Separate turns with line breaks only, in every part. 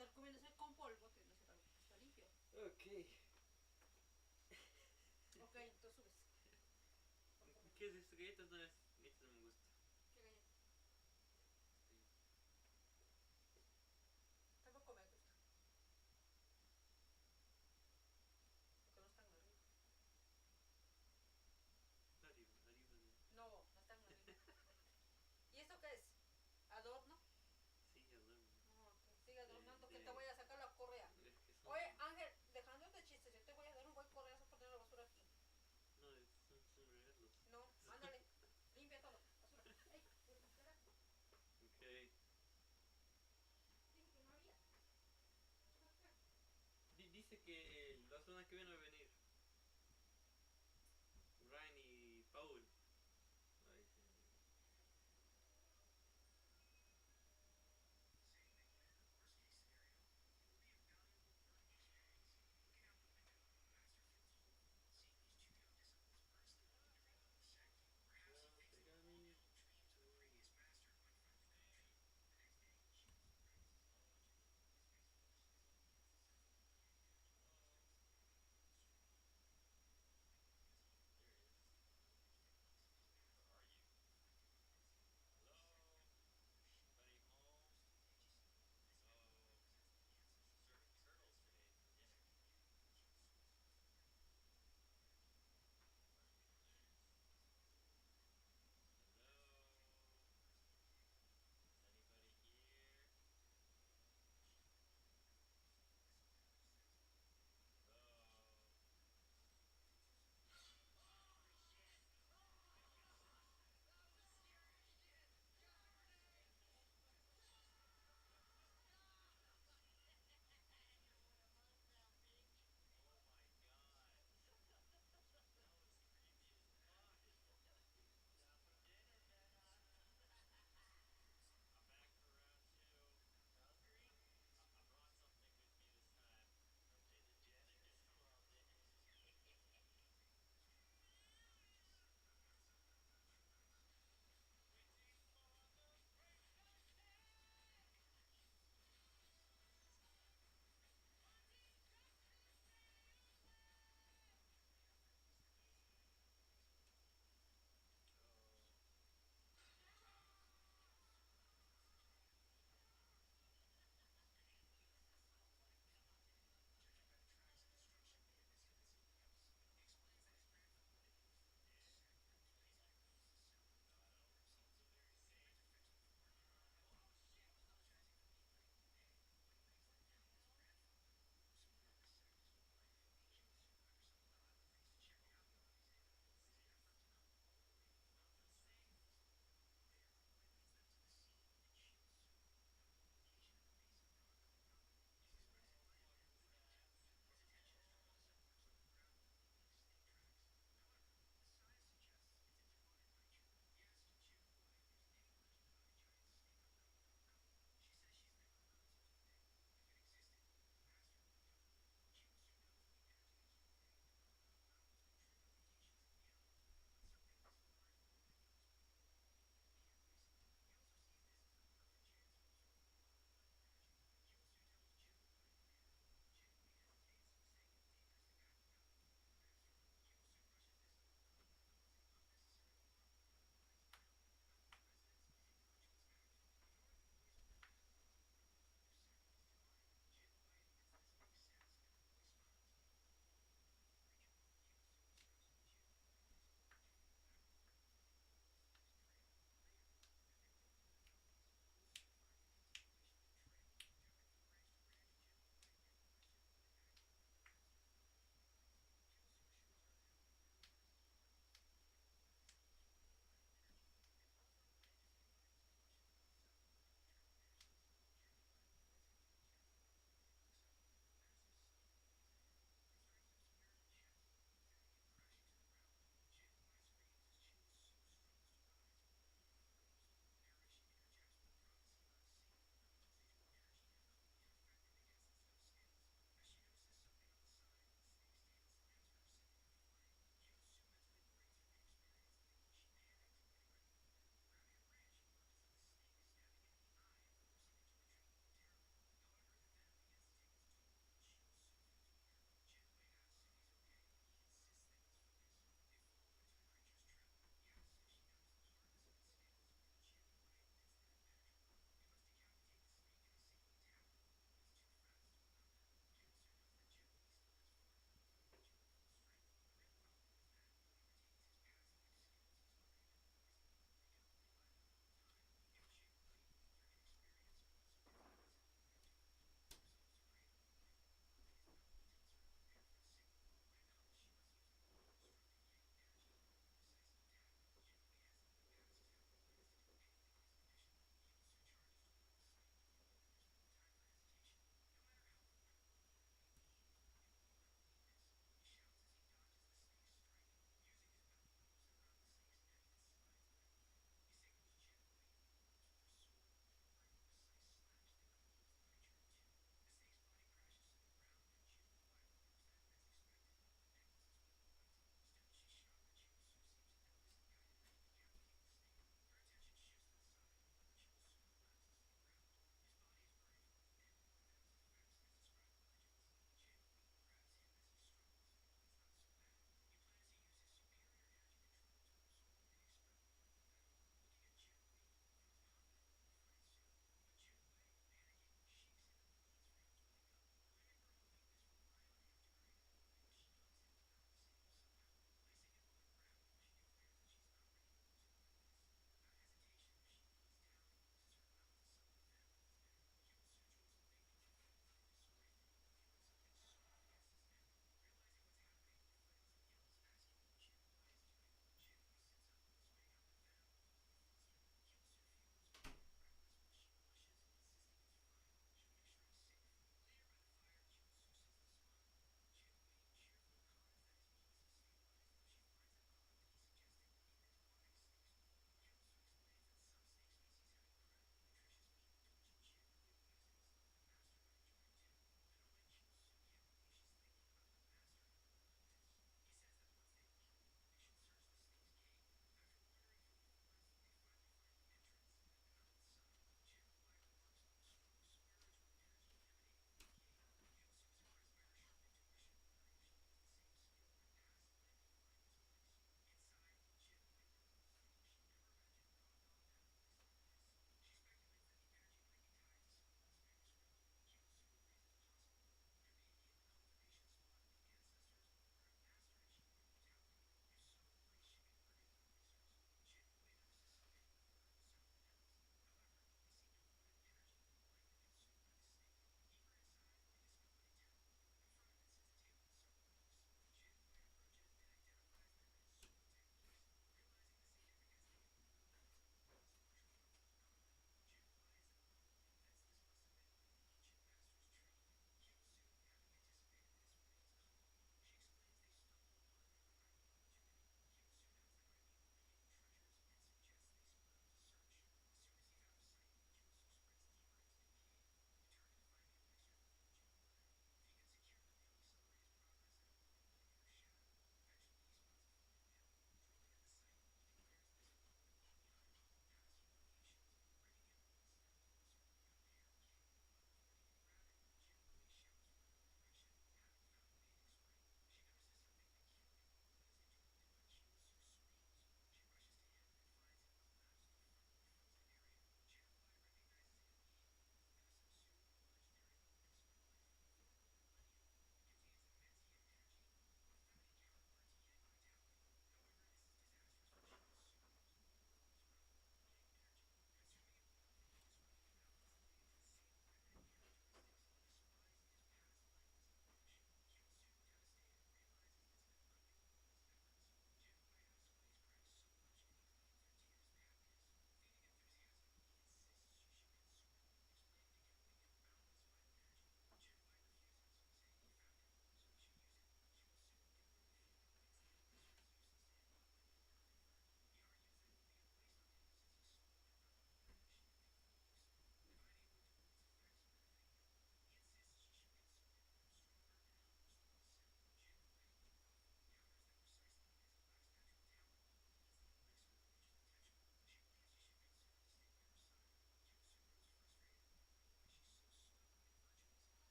estar comiéndose con polvo, tiene que ser algo que está limpio.
Ok.
Ok, entonces subes.
¿Qué es esto? Galletas no es. Galletas no me gusta.
¿Qué galleta? Tampoco me gusta. Porque no están arriba.
Arriba de.
No, no están arriba. ¿Y esto qué es? ¿Adorno?
Sí, adorno.
No, que sigue adornando, que te voy a sacar la correa.
Es que son.
Oye, Ángel, dejando de chistes, yo te voy a dar un buen correazo por poner la basura aquí.
No, son regalos.
No, ándale, limpia.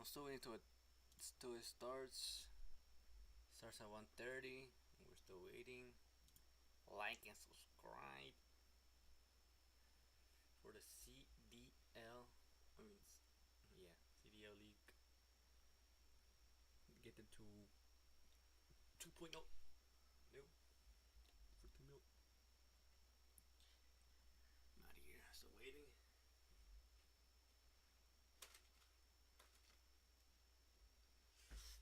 still waiting till it starts. Starts at 1:30. We're still waiting. Like and subscribe for the CDL. I mean, yeah, CDL league. Get them to 2.0 mil for 2 mil. I'm out of here. Still waiting.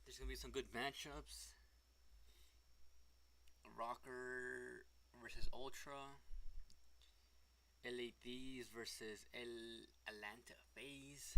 There's gonna be some good matchups. Rocker versus Ultra. LA Thieves versus El Atlanta FaZe.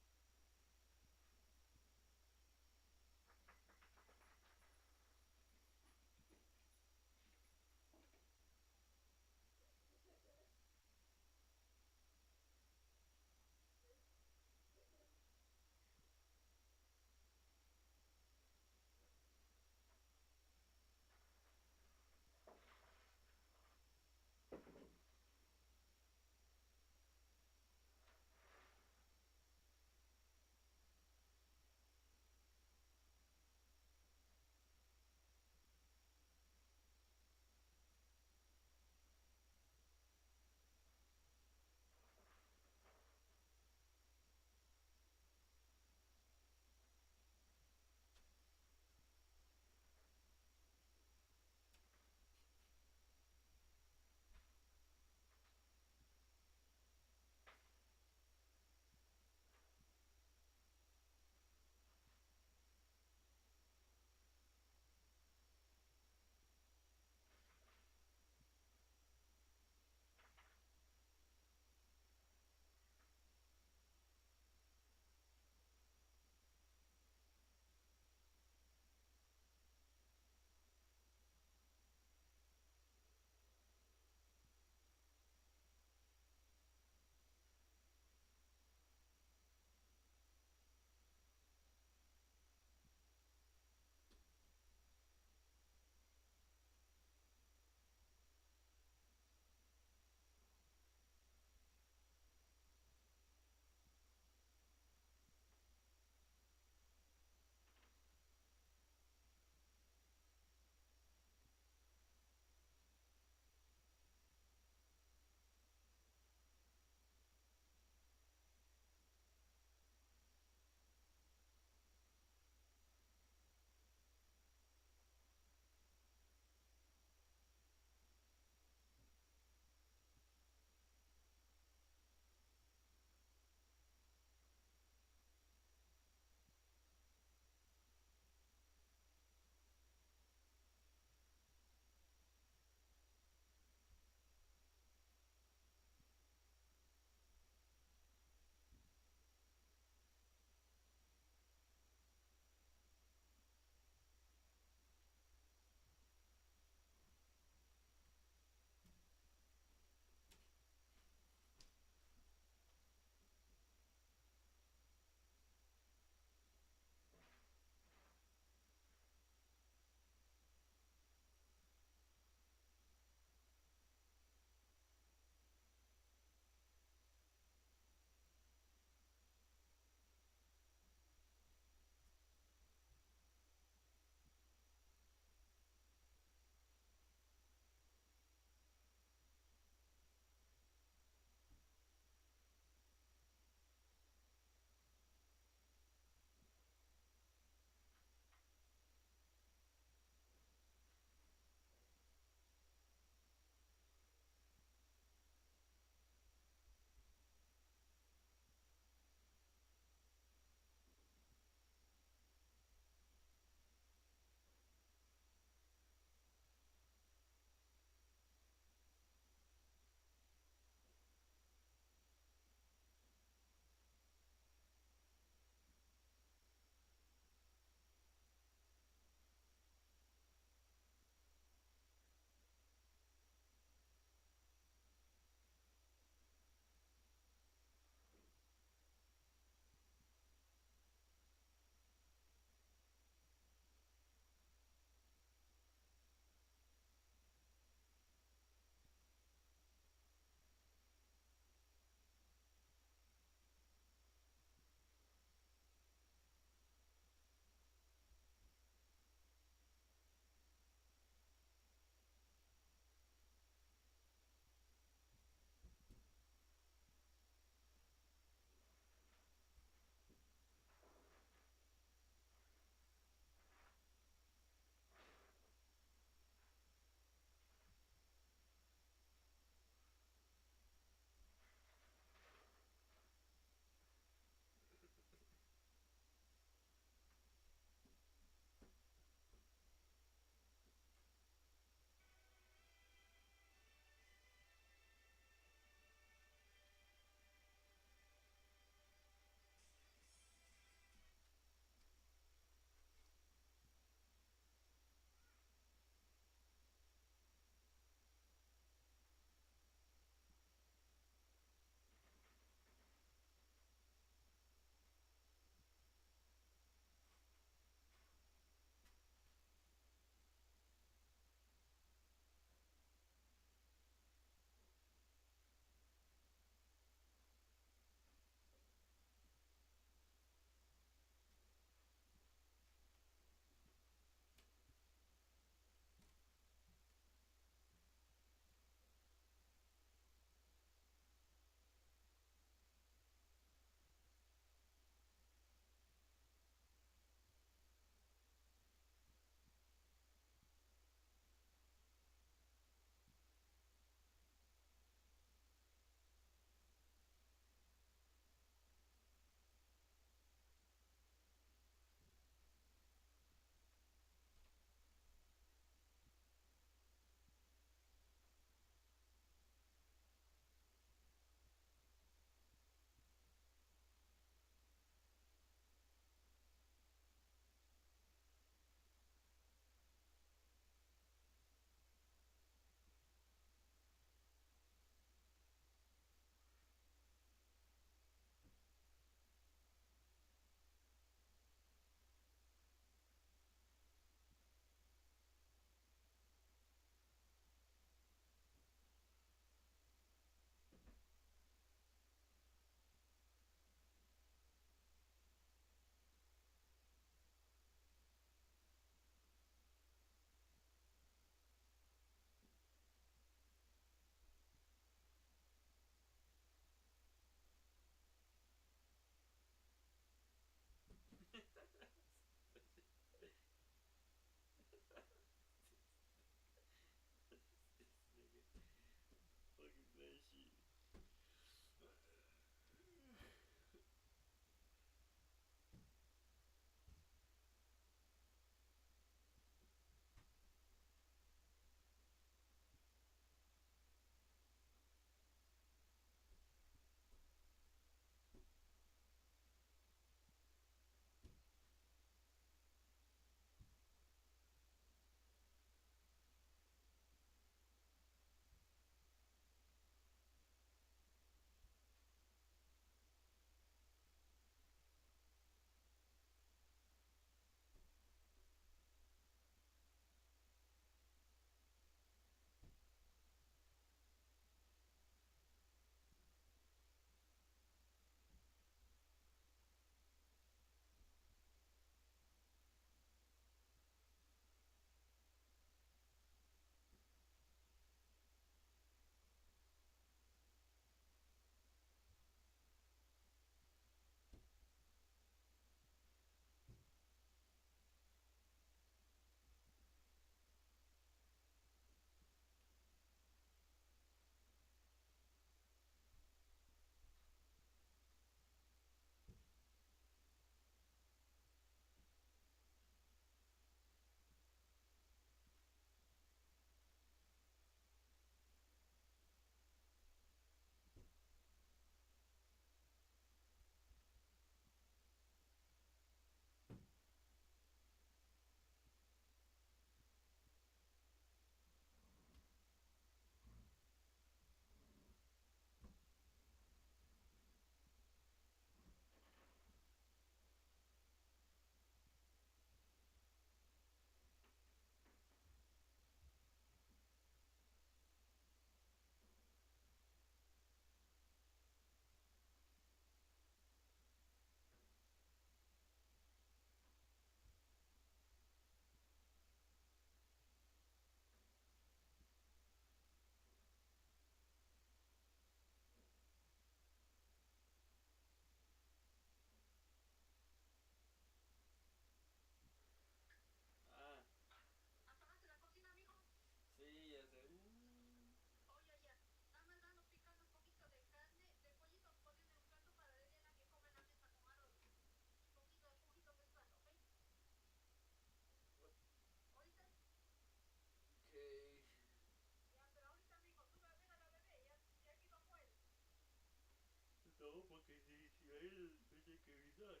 Look.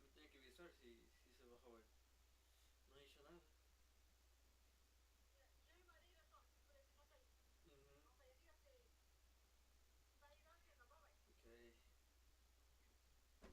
Me tiene que avisar si se bajó él. No ha dicho nada. Ujú. Okay.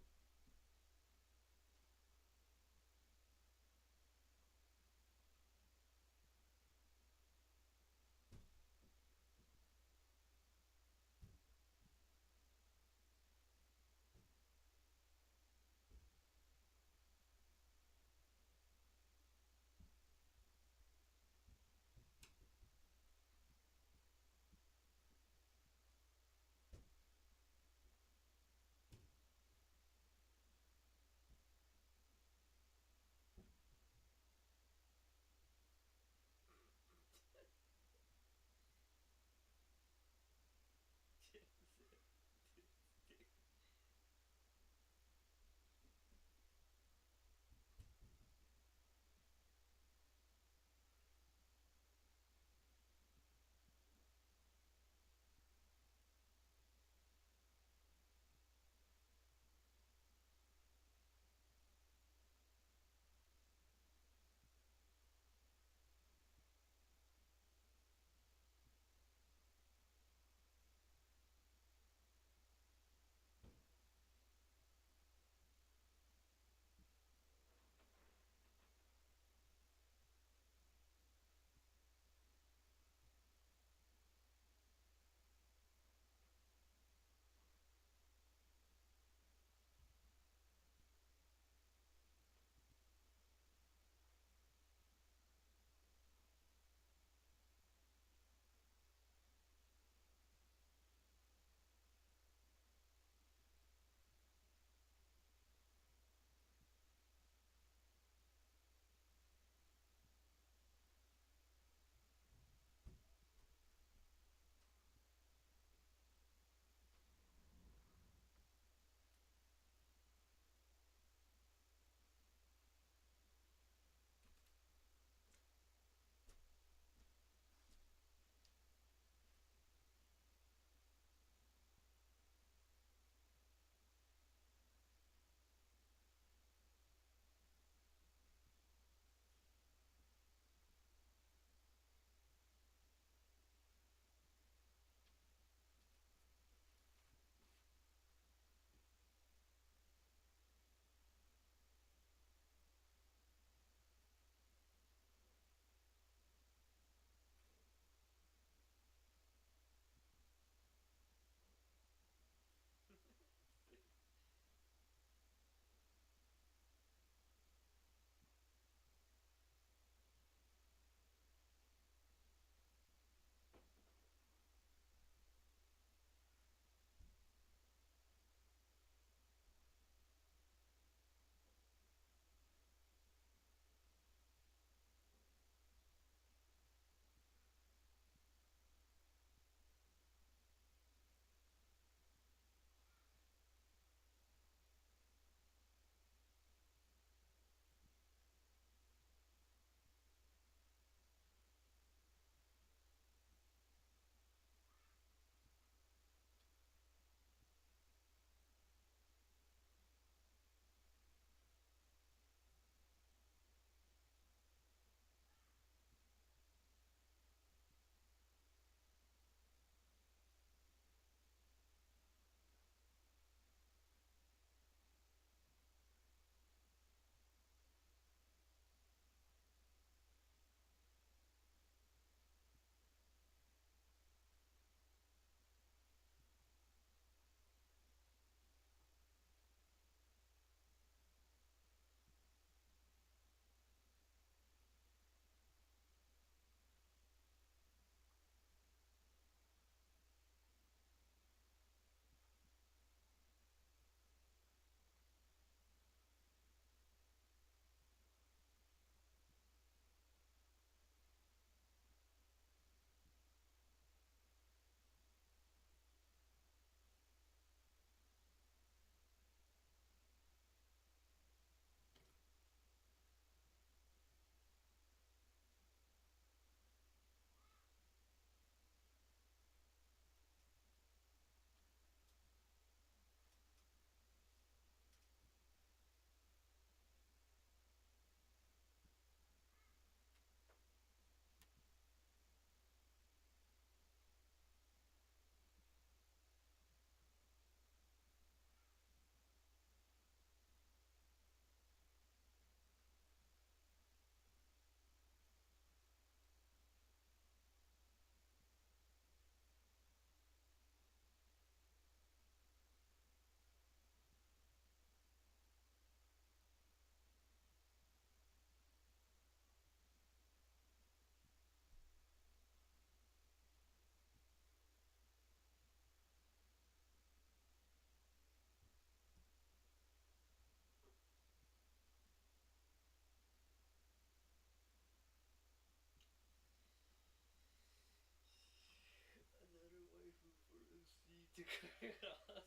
Tu cagas.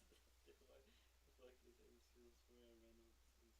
Fuck this ever feels where I ran out of things.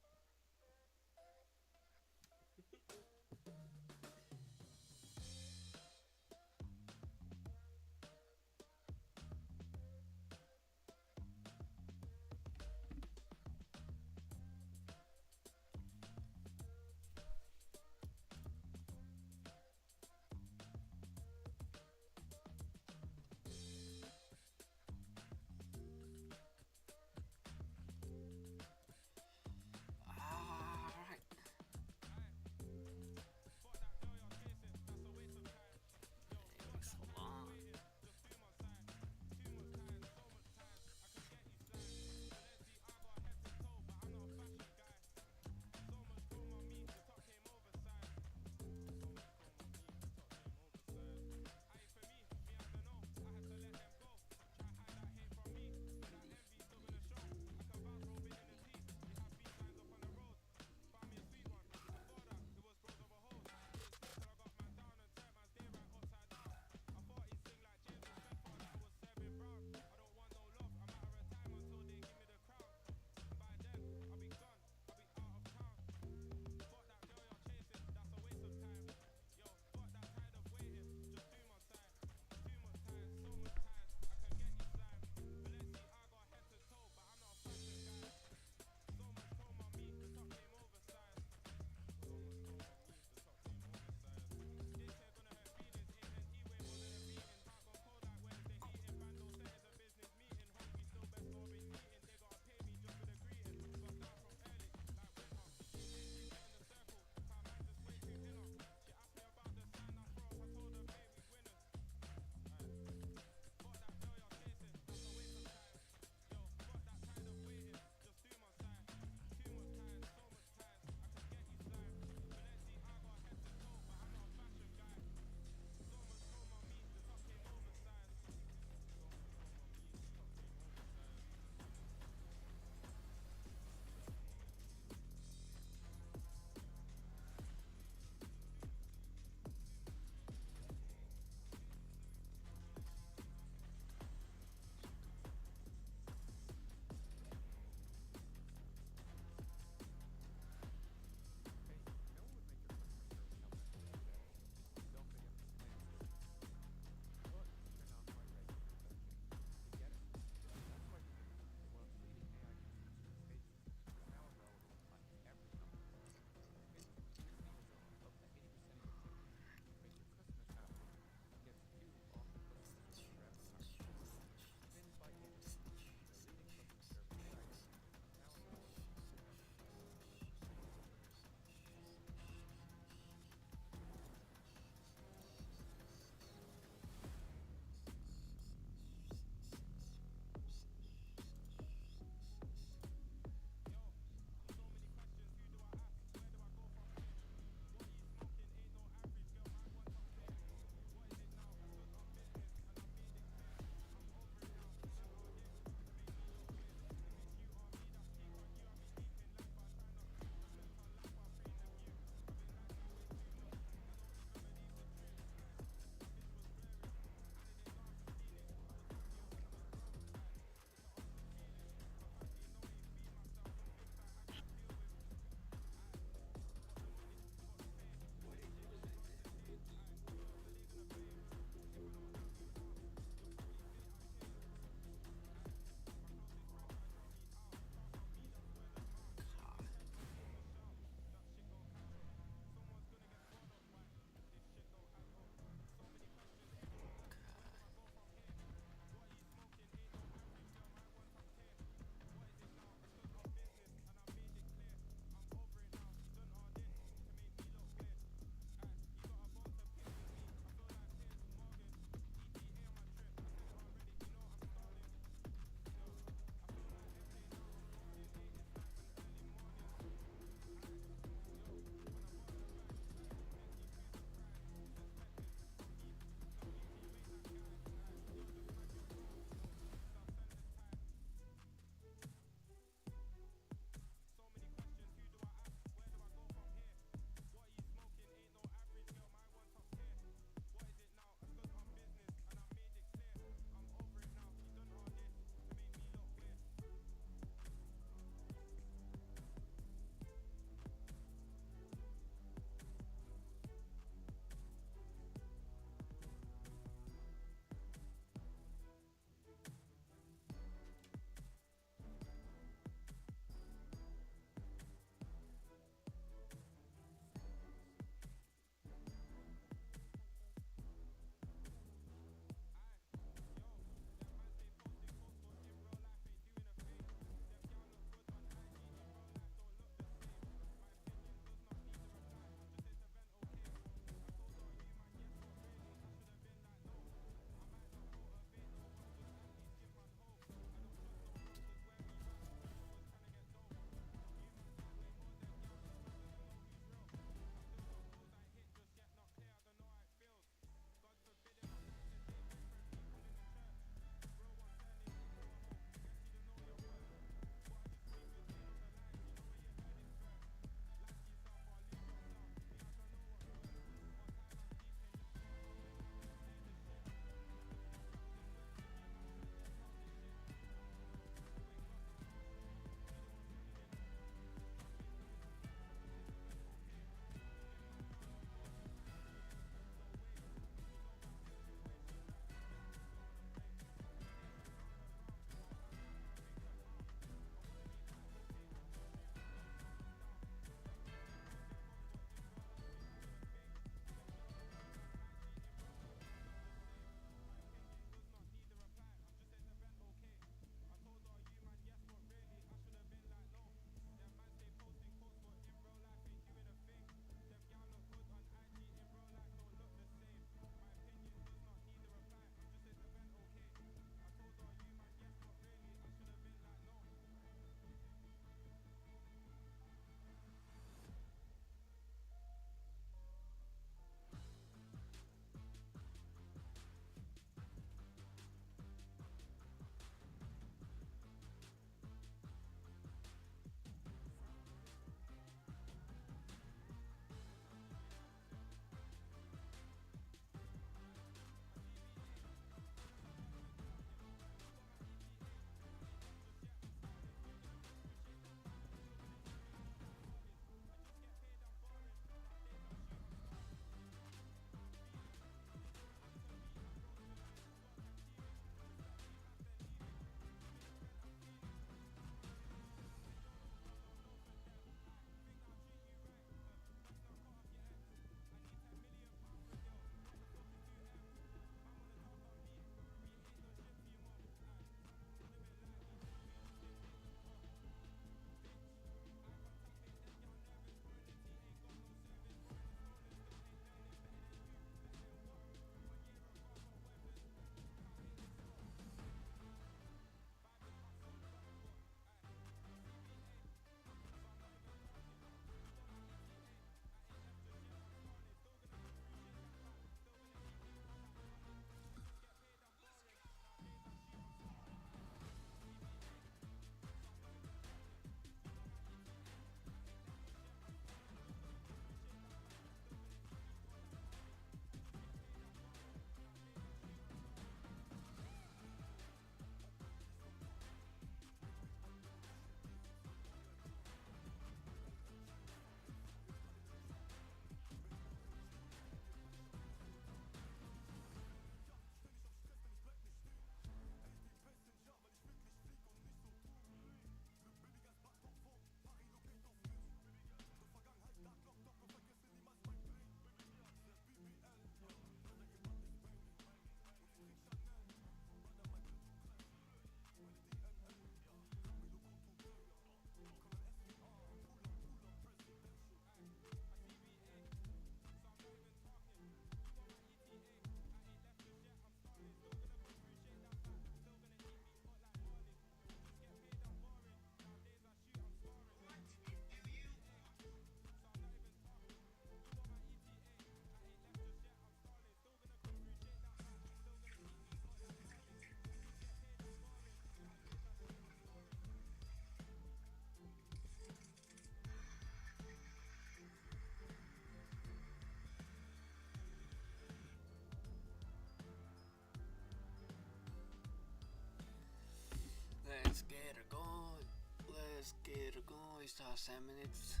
Let's get her going. Let's get her going. We still have 7 minutes.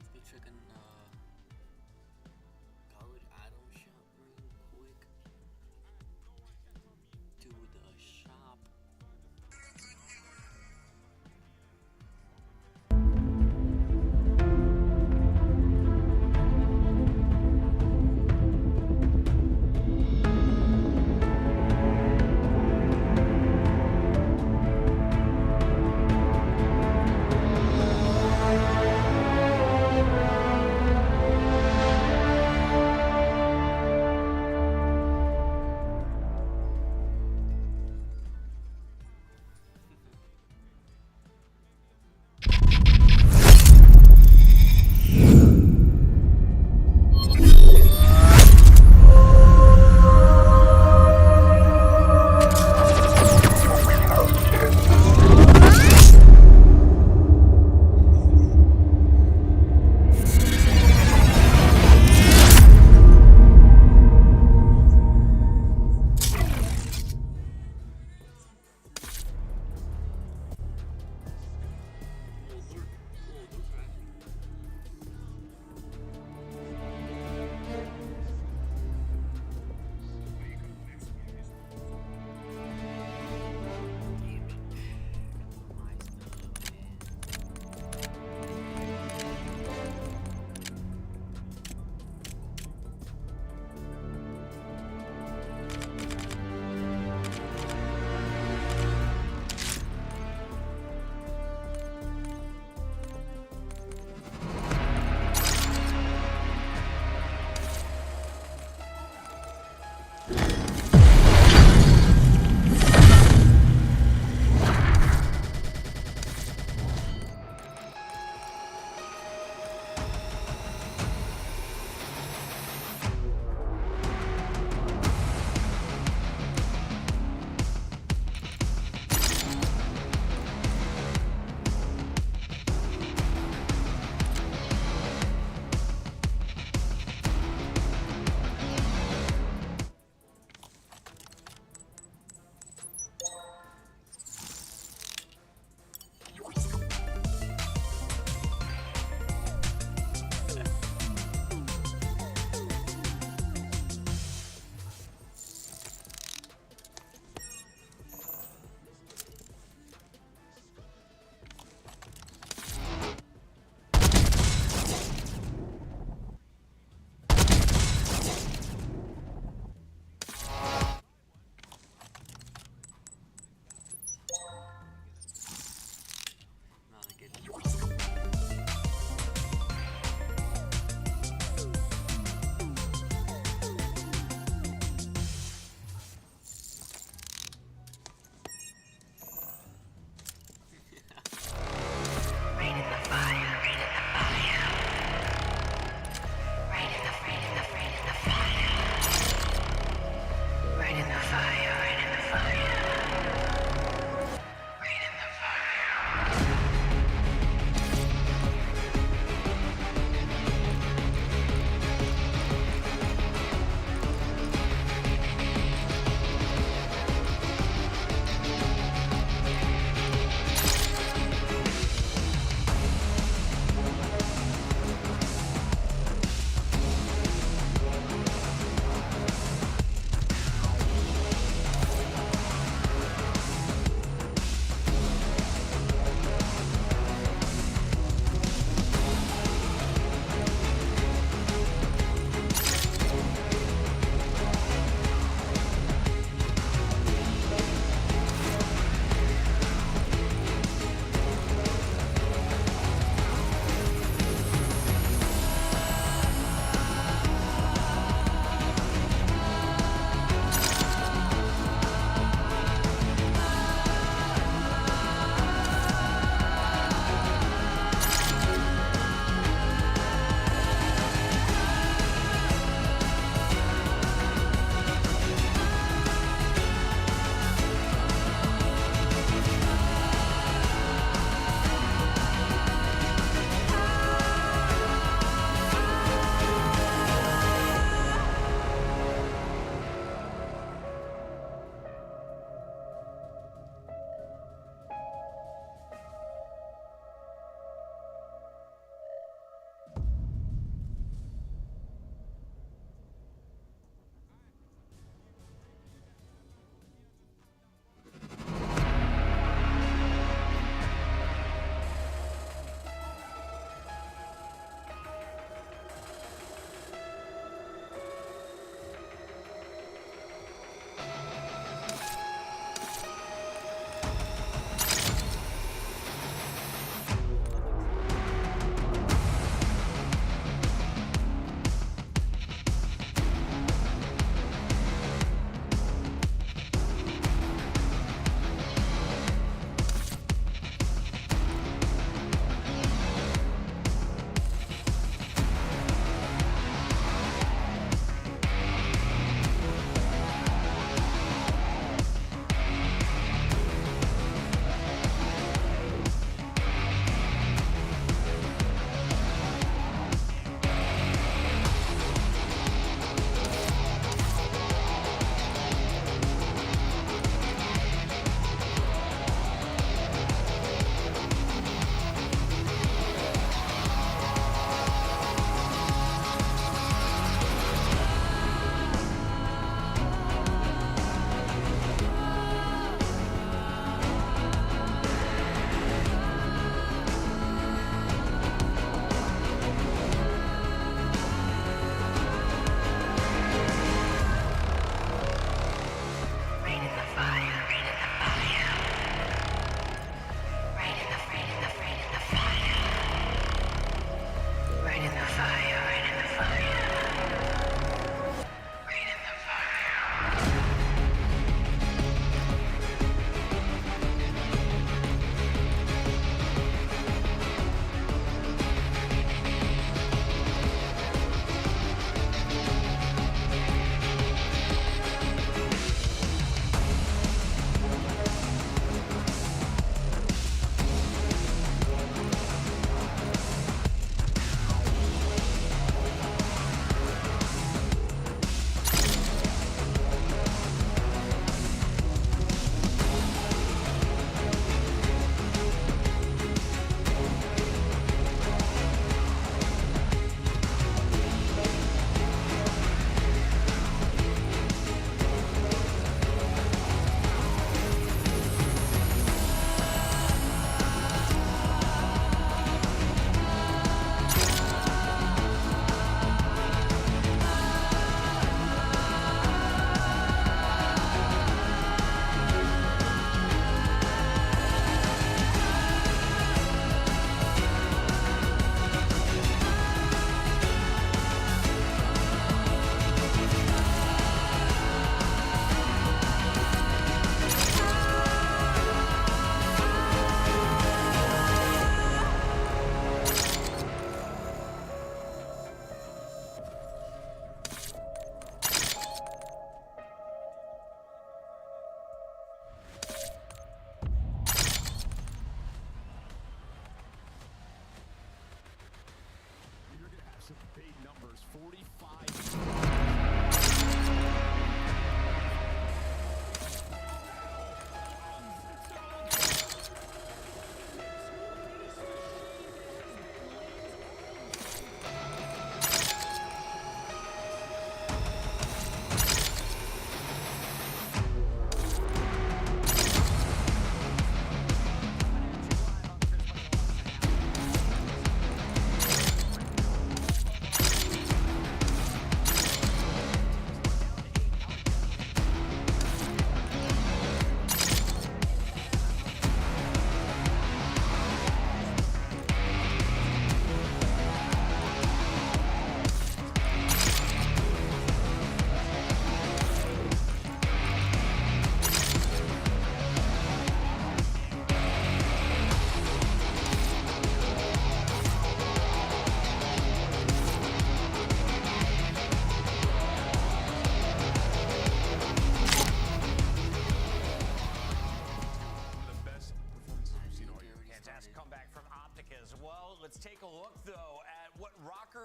Let's go check in college item shop real quick. To the shop.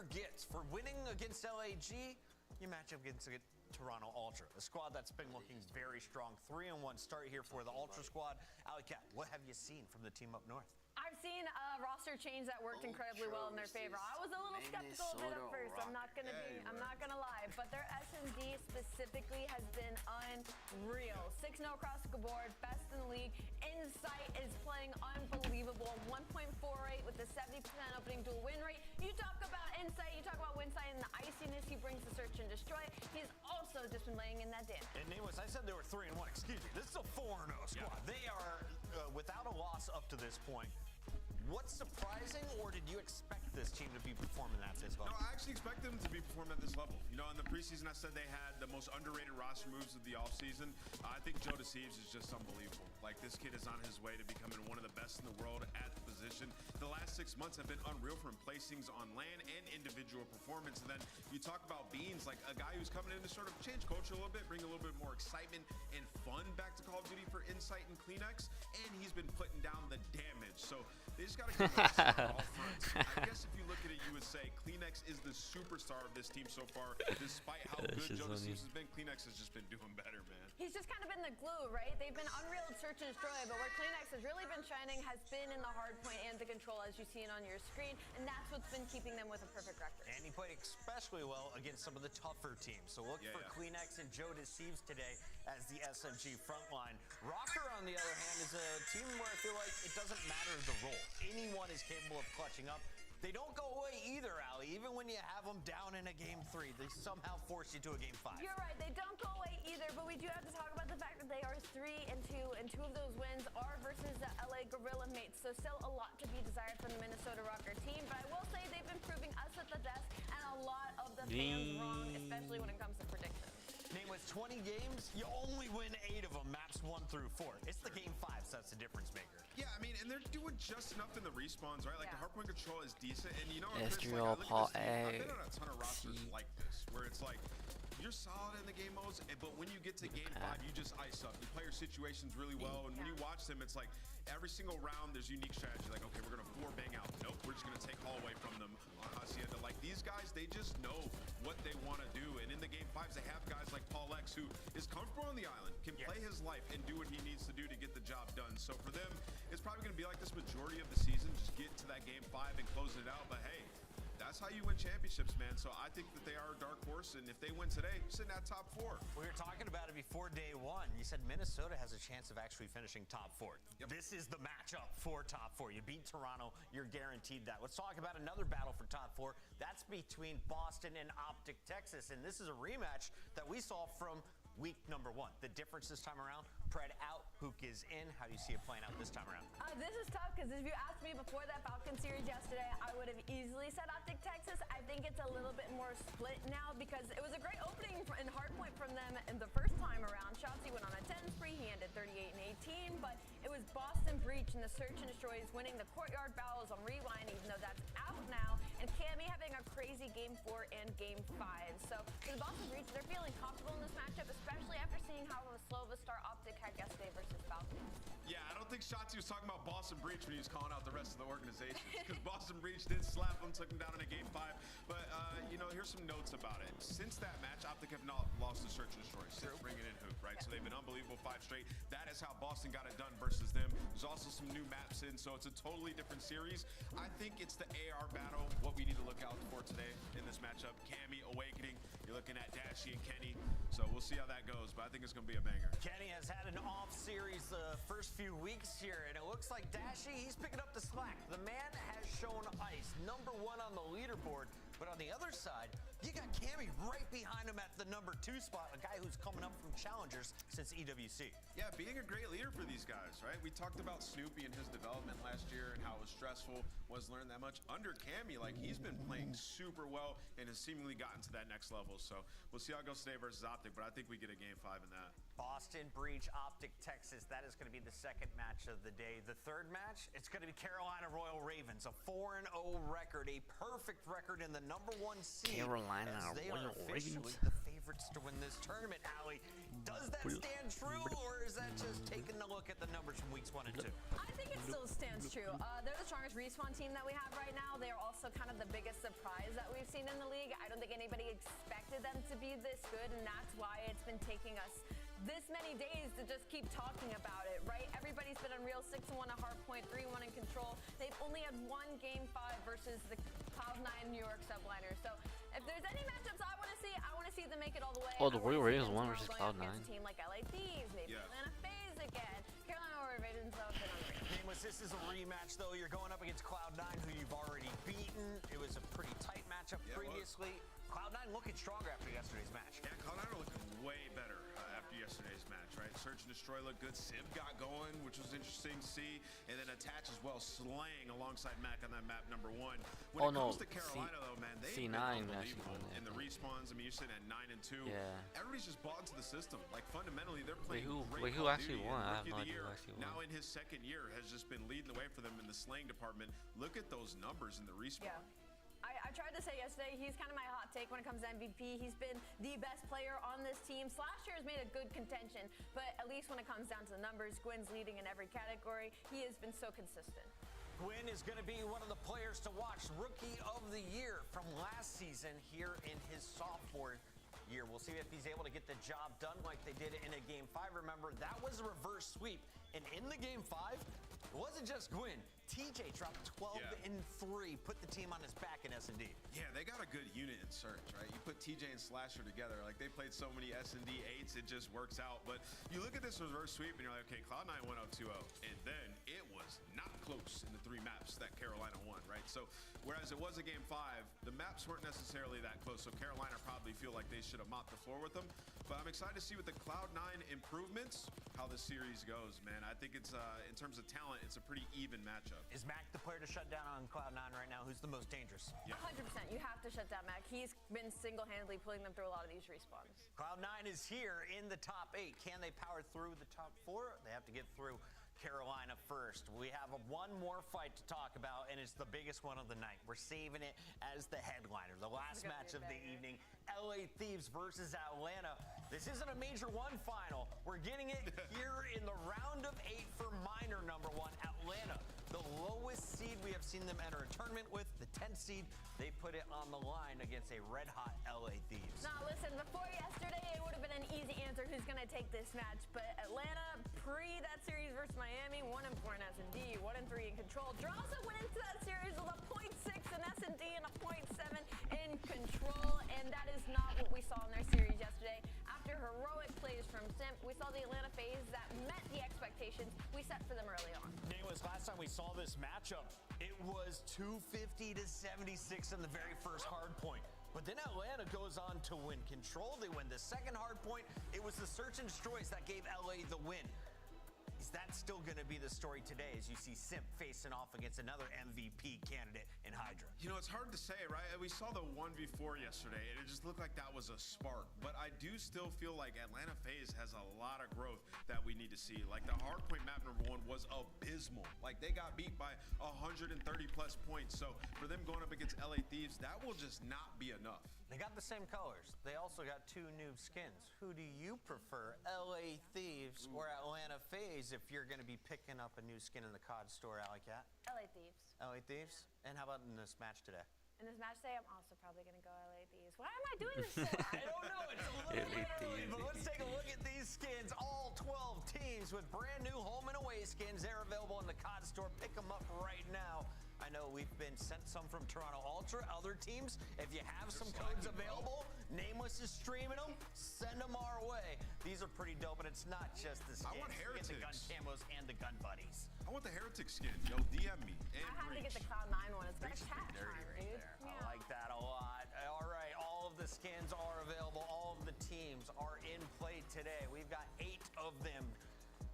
Gets for winning against LAG, you match up against Toronto Ultra, a squad that's been looking very strong. 3-1 start here for the Ultra squad. Alley Cat, what have you seen from the team up north?
I've seen a roster change that worked incredibly well in their favor. I was a little skeptical of it at first. I'm not gonna lie, but their S&D specifically has been unreal. 6-0 across the board, best in the league. Insight is playing unbelievable. 1.48 with a 70% opening duel win rate. You talk about Insight, you talk about Winsight and the iciness he brings to search and destroy. He's also just been laying in that damage.
And Nameless, I said they were 3-1. Excuse me. This is a 4-0 squad. Yeah. They are without a loss up to this point. What's surprising, or did you expect this team to be performing at this level?
No, I actually expect them to be performing at this level. You know, in the preseason, I said they had the most underrated roster moves of the offseason. I think Joe Deceives is just unbelievable. Like, this kid is on his way to becoming one of the best in the world at the position. The last 6 months have been unreal for him, placings on LAN and individual performance. And then you talk about Beans, like a guy who's coming in to sort of change culture a little bit, bring a little bit more excitement and fun back to Call of Duty for Insight and Kleenex, and he's been putting down the damage. So they just got to give us on all fronts. I guess if you look at it, you would say Kleenex is the superstar of this team so far. Despite how good Joe Deceives has been, Kleenex has just been doing better, man.
He's just kind of been the glue, right? They've been unreal at search and destroy, but where Kleenex has really been shining has been in the hard point and the control, as you see it on your screen, and that's what's been keeping them with a perfect record.
And he played especially well against some of the tougher teams. So look for Kleenex and Joe Deceives today as the SMG frontline. Rocker, on the other hand, is a team where I feel like it doesn't matter the role. Anyone is capable of clutching up. They don't go away either, Ali. Even when you have them down in a game 3, they somehow force you to a game 5.
You're right, they don't go away either, but we do have to talk about the fact that they are 3-2, and 2 of those wins are versus the LA Gorilla mates. So still a lot to be desired from the Minnesota Rocker team, but I will say they've been proving us at the desk and a lot of the fans wrong, especially when it comes to predictions.
Name with 20 games, you only win 8 of them, maps 1 through 4. It's the game 5, so that's the difference maker.
Yeah, I mean, and they're doing just enough in the respawns, right? Like, the hardpoint control is decent, and you know,
Estriel,
Paul A. I've been on a ton of rosters like this, where it's like, you're solid in the game modes, but when you get to game 5, you just ice up. You play your situations really well, and when you watch them, it's like, every single round, there's unique strategy. Like, okay, we're going to 4 bang out. Nope, we're just going to take all away from them on Hacienda. Like, these guys, they just know what they want to do. And in the game 5s, they have guys like Paul X, who is comfortable on the island, can play his life and do what he needs to do to get the job done. So for them, it's probably going to be like this majority of the season. Just get to that game 5 and close it out. But hey, that's how you win championships, man. So I think that they are a dark horse, and if they win today, sitting at top 4.
We were talking about it before day 1. You said Minnesota has a chance of actually finishing top 4. Yep. This is the matchup for top 4. You beat Toronto, you're guaranteed that. Let's talk about another battle for top 4. That's between Boston and Optic Texas, and this is a rematch that we saw from week number 1. The difference this time around, Pred out, Hook is in. How do you see it playing out this time around?
This is tough, because if you asked me before that Falcon series yesterday, I would have easily said Optic Texas. I think it's a little bit more split now, because it was a great opening in hardpoint from them in the first time around. Shotzzy went on a 10 spree, he ended 38 and 18, but it was Boston Breach and the Search and Destroys winning the Courtyard battles on Rewind, even though that's out now, and Cammy having a crazy game 4 and game 5. So for the Boston Breach, they're feeling comfortable in this matchup, especially after seeing how slow of a start Optic had yesterday versus Falcons.
Yeah, I don't think think Shotzi was talking about Boston Breach when he was calling out the rest of the organization. Because Boston Breach did slap him, took him down in a game 5. But, you know, here's some notes about it. Since that match, Optic have not lost to Search and Destroy since bringing in Hoop, right? So they've been unbelievable 5 straight. That is how Boston got it done versus them. There's also some new maps in, so it's a totally different series. I think it's the AR battle, what we need to look out for today in this matchup. Cammy, Awakening, you're looking at Dashy and Kenny. So we'll see how that goes, but I think it's going to be a banger.
Kenny has had an off series the first few weeks here, and it looks like Dashy, he's picking up the slack. The man has shown ice, #1 on the leaderboard, but on the other side, you got Cammy right behind him at the #2 spot, a guy who's coming up from challengers since EWC.
Yeah, being a great leader for these guys, right? We talked about Snoopy and his development last year and how it was stressful, was learning that much. Under Cammy, like, he's been playing super well and has seemingly gotten to that next level. So we'll see how it goes today versus Optic, but I think we get a game 5 in that.
Boston Breach, Optic, Texas. That is going to be the second match of the day. The third match, it's going to be Carolina Royal Ravens, a 4-0 record, a perfect record in the #1 seed.
Carolina
as they
Royal
are officially
Ravens.
the favorites to win this tournament. Allie, does that stand true, or is that just taking a look at the numbers from weeks 1 and 2?
I think it still stands true. They're the strongest respawn team that we have right now. They are also kind of the biggest surprise that we've seen in the league. I don't think anybody expected them to be this good, and that's why it's been taking us this many days to just keep talking about it, right? Everybody's been on Real 6-1 at Hardpoint, 3-1 in Control. They've only had one game 5 versus the Cloud9 New York Subliners. So if there's any matchups I want to see them make it all the way.
Oh, the
I wanna
Royal
see
Ravens
them
won
tomorrow
versus
going up
Cloud9.
against a team like LA Thieves, maybe
Yeah.
Atlanta FaZe again. Carolina Royal Ravens, though, have been unreal.
Nameless, this is a rematch, though. You're going up against Cloud9, who you've already beaten. It was a pretty tight matchup
Yeah, it was.
previously. Cloud9 looking stronger after yesterday's match.
Yeah, Cloud9 are looking way better after yesterday's match, right? Search and Destroy looked good. Sim got going, which was interesting to see. And then Attach as well, slaying alongside Mac on that map #1. When
Oh,
it
no,
comes to Carolina, though, man, they've been
C9 actually
unbelievable
won that
in the respawns. I mean, you're sitting at 9 and 2.
Yeah.
Everybody's just bought into the system. Like, fundamentally, they're playing
who-
great
wait, who
Call of
actually
Duty,
won?
and
I have
Rookie
no
of the
idea who
Year,
actually won.
now in his second year, has just been leading the way for them in the slaying department. Look at those numbers in the respawn.
Yeah. I tried to say yesterday, he's kind of my hot take when it comes to MVP. He's been the best player on this team. Slasher has made a good contention, but at least when it comes down to the numbers, Gwen's leading in every category. He has been so consistent.
Gwyn is going to be one of the players to watch. Rookie of the Year from last season here in his sophomore year. We'll see if he's able to get the job done like they did in a game 5. Remember, that was a reverse sweep. And in the game 5, it wasn't just Gwyn. TJ dropped 12-3, put the team on his back in S&D.
Yeah, they got a good unit in Search, right? You put TJ and Slasher together, like they played so many S&D 8s, it just works out. But you look at this reverse sweep and you're like, okay, Cloud9 went up 2-0, and then it was not close in the 3 maps that Carolina won, right? So whereas it was a game 5, the maps weren't necessarily that close, so Carolina probably feel like they should have mopped the floor with them. But I'm excited to see with the Cloud9 improvements how this series goes, man. I think it's, in terms of talent, it's a pretty even matchup.
Is Mac the player to shut down on Cloud9 right now? Who's the most dangerous?
Yeah.
100%. You have to shut down Mac. He's been single-handedly pulling them through a lot of these respawns.
Cloud9 is here in the top 8. Can they power through the top 4? They have to get through Carolina first. We have one more fight to talk about, and it's the biggest one of the night. We're saving it as the headliner. The last match of the evening, LA Thieves versus Atlanta. This isn't a Major 1 final. We're getting it here in the round of 8 for minor #1, Atlanta. The lowest seed we have seen them enter a tournament with, the 10th seed. They put it on the line against a red-hot LA Thieves.
Now, listen, before yesterday, it would have been an easy answer who's going to take this match. But Atlanta, pre that series versus Miami, 1-4 in S&D, 1-3 in Control. Drosa went into that series with a 0.6 in S&D and a 0.7 in Control. And that is not what we saw in their series yesterday. After heroic plays from Simp, we saw the Atlanta FaZe that met the expectations we set for them early on.
Nameless, last time we saw this matchup, it was 250 to 76 in the very first hard point. But then Atlanta goes on to win Control. They win the second hard point. It was the Search and Destroys that gave LA the win. Is that still going to be the story today as you see Simp facing off against another MVP candidate in Hydra?
You know, it's hard to say, right? We saw the 1v4 yesterday, and it just looked like that was a spark. But I do still feel like Atlanta FaZe has a lot of growth that we need to see. Like, the hardpoint map #1 was abysmal. Like, they got beat by 130-plus points. So, for them going up against LA Thieves, that will just not be enough.
They got the same colors. They also got 2 new skins. Who do you prefer, LA Thieves or Atlanta FaZe? if you're going to be picking up a new skin in the COD store, Alley Cat?
LA Thieves.
LA Thieves? And how about in this match today?
In this match today, I'm also probably going to go LA Thieves. Why am I doing this so?
I don't know. It's a little bit early, but let's take a look at these skins. All 12 teams with brand new home and away skins. They're available in the COD store. Pick them up right now. I know we've been sent some from Toronto Ultra. Other teams, if you have some codes available, Nameless is streaming them. Send them our way. These are pretty dope, and it's not just the skins.
I want
You get the gun
Heretics.
camos and the gun buddies.
I want the Heretic skin. Yo, DM me. And
I had to get the
Breach.
Cloud9 one. It's got a
Breach is
cat
pretty dirty
charm,
right
dude.
there.
Yeah.
I like that a lot. All right, all of the skins are available. All of the teams are in play today. We've got 8 of them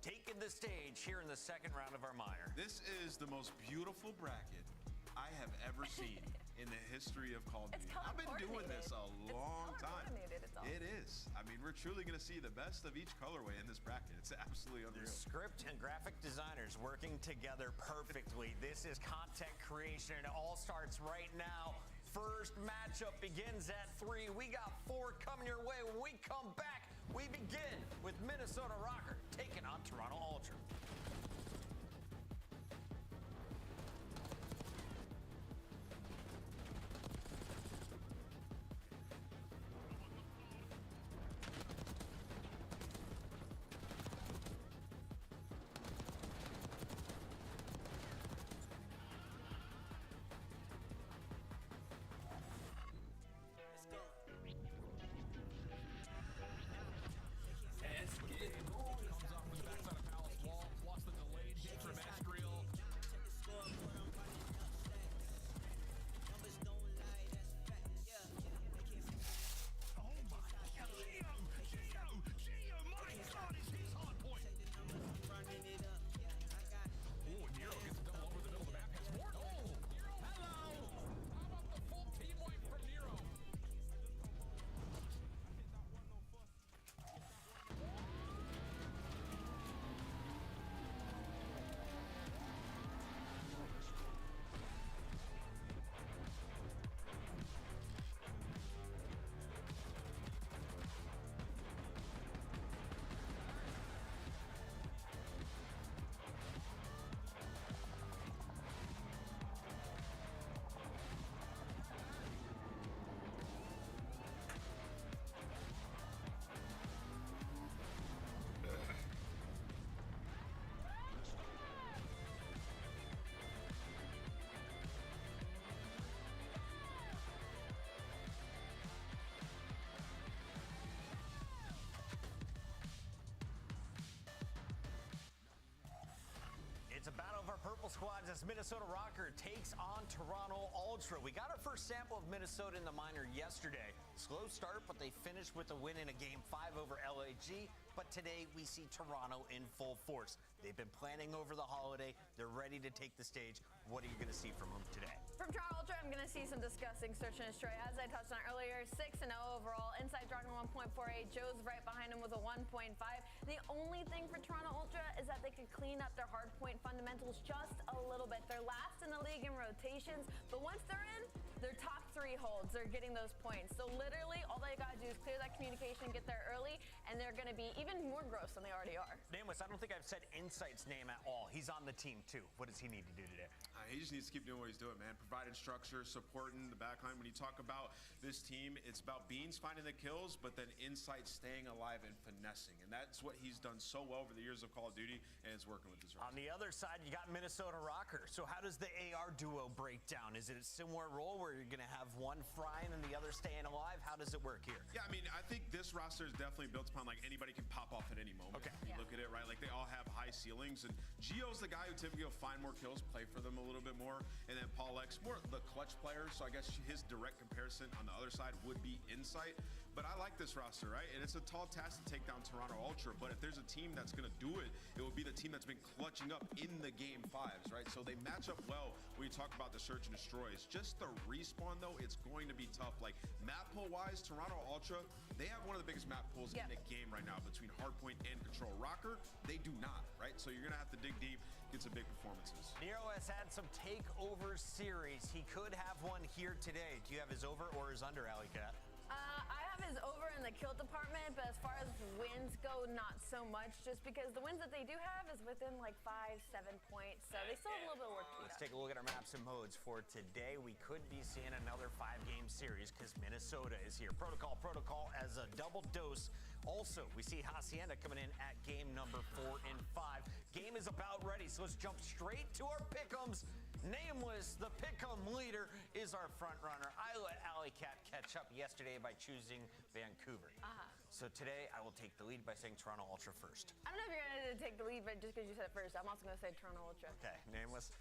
taking the stage here in the second round of our minor.
This is the most beautiful bracket I have ever seen in the history of Call of
It's
Duty. I've been doing this a
color-coordinated.
long
It's
time.
color-coordinated. It's awesome.
It is. I mean, we're truly going to see the best of each colorway in this bracket. It's absolutely
The
unreal.
script and graphic designers working together perfectly. This is content creation, and it all starts right now. First matchup begins at 3. We got 4 coming your way. When we come back, we begin with Minnesota Rocker taking on Toronto Ultra. It's a battle of our purple squads as Minnesota Rocker takes on Toronto Ultra. We got our first sample of Minnesota in the minor yesterday. Slow start, but they finished with a win in a game 5 over LAG. But today we see Toronto in full force. They've been planning over the holiday. They're ready to take the stage. What are you going to see from them today?
From Toronto Ultra, I'm going to see some disgusting search and destroy. As I touched on earlier, 6-0 overall. Inside Dragon 1.48. Joe's right behind him with a 1.5. The only thing for Toronto Ultra is that they could clean up their hardpoint fundamentals just a little bit. They're last in the league in rotations, but once they're in, their top 3 holds, they're getting those points. So literally, all they got to do is clear that communication, get there early, and they're going to be even more gross than they already are.
Nameless, I don't think I've said Insight's name at all. He's on the team too. What does he need to do today?
He just needs to keep doing what he's doing, man. Providing structure, supporting the backline. When you talk about this team, it's about Beans finding the kills, but then Insight staying alive and finessing. And that's what he's done so well over the years of Call of Duty, and it's working with this roster.
On the other side, you got Minnesota Rocker. So how does the AR duo break down? Is it a similar role where you're going to have one frying and the other staying alive? How does it work here?
Yeah, I mean, I think this roster is definitely built upon, like, anybody can pop off at any moment.
Okay.
You look at it, right? Like, they all have high ceilings, and Gio's the guy who typically will find more kills, play for them a little bit more, and then Paul X, more the clutch player, so I guess his direct comparison on the other side would be Insight. But I like this roster, right? And it's a tall task to take down Toronto Ultra, but if there's a team that's going to do it, it will be the team that's been clutching up in the game 5s, right? So they match up well when you talk about the search and destroys. Just the respawn, though, it's going to be tough. Like, map pool-wise, Toronto Ultra, they have one of the biggest map pools in the game right now between Hardpoint and Control. Rocker, they do not, right? So you're going to have to dig deep, get some big performances.
Nero has had some takeover series. He could have one here today. Do you have his over or his under, Alley Cat?
I have have is over in the kill department, but as far as wins go, not so much. Just because the wins that they do have is within like 5-7 points, so they still have a little bit of work to do.
Let's take a look at our maps and modes for today. We could be seeing another 5-game series because Minnesota is here. Protocol as a double dose. Also, we see Hacienda coming in at game number 4 and 5. Game is about ready, so let's jump straight to our pick'ems. Nameless, the pick'em leader, is our front runner. I let Alley Cat catch up yesterday by choosing Vancouver. So today I will take the lead by saying Toronto Ultra first.
I don't know if you're going to take the lead, but just because you said it first, I'm also going to say Toronto Ultra.
Okay, Nameless.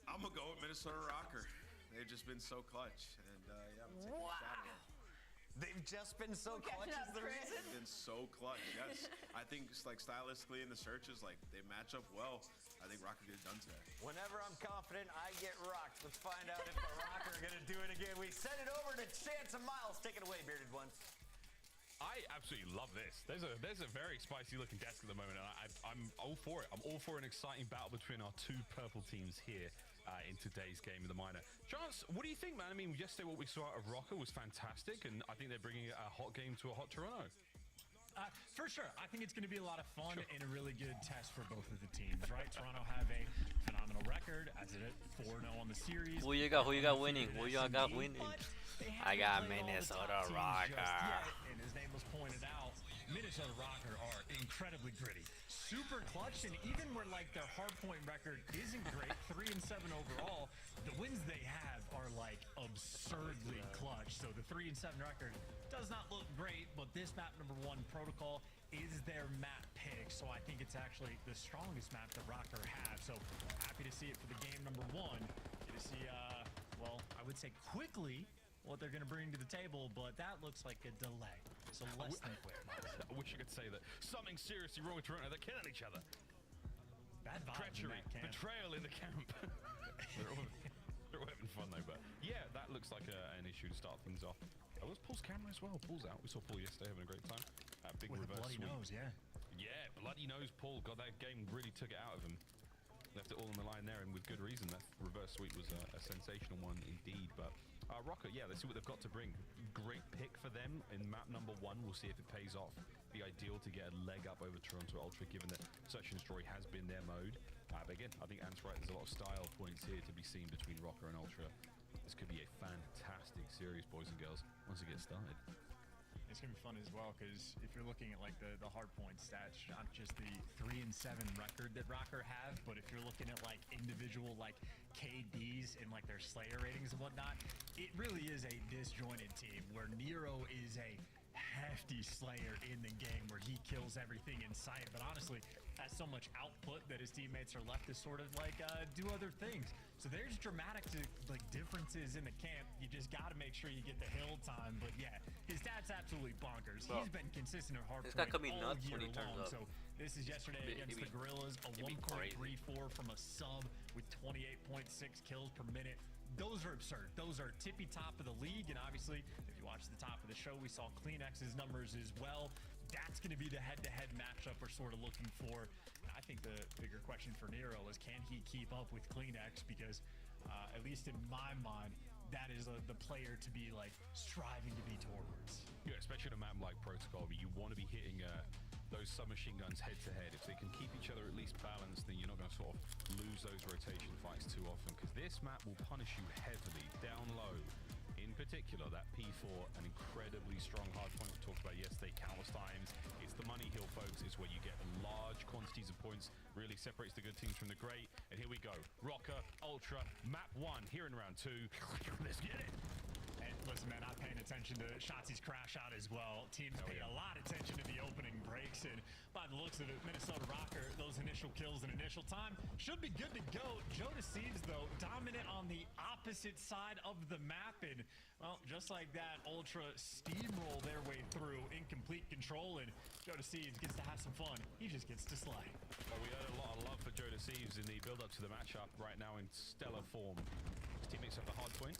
I'm going to go with Minnesota Rocker. They've just been so clutch. And yeah, I'm taking a shot at it.
They've just been so clutch
catching
is
up,
the
Chris.
reason.
They've been so clutch, yes. I think like stylistically in the searches, like they match up well. I think Rocker get it done today.
Whenever I'm confident, I get rocked. Let's find out if the Rocker are going to do it again. We send it over to Chance and Miles. Take it away, Bearded Ones.
I absolutely love this. There's a very spicy looking desk at the moment, and I'm all for it. I'm all for an exciting battle between our two purple teams here in today's game of the minor. Chance, what do you think, man? I mean, yesterday what we saw out of Rocker was fantastic, and I think they're bringing a hot game to a hot Toronto.
For sure. I think it's going to be a lot of fun and a really good test for both of the teams, right? Toronto have a phenomenal record as it 4-0 on the series.
Who you got winning? Who y'all got winning? I got Minnesota Rocker.
And as Nameless pointed out, Minnesota Rocker are incredibly gritty, super clutch, and even where like their hardpoint record isn't great, 3-7 overall, the wins they have are like absurdly clutch. So the 3-7 record does not look great, but this map number 1 Protocol is their map pick. So I think it's actually the strongest map that Rocker have. So happy to see it for the game number 1. Get to see, well, I would say quickly what they're going to bring to the table, but that looks like a delay. So less than quick.
I wish I could say that. Something seriously wrong with Toronto. They're killing each other.
Bad vibes
Treachery,
in that camp.
betrayal in the camp. they're all having fun though, but yeah, that looks like an issue to start things off. It was Paul's camera as well. Paul's out. We saw Paul yesterday having a great time. Big
With a
reverse
bloody
sweep.
nose, yeah.
Yeah, bloody nose Paul. God, that game really took it out of him. Left it all on the line there, and with good reason. That reverse sweep was a sensational one indeed. But Rocker, yeah, let's see what they've got to bring. Great pick for them in map number 1. We'll see if it pays off. Be ideal to get a leg up over Toronto Ultra, given that Search and Destroy has been their mode. But again, I think Ant's right. There's a lot of style points here to be seen between Rocker and Ultra. This could be a fantastic series, boys and girls, once it gets started.
It's going to be fun as well, because if you're looking at like the hard point stats, not just the 3-7 record that Rocker have, but if you're looking at like individual like KDs and like their Slayer ratings and whatnot, it really is a disjointed team where Nero is a hefty Slayer in the game where he kills everything in sight, but honestly has so much output that his teammates are left to sort of like do other things. So there's dramatic like differences in the camp. You just got to make sure you get the hill time. But yeah, his stats absolutely bonkers.
Bro,
he's been consistent at hard
this
point
guy could be
all
nuts
year
when he turns
long.
up.
So this is yesterday against the Gorillas, a 1.34 from a sub with 28.6 kills per minute. Those are absurd. Those are tippy top of the league. And obviously, if you watch the top of the show, we saw CleanX's numbers as well. That's going to be the head-to-head matchup we're sort of looking for. And I think the bigger question for Nero is, can he keep up with CleanX? Because at least in my mind, that is the player to be like striving to be towards.
Yeah, especially in a map like Protocol, where you want to be hitting those submachine guns head to head. If they can keep each other at least balanced, then you're not going to sort of lose those rotation fights too often, because this map will punish you heavily down low. In particular, that P4, an incredibly strong hardpoint we talked about yesterday, countless times. It's the money hill, folks. It's where you get large quantities of points, really separates the good teams from the great. And here we go. Rocker, Ultra, map 1, here in round 2. Let's get it.
And listen, man, I'm paying attention to Shotzi's crash out as well. Teams paid a lot of attention to the opening breaks, and by the looks of it, Minnesota Rocker, those initial kills and initial time should be good to go. Joe Deceives, though, dominant on the opposite side of the map, and well, just like that, Ultra steamroll their way through in complete control, and Joe Deceives gets to have some fun. He just gets to slay.
Well, we heard a lot of love for Joe Deceives in the build-up to the matchup. Right now in stellar form. His teammates have the hard point.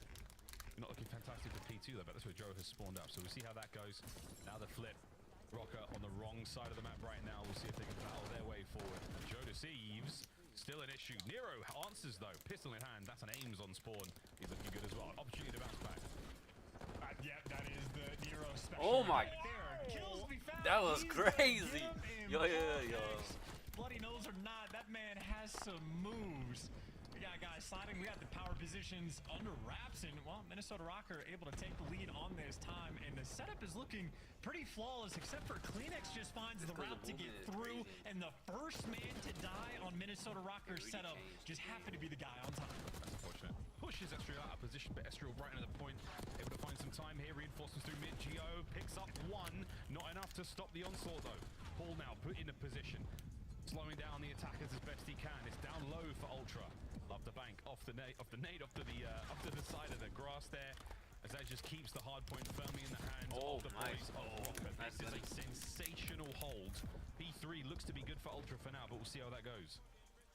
Not looking fantastic for P2 though, but that's where Joe has spawned up. So we'll see how that goes. Now the flip. Rocker on the wrong side of the map right now. We'll see if they can battle their way forward. Joe Deceives, still an issue. Nero answers though, pistol in hand. That's an aims on spawn. He's looking good as well. Opportunity to bounce back.
Yeah, that is the Nero special.
Oh my.
Right there. Kills be found.
That was
He's
crazy.
gonna give
Yo.
him points. Bloody nose or not, that man has some moves. We got guys sliding. We got the power positions under wraps, and well, Minnesota Rocker able to take the lead on this time, and the setup is looking pretty flawless, except for Kleenex just finds the route to get through, and the first man to die on Minnesota Rocker's setup just happened to be the guy on time.
That's unfortunate. Pushes Ezreal out of position, but Ezreal right into the point. Able to find some time here. Reinforcements through mid. Geo picks up one. Not enough to stop the onslaught, though. Paul now put in a position. Slowing down the attackers as best he can. It's down low for Ultra. Up the bank, off the nade, up to the side of the grass there. As that just keeps the hard point firmly in the hands of the boys of Rocker. This is a sensational hold. P3 looks to be good for Ultra for now, but we'll see how that goes.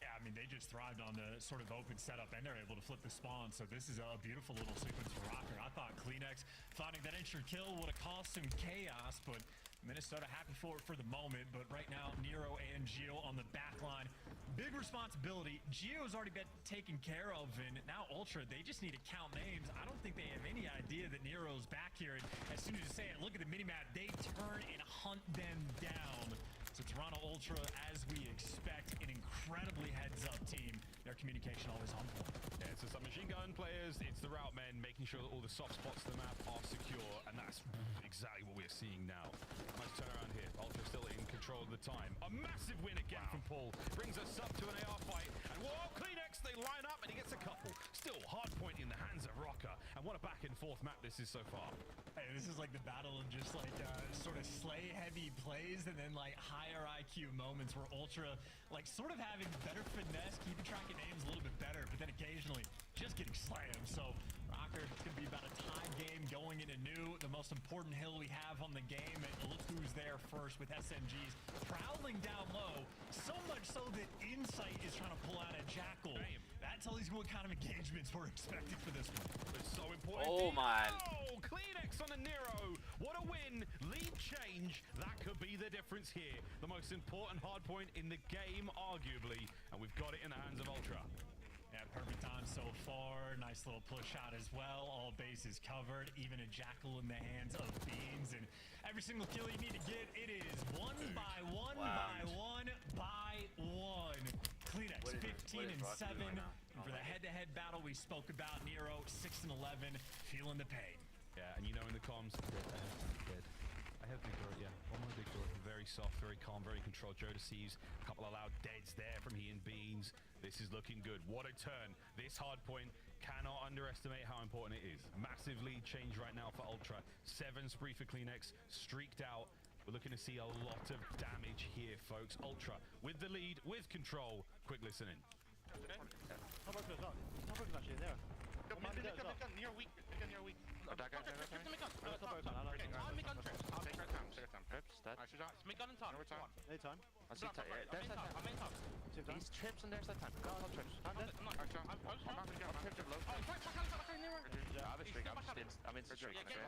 Yeah, I mean, they just thrived on the sort of open setup, and they're able to flip the spawn, so this is a beautiful little sequence for Rocker. I thought Kleenex finding that instant kill would have caused some chaos, but Minnesota happy for it for the moment. But right now, Nero and Geo on the back line. Big responsibility. Geo's already been taken care of, and now Ultra, they just need to count names. I don't think they have any idea that Nero's back here, and as soon as you say it, look at the minimap, they turn and hunt them down. So Toronto Ultra, as we expect, an incredibly heads-up team. Their communication always on point.
Yeah, it's the submachine gun players, it's the route men, making sure that all the soft spots of the map are secure, and that's exactly what we're seeing now. Nice turnaround here. Ultra still in control of the time. A massive win again from Paul. Brings us up to an AR fight. And whoa, Kleenex, they line up and he gets a couple. Still hard point in the hands of Rocker. And what a back and forth map this is so far.
Hey, this is like the battle of just like sort of slay heavy plays and then like higher IQ moments where Ultra like sort of having better finesse, keeping track of names a little bit better, but then occasionally just getting slammed. So Rocker, it's going to be about a tie game going into new, the most important hill we have on the game. And look who's there first with SMGs prowling down low, so much so that Insight is trying to pull out a Jackal.
Damn.
That tells you what kind of engagements we're expecting for this one.
It's so important.
Oh my.
Oh, Kleenex on the Nero. What a win. Lead change. That could be the difference here. The most important hard point in the game, arguably. And we've got it in the hands of Ultra.
Yeah, perfect time so far. Nice little push shot as well. All bases covered. Even a Jackal in the hands of Beans. And every single kill you need to get, it is one by one by one by one. Kleenex 15 and 7. And for the head-to-head battle we spoke about, Nero 6 and 11, feeling the pain.
Yeah, and you know in the comms, dead. I have big door, yeah. One more big door. Very soft, very calm, very controlled. Joe deceives. A couple of loud deads there from he and Beans. This is looking good. What a turn. This hard point, cannot underestimate how important it is. Massive lead change right now for Ultra. 7 spree for Kleenex, streaked out. We're looking to see a lot of damage here, folks. Ultra with the lead, with control. Quick listening.
These trips and there's that time. No trips. I'm trips of low. I'm in streak. I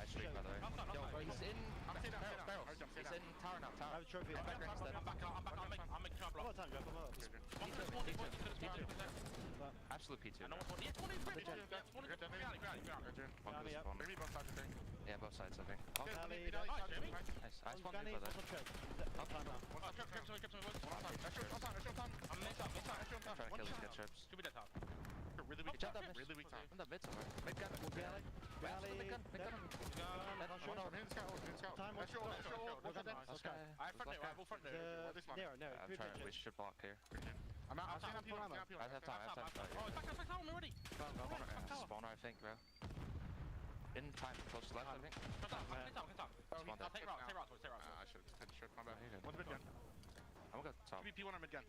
streak by the way. Yo, he's in barrels. He's in tower now. Tower. I have a trophy. I'm back. I'm in trouble. Absolute P2. Yeah, both sides, I think. Nice. I spawned in for that. Try to kill these good trips. Really weak time. I'm the mid somewhere. Mid gun. Galley. Mid gun. We should block here. I have time. Spawner, I think, bro. In time, close to left, I think. Spawn dead. I should have my bad. I'm gonna go top.
P1 or mid gun.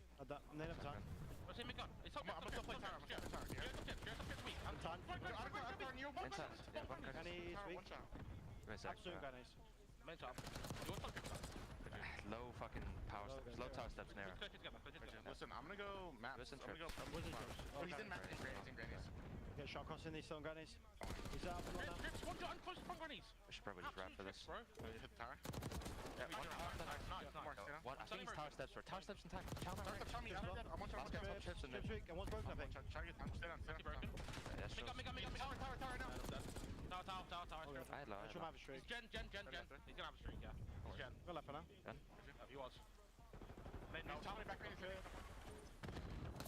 Nade of time.
What's in mid gun? I'm gonna still play tower. I'm
time. Inside. Yeah, one guy.
Gunny's weak.
Absolute Gunny's.
Main top. You want to
Low fucking power steps. Low tower steps near.
Listen, I'm gonna go map.
Listen,
I'm gonna go Wizard. He's in map. He's in grannies.
Get shot cross in these stone Gunnies. He's out for now.
One gun close to front grannies.
We should probably just wrap for this.
Bro. Hit the tower.
Yeah, one tower. I think he's tower steps or tower steps in time. Tower
Tower steps on me. I'm on tower.
Last guy on chips and then.
And one's broken, I think. Try to get time. Stay down.
Yeah,
Tower now.
I had low.
Should have a streak.
Gen. He's gonna have a streak, yeah. He's Gen.
Go left for now.
He was.
Tommy back in here.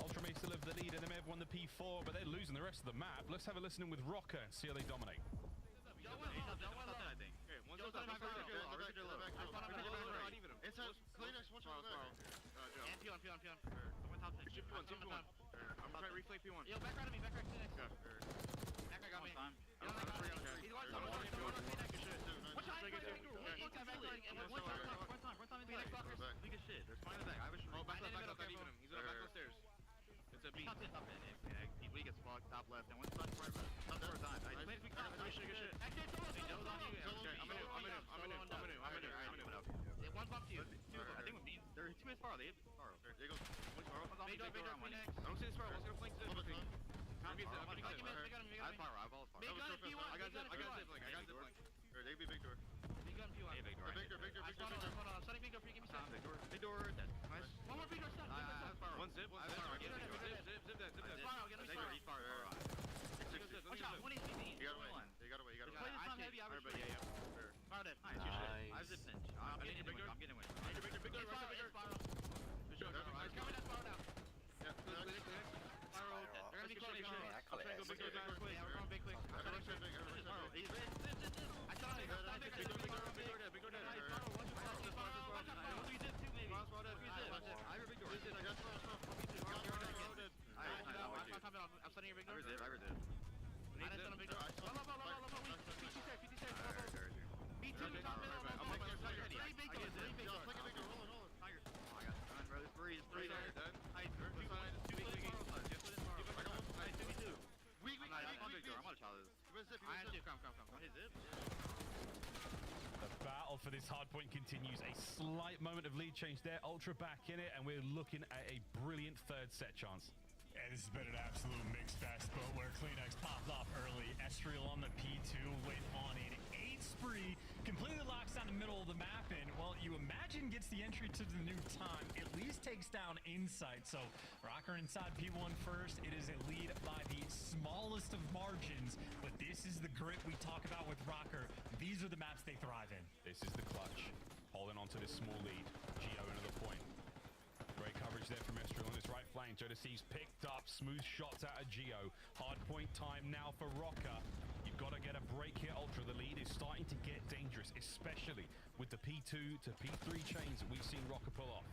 Ultra may still have the lead, and they may have won the P4, but they're losing the rest of the map. Let's have a listen in with Rocker and see how they dominate.
It's a Kleenex, one shot there. And P1. Someone top 10. Shoot P1. I'm trying to replay P1. Yo, back right of me, back right to next. Back right got me. He's one time. One time. Phoenix blockers. Big as shit. They're fine in the back. I have a shot. Oh, back left, even him. He's back upstairs. It's a B. Top 10. We get blocked top left. And one spot right. Top door time. I played big top. Good shit. Actually, Solo's on you. Okay, I'm in him. One bump to you. I think with me, they're 2 minutes far. They hit Sparrow. There you go. Big door, Phoenix. I don't see the Sparrow. What's gonna flank this? I have Sparrow. I have all Sparrow. Big gun P1. I got zip link. They be big door. Big gun P1. Big door. I'm starting big door for you. Give me some. Big door. Dead. Nice. One more big door stuff. One zip. Zip that. Sparrow. Get him Sparrow. Watch out. One HPD. You got away. Play this time heavy. Yeah. Sparrow dead. Nice. I have zip pinch. I'm getting win. Big door. Sparrow. Coming at Sparrow now. Yeah. Sparrow dead. They're gonna be close. I'm trying to go big door. Yeah, we're going big quick. Sparrow. He's red. I saw him. Big door dead. Watch out. We did too, maybe. I heard big door. I'm setting your big door. I heard it. I didn't set a big door. PT safe. B2, top middle. Three big doors. Roll. Tiger. Oh, I got done, bro. There's three there. Nice. Two big doors. Nice, 2v2. Weak. I'm on a child. I had to. Come. Hit zip.
The battle for this hard point continues. A slight moment of lead change there. Ultra back in it, and we're looking at a brilliant third set chance.
Yeah, this has been an absolute mixed fest, but where Kleenex popped off early, Estriel on the P2 went on an 8 spree, completely locks down the middle of the map, and, well, you imagine gets the entry to the new time, at least takes down Insight. So, Rocker inside P1 first. It is a lead by the smallest of margins, but this is the grit we talk about with Rocker. These are the maps they thrive in.
This is the clutch. Holding on to this small lead. Geo another point. Great coverage there from Estriel on his right flank. Jodeci's picked up smooth shots out of Geo. Hard point time now for Rocker. You've got to get a break here, Ultra. The lead is starting to get dangerous, especially with the P2 to P3 chains that we've seen Rocker pull off.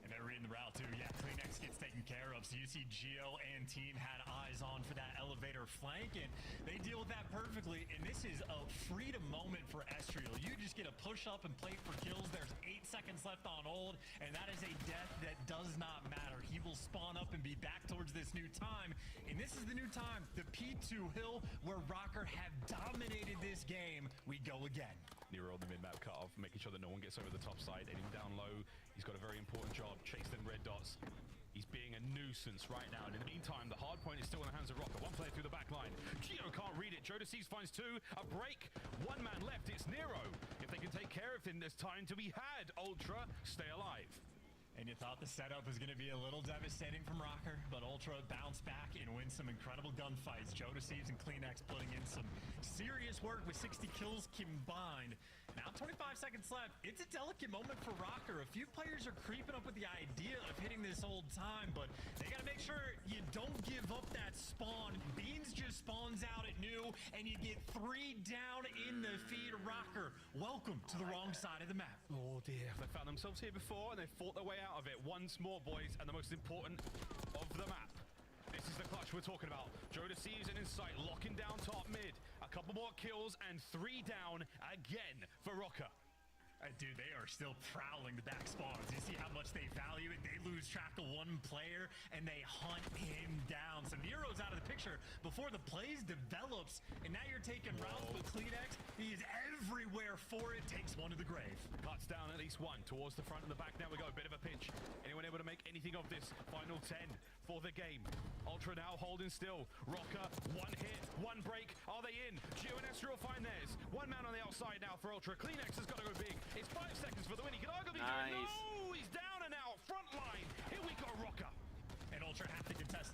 And they're reading the route too. Yeah, Kleenex gets taken care of. So you see Geo and team had eyes on for that elevator flank, and they deal with that perfectly. And this is a freedom moment for Estriel. You just get a push up and play for kills. There's 8 seconds left on hold, and that is a death that does not matter. He will spawn up and be back towards this new time. And this is the new time, the P2 hill, where Rocker have dominated this game. We go again.
Nero on the mid-map cutoff, making sure that no one gets over the top side. Aiming down low. He's got a very important job. Chase them red dots. He's being a nuisance right now. And in the meantime, the hard point is still in the hands of Rocker. One player through the back line. Geo can't read it. Jodeci finds 2. A break. 1 man left. It's Nero. If they can take care of him, there's time to be had. Ultra, stay alive.
And you thought the setup was going to be a little devastating from Rocker, but Ultra bounced back and win some incredible gunfights. Jodeci and Kleenex putting in some serious work with 60 kills combined. Now 25 seconds left. It's a delicate moment for Rocker. A few players are creeping up with the idea of hitting this old time, but they got to make sure you don't give up that spawn. Beans just spawns out at new, and you get 3 down in the feed. Rocker, welcome to the wrong side of the map.
Oh dear, they found themselves here before, and they fought their way out of it. Once more, boys, and the most important of the map. This is the clutch we're talking about. Jodeci and Insight locking down top mid. A couple more kills and 3 down again for Rocker.
Dude, they are still prowling the back spawns. You see how much they value it? They lose track of 1 player, and they hunt him down. So Nero's out of the picture before the plays develops, and now you're taking rounds with Kleenex. He is everywhere for it. Takes 1 to the grave.
Cuts down at least 1 towards the front and the back. Now we go. A bit of a pinch. Anyone able to make anything of this? Final 10 for the game. Ultra now holding still. Rocker, 1 hit, 1 break. Are they in? Geo and Estriel find theirs. 1 man on the outside now for Ultra. Kleenex has got to go big. It's 5 seconds for the win. He can arguably do it. No, he's down, and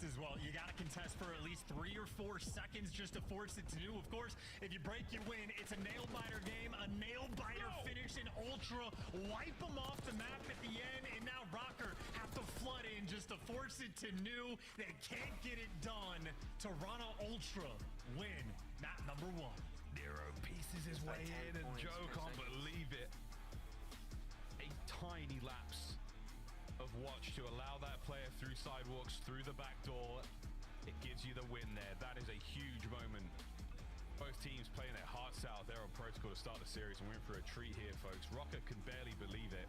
contest as well. You got to contest for at least 3 or 4 seconds just to force it to do. Of course, if you break, you win. It's a nail-biter game, a nail-biter finish in Ultra. Wipe them off the map at the end, and now Rocker have to flood in just to force it to new. They can't get it done. Toronto Ultra win map number 1.
Nero pieces his way in, and Joe can't believe it. A tiny lapse of watch to allow that player through sidewalks, through the back door. It gives you the win there. That is a huge moment. Both teams playing their hearts out there on Protocol to start the series, and we're in for a treat here, folks. Rocket can barely believe it.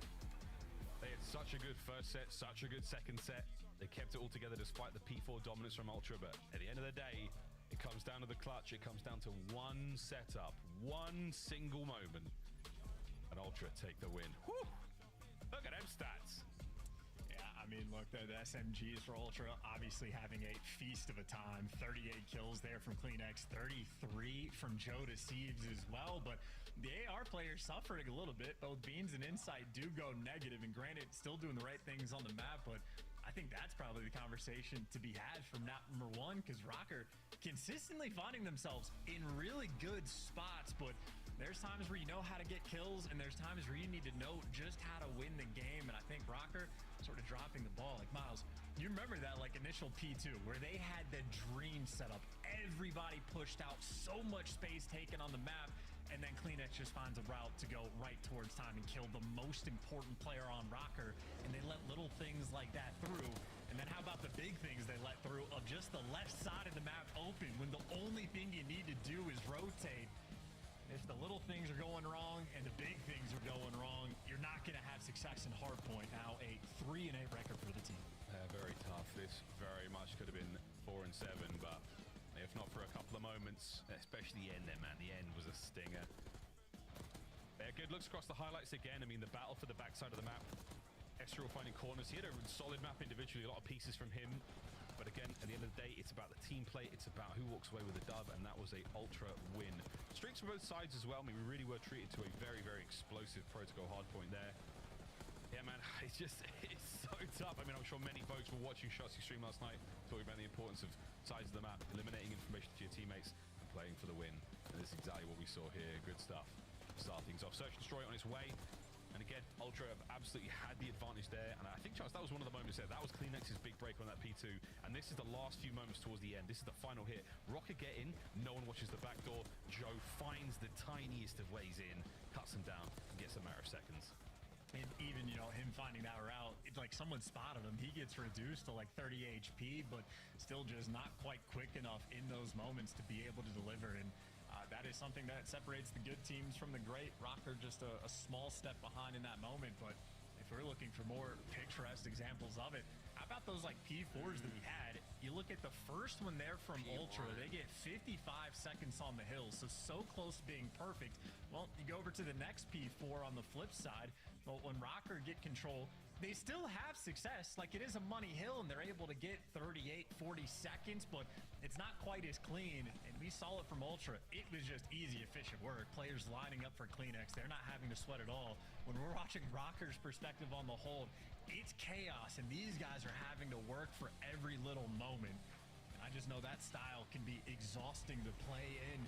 They had such a good first set, such a good second set. They kept it all together despite the P4 dominance from Ultra, but at the end of the day, it comes down to the clutch. It comes down to one setup, one single moment, and Ultra take the win. Whew! Look at them stats.
I mean, look, the SMGs for Ultra obviously having a feast of a time. 38 kills there from CleanX, 33 from Joe Deceives as well. But the AR players suffering a little bit. Both Beans and Insight do go negative, and granted, still doing the right things on the map, but I think that's probably the conversation to be had from map number 1, because Rocker consistently finding themselves in really good spots, but there's times where you know how to get kills, and there's times where you need to know just how to win the game. And I think Rocker sort of dropping the ball. Like, Miles, you remember that like initial P2 where they had the dream setup. Everybody pushed out, so much space taken on the map, and then CleanX just finds a route to go right towards time and kill the most important player on Rocker, and they let little things like that through. And then how about the big things they let through of just the left side of the map open when the only thing you need to do is rotate? If the little things are going wrong and the big things are going wrong, you're not going to have success in Hardpoint. Now a 3-8 record for the team.
Very tough. This very much could have been 4 and 7, but if not for a couple of moments, especially the end there, man. The end was a stinger. Good looks across the highlights again. I mean, the battle for the backside of the map. Ezreal finding corners. He had a solid map individually, a lot of pieces from him. But again, at the end of the day, it's about the team play. It's about who walks away with the dub, and that was a Ultra win. Streaks from both sides as well. I mean, we really were treated to a very, very explosive Protocol hardpoint there. Yeah, man, it's so tough. I mean, I'm sure many folks were watching Shotzzy stream last night, talking about the importance of sides of the map, eliminating information to your teammates, and playing for the win. And this is exactly what we saw here. Good stuff. Start things off. Search and Destroy on its way. And again, Ultra have absolutely had the advantage there. And I think, Charles, that was one of the moments there. That was CleanX's big break on that P2. And this is the last few moments towards the end. This is the final hit. Rocket get in. No one watches the back door. Joe finds the tiniest of ways in, cuts him down, and gets a matter of seconds.
And even, you know, him finding that route, it's like someone spotted him. He gets reduced to like 30 HP, but still just not quite quick enough in those moments to be able to deliver. And that is something that separates the good teams from the great. Rocker just a small step behind in that moment, but if we're looking for more picturesque examples of it, how about those like P4s that we had? You look at the first one there from Ultra, they get 55 seconds on the hill, so close to being perfect. Well, you go over to the next P4 on the flip side, but when Rocker get control, they still have success. Like, it is a money hill, and they're able to get 38, 40 seconds, but it's not quite as clean. And we saw it from Ultra. It was just easy, efficient work. Players lining up for CleanX. They're not having to sweat at all. When we're watching Rocker's perspective on the hold, it's chaos, and these guys are having to work for every little moment. And I just know that style can be exhausting to play in.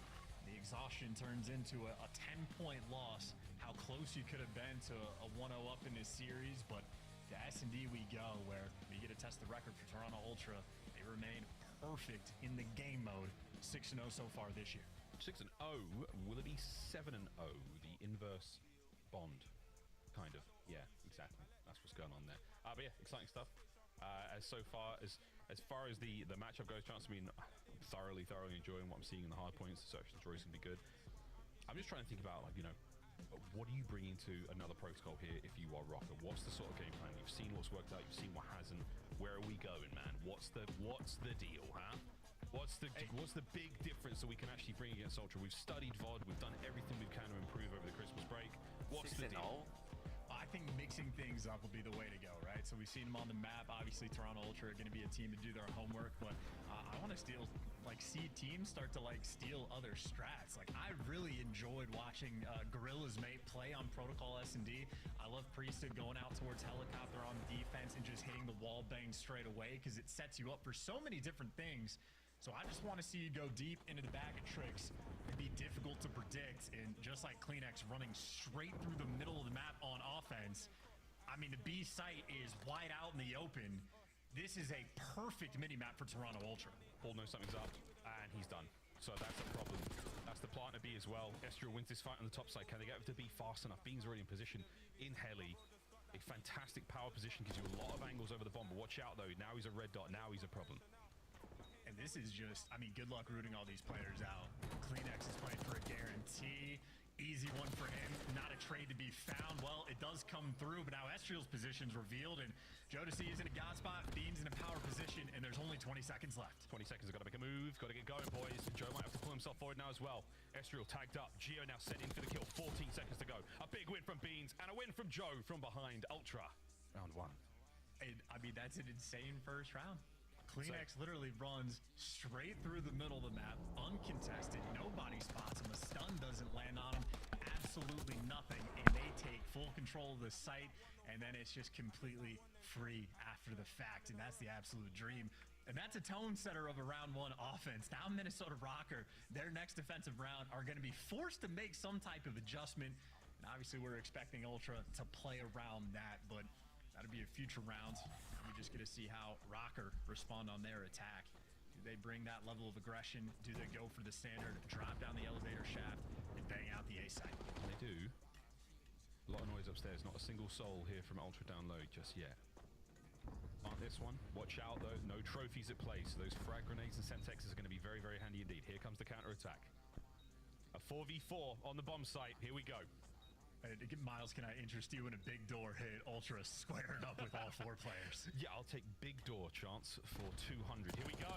The exhaustion turns into a 10-point loss. How close you could have been to a 1-0 up in this series, but to S&D we go, where we get to test the record for Toronto Ultra. They remain perfect in the game mode. 6-0 so far this year.
6-0. Will it be 7-0? The inverse Bond, kind of. Yeah, exactly. That's what's going on there. But yeah, exciting stuff. As far as the matchup goes, Chance, I mean, I'm thoroughly enjoying what I'm seeing in the hard points. The Search and Destroy is going to be good. I'm just trying to think about, like, you know, what are you bringing to another Protocol here if you are Rocker? What's the sort of game plan? You've seen what's worked out, you've seen what hasn't. Where are we going, man? What's the deal, huh? What's the big difference that we can actually bring against Ultra? We've studied VOD, we've done everything we can to improve over the Christmas break. What's the deal?
I
think mixing things up will be the way to go, right? So we've seen them on the map. Obviously, Toronto Ultra are going to be a team to do their homework, but I want to see teams start to steal other strats. Like, I really enjoyed watching Gorilla's mate play on Protocol S&D. I love Priesthood going out towards Helicopter on defense and just hitting the wall bang straight away because it sets you up for so many different things. So I just want to see you go deep into the bag of tricks and be difficult to predict. And just like CleanX running straight through the middle of the map on offense, I mean, the B site is wide out in the open. This is a perfect mini-map for Toronto Ultra.
Paul knows something's up, and he's done. So that's a problem. That's the plan to B as well. Ezreal wins this fight on the top side. Can they get to B fast enough? Bean's already in position in heli. A fantastic power position gives you a lot of angles over the bomb. But watch out, though. Now he's a red dot. Now he's a problem.
And this is just, I mean, good luck rooting all these players out. CleanX is playing for a guarantee. Easy one for him. Not a trade to be found. Well, it does come through, but now Ezreal's position's revealed, and Jodeci is in a god spot, Bean's in a power position, and there's only 20 seconds left.
20 seconds, got to make a move, got to get going, boys. Joe might have to pull himself forward now as well. Ezreal tagged up. Geo now set in for the kill. 14 seconds to go. A big win from Beans, and a win from Joe from behind Ultra. Round one.
And, I mean, that's an insane first round. CleanX literally runs straight through the middle of the map, uncontested, nobody spots him, a stun doesn't land on him, absolutely nothing, and they take full control of the site, and then it's just completely free after the fact, and that's the absolute dream. And that's a tone setter of a round one offense. Now Minnesota Rokkr, their next defensive round, are going to be forced to make some type of adjustment, and obviously we're expecting Ultra to play around that, but that'll be a future round. We just get to see how Rokkr respond on their attack. Do they bring that level of aggression? Do they go for the standard, drop down the elevator shaft, and bang out the A site?
They do. A lot of noise upstairs. Not a single soul here from Ultra down low just yet. On this one, watch out though. No trophies at play, so those frag grenades and Semtexes are going to be very, very handy indeed. Here comes the counter attack. A 4v4 on the bomb site. Here we go.
Miles, can I interest you in a big door hit? Ultra squaring up with all four players.
Yeah, I'll take big door chance for 200. Here we go.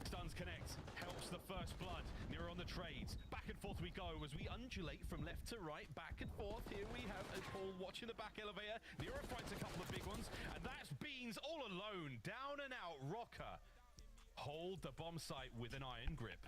Stuns connect. Helps the first blood. Nero on the trades. Back and forth we go as we undulate from left to right. Back and forth. Here we have Paul watching the back elevator. Nero finds a couple of big ones. And that's Beans all alone. Down and out. Rokkr hold the bomb site with an iron grip.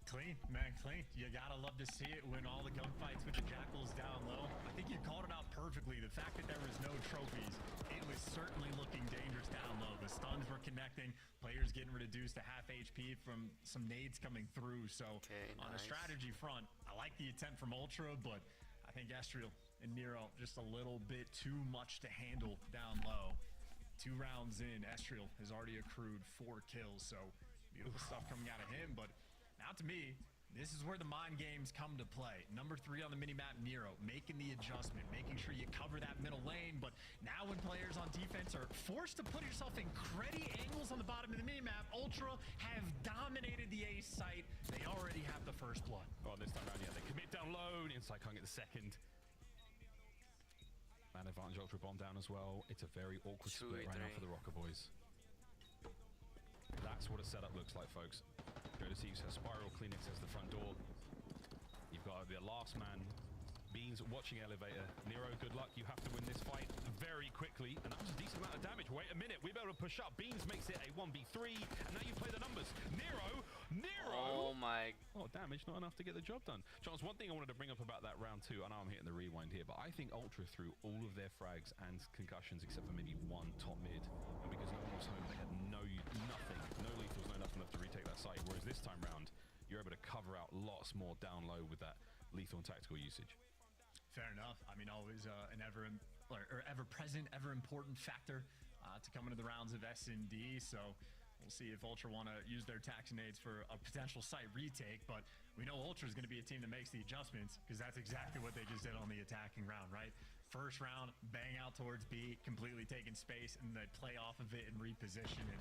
Clean, man, clean. You gotta love to see it when all the gunfights with the Jackals down low. I think you called it out perfectly. The fact that there was no trophies, it was certainly looking dangerous down low. The stuns were connecting, players getting reduced to half HP from some nades coming through. So on the strategy front, I like the intent from Ultra, but I think Ezreal and Nero just a little bit too much to handle down low. 2 rounds in, Ezreal has already accrued 4 kills, so beautiful stuff coming out of him, but now to me, this is where the mind games come to play. Number 3 on the minimap, Nero, making the adjustment, making sure you cover that middle lane, but now when players on defense are forced to put yourself in cruddy angles on the bottom of the minimap, Ultra have dominated the A site. They already have the first blood.
Oh, this time around, yeah, they commit down low, the inside can't get the second. Man advantage, Ultra bomb down as well. It's a very awkward split right now for the Rokkr boys. That's what a setup looks like, folks. Jodeci has Spiral, CleanX has the front door. You've got to be a last man. Beans watching elevator. Nero, good luck. You have to win this fight very quickly. And that was a decent amount of damage. Wait a minute. We'll be able to push up. Beans makes it a 1v3. And now you play the numbers. Nero!
Oh my.
Oh, damage. Not enough to get the job done. Chance, one thing I wanted to bring up about that round 2. I know I'm hitting the rewind here, but I think Ultra threw all of their frags and concussions except for maybe one top mid. And because no one was home, they had nothing. No lethals, no nothing left to retake that site. Whereas this time round, you're able to cover out lots more down low with that lethal and tactical usage.
Fair enough. I mean, always an ever-present, ever-important factor to come into the rounds of S&D. So we'll see if Ultra want to use their taxinades for a potential site retake. But we know Ultra is going to be a team that makes the adjustments because that's exactly what they just did on the attacking round, right? First round, bang out towards B, completely taking space, and they play off of it and reposition. And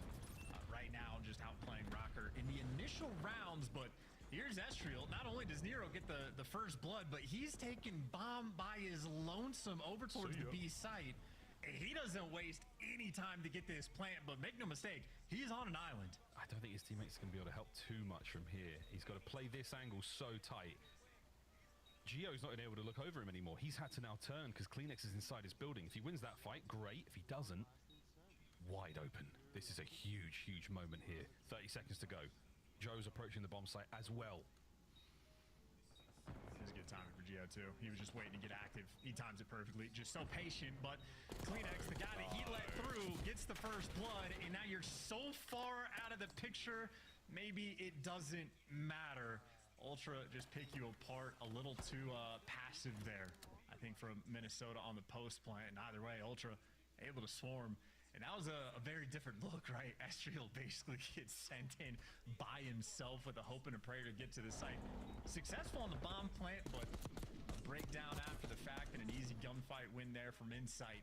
right now, just outplaying Rokkr in the initial rounds, but here's Ezreal. Not only does Nero get the first blood, but he's taken bomb by his lonesome over towards the B site. And he doesn't waste any time to get this plant, but make no mistake, he's on an island.
I don't think his teammates can be able to help too much from here. He's got to play this angle so tight. Gio's not been able to look over him anymore. He's had to now turn because Kleenex is inside his building. If he wins that fight, great. If he doesn't, wide open. This is a huge, huge moment here. 30 seconds to go. Joe's approaching the bomb site as well.
It was good timing for Gio too. He was just waiting to get active. He times it perfectly. Just so patient, but Kleenex, the guy that he let through, gets the first blood, and now you're so far out of the picture, maybe it doesn't matter. Ultra just pick you apart a little too passive there, I think, from Minnesota on the post plant. And either way, Ultra able to swarm. And that was a very different look, right? Estriel basically gets sent in by himself with a hope and a prayer to get to the site. Successful on the bomb plant, but a breakdown after the fact and an easy gunfight win there from Insight.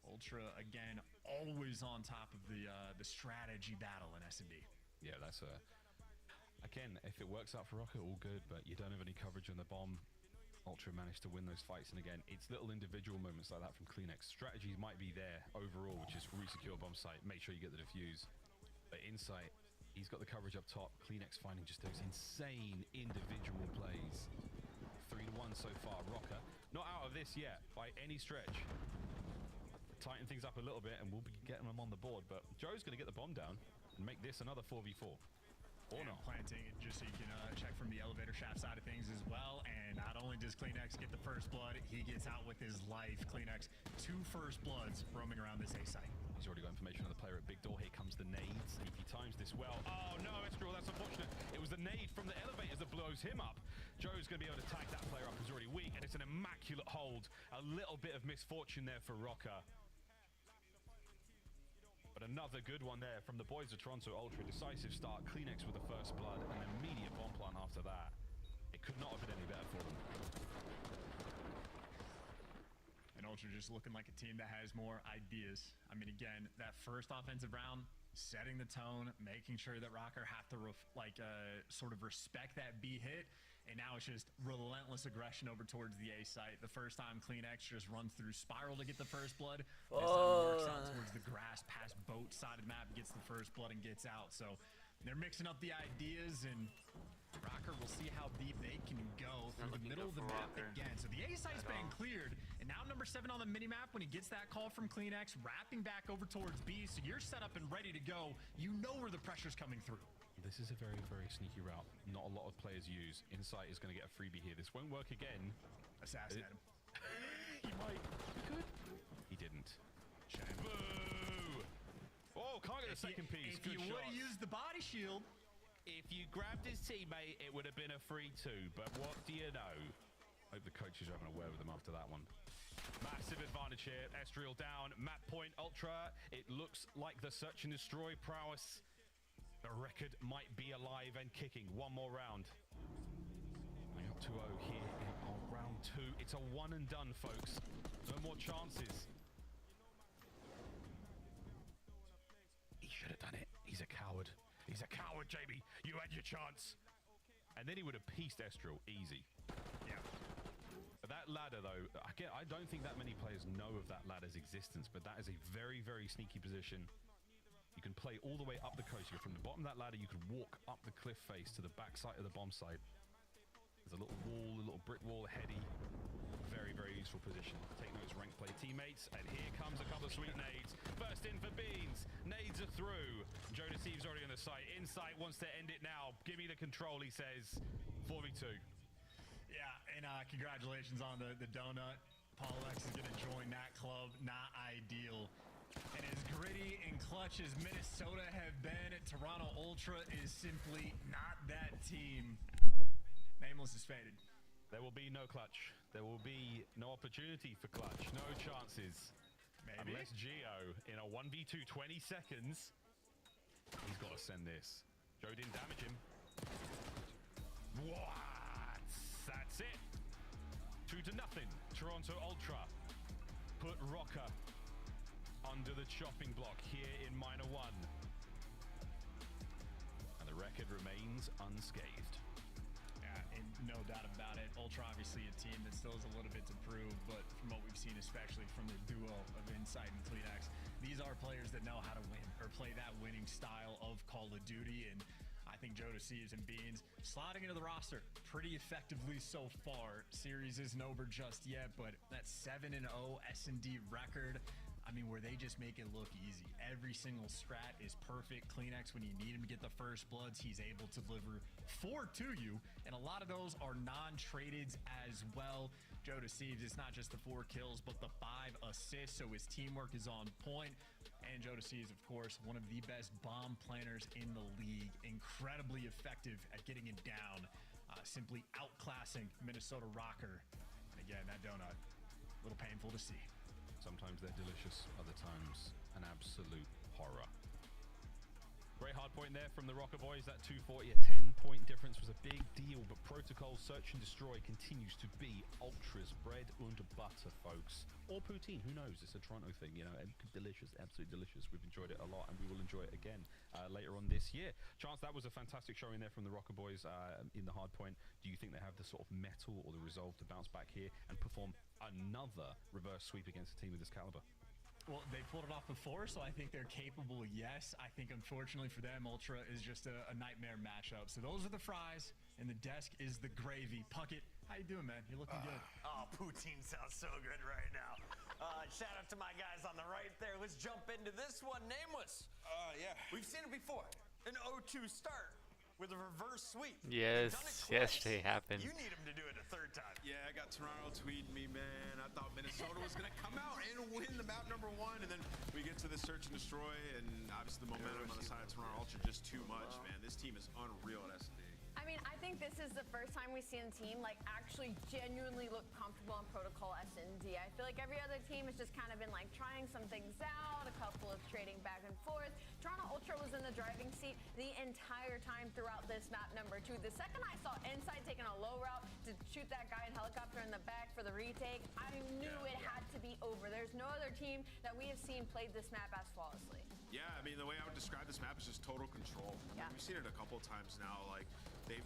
Ultra, again, always on top of the strategy battle in S&D.
Yeah, that's a... Again, if it works out for Rocket, all good, but you don't have any coverage on the bomb. Ultra managed to win those fights, and again, it's little individual moments like that from Kleenex. Strategies might be there overall, which is re-secure bomb site, make sure you get the defuse. But Insight, he's got the coverage up top. Kleenex finding just those insane individual plays. 3-1 so far. Rocker, not out of this yet by any stretch. Tighten things up a little bit, and we'll be getting them on the board, but Joe's going to get the bomb down and make this another 4v4. Or not.
Planting it just so you can check from the elevator shaft side of things as well. And not only does Kleenex get the first blood, he gets out with his life. Kleenex, 2 first bloods roaming around this A site.
He's already got information on the player at Big Door. Here comes the nades. If he times this well. Oh no, Estriel, that's unfortunate. It was the nade from the elevators that blows him up. Joe's going to be able to tag that player up who's already weak, and it's an immaculate hold. A little bit of misfortune there for Rocker. But another good one there from the boys of Toronto Ultra. Decisive start. Kleenex with the first blood, and an immediate bomb plant after that. It could not have been any better for them.
And Ultra just looking like a team that has more ideas. I mean, again, that first offensive round, setting the tone, making sure that Rocker have to sort of respect that B hit. And now it's just relentless aggression over towards the A site. The first time Kleenex just runs through Spiral to get the first blood. This time he works out towards the grass past boat side of the map, gets the first blood and gets out. So they're mixing up the ideas, and Rocker will see how deep they can go through the middle of the map again. So the A site's been cleared, and now number 7 on the minimap when he gets that call from Kleenex, wrapping back over towards B. So you're set up and ready to go. You know where the pressure's coming through.
This is a very, very sneaky route. Not a lot of players use. Insight is going to get a freebie here. This won't work again.
Assassinate him.
He might. He could. He didn't. Boo! Oh, can't get a second piece.
If you would have used the body shield.
If you grabbed his teammate, it would have been a 3-2. But what do you know? Hope the coaches are having a word with him after that one. Massive advantage here. Estriel down. Map point Ultra. It looks like the search and destroy prowess. The record might be alive and kicking. One more round. We got 2-0 here in round 2. It's a one and done, folks. No more chances. He should have done it. He's a coward. He's a coward, JB. You had your chance. And then he would have pieced Estriel easy.
Yeah.
But that ladder, though, again, I don't think that many players know of that ladder's existence, but that is a very, very sneaky position. You can play all the way up the coast. You go from the bottom of that ladder, you can walk up the cliff face to the back side of the bomb site. There's a little wall, a little brick wall, heady. Very, very useful position. Take notes, rank play teammates. And here comes a couple of sweet nades. First in for Beans. Nades are through. Joe Deceive's already on the site. Insight wants to end it now. Give me the control, he says. 4v2.
Yeah, and congratulations on the donut. Paul X is going to join that club. Not ideal. And as gritty and clutch as Minnesota have been, Toronto Ultra is simply not that team. Nameless is faded.
There will be no clutch. There will be no opportunity for clutch. No chances.
Maybe.
Unless Gio, in a 1v2, 20 seconds, he's got to send this. Joe didn't damage him. What? That's it. 2-0. Toronto Ultra put Rocker under the chopping block here in Minor 1. And the record remains unscathed.
Yeah, and no doubt about it. Ultra obviously a team that still has a little bit to prove, but from what we've seen, especially from the duo of Insight and Kleenex, these are players that know how to win or play that winning style of Call of Duty. And I think Joe Deceives and Beans sliding into the roster pretty effectively so far. Series isn't over just yet, but that 7-0 S&D record, I mean, where they just make it look easy. Every single strat is perfect. Kleenex, when you need him to get the first bloods, he's able to deliver 4 to you, and a lot of those are non-tradeds as well. Joe Deceives, it's not just the 4 kills, but the 5 assists, so his teamwork is on point. And Joe Deceives, of course, one of the best bomb planners in the league. Incredibly effective at getting it down. Simply outclassing Minnesota Rocker. And again, that donut, a little painful to see.
Sometimes they're delicious, other times an absolute horror. Great hard point there from the Rocker Boys. That 240, a 10-point difference was a big deal, but Protocol Search and Destroy continues to be Ultra's bread and butter, folks. Or poutine, who knows? It's a Toronto thing, you know, delicious, absolutely delicious. We've enjoyed it a lot, and we will enjoy it again later on this year. Chance, that was a fantastic showing there from the Rocker Boys in the hard point. Do you think they have the sort of mettle or the resolve to bounce back here and perform another reverse sweep against a team of this caliber?
Well, they pulled it off before, so I think they're capable, yes. I think, unfortunately for them, Ultra is just a nightmare matchup. So those are the fries, and the desk is the gravy. Puckett, how you doing, man? You're looking good.
Oh, poutine sounds so good right now. Shout out to my guys on the right there. Let's jump into this one. Nameless.
Yeah.
We've seen it before. An 0-2 start with a reverse sweep.
Yes, yesterday happened.
You need him to do it a third time.
Yeah, I got Toronto tweeting me, man. I thought Minnesota was going to come out and win the map #1, and then we get to the search and destroy, and obviously the momentum on the side of Toronto Ultra just too much, man. This team is unreal at S&D.
I mean, I think this is the first time we've seen a team like actually genuinely look comfortable in Protocol S&D. I feel like every other team has just kind of been like trying some things out, a couple of trading back and forth. Toronto Ultra was in the driving seat the entire time throughout this map #2. The second I saw Inside taking a low route to shoot that guy in helicopter in the back for the retake, I knew it had to be over. There's no other team that we have seen played this map as flawlessly.
Yeah, I mean, the way I would describe this map is just total control. I mean, we've seen it a couple of times now. Like, they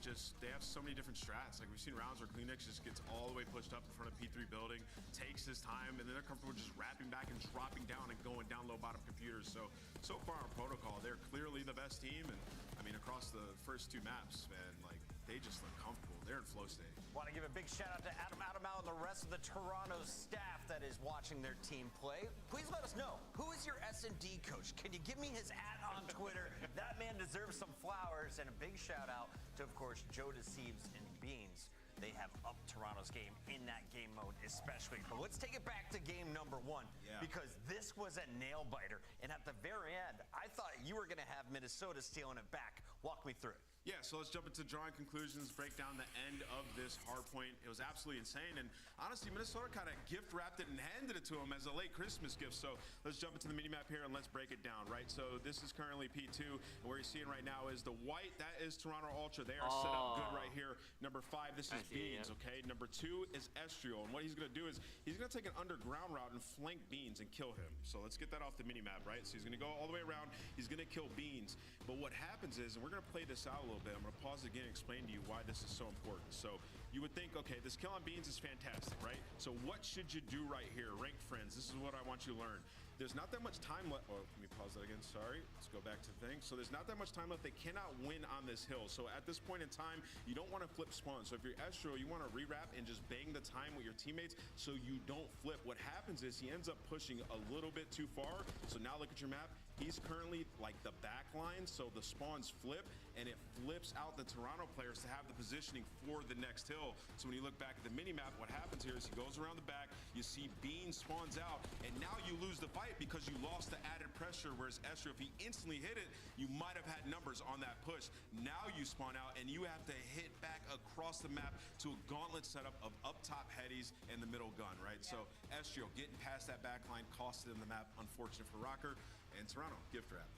have so many different strats. Like, we've seen rounds where Kleenex just gets all the way pushed up in front of P3 building, takes his time, and then they're comfortable just wrapping back and dropping down and going down low bottom computers. So far on Protocol, they're clearly the best team. And I mean, across the first 2 maps, man, like, they just look comfortable. They're in flow state.
Want to give a big shout out to Adam Adamau and the rest of the Toronto staff that is watching their team play. Please let us know, who is your S&D coach? Can you give me his @ on Twitter? That man deserves some flowers. And a big shout out to, of course, Joe Deceives and Beans. They have upped Toronto's game in that game mode especially. But let's take it back to game #1 because this was a nail biter. And at the very end, I thought you were going to have Minnesota stealing it back. Walk me through it.
Yeah, so let's jump into drawing conclusions, break down the end of this hard point. It was absolutely insane, and honestly, Minnesota kind of gift-wrapped it and handed it to them as a late Christmas gift. So let's jump into the mini-map here and let's break it down, right? So this is currently P2, and where you're seeing right now is the white. That is Toronto Ultra. They are set up good right here. #5, this is Beans, okay? #2 is Estriel, and what he's going to do is he's going to take an underground route and flank Beans and kill him. So let's get that off the mini-map, right? So he's going to go all the way around. He's going to kill Beans. But what happens is, and we're going to play this out a little bit. I'm going to pause again and explain to you why this is so important. So you would think, okay, this kill on Beans is fantastic, right? So what should you do right here? Rank friends, this is what I want you to learn. There's not that much time left. Oh, let me pause that again. Sorry. Let's go back to the thing. So there's not that much time left. They cannot win on this hill. So at this point in time, you don't want to flip spawn. So if you're Estriel, you want to rewrap and just bang the time with your teammates so you don't flip. What happens is he ends up pushing a little bit too far. So now look at your map. He's currently like the back line, so the spawns flip, and it flips out the Toronto players to have the positioning for the next hill. So when you look back at the mini-map, what happens here is he goes around the back, you see Bean spawns out, and now you lose the fight because you lost the added pressure, whereas Estriel, if he instantly hit it, you might have had numbers on that push. Now you spawn out, and you have to hit back across the map to a gauntlet setup of up-top headies and the middle gun, right? Yeah. So Estriel getting past that back line costed him the map, unfortunate for Rocker. And Toronto, gift wrap.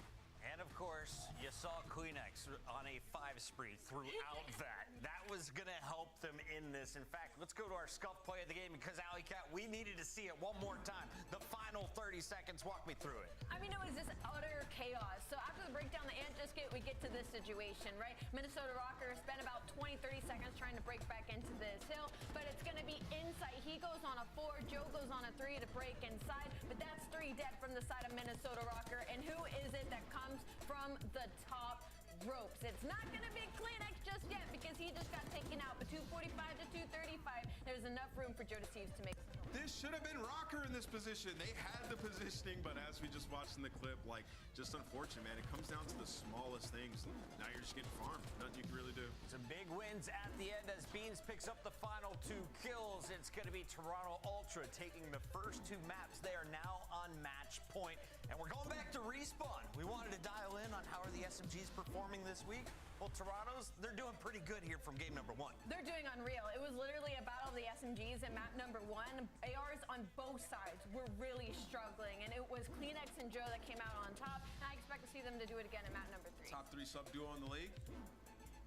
And of course, you saw Kleenex on a 5 spree throughout that. That was going to help them in this. In fact, let's go to our scuff play of the game because, Alley Cat, we needed to see it one more time. The final 30 seconds, walk me through it.
I mean, it was just utter chaos. So after the breakdown, the ant just we get to this situation, right? Minnesota Rocker spent about 20, 30 seconds trying to break back into this hill, but it's going to be Insight. He goes on a 4, Joe goes on a 3 to break inside, but that's 3 dead from the side of Minnesota Rocker. And who is it that comes from the top? ropes. It's not going to be Kleenex just yet because he just got taken out. But 245 to 235, there's enough room for Joe Deceives to make.
This should have been Rocker in this position. They had the positioning, but as we just watched in the clip, like, just unfortunate, man. It comes down to the smallest things. Now you're just getting farmed. Nothing you can really do.
Some big wins at the end as Beans picks up the final 2 kills. It's going to be Toronto Ultra taking the first 2 maps. They are now on match point. And we're going back to Respawn. We wanted to dial in on how are the SMGs performing this week. Well, Toronto's, they're doing pretty good here from game number 1.
They're doing unreal. It was literally a battle of the SMGs at map number 1. ARs on both sides were really struggling, and it was Kleenex and Joe that came out on top, and I expect to see them to do it again at map number 3.
Top 3 sub duo in the league?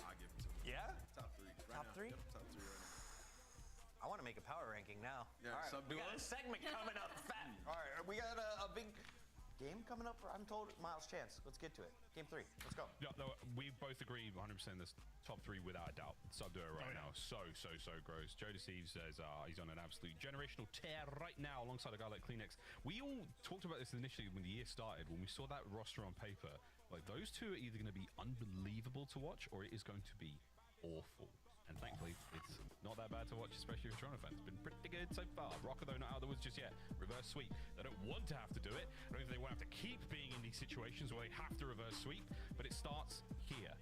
I'll give it to them.
Yeah?
Top 3.
Top 3?
Yep, top 3 right now.
I want to make a power ranking now.
Yeah,
all right,
sub
we
duo?
got a segment coming up. Fat. All right, we got a big game coming up for, I'm told, Miles Chance. Let's get to it. Game 3. Let's go.
Yeah, no, we both agree 100% this top 3 without a doubt. Sub-duo right now. So gross. Joe Deceives says he's on an absolute generational tear right now alongside a guy like Kleenex. We all talked about this initially when the year started, when we saw that roster on paper. Like, those two are either going to be unbelievable to watch or it is going to be awful. And thankfully, it's not that bad to watch, especially if you're a Toronto fan. It's been pretty good so far. Rocker, though, not out of the woods just yet. Reverse sweep. They don't want to have to do it. I don't think they won't have to keep being in these situations where they have to reverse sweep, but it starts here.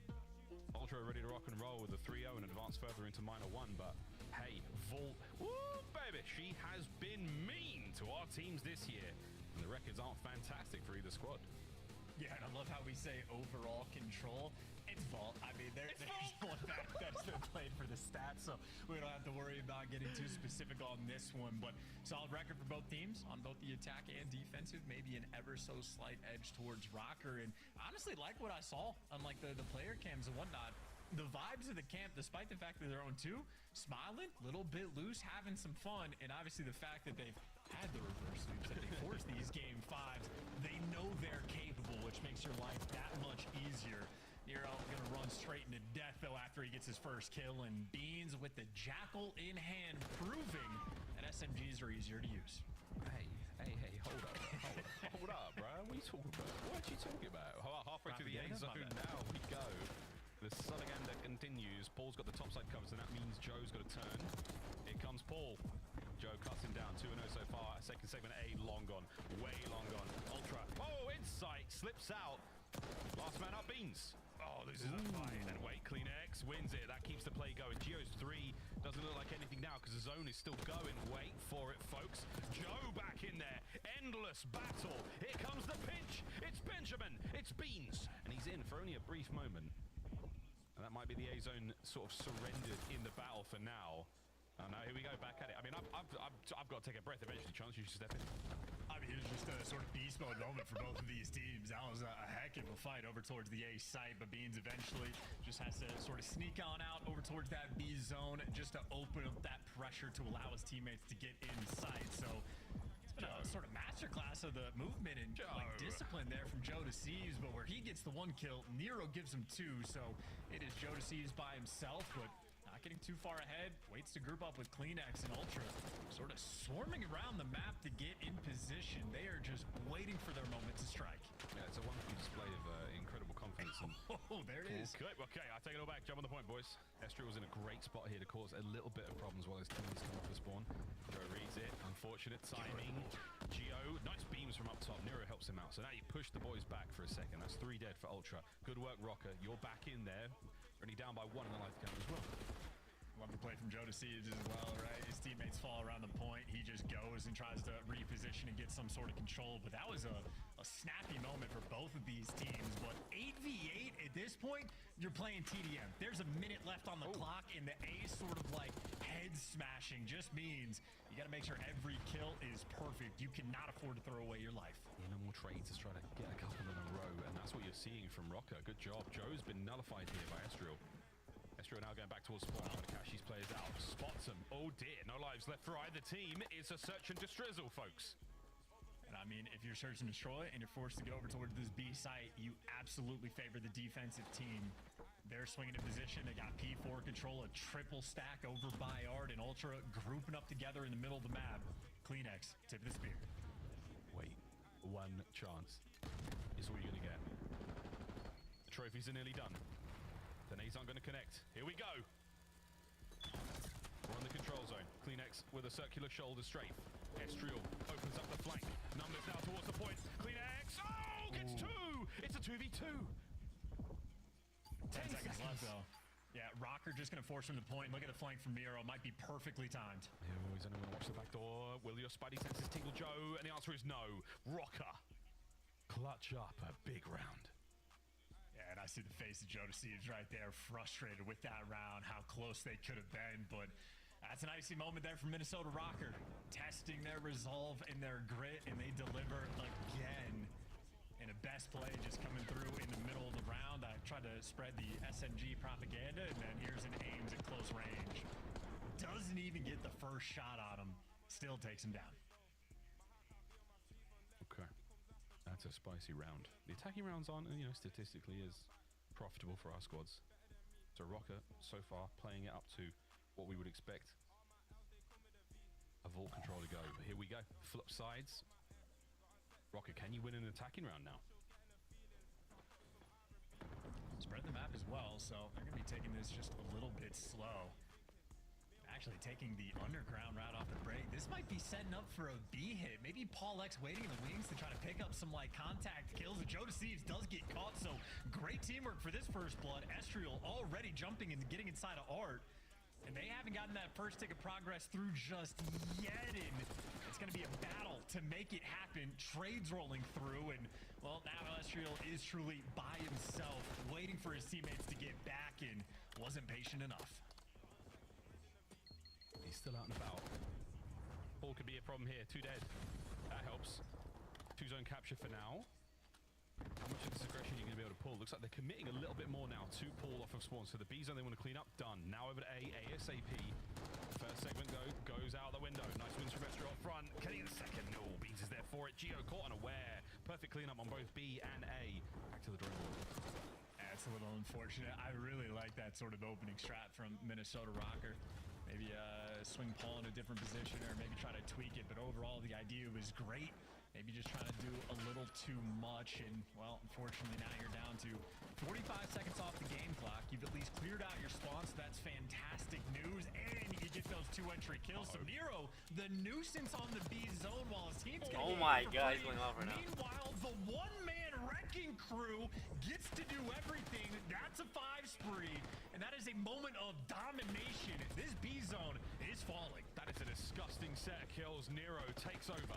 Ultra ready to rock and roll with a 3-0 and advance further into -1, but hey, Vault, woo, baby, she has been mean to our teams this year, and the records aren't fantastic for either squad.
Yeah, and I love how we say overall control. It's Vault. I mean, there's one that's been played for the stats, so we don't have to worry about getting too specific on this one. But solid record for both teams on both the attack and defensive. Maybe an ever so slight edge towards Rocker. And honestly, like what I saw on like the player cams and whatnot. The vibes of the camp, despite the fact that they're on 2, smiling, little bit loose, having some fun, and obviously the fact that they've had the reverse sweeps, that they forced these game 5s, they know they're capable, which makes your life that much easier. Nero gonna run straight into death though after he gets his first kill, and Beans with the Jackal in hand, proving that SMGs are easier to use.
Hey, hold up, bro. What are you talking about? What are you talking about? Halfway to the A zone now we go. The Sulligander continues. Paul's got the top side covered, so that means Joe's got to turn. Here comes Paul. Joe cuts him down. 2-0 so far. Second segment A, long gone. Way long gone. Ultra. Oh, insight. Slips out. Last man up, Beans. Oh, this is a fight. And wait, Kleenex wins it. That keeps the play going. Geo's 3 doesn't look like anything now because the zone is still going. Wait for it, folks. Joe back in there. Endless battle. Here comes the pinch. It's Benjamin. It's Beans. And he's in for only a brief moment. And that might be the A-zone sort of surrendered in the battle for now. And now here we go, back at it. I mean, I've got to take a breath eventually. Chance, you should step in.
I mean, it was just a sort of beast mode moment for both of these teams. That was a heck of a fight over towards the A site, but Beans eventually just has to sort of sneak on out over towards that B zone just to open up that pressure to allow his teammates to get inside. So it's been a sort of masterclass of the movement and like discipline there from Joe Deceives, but where he gets the 1 kill, Nero gives him 2. So it is Joe Deceives by himself, but not getting too far ahead, waits to group up with Kleenex and Ultra, sort of swarming around the map to get in position. They are just waiting for their moment to strike.
Yeah, it's a wonderful display of incredible confidence. And
oh, there it is.
Okay, I take it all back. Jump on the point, boys. Estriel's in a great spot here to cause a little bit of problems while his teammates come off the spawn. Joe reads it. Unfortunate timing. Geo, nice beams from up top. Nero helps him out. So now you push the boys back for a second. That's 3 dead for Ultra. Good work, Rocker. You're back in there. Only down by 1 in the life count as well.
Love the play from Joe Deceives as well, right? His teammates fall around the point. He just goes and tries to reposition and get some sort of control. But that was a snappy moment for both of these teams. But 8v8 at this point, you're playing TDM. There's a minute left on the clock, and the A sort of like head smashing just means you got to make sure every kill is perfect. You cannot afford to throw away your life.
Yeah, no more trades to try to get a couple in a row, and that's what you're seeing from Rocker. Good job. Joe's been nullified here by Estriel. Estriel now going back towards spawn, trying to cash these players out. Spots them. Oh dear, no lives left for either team. It's a search and destrizzle, folks.
And I mean, if you're search and destroy and you're forced to go over towards this B site, you absolutely favor the defensive team. They're swinging in position. They got P4 control, a triple stack over by Art and Ultra grouping up together in the middle of the map. Kleenex, tip of the spear.
Wait, 1 chance is all you're going to get. Trophies are nearly done. The nades aren't going to connect. Here we go. We're on the control zone. CleanX with a circular shoulder strafe. Estriel opens up the flank. Numbers now towards the point. CleanX, oh, gets two. It's a 2v2.
10 seconds left, though. Yeah, Rocker just going to force him to point. Look at the flank from Miro. Might be perfectly timed.
Oh, he's only going to watch the back door. Will your Spidey senses tingle Joe? And the answer is no. Rocker. Clutch up a big round.
Yeah, and I see the face of Joe Deceives right there, frustrated with that round, how close they could have been. But that's an icy moment there from Minnesota Rocker. Testing their resolve and their grit, and they deliver again. And a best play just coming through in the middle of the round. I tried to spread the SMG propaganda, and then here's an Ames at close range. Doesn't even get the first shot on him. Still takes him down.
Okay. That's a spicy round. The attacking rounds aren't, statistically as profitable for our squads. So Rocker, so far, playing it up to what we would expect a Vault control to go. But here we go. Flip sides. Rocker, can you win an attacking round now?
Spread the map as well, so they're going to be taking this just a little bit slow. Actually taking the underground route off the break. This might be setting up for a B hit. Maybe Paul X waiting in the wings to try to pick up some contact kills. Joe Deceives does get caught, so great teamwork for this first blood. Estriel already jumping and getting inside of Art. And they haven't gotten that first tick of progress through just yet. And it's going to be a battle to make it happen. Trades rolling through, and well, now Estriel is truly by himself, waiting for his teammates to get back, and wasn't patient enough.
He's still out and about. Ball could be a problem here. 2 dead. That helps. 2 zone capture for now. How much of this aggression are you going to be able to pull? Looks like they're committing a little bit more now to pull off of spawn. So the B zone they want to clean up, done. Now over to A, ASAP. First segment goes out the window. Nice wins from Estriel up front. Can he get a second? No, Beans is there for it. Geo caught unaware. Perfect cleanup on both B and A. Back to the drawing board.
That's a little unfortunate. I really like that sort of opening strat from Minnesota Rocker. Maybe swing Paul in a different position or maybe try to tweak it. But overall, the idea was great. Maybe just trying to do a little too much. And, well, unfortunately, now you're down to 45 seconds off the game clock. You've at least cleared out your spawn, so that's fantastic news. And you get those 2 entry kills. So Nero, the nuisance on the B zone while his team's going to
Oh my god, he's going off right now.
Meanwhile, the one-man wrecking crew gets to do everything. That's a 5 spree. And that is a moment of domination. This B zone is falling.
That is a disgusting set of kills. Nero takes over.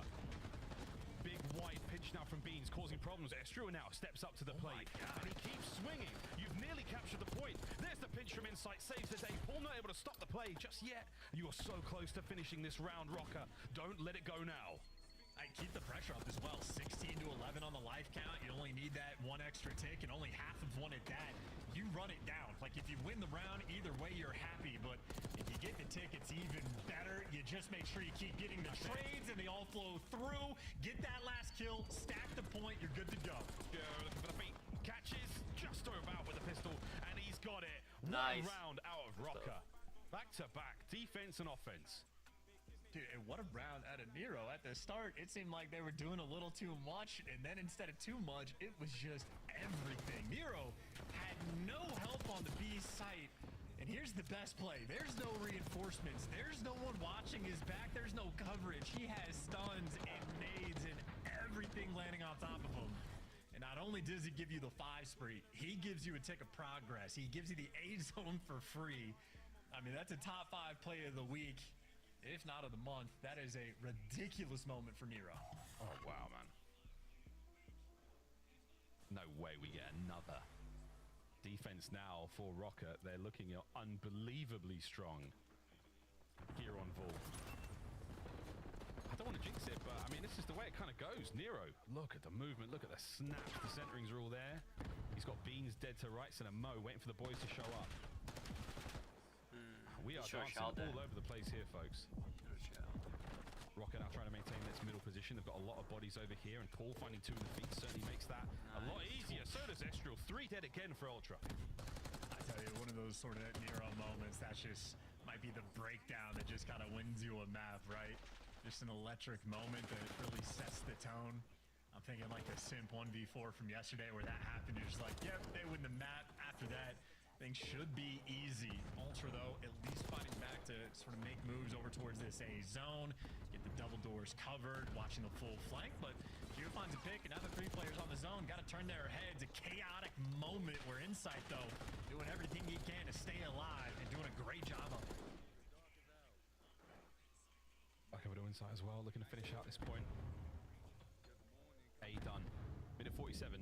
Big white pinch now from Beans, causing problems. Estriel now steps up to the plate, and he keeps swinging. You've nearly captured the point. There's the pinch from Insight, saves the day. Paul not able to stop the play just yet. You are so close to finishing this round, Rocker. Don't let it go now.
I keep the pressure up as well. 16 to 11 on the life count. You only need that 1 extra tick, and only half of one at that. You run it down. Like, if you win the round, either way, you're happy. But if you get the tick, it's even better. You just make sure you keep getting the trades, and they all flow through. Get that last kill, stack the point, you're good to go.
Looking for the feet. Catches just about with the pistol, and he's got it.
Nice.
1 round out of Rocker. Back to back, defense and offense.
Dude, and what a round out of Nero. At the start, it seemed like they were doing a little too much, and then instead of too much, it was just everything. Nero had no help on the B site, and here's the best play. There's no reinforcements. There's no one watching his back. There's no coverage. He has stuns and nades and everything landing on top of him. And not only does he give you the 5 spree, he gives you a tick of progress. He gives you the A zone for free. I mean, that's a top 5 play of the week, if not of the month. That is a ridiculous moment for Nero.
Oh, wow, man. No way we get another. Defense now for Rocker. They're looking unbelievably strong here on Vault. I don't want to jinx it, but I mean, this is the way it kind of goes. Nero, look at the movement, look at the snaps. The centerings are all there. He's got Beans dead to rights and a Mo waiting for the boys to show up. We are dancing all over the place here, folks. Rocker now trying to maintain this middle position. They've got a lot of bodies over here, and Paul finding 2 in the feet certainly makes that a lot easier. So does Estriel. 3 dead again for Ultra.
I tell you, one of those sort of Nero moments, that's just might be the breakdown that just kind of wins you a map, right? Just an electric moment that really sets the tone. I'm thinking like the Simp 1v4 from yesterday where that happened. You're just like, yep, they win the map. After that, things should be easy. Ultra, though, at least fighting back to sort of make moves over towards this A zone, get the double doors covered, watching the full flank, but Geo finds a pick, and now the 3 players on the zone got to turn their heads. A chaotic moment where Insight, though, doing everything he can to stay alive and doing a great job of it.
Okay, we're doing Insight as well, looking to finish out this point. A done. Minute 47.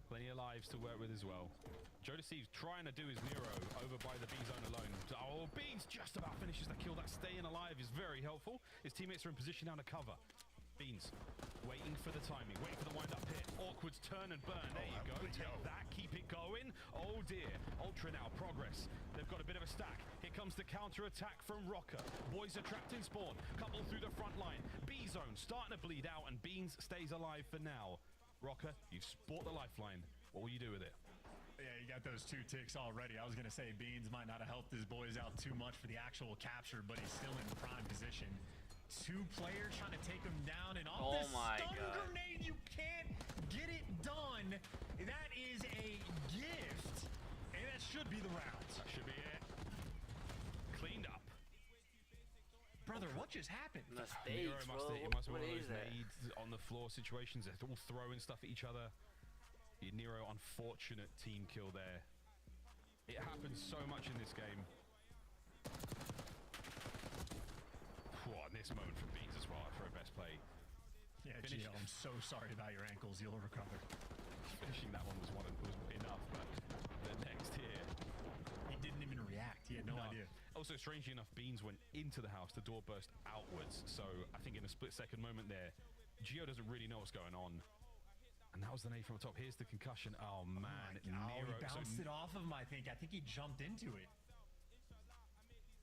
Plenty of lives to work with as well. Joe Deceives trying to do his Nero over by the B zone alone. Oh, Beans just about finishes the kill. That staying alive is very helpful. His teammates are in position now to cover. Beans waiting for the timing, waiting for the wind up hit. Awkward's turn and burn. There you go. Take that, keep it going. Oh dear. Ultra now, progress. They've got a bit of a stack. Here comes the counter attack from Rocker. Boys are trapped in spawn. Couple through the front line. B zone starting to bleed out, and Beans stays alive for now. Rocker, you've sport the lifeline. What will you do with it?
Yeah, you got those 2 ticks already. I was going to say Beans might not have helped his boys out too much for the actual capture, but he's still in prime position. 2 players trying to take him down, and off this stun grenade, you can't get it done. That is a gift, and that should be the round.
That should be it. Cleaned up.
Brother, what just happened?
The stage, bro.
It must be
What
one of
is
those
that?
nades on the floor situations. They're all throwing stuff at each other. Nero, unfortunate team kill there. It happens so much in this game. Whoa, and this moment from Beans as well for a best play.
Yeah, Gio, I'm so sorry about your ankles. You'll recover.
Finishing that one was enough, but the next here,
he didn't even react. He had no idea.
Also, strangely enough, Beans went into the house. The door burst outwards. So I think in a split-second moment there, Gio doesn't really know what's going on. And that was the nade from the top. Here's the concussion. Oh man,
Nero, he bounced it off of him. I think he jumped into it.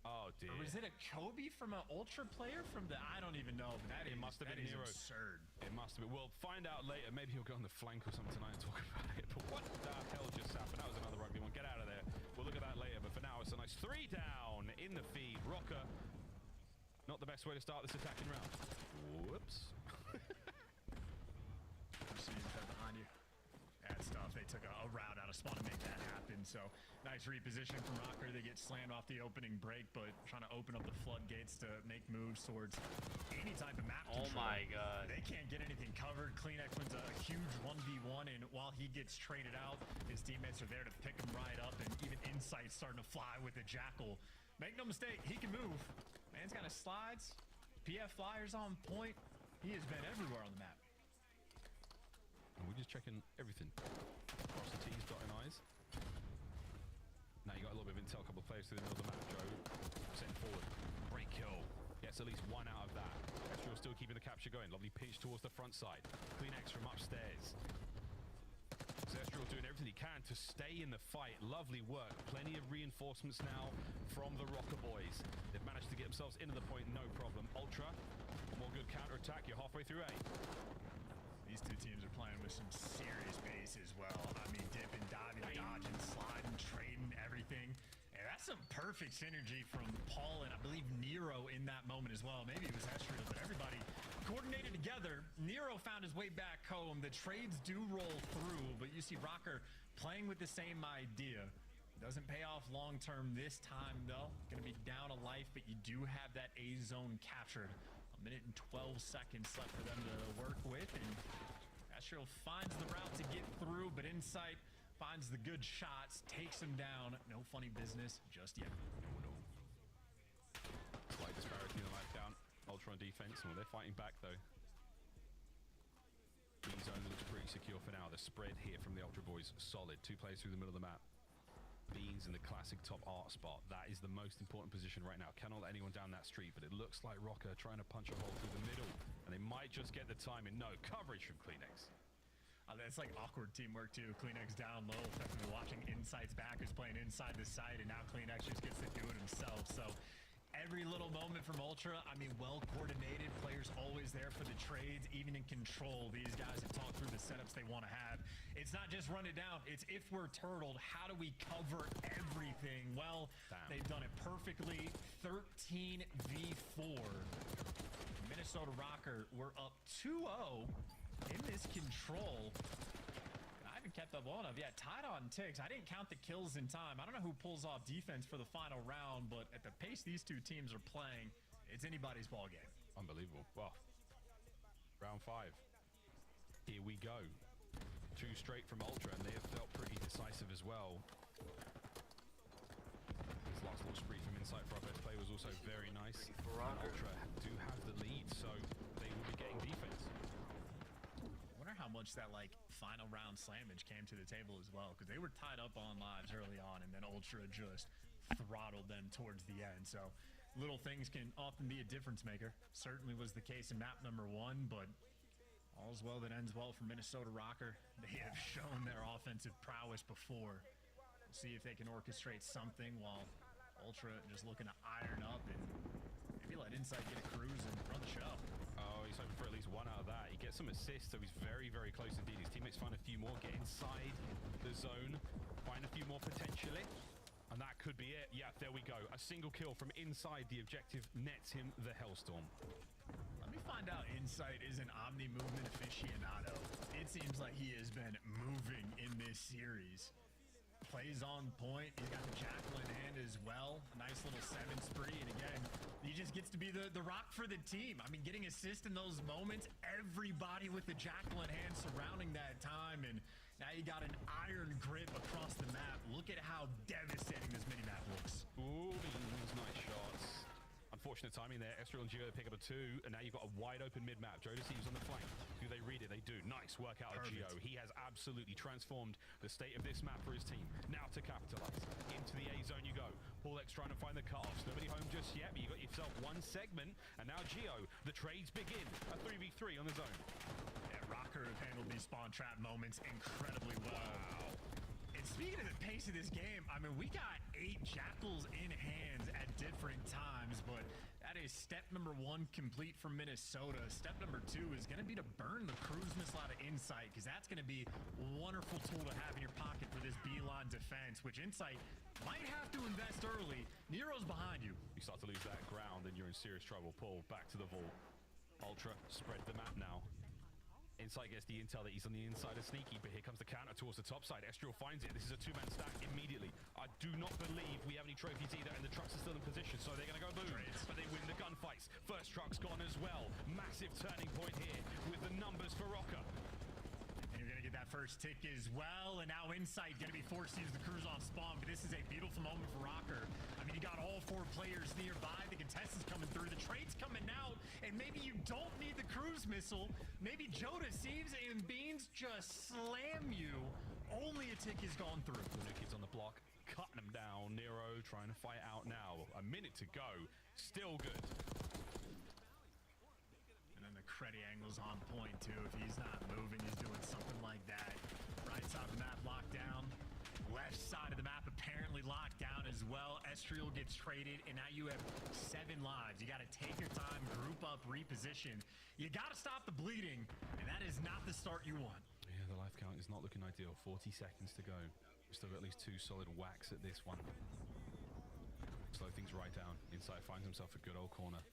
Oh dear.
Or was it a Kobe from an Ultra player from the? I don't even know. But
must have been Nero.
Absurd.
It must have been. We'll find out later. Maybe he'll go on the flank or something tonight and talk about it. But what the hell just happened? That was another rugby one. Get out of there. We'll look at that later. But for now, it's a nice 3 down in the feed. Rocker. Not the best way to start this attacking round. Whoops.
Behind you. Bad stuff. They took a route out of spawn to make that happen. So nice reposition from Rocker. They get slammed off the opening break, but trying to open up the floodgates to make moves towards any type of map control.
Oh my god.
They can't get anything covered. CleanX wins a huge 1v1, and while he gets traded out, his teammates are there to pick him right up, and even Insight's starting to fly with the Jackal. Make no mistake, he can move. Man's got his slides. PF flyers on point. He has been everywhere on the map.
And we're just checking everything. Cross the T's, dotting I's. Now you got a little bit of intel, a couple of players through the middle of the map, Joe. Send forward. Break kill. Gets at least 1 out of that. Kestrel still keeping the capture going. Lovely pitch towards the front side. CleanX from upstairs. Zestrel doing everything he can to stay in the fight. Lovely work. Plenty of reinforcements now from the Rocker boys. They've managed to get themselves into the point, no problem. Ultra, more good counter-attack. You're halfway through A.
These 2 teams are playing with some serious pace as well. I mean, dipping, diving, dodging, sliding, trading, everything. And that's some perfect synergy from Paul and I believe Nero in that moment as well. Maybe it was Estriel, but everybody coordinated together. Nero found his way back home. The trades do roll through, but you see Rocker playing with the same idea. Doesn't pay off long-term this time, though. Going to be down a life, but you do have that A zone captured. 1 minute and 12 seconds left for them to work with, and Estriel finds the route to get through, but Insight finds the good shots, takes him down. No funny business just yet.
No. Slight disparity in the life down. Ultra on defense. Well, they're fighting back, though. B zone looks pretty secure for now. The spread here from the Ultra boys, solid. 2 players through the middle of the map. Beans in the classic top art spot. That is the most important position right now. Cannot let anyone down that street, but it looks like Rocker trying to punch a hole through the middle, and they might just get the timing. No coverage from CleanX.
That's like awkward teamwork too. CleanX down low, effectively watching Insight's back, who's playing inside the site, and now CleanX just gets to do it himself. So every little moment from Ultra, I mean, well coordinated. Players always there for the trades, even in control. These guys have talked through the setups they want to have. It's not just run it down. It's if we're turtled, how do we cover everything? Well, they've done it perfectly. 13v4. Minnesota Rocker, we're up 2-0. in this control. I haven't kept up well enough. Yeah, tied on ticks. I didn't count the kills in time. I don't know who pulls off defense for the final round, but at the pace these two teams are playing, it's anybody's ball game.
Unbelievable. Well, round 5. Here we go. 2 straight from Ultra, and they have felt pretty decisive as well. This last little spree from Insight for our best play was also very nice. And Ultra do have the lead, so they will be getting defense.
I wonder how much that like final round slammage came to the table as well, because they were tied up on lives early on, and then Ultra just throttled them towards the end. So little things can often be a difference maker. Certainly was the case in map number 1, but all's well that ends well for Minnesota Rokkr. They have shown their offensive prowess before. We'll see if they can orchestrate something while Ultra just looking to iron up and maybe let Insight get a cruise and run the show.
Oh, he's hoping for at least 1 out of that. He gets some assists, so he's very, very close indeed. His teammates find a few more, get inside the zone, find a few more potentially. And that could be it. Yeah, there we go. A single kill from inside the objective nets him the Hellstorm.
Let me find out Insight is an Omni movement aficionado. It seems like he has been moving in this series. Plays on point. He's got the Jackal in hand as well. Nice little 7 spree. And again, he just gets to be the rock for the team. I mean, getting assist in those moments. Everybody with the Jackal in hand surrounding that time. And now you got an iron grip across the map. Look at how devastating this mini-map looks.
Ooh, these nice shots. Unfortunate timing there. Ezreal and Geo pick up a 2, and now you've got a wide open mid-map. Joe Deceives on the flank. Do they read it? They do. Nice work out of Geo. He has absolutely transformed the state of this map for his team. Now to capitalize. Into the A zone you go. Paulx trying to find the cutoffs. Nobody home just yet, but you got yourself 1 segment, and now Geo. The trades begin. A 3v3 on the zone.
Yeah, Rokkr have handled these spawn trap moments incredibly well.
Wow.
And speaking of the pace of this game, I mean, we got 8 Jackals in hands at different times, but that is step number 1 complete from Minnesota. Step number 2 is going to be to burn the cruise missile out of Insight, because that's going to be a wonderful tool to have in your pocket for this Beeline defense, which Insight might have to invest early. Nero's behind you.
You start to lose that ground, and you're in serious trouble. Pull back to the vault. Ultra spread the map now. Insight gets the intel that he's on the inside of Sneaky, but here comes the counter towards the top side. Ezreal finds it. This is a 2-man stack immediately. I do not believe we have any trophies either, and the trucks are still in position, so they're going to go boom. But they win the gunfights. First truck's gone as well. Massive turning point here with the numbers for Rokkr.
And you're going to get that first tick as well, and now Insight going to be forced to use the cruise on spawn, but this is a beautiful moment for Rokkr. I mean, you got all 4 players nearby. The contestants coming through. The trade's coming out, and maybe you don't need the cruise missile. Maybe Joe Deceives and Beans just slam you. Only a tick has gone through.
The new kids on the block, cutting them down. Nero trying to fight out now. A minute to go. Still good.
And then the credit angle's on point, too. If he's not moving, he's doing something like that. Right side of the map locked down. Left side of the map apparently locked down as well. Ezreal gets traded, and now you have 7 lives. You got to take your time, group up, reposition. You got to stop the bleeding, and that is not the start you want.
Yeah, the life count is not looking ideal. 40 seconds to go. We've still got at least 2 solid whacks at this one. Slow things right down. Insight finds himself a good old corner.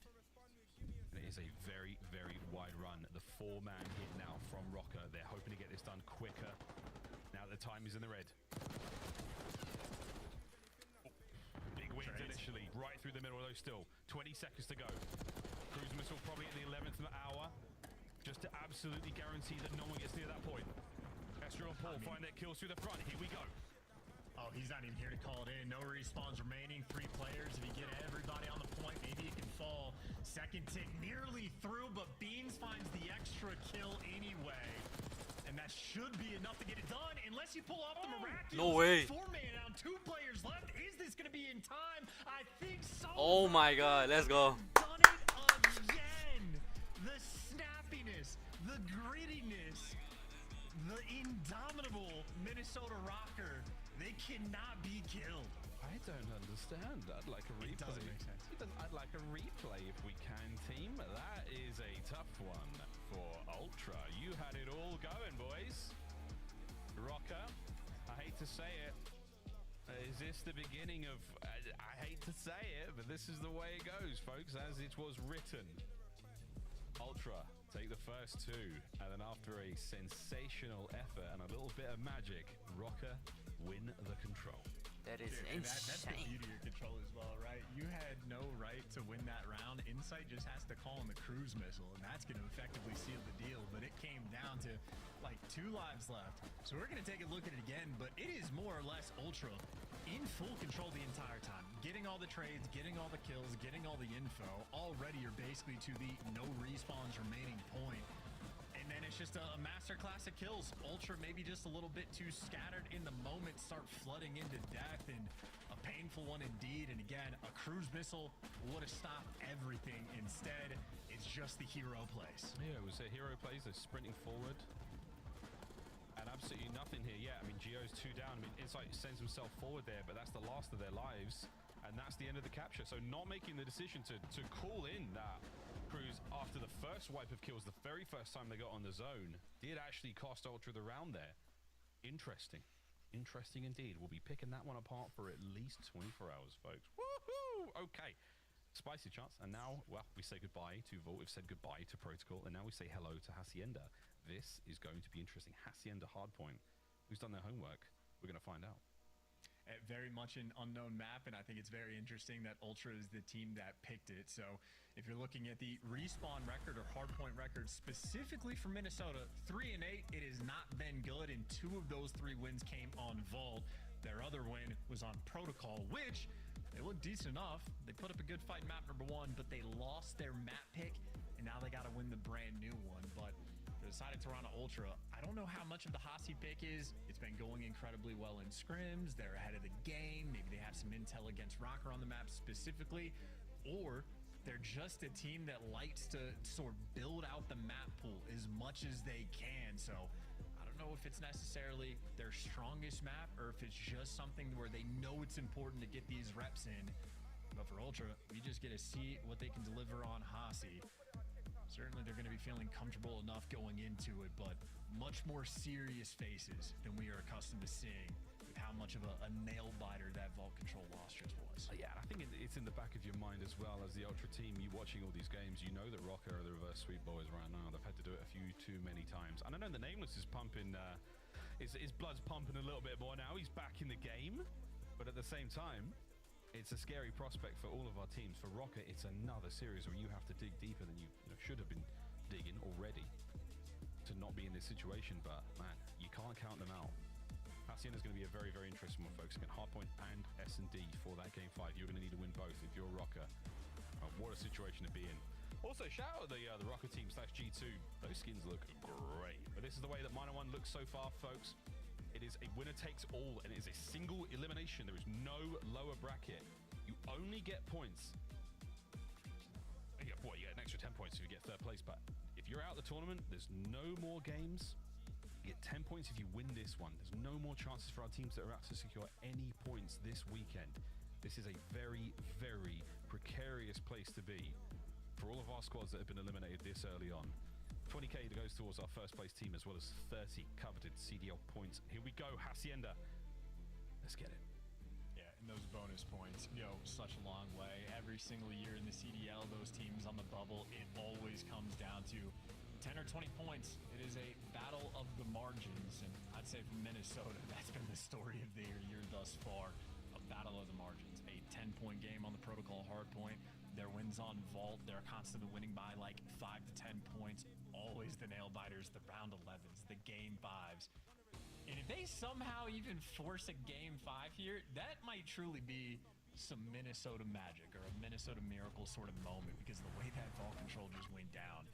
And it is a very, very wide run. The 4-man hit now from Rokkr. They're hoping to get this done quicker. Now the time is in the red. Big wins initially, right through the middle of those still. 20 seconds to go. Cruise missile probably at the 11th hour, just to absolutely guarantee that no one gets near that point. Ezreal and Paul find their kills through the front. Here we go.
Oh, he's not even here to call it in. No respawns remaining. 3 players. If you get everybody on the point, maybe it can fall. Second tick nearly through, but Beans finds the extra kill anyway. And that should be enough to get it done, unless you pull off the miraculous.
No way.
4-man down, 2 players left. Is this going to be in time? I think so.
Oh my God, let's go.
Done it again. The snappiness, the grittiness, the indomitable Minnesota Rokkr. They cannot be killed.
I don't understand. I'd like a replay.
It doesn't make sense.
I'd like a replay if we can, team. That is a tough one for Ultra. You had it all going, boys. Rokkr, I hate to say it. Is this the beginning of... I hate to say it, but this is the way it goes, folks, as it was written. Ultra take the first two, and then after a sensational effort and a little bit of magic, Rocker win the control.
That is
That's the beauty of control as well, right? You had no right to win that round. Insight just has to call in the cruise missile, and that's going to effectively seal the deal. But it came down to like 2 lives left. So we're going to take a look at it again, but it is more or less Ultra in full control the entire time. Getting all the trades, getting all the kills, getting all the info. Already you're basically to the no respawns remaining point. And then it's just a masterclass of kills. Ultra maybe just a little bit too scattered in the moment, start flooding into death, and a painful one indeed. And again, a cruise missile would have stopped everything. Instead, it's just the hero plays.
Yeah, it was a hero plays. They're sprinting forward. And absolutely nothing here yet. I mean, Geo's 2 down. I mean, Insight sends himself forward there, but that's the last of their lives. And that's the end of the capture. So not making the decision to call in that Cruise after the first wipe of kills, the very first time they got on the zone, did actually cost Ultra the round there. Interesting. Interesting indeed. We'll be picking that one apart for at least 24 hours, folks. Woohoo! Okay. Spicy chance. And now, well, we say goodbye to Vault. We've said goodbye to Protocol. And now we say hello to Hacienda. This is going to be interesting. Hacienda Hardpoint. Who's done their homework? We're going to find out.
Very much an unknown map, and I think it's very interesting that Ultra is the team that picked it. So if you're looking at the respawn record or hardpoint record specifically for Minnesota, 3-8, it has not been good, and 2 of those 3 wins came on Vault. Their other win was on Protocol, which they looked decent enough. They put up a good fight in map number 1, but they lost their map pick, and now they got to win the brand new one. But the decided Toronto Ultra, I don't know how much of the Hasi pick is. It's been going incredibly well in scrims. They're ahead of the game. Maybe they have some intel against Rocker on the map specifically, or they're just a team that likes to sort of build out the map pool as much as they can. So I don't know if it's necessarily their strongest map or if it's just something where they know it's important to get these reps in. But for Ultra, we just get to see what they can deliver on Hasi. Certainly they're going to be feeling comfortable enough going into it, but much more serious faces than we are accustomed to seeing with how much of a nail-biter that Vault Control loss just was.
Yeah, and I think it's in the back of your mind as well as the Ultra team. You watching all these games, you know that Rocker are the reverse sweep boys right now. They've had to do it a few too many times. And I know the Nameless is pumping, his blood's pumping a little bit more now. He's back in the game, but at the same time, it's a scary prospect for all of our teams. For Rocker, it's another series where you have to dig deeper than you should have been digging already to not be in this situation. But man, you can't count them out. Hacienda is going to be a very, very interesting one, folks. Again, Hardpoint and S&D for that game 5. You're going to need to win both if you're Rocker. What a situation to be in. Also, shout out the Rocker team /G2. Those skins look great. But this is the way that Minor One looks so far, folks. It is a winner takes all, and it is a single elimination. There is no lower bracket. You only get points. You get an extra 10 points if you get 3rd place, but if you're out of the tournament, there's no more games. You get 10 points if you win this one. There's no more chances for our teams that are out to secure any points this weekend. This is a very, very precarious place to be for all of our squads that have been eliminated this early on. 20k that goes towards our 1st place team, as well as 30 coveted CDL points. Here we go, Hacienda. Let's get it.
Yeah, and those bonus points go such a long way. Every single year in the CDL, those teams on the bubble, it always comes down to 10 or 20 points. It is a battle of the margins, and I'd say for Minnesota, that's been the story of their year thus far. A battle of the margins. A 10-point game on the Protocol hardpoint. Their wins on Vault, they're constantly winning by like 5 to 10 points. Always the nail biters, the round 11s, the game 5s. And if they somehow even force a game 5 here, that might truly be some Minnesota magic or a Minnesota miracle sort of moment, because the way that Vault Control just went down.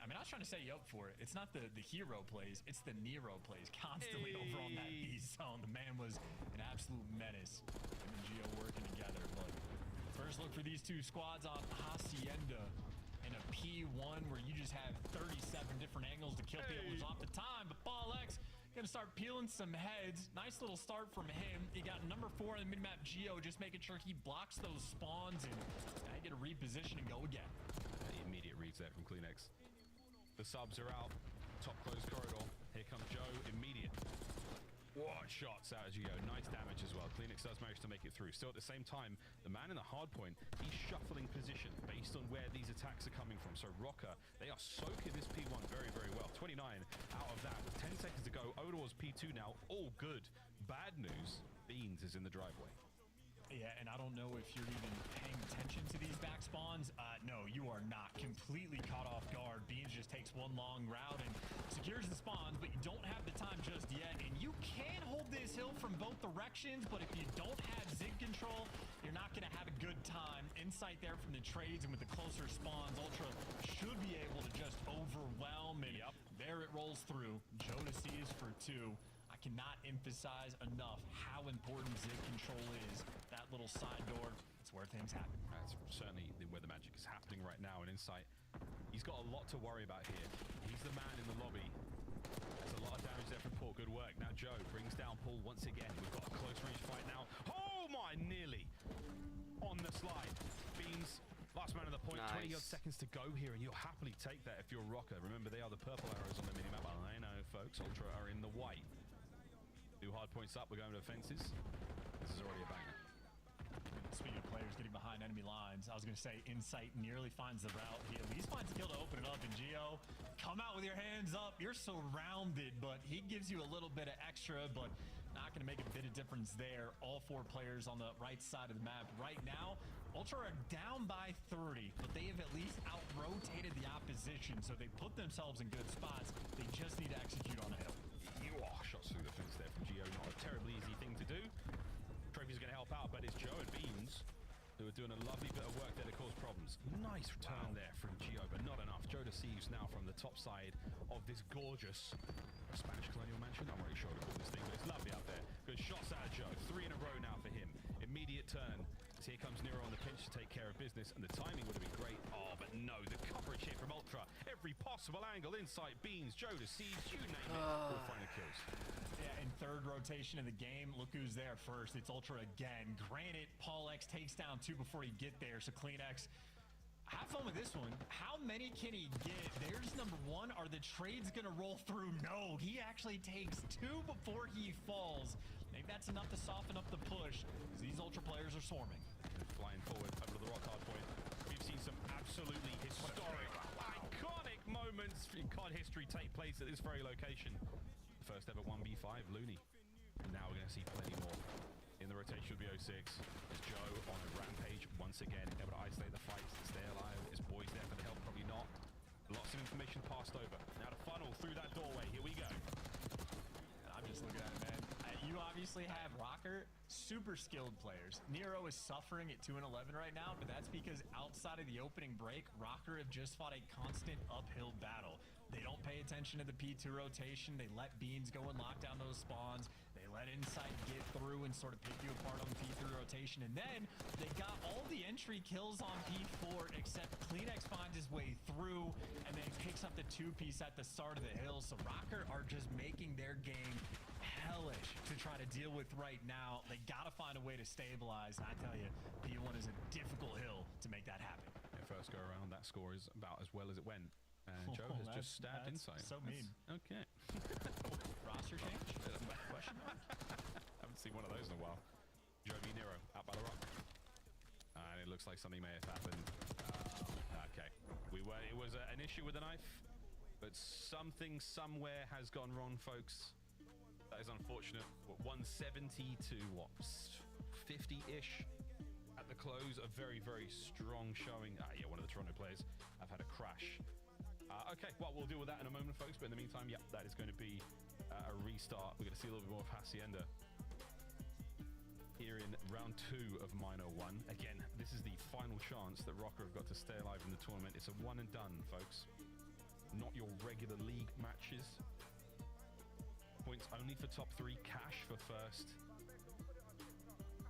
I mean, I was trying to set you up for it. It's not the hero plays, it's the Nero plays constantly over on that B zone. The man was an absolute menace. Him and Geo working together, but first look for these two squads on Hacienda in a P1 where you just have 37 different angles to kill people. It's off the time, but Ball X gonna start peeling some heads. Nice little start from him. You got number 4 in the mid-map, Geo, just making sure he blocks those spawns, and now you get a reposition and go again.
Immediate reads there from Kleenex. The subs are out. Top closed corridor. Here comes Joe. Immediate. Whoa, Large shots out of Gio. Nice damage as well. Cleanix does manage to make it through. Still at the same time, the man in the hard point, he's shuffling position based on where these attacks are coming from. So Rocker, they are soaking this P1 very, very well. 29 out of that with 10 seconds to go. Over towards P2 now. All good. Bad news. Beans is in the driveway.
Yeah, and I don't know if you're even paying attention to these back spawns. No, you are not. Completely caught off guard. Beans just takes one long route and secures the spawns, but you don't have the time just yet. And you can hold this hill from both directions, but if you don't have Zig control, you're not going to have a good time. Insight there from the trades, and with the closer spawns, Ultra should be able to just overwhelm. And there it rolls through. Jodeci is for 2. I cannot emphasize enough how important Zig control is. That little side door, it's where things happen.
That's certainly where the magic is happening right now. And Insight, he's got a lot to worry about here. He's the man in the lobby. There's a lot of damage there from Paul. Good work. Now Joe brings down Paul once again. We've got a close range fight now. Oh my, nearly on the slide. Beans, last man on the point.
Nice.
20 odd seconds to go here, and you'll happily take that if you're Rocker. Remember, they are the purple arrows on the minimap. I know, folks. Ultra are in the white. 2 hard points up. We're going to offenses. This is already a banger.
Speaking of players getting behind enemy lines, I was going to say Insight nearly finds the route. He at least finds a kill to open it up. And Gio, come out with your hands up. You're surrounded, but he gives you a little bit of extra, but not going to make a bit of difference there. All 4 players on the right side of the map. Right now, Ultra are down by 30, but they have at least out-rotated the opposition, so they put themselves in good spots. They just need to execute on a hill.
Shots through the fence there from Gio. Not a terribly easy thing to do. Trophy's going to help out, but it's Joe and Beans who are doing a lovely bit of work there to cause problems. Nice return there from Gio, but not enough. Joe deceives now from the top side of this gorgeous Spanish colonial mansion. I'm not really sure what to call this thing, but it's lovely out there. Good shots out of Joe. 3 in a row now for him. Immediate turn. So here comes Nero on the pinch to take care of business, and the timing would have been great. Oh, but no, the coverage here from Ultra. Every possible angle, Insight, Beans, Joe deceives, you name it. We'll find the kills.
Yeah, in 3rd rotation of the game, look who's there first. It's Ultra again. Granted, Paul X takes down 2 before he get there, so Cleanix, have fun with this one. How many can he get? There's number 1. Are the trades going to roll through? No, he actually takes 2 before he falls. Maybe that's enough to soften up the push, because these Ultra players are swarming.
Flying forward over to the rock hard point. We've seen some absolutely historic, iconic moments in COD history take place at this very location. The first ever 1v5, Looney. And now we're going to see plenty more. In the rotation will be 06. There's Joe on a rampage once again, able to isolate the fight, stay alive. Is Boys there for the help? Probably not. Lots of information passed over. Now to funnel through that doorway. Here we go.
And I'm just looking at it, man. You obviously have Rocker, super skilled players. Nero is suffering at 2 and 11 right now, but that's because outside of the opening break, Rocker have just fought a constant uphill battle. They don't pay attention to the P2 rotation. They let Beans go and lock down those spawns. They let Insight get through and sort of pick you apart on the P3 rotation. And then they got all the entry kills on P4, except Cleanix finds his way through and then picks up the 2-piece at the start of the hill. So Rocker are just making their game hellish to try to deal with right now. They gotta find a way to stabilize. I tell you, P1 is a difficult hill to make that happen.
Yeah, first go around, that score is about as well as it went. And Joe has just stabbed Insight.
So mean.
Okay.
Roster change?
Question mark? Haven't seen one of those in a while. Joe v Nero out by the rock. And it looks like something may have happened. Okay. It was an issue with the knife, but something somewhere has gone wrong, folks. That is unfortunate. What, 170 to what, 50-ish at the close. A very, very strong showing. Yeah, one of the Toronto players have had a crash. Okay, well, we'll deal with that in a moment, folks. But in the meantime, yeah, that is going to be a restart. We're going to see a little bit more of Hacienda here in round 2 of Minor 1. Again, this is the final chance that Rocker have got to stay alive in the tournament. It's a one and done, folks. Not your regular league matches. Points only for top 3, cash for first.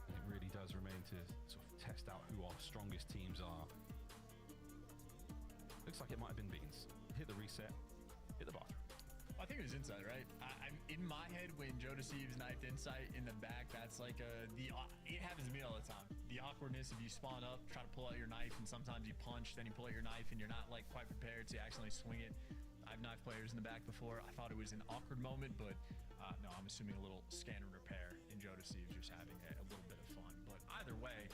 And it really does remain to sort of test out who our strongest teams are. Looks like it might have been Beans. Hit the reset, hit the bathroom.
I think it was Insight, right? I'm in my head when Joe deceives knifed Insight in the back. That's like it happens to me all the time. The awkwardness if you spawn up, try to pull out your knife, and sometimes you punch, then you pull out your knife, and you're not like quite prepared, so you accidentally swing it. I've knifed players in the back before. I thought it was an awkward moment, but No, I'm assuming a little scan and repair, and Joe Deceives just having a little bit of fun. But either way,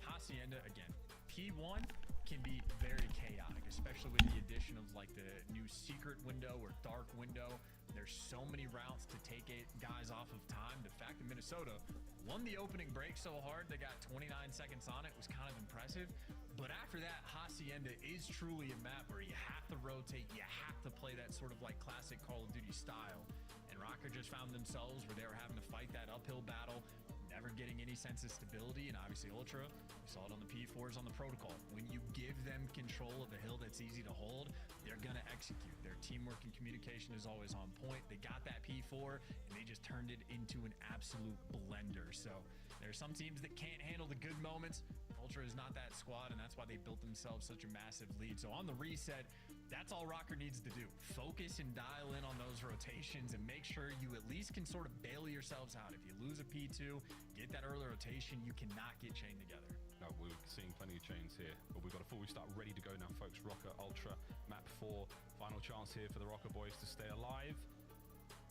Hacienda, again, P1 can be very chaotic, especially with the addition of like the new secret window or dark window. There's so many routes to take guys off of time. The fact that Minnesota won the opening break so hard they got 29 seconds on it was kind of impressive. But after that, Hacienda is truly a map where you have to rotate, you have to play that sort of like classic Call of Duty style. And Rocker just found themselves where they were having to fight that uphill battle, never getting any sense of stability. And obviously Ultra, we saw it on the P4s on the protocol. When you give them control of a hill that's easy to hold, they're going to execute. Their teamwork and communication is always on point. They got that P4 and they just turned it into an absolute blender. So there are some teams that can't handle the good moments. Ultra is not that squad, and that's why they built themselves such a massive lead. So on the reset, that's all Rocker needs to do. Focus and dial in on those rotations and make sure you at least can sort of bail yourselves out. If you lose a P2, get that early rotation, you cannot get chained together.
No, we're seeing plenty of chains here, but we've got a full restart ready to go now, folks. Rocker, Ultra, map 4. Final chance here for the Rocker boys to stay alive.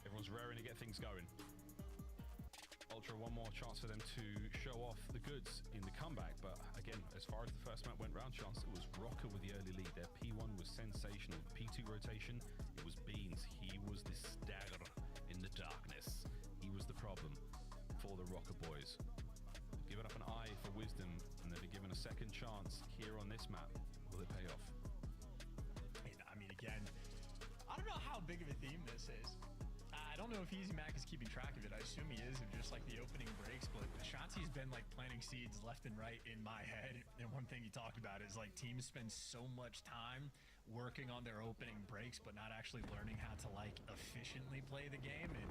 Everyone's raring to get things going. Ultra, one more chance for them to show off the goods in the comeback. But again, as far as the first map went round, Chance, it was Rocker with the early lead. Their P1 was sensational. P2 rotation, it was Beans. He was the stagger in the darkness. He was the problem for the Rocker boys. Given up an eye for Wisdom, and then given a second chance here on this map. Will it pay off?
I mean, again, I don't know how big of a theme this is. I don't know if Easy Mac is keeping track of it. I assume he is, of just like the opening breaks, but Shotzi's been like planting seeds left and right in my head. And one thing he talked about is like teams spend so much time working on their opening breaks, but not actually learning how to like efficiently play the game. And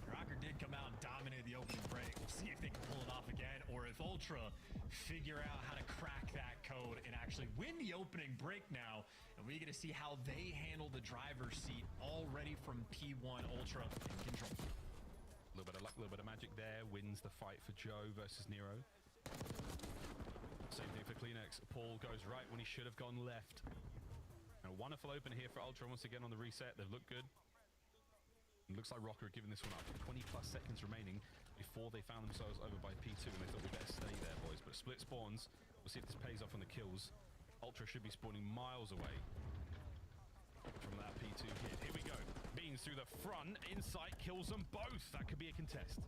Rocker did come out and dominate the opening break. We'll see if they can pull it off again, or if Ultra figure out how to crack that code and actually win the opening break now. And we get to see how they handle the driver's seat already from P1. Ultra in control.
A little bit of luck, a little bit of magic there. Wins the fight for Joe versus Nero. Same thing for Kleenex. Paul goes right when he should have gone left. And a wonderful open here for Ultra once again on the reset. They've looked good. It looks like Rocker are giving this one up. 20 plus seconds remaining before they found themselves over by P2, and they thought we better stay there, boys. But split spawns. We'll see if this pays off on the kills. Ultra should be spawning miles away from that P2 hit. Here we go. Beans through the front. Insight kills them both. That could be a contest.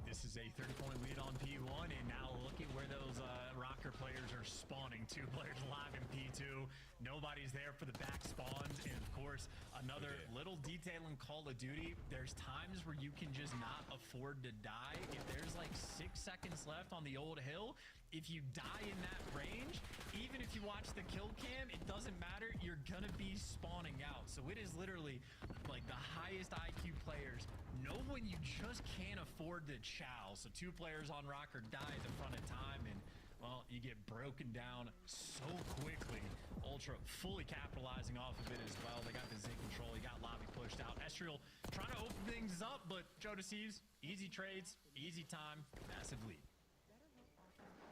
This is a 30-point lead on P1, and now look at where those Rocker players are spawning. 2 players alive in P2. Nobody's there for the back spawns, and of course, another little detail in Call of Duty. There's times where you can just not afford to die. If there's like 6 seconds left on the old hill, if you die in that range, even if you watch the kill cam, it doesn't matter. You're gonna be spawning out. So it is literally like the highest IQ players know when you just can't afford to chow. So 2 players on Rocker die at the front of time, and well, you get broken down so quickly. Ultra fully capitalizing off of it as well. They got the Z control. He got Lobby pushed out. Estriel trying to open things up, but Joe Deceives, easy trades, easy time, massive lead.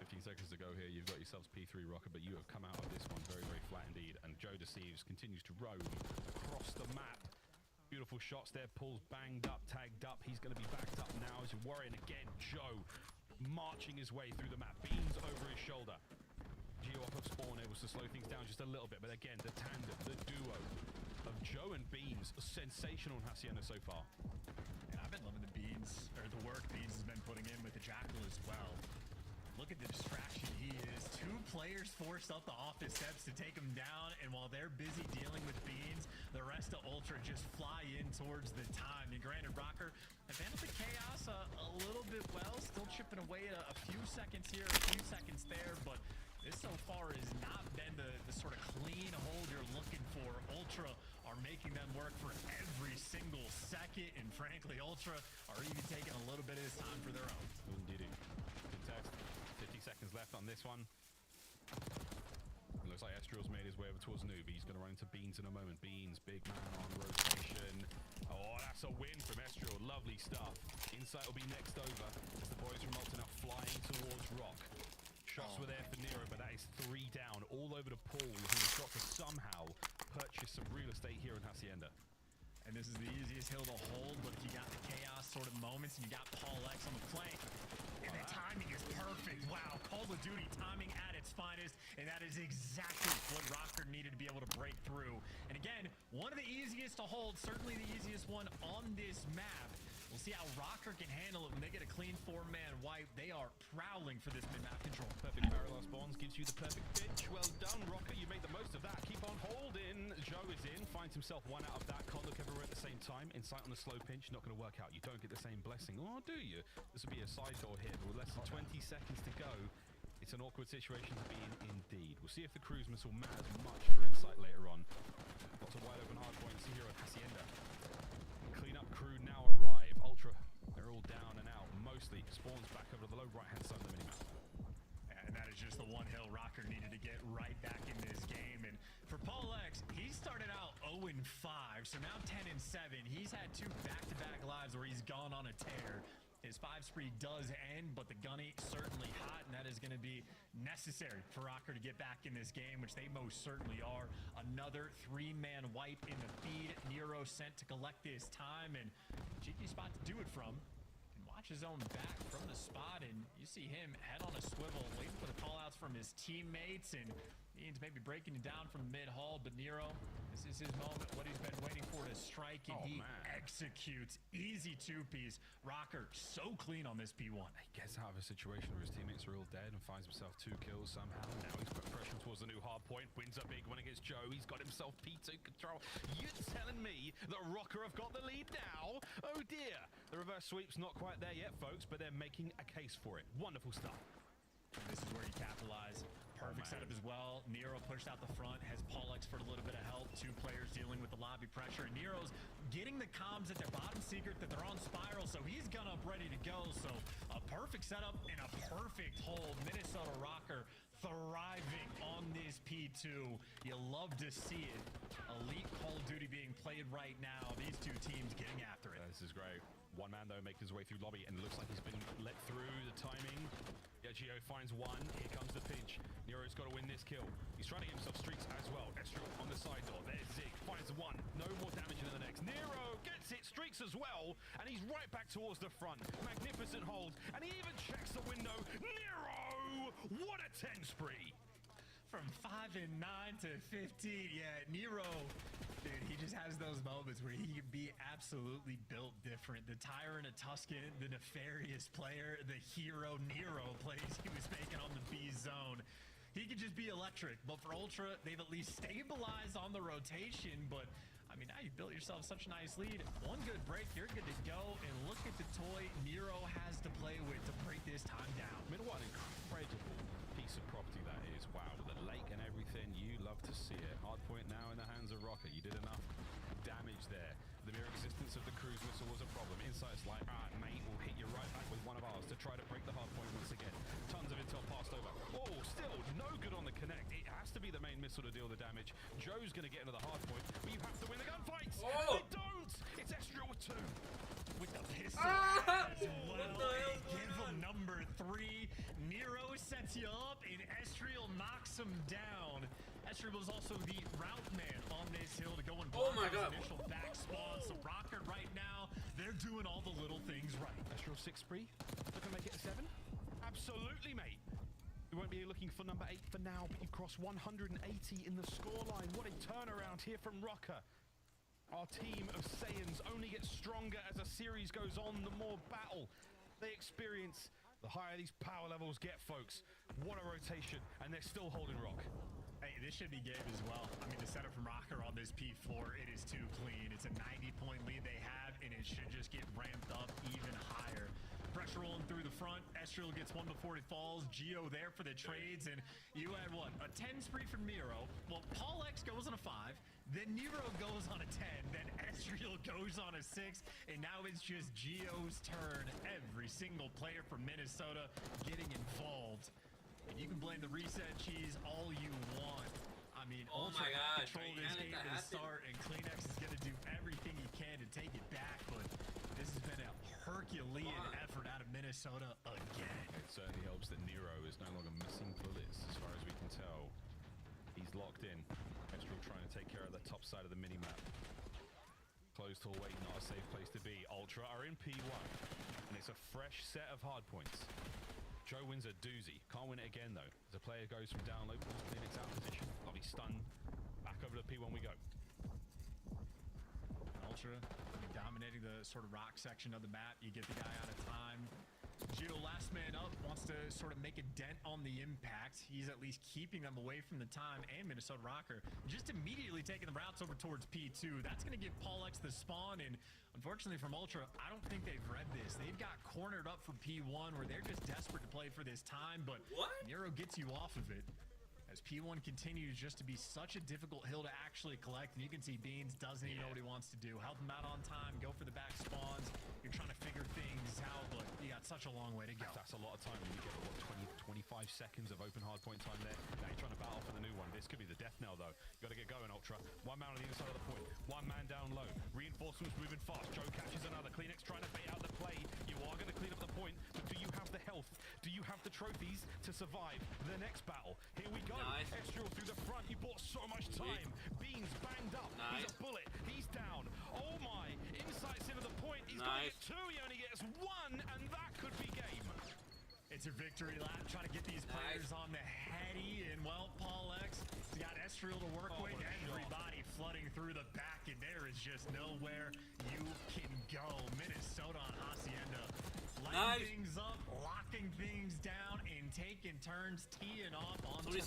15 seconds to go here. You've got yourselves P3 Rocker, but you have come out of this one very, very flat indeed. And Joe Deceives continues to roam across the map. Beautiful shots there. Paul's banged up, tagged up. He's going to be backed up now as you're worrying again. Joe marching his way through the map. Beans over his shoulder. Geo off of spawn able to slow things down just a little bit. But again, the tandem, the duo of Joe and Beans, sensational in Hacienda so far.
And I've been loving the Beans, or the work Beans has been putting in with the Jackal as well. Look at the distraction he is. 2 players forced up the office steps to take him down, and while they're busy dealing with Beans, the rest of Ultra just fly in towards the time. And granted, Rocker have handled the chaos a little bit well, still chipping away at a few seconds here, a few seconds there, but this so far has not been the sort of clean hold you're looking for. Ultra are making them work for every single second, and frankly, Ultra are even taking a little bit of this time for their own.
Indeed. Contest. 50 seconds left on this one. It looks like Estriel's made his way over towards Noob. He's going to run into Beans in a moment. Beans, big man on rotation. Oh, that's a win from Estriel. Lovely stuff. Insight will be next over as the boys from Malta now flying towards Rock. Shots were there for Nero, but that is 3 down. All over to Paul, who has got to somehow purchase some real estate here in Hacienda.
and this is the easiest hill to hold, but if you got the chaos sort of moments and you got Paul X on the flank, and the timing is perfect. Wow, Call of Duty timing at its finest, and that is exactly what Rocker needed to be able to break through. And again, one of the easiest to hold, certainly the easiest one on this map. We'll see how Rocker can handle it when they get a clean 4-man wipe. They are prowling for this mid-map control.
Perfect parallel spawns gives you the perfect pitch. Well done, Rocker. You made the most of that. Keep on holding. Joe is in. Finds himself one out of that. Can't look everywhere at the same time. Insight on the slow pinch. Not going to work out. You don't get the same blessing. Or do you? This will be a side door hit. With less than 20 seconds to go. It's an awkward situation to be in indeed. We'll see if the cruise missile matters much for Insight later on. Lots of wide open hard points here at Hacienda. Cleanup crew now arrive. Ultra, they're all down and out. Mostly spawns back over to the low right-hand side of the minimap.
And that is just the one hill Rocker needed to get right back in this game. And for Paul X, he started out 0-5, so now 10-7. He's had 2 back-to-back lives where he's gone on a tear. His 5 spree does end, but the gunny certainly hot, and that is going to be necessary for Rocker to get back in this game, which they most certainly are. Another 3-man wipe in the feed. Nero sent to collect this time, and cheeky spot to do it from. Can watch his own back from the spot, and you see him head on a swivel, waiting for the call-outs from his teammates, and Ian's maybe breaking it down from mid-hull, but Nero, this is his moment, what he's been waiting for to strike, and he executes. Easy 2-piece. Rocker so clean on this P1.
He gets out of a situation where his teammates are all dead and finds himself 2 kills somehow. Now he's put pressure towards the new hard point. Wins a big one against Joe. He's got himself P2 control. You're telling me that Rocker have got the lead now? Oh dear. The reverse sweep's not quite there yet, folks, but they're making a case for it. Wonderful stuff.
This is where you capitalize. Perfect setup as well. Nero pushed out the front, has Paul X for a little bit of help. 2 players dealing with the lobby pressure. And Nero's getting the comms at their bottom secret that they're on spiral, so he's gun up ready to go. So a perfect setup and a perfect hold. Minnesota Rocker thriving on this P2. You love to see it. Elite Call of Duty being played right now. These 2 teams getting after it.
This is great. One man, though, making his way through lobby, and it looks like he's been let through. The timing. Yeah, Gio finds one. Here comes the pinch. Nero's got to win this kill. He's trying to get himself streaks as well. Estrel on the side door. There's Zig. Finds one. No more damage into the next. Nero gets it. Streaks as well. And he's right back towards the front. Magnificent hold. And he even checks the window. Nero! What a 10 spree.
From 5-9 to 15. Yeah, Nero. Dude, he just has those moments where he can be absolutely built different. The Tyrant, a Tuscan, the nefarious player, the hero Nero plays he was making on the B zone. He could just be electric, but for Ultra, they've at least stabilized on the rotation, but I mean, now you built yourself such a nice lead. One good break, you're good to go, and look at the toy Nero has to play with to break this time down.
I mean, what an incredible piece of property that is. Wow, with the lake and everything, you love to see it. Hard point now in the hands of Rocker. You did enough damage there. The mere existence of the cruise missile was a problem. Insight's like, mate, we'll hit you right back with one of ours to try to break the hard point once again. Tons of intel passed over. Oh, still no good on the connect. It has to be the main missile to deal the damage. Joe's going to get into the hard point, but you have to win the gunfights. Oh! They don't! It's Estriel with 2.
With the pistol as well. Give him number 3. Nero sets you up, and Estriel knocks him down. Estriel was also the route man on this hill to go and block his initial back spawn. So Rocker right now, they're doing all the little things right.
Estriel 6 spree. Looking to make it a 7? Absolutely, mate. We won't be looking for number 8 for now, but you cross 180 in the scoreline. What a turnaround here from Rocker. Our team of Saiyans only gets stronger as the series goes on, the more battle they experience, the higher these power levels get, folks. What a rotation, and they're still holding rock.
Hey, this should be game as well. I mean, the setup from Rocker on this P4, it is too clean. It's a 90-point lead they have, and it should just get ramped up even higher. Pressure rolling through the front. Estriel gets 1 before he falls. Gio there for the trades, and you had what? A 10 spree from Nero. Well, Paul X goes on a 5. Then Nero goes on a 10, then Estriel goes on a 6, and now it's just Gio's turn. Every single player from Minnesota getting involved. And you can blame the reset cheese all you want. I mean, Ultra control this game to start, and Kleenex is going to do everything he can to take it back, but this has been a Herculean effort out of Minnesota again.
It certainly helps that Nero is no longer missing bullets, as far as we can tell. He's locked in. Estriel trying to take care of the top side of the mini-map. Closed to away, not a safe place to be. Ultra are in P1, and it's a fresh set of hard points. Joe wins a doozy. Can't win it again, though. As the player goes from down low, pulls Phoenix out of position. Lovely stun. Back over to P1 we go.
Ultra dominating the sort of rock section of the map. You get the guy out of time. Judo, last man up, wants to sort of make a dent on the impact. He's at least keeping them away from the time, and Minnesota Rocker just immediately taking the routes over towards P2. That's going to give Paul X the spawn, and unfortunately from Ultra, I don't think they've read this. They've got cornered up for P1 where they're just desperate to play for this time, but Nero gets you off of it. As P1 continues just to be such a difficult hill to actually collect, and you can see Beans doesn't even know what he wants to do. Help him out on time, go for the back spawns. You're trying to figure things out, but you got such a long way to go.
That's a lot of time when you get, what, 20, 25 seconds of open hardpoint time there. Now you're trying to battle for the new one. This could be the death knell, though. You got to get going, Ultra. One man on the inside of the point. One man down low. Reinforcements moving fast. Joe catches another. Kleenex trying to bait out the play. You are going to clean up the point, but do you have the health? Do you have the trophies to survive the next battle? Here we go.
Nice.
Extrial through the front. He bought so much time. Beans banged up.
Nice.
He's a bullet. He's down. Oh my. Insights into the point. He's going to get two. He only gets one, and that could be game.
It's a victory lap, trying to get these players on the heady, and well, Paul X has got Estriel to work with. Everybody flooding through the back, and there is just nowhere you can go. Minnesota on Hacienda, lighting things up, locking things down, and taking turns teeing off on Toronto.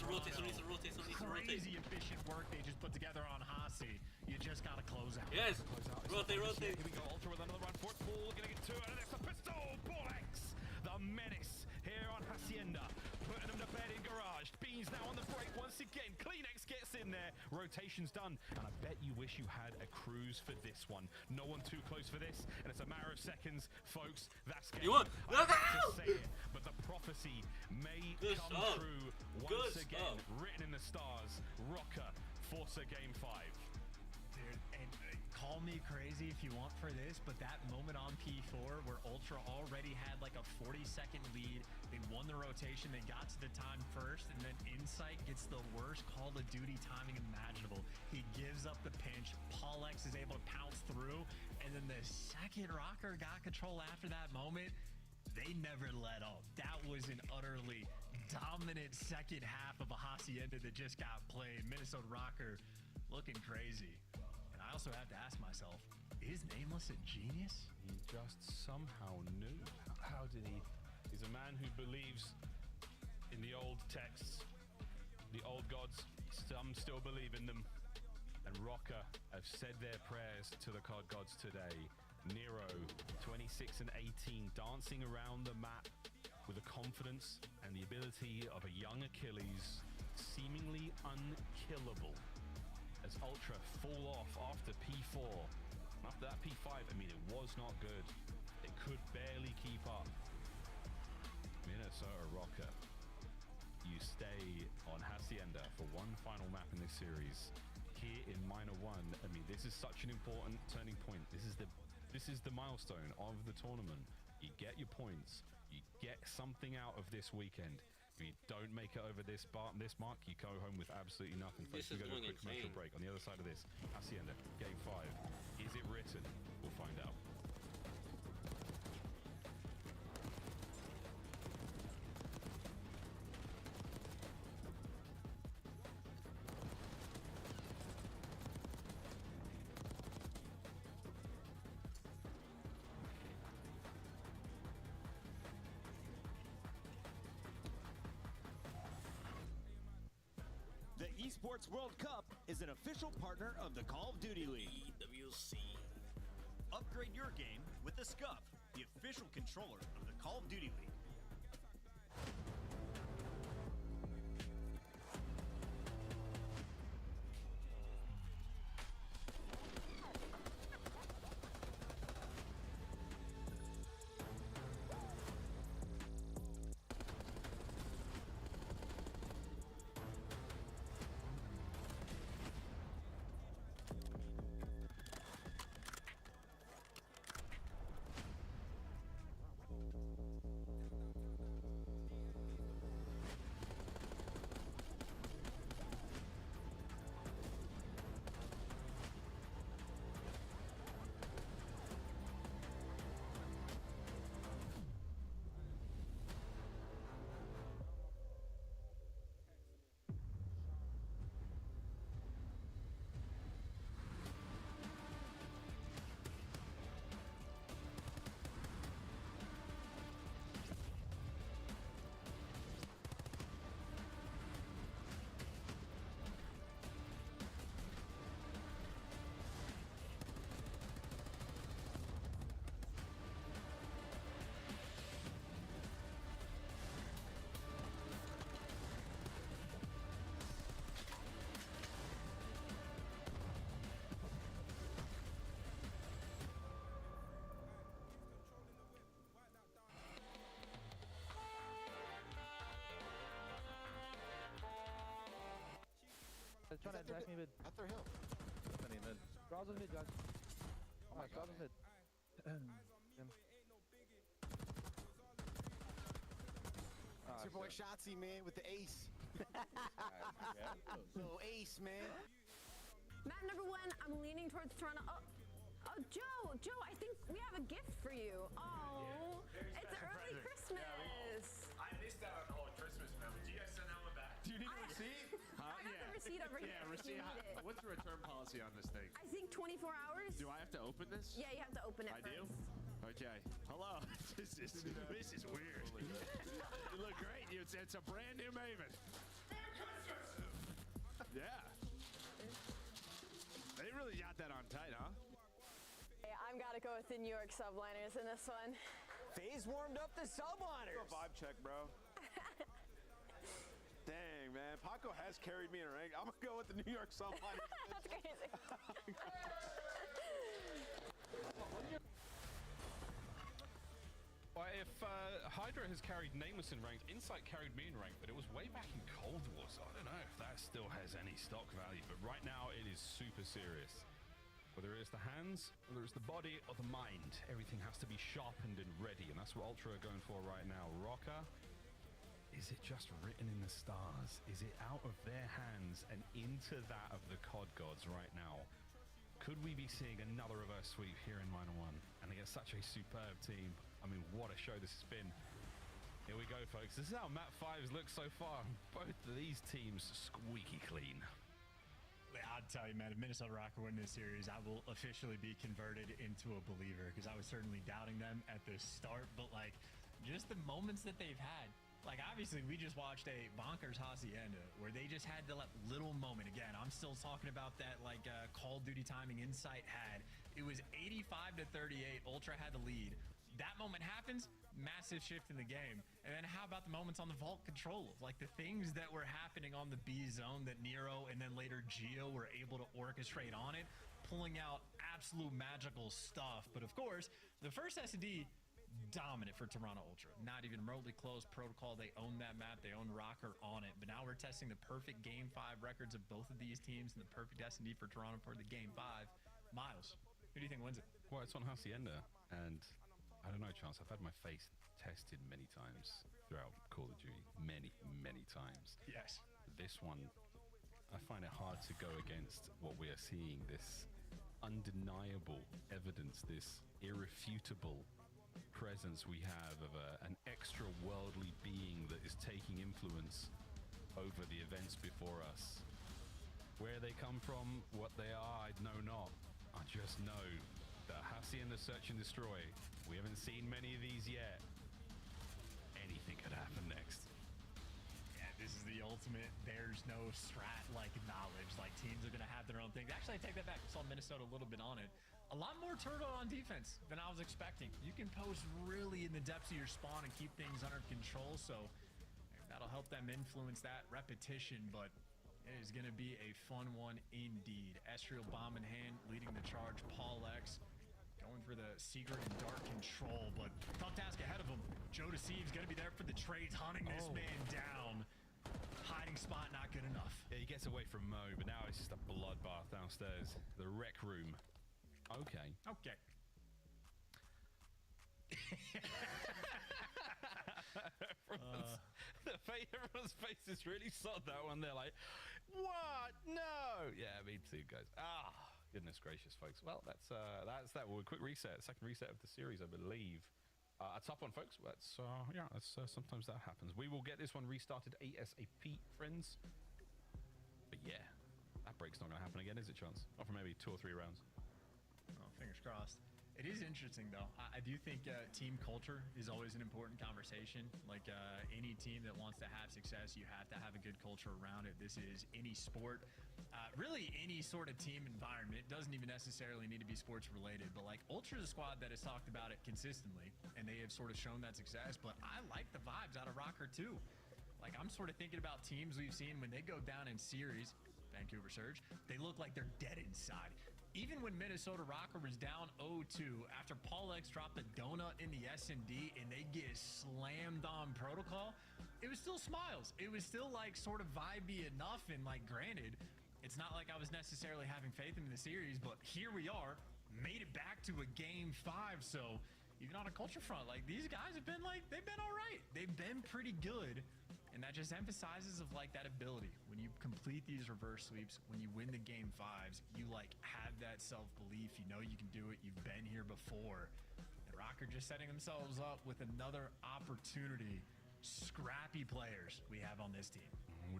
Crazy efficient work they just put together on Hasi. You just gotta close out.
Yes, rotate.
Here we go, Ultra with another run for it. Paul gonna get two out of this. A pistol, Paul X, the menace here on Hacienda, putting them to bed in garage. Beans now on the break once again. Kleenex gets in there. Rotation's done, and I bet you wish you had a cruise for this one. No one too close for this, and it's a matter of seconds, folks. That's game.
You won.
I hate to say it, but the prophecy may come true once again. Written in the stars. Rocker, Forza Game 5.
Dude, and call me crazy if you want for this, but that moment on P4 where Ultra already had like a 40-second lead, they won the rotation, they got to the time first, and then Insight gets the worst Call of Duty timing imaginable. He gives up the pinch, Paul X is able to pounce through, and then the second Rocker got control after that moment. They never let up. That was an utterly dominant second half of a Hacienda that just got played. Minnesota Rocker looking crazy. And I also have to ask myself, is Nameless a genius?
He just somehow knew. How did he? He's a man who believes in the old texts, the old gods. Some still believe in them. And Rocker have said their prayers to the COD gods today. Nero, 26 and 18, dancing around the map with the confidence and the ability of a young Achilles, seemingly unkillable. As Ultra fall off after P4. After that P5, I mean, it was not good. It could barely keep up. Minnesota Rocker, you stay on Hacienda for one final map in this series. Here in Minor 1, I mean, this is such an important turning point. This is the milestone of the tournament. You get your points. You get something out of this weekend. If you don't make it over this mark, you go home with absolutely nothing. Folks, we go to a quick commercial break. On the other side of this, Hacienda, Game 5. Is it written? We'll find out.
Esports World Cup is an official partner of the Call of Duty League.
EWC.
Upgrade your game with the SCUF, the official controller of the Call of Duty League.
Jack me mid.
At their hill.
Many mid. Draws on mid, guys.
Oh my god.
Draws on mid.
It's your boy Shotzi, man, with the ace. Little ace, man.
Map number 1, I'm leaning towards Toronto. Oh, Joe, I think we have a gift for you. Oh, it's early Christmas.
I missed out on all Christmas, man. Do you guys send that one back?
Do you need a receipt?
I got the receipt over here.
Yeah,
if you
receipt.
need it.
What's the return policy on this thing?
I think 24 hours.
Do I have to open this?
Yeah, you have to open it
I
first.
do? Okay. Hello. This is weird. You look great. It's a brand new Maven. Yeah. They really got that on tight, huh?
Hey, I'm gotta go with the New York subliners in this one.
FaZe warmed up the subliners.
Vibe check, bro. Dang, man. Paco has carried me in a rank. I'm gonna go with the New York subliners.
That's crazy.
Well, if Hydra has carried Nameless in ranked, Insight carried me in ranked, but it was way back in Cold War, so I don't know if that still has any stock value. But right now, it is super serious. Whether it's the hands, whether it's the body, or the mind, everything has to be sharpened and ready, and that's what Ultra are going for right now. Rocker, is it just written in the stars? Is it out of their hands and into that of the COD gods right now? Could we be seeing another reverse sweep here in Minor 1? And against such a superb team. I mean, what a show this has been. Here we go, folks. This is how Map 5's looked so far. Both of these teams squeaky clean.
I'll tell you, man, if Minnesota Rocker win this series, I will officially be converted into a believer, because I was certainly doubting them at the start, but like just the moments that they've had. Like, obviously, we just watched a bonkers hacienda where they just had the little moment. Again, I'm still talking about that Call of Duty timing Insight had. It was 85 to 38. Ultra had the lead. That moment happens, massive shift in the game. And then how about the moments on the vault control? Like the things that were happening on the B zone that Nero and then later Geo were able to orchestrate on it, pulling out absolute magical stuff. But of course, the first S&D, dominant for Toronto Ultra. Not even remotely close. Protocol, they own that map. They own Rocker on it. But now we're testing the perfect Game 5 records of both of these teams and the perfect S&D for Toronto for the Game 5. Miles, who do you think wins it?
Well, it's on Hacienda, and I don't know, Chance. I've had my face tested many times throughout Call of Duty. Many, many times.
Yes.
This one, I find it hard to go against what we are seeing. This undeniable evidence, this irrefutable presence we have of an extra worldly being that is taking influence over the events before us. Where they come from, what they are, I know not. I just know that Hacienda Search and Destroy, we haven't seen many of these yet. Anything could happen next.
Yeah, this is the ultimate. There's no strat-like knowledge. Like, teams are going to have their own things. Actually, I take that back. I saw Minnesota a little bit on it. A lot more turtle on defense than I was expecting. You can post really in the depths of your spawn and keep things under control, so that'll help them influence that repetition, but it is going to be a fun one indeed. Estriel bomb in hand, leading the charge. Paul X going for the secret and dark control, but tough task ahead of him. Joe Deceives going to be there for the trades, hunting this man down. Hiding spot not good enough.
Yeah, he gets away from Mo, but now it's just a bloodbath downstairs. The rec room. Okay.
Okay.
Everyone's faces really sod that one. They're like, what? No. Yeah, me too, guys. Goodness gracious, folks. Well, that's that. Well, a quick reset, second reset of the series, I believe. A tough one, folks. That's sometimes that happens. We will get this one restarted ASAP, friends. But yeah, that break's not going to happen again, is it, Chance? Not for maybe 2 or 3 rounds.
Oh, fingers crossed. It is interesting, though. I do think team culture is always an important conversation. Like any team that wants to have success, you have to have a good culture around it. This is any sport, really any sort of team environment. It doesn't even necessarily need to be sports related, but like Ultra's a squad that has talked about it consistently, and they have sort of shown that success. But I like the vibes out of Rocker too. Like I'm sort of thinking about teams we've seen when they go down in series, Vancouver Surge, they look like they're dead inside. Even when Minnesota Rocker was down 0-2 after Paul X dropped a donut in the S&D and they get slammed on Protocol, it was still smiles. It was still like sort of vibey enough, and like granted, it's not like I was necessarily having faith in the series, but here we are, made it back to a game 5. So even on a culture front, like these guys have been like, they've been all right. They've been pretty good. And that just emphasizes of like that ability. When you complete these reverse sweeps, when you win the game 5s, you like have that self-belief. You know you can do it. You've been here before. And Rocker just setting themselves up with another opportunity. Scrappy players we have on this team.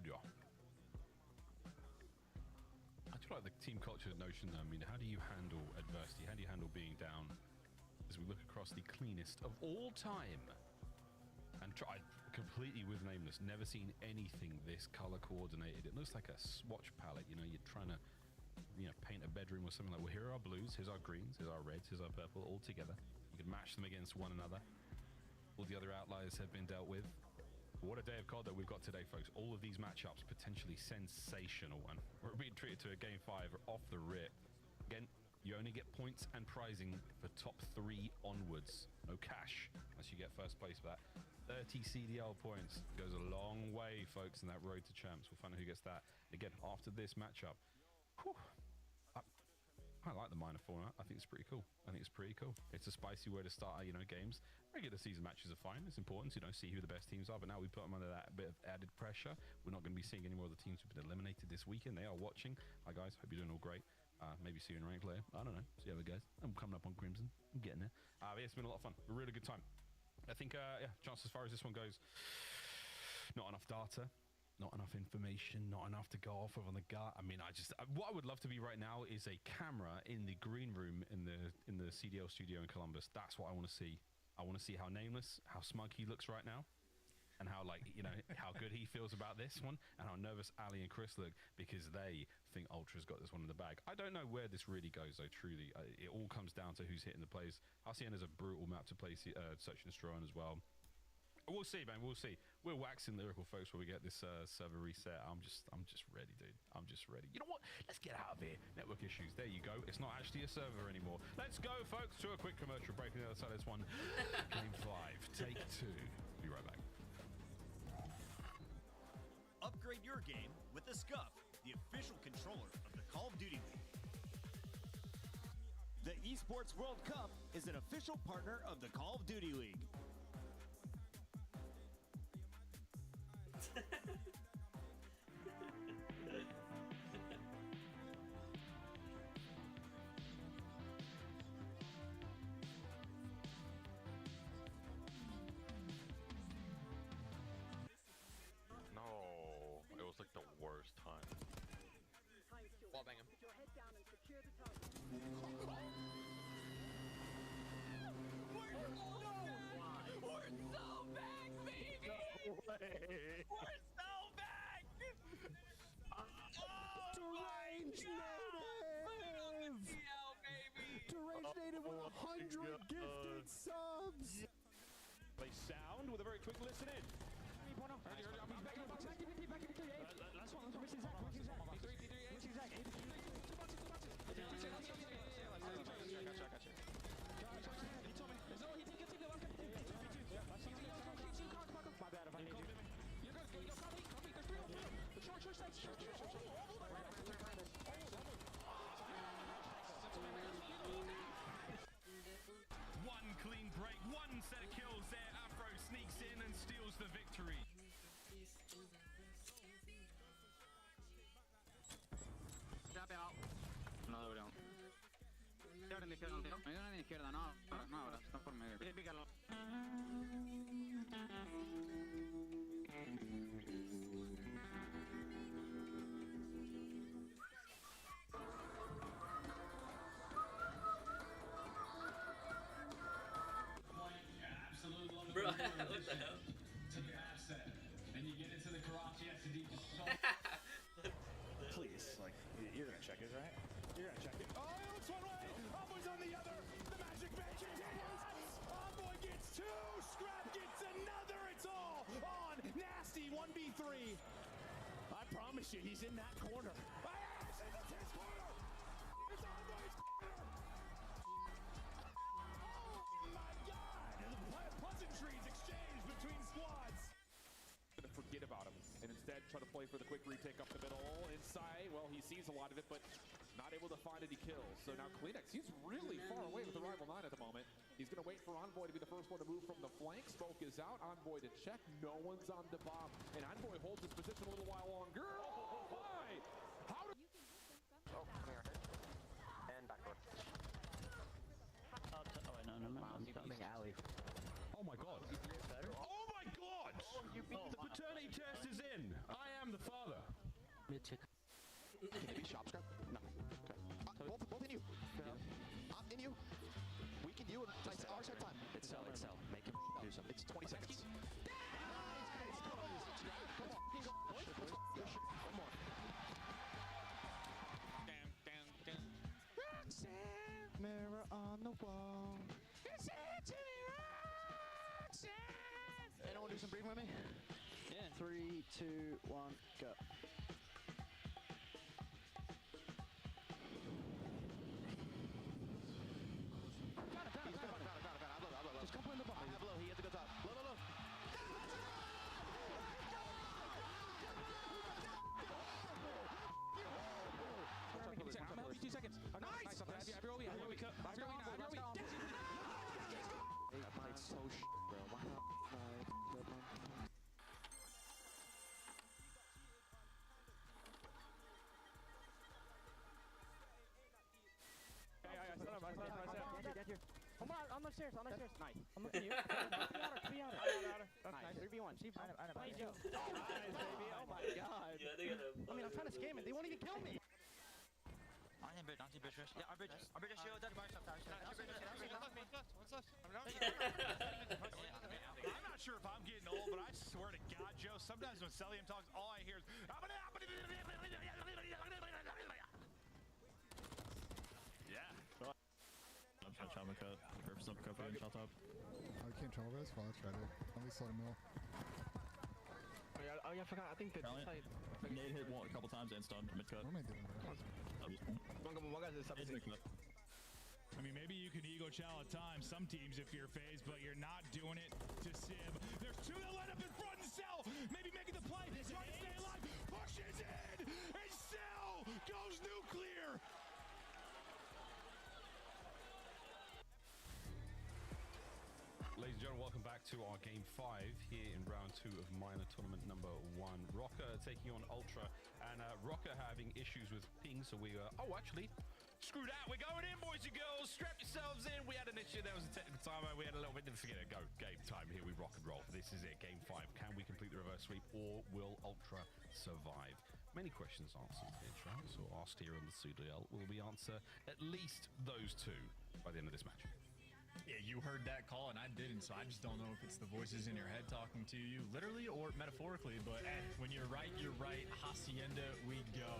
Yeah. I do like the team culture notion though. I mean, how do you handle adversity? How do you handle being down? As we look across the cleanest of all time and try completely with Nameless, never seen anything this color coordinated. It looks like a swatch palette. You know, you're trying to, you know, paint a bedroom or something like, well, here are our blues, here's our greens, here's our reds, here's our purple, all together. You can match them against one another. All the other outliers have been dealt with. What a day of COD that we've got today, folks. All of these matchups potentially sensational, and we're being treated to a game 5 off the rip. Again, you only get points and prizing for top 3 onwards. No cash unless you get first place for that. 30 CDL points goes a long way, folks, in that road to champs. We'll find out who gets that again after this matchup. Whew. I like the minor format. I think it's pretty cool. It's a spicy way to start, you know, games. Regular season matches are fine. It's important to, you know, see who the best teams are. But now we put them under that bit of added pressure. We're not going to be seeing any more of the teams who've been eliminated this weekend. They are watching. Hi guys, hope you're doing all great. Maybe see you in ranked later. I don't know. See how it goes. I'm coming up on Crimson. I'm getting there. But it's been a lot of fun. A really good time. I think, yeah, chance as far as this one goes, not enough data. Not enough information, not enough to go off of on the gut. I mean, what I would love to be right now is a camera in the green room in the CDL studio in Columbus. That's what I want to see. I want to see how Nameless, how smug he looks right now, and how, like, you know, how good he feels about this one, and how nervous Ali and Chris look because they think Ultra's got this one in the bag. I don't know where this really goes, though, truly. It all comes down to who's hitting the plays. Hacienda's a brutal map to play Search and Destroy on as well. We'll see, man. We'll see. We're waxing lyrical, folks, when we get this server reset. I'm just ready, dude. I'm just ready. You know what? Let's get out of here. Network issues. There you go. It's not actually a server anymore. Let's go, folks, to a quick commercial break. On the other side of this one, Game 5, Take 2. Be right back.
Upgrade your game with the SCUF, the official controller of the Call of Duty League. The Esports World Cup is an official partner of the Call of Duty League.
No, it was like the worst time.
Wall bang him.
We're so back! Deranged Native! Deranged Native with 100 gifted subs!
Play sound with a very quick listen in.
One clean break, one set of kills there. Afro sneaks in and steals the victory.
Trap out. No, we don't. Hay una en la izquierda, no, ahora, están por medio. Pícalo.
Bro, what the hell?
To your asset, and you get into the garage, yes, indeed.
Please, like, you're gonna check it, right? You're gonna check it.
Oh, it looks one way! Envoy's on the other! The Magic Man continues! Envoy gets two! Scrap gets another! It's all on Nasty 1v3! I promise you, he's in that corner. It's his corner! It's Envoy's corner! Oh my god! Pleasantries exchanged between squads!
Forget about him, and instead try to play
play for the quick retake up the middle. Inside, well, he sees a lot of it, but not able to find any kills. So now Kleenex, he's really far away with the rival 9 at the moment. He's going to wait for Envoy to be the first one to move from the flank. Smoke is out. Envoy to check. No one's on the bomb. And Envoy holds his position a little while longer. Oh, my! How do...
Oh, come here. And backdoor.
Oh my god. Oh my god! The paternity test is in. I am the father.
Maybe shop scrap? No. Okay. Both in you. I'm in you. Weak in you. And nice. Our set time.
It's sell. Make him do something.
It's 20 seconds. Come on.
Mirror on the wall.
Anyone do some breathing with me?
Yeah. 3, 2, 1, go.
Just come in the bottom. I have low. He has to go top. Low.
I'm gonna help you 2 seconds. Nice! I roll you.
They played so bro. Why not?
Come on the stairs. Nice. I'm looking at you. To be outer. That's nice. 3v1. See, play Joe. Nice, baby. Oh my god.
Yeah, they got a...
I mean, I'm trying to scam it. They won't even kill me.
On bridge. Yeah, on bridge. On bridge, shield, dead bar, stop.
I'm not sure if I'm getting old, but I swear to God, Joe, sometimes when Celium talks, all I hear is... Yeah.
Shot my cut. Purpose up cut and shot top.
I can't trouble this. Well, I tried it. At least let him know.
Oh yeah, I forgot. I think that
Nade hit one a couple times and stunned mid cut.
What am I doing, bro?
I mean, maybe you can ego chow at times, some teams if you're phased, but you're not doing it to Sim. There's 2 that line up in front and Cell maybe making the play, trying to stay alive, pushes in, and Cell goes nuclear.
Ladies and gentlemen, welcome back to our game 5 here in round 2 of minor tournament number 1. Rocker taking on Ultra, and Rocker having issues with ping, so we actually screw that. We're going in, boys and girls. Strap yourselves in. We had an issue. There was a technical timer. We had a little bit. Forget it. Go. Game time. Here we rock and roll. This is it. Game 5. Can we complete the reverse sweep, or will Ultra survive? Many questions answered here, Travis, or asked here on the CDL. Will we answer at least those 2 by the end of this match?
Yeah, you heard that call and I didn't, so I just don't know if it's the voices in your head talking to you, literally or metaphorically, but when you're right, you're right. Hacienda, we go.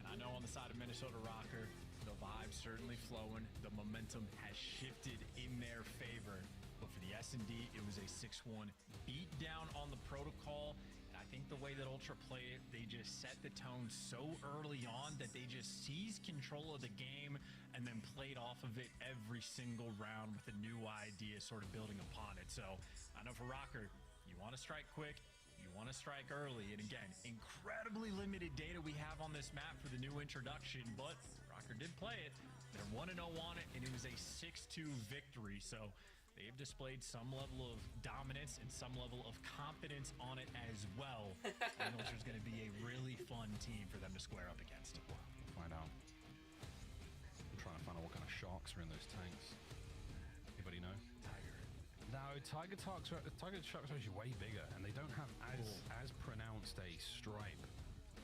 And I know on the side of Minnesota Rocker, the vibe's certainly flowing. The momentum has shifted in their favor. But for the S&D, it was a 6-1 beat down on the protocol. And I think the way that Ultra played it, they just set the tone so early on that they just seized control of the game and then played off of it every single round with a new idea sort of building upon it. So I know for Rocker, you want to strike quick, you want to strike early. And again, incredibly limited data we have on this map for the new introduction, but Rocker did play it. They're 1-0 on it, and it was a 6-2 victory. So they've displayed some level of dominance and some level of confidence on it as well. And Ultra's going to be a really fun team for them to square up against.
Find out. I'm trying to find out what kind of sharks are in those tanks. Anybody know?
Tiger.
No, Tiger sharks are actually way bigger, and they don't have as pronounced a stripe.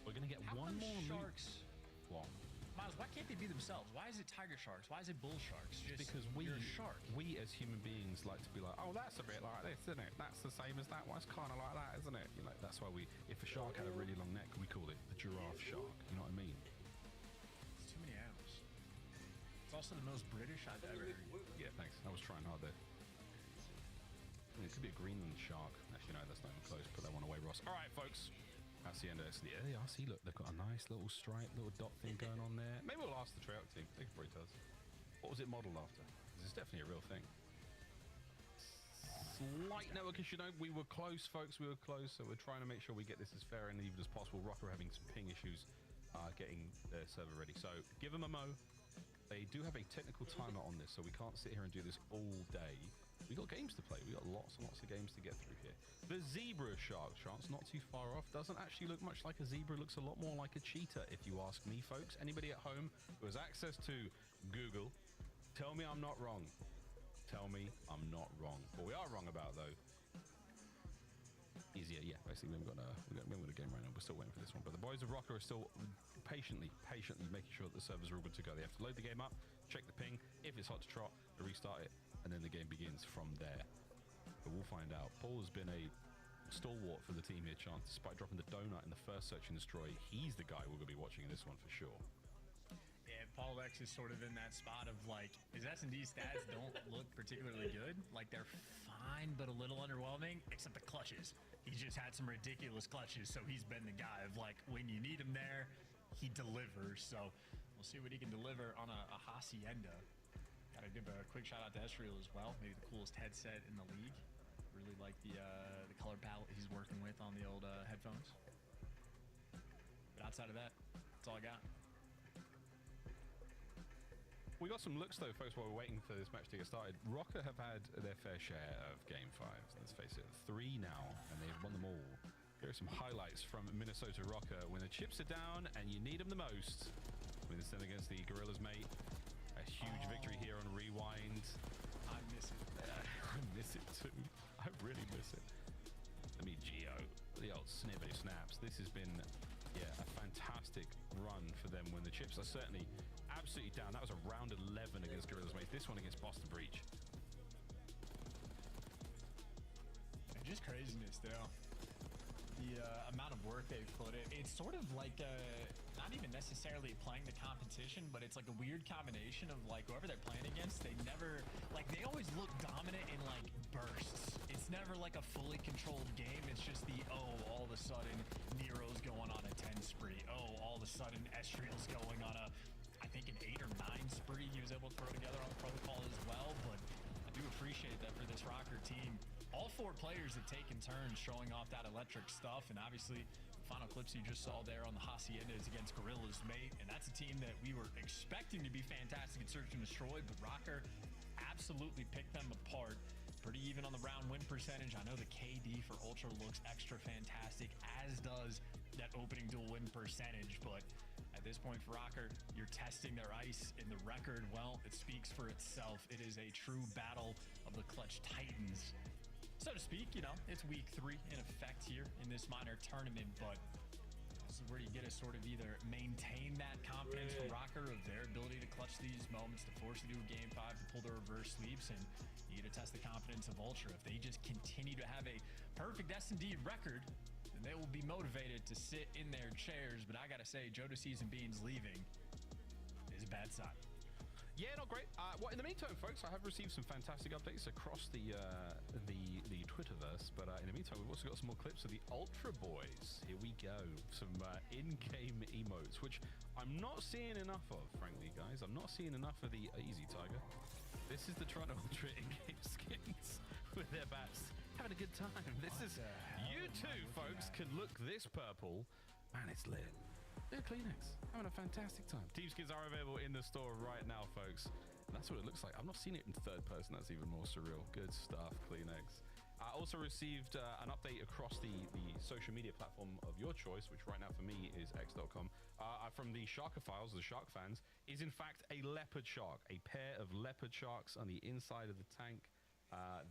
We're going to get one more
sharks.
What?
Miles, why can't they be themselves? Why is it tiger sharks? Why is it bull sharks? Just
because
you're a shark.
We as human beings like to be like, oh, that's a bit like this, isn't it? That's the same as that one. It's kind of like that, isn't it? You know, that's why if a shark had a really long neck, we call it the giraffe shark. You know what I mean?
It's too many arrows. It's also the most British I've ever heard.
Yeah, thanks. I was trying hard there. It could be a Greenland shark. Actually, no, that's not even close. Put that one away, Ross. All right, folks. Hacienda, yeah, they are. See, look, they've got a nice little stripe, little dot thing going on there. Maybe we'll ask the Treyarch team. They could probably tell us. What was it modeled after? This is definitely a real thing. slight network issue. No, we were close, folks. We were close. So we're trying to make sure we get this as fair and even as possible. Rocker having some ping issues getting their server ready. So give them a mo. They do have a technical timer on this, so we can't sit here and do this all day. We got games to play. We got lots and lots of games to get through here. The zebra shark chance, not too far off. Doesn't actually look much like a zebra. Looks a lot more like a cheetah, if you ask me, folks. Anybody at home who has access to Google, tell me I'm not wrong. Tell me I'm not wrong. What we are wrong about, though, easier, yeah. Basically, we haven't got a game right now. We're still waiting for this one. But the boys of Rocker are still patiently making sure that the servers are all good to go. They have to load the game up, check the ping. If it's hot to trot, they restart it, and then the game begins from there. But we'll find out. Paul has been a stalwart for the team here, Chance. Despite dropping the donut in the first search and destroy, he's the guy we're going to be watching in this one for sure.
Yeah, Paul X is sort of in that spot of like, his S&D stats don't look particularly good. Like, they're fine, but a little underwhelming, except the clutches. He's just had some ridiculous clutches, so he's been the guy of like, when you need him there, he delivers. So we'll see what he can deliver on a Hacienda. Gotta give a quick shout out to Esriel as well. Maybe the coolest headset in the league. Really like the color palette he's working with on the old headphones. But outside of that, that's all I got.
We got some looks, though, folks, while we're waiting for this match to get started. Rocker have had their fair share of Game 5s. Let's face it, 3 now, and they've won them all. Here are some highlights from Minnesota Rocker. When the chips are down and you need them the most. Wins them against the Gorillas, mate. A huge victory here on Rewind.
I miss it.
I miss it, too. I really miss it. I mean, Geo, the old snippety snaps. This has been, yeah, a fantastic run for them when the chips are certainly absolutely down. That was a round 11 against Gorillas, mate. This one against Boston Breach.
And just craziness, though. The amount of work they've put in. It's sort of like not even necessarily playing the competition, but it's like a weird combination of like whoever they're playing against, they never, like they always look dominant in like bursts. It's never like a fully controlled game. It's just the, oh, all of a sudden Nero's going on a 10 spree. Oh, all of a sudden Esriel's going on a, I think an 8 or 9 spree he was able to throw together on the protocol as well. But I do appreciate that for this Rocker team. All 4 players have taken turns showing off that electric stuff, and obviously the final clips you just saw there on the Hacienda is against Gorillas, mate, and that's a team that we were expecting to be fantastic at Search and Destroy, but Rocker absolutely picked them apart. Pretty even on the round win percentage. I know the KD for Ultra looks extra fantastic, as does that opening duel win percentage, but at this point for Rocker, you're testing their ice, and the record, well, it speaks for itself. It is a true battle of the Clutch Titans, so to speak. You know, it's week 3 in effect here in this minor tournament, but this is where you get to sort of either maintain that confidence from Rocker of their ability to clutch these moments, to force it to a game 5, to pull the reverse sweeps, and you get to test the confidence of Ultra. If they just continue to have a perfect S&D record, then they will be motivated to sit in their chairs. But I gotta say, Jodeci's and Beans leaving is a bad sign.
Yeah, not great. Well, in the meantime, folks, I have received some fantastic updates across the Twitterverse. But in the meantime, we've also got some more clips of the Ultra Boys. Here we go. Some in-game emotes, which I'm not seeing enough of, frankly, guys. I'm not seeing enough of the easy Tiger. This is the Toronto Ultra in-game skins with their bats. Having a good time. This is you too, folks, can look this purple. Man, it's lit. They're Kleenex. Having a fantastic time. Team skins are available in the store right now, folks. And that's what it looks like. I'm not seeing it in third person. That's even more surreal. Good stuff, Kleenex. I also received an update across the social media platform of your choice, which right now for me is x.com, from the Sharkophiles, the shark fans, is in fact a leopard shark. A pair of leopard sharks on the inside of the tank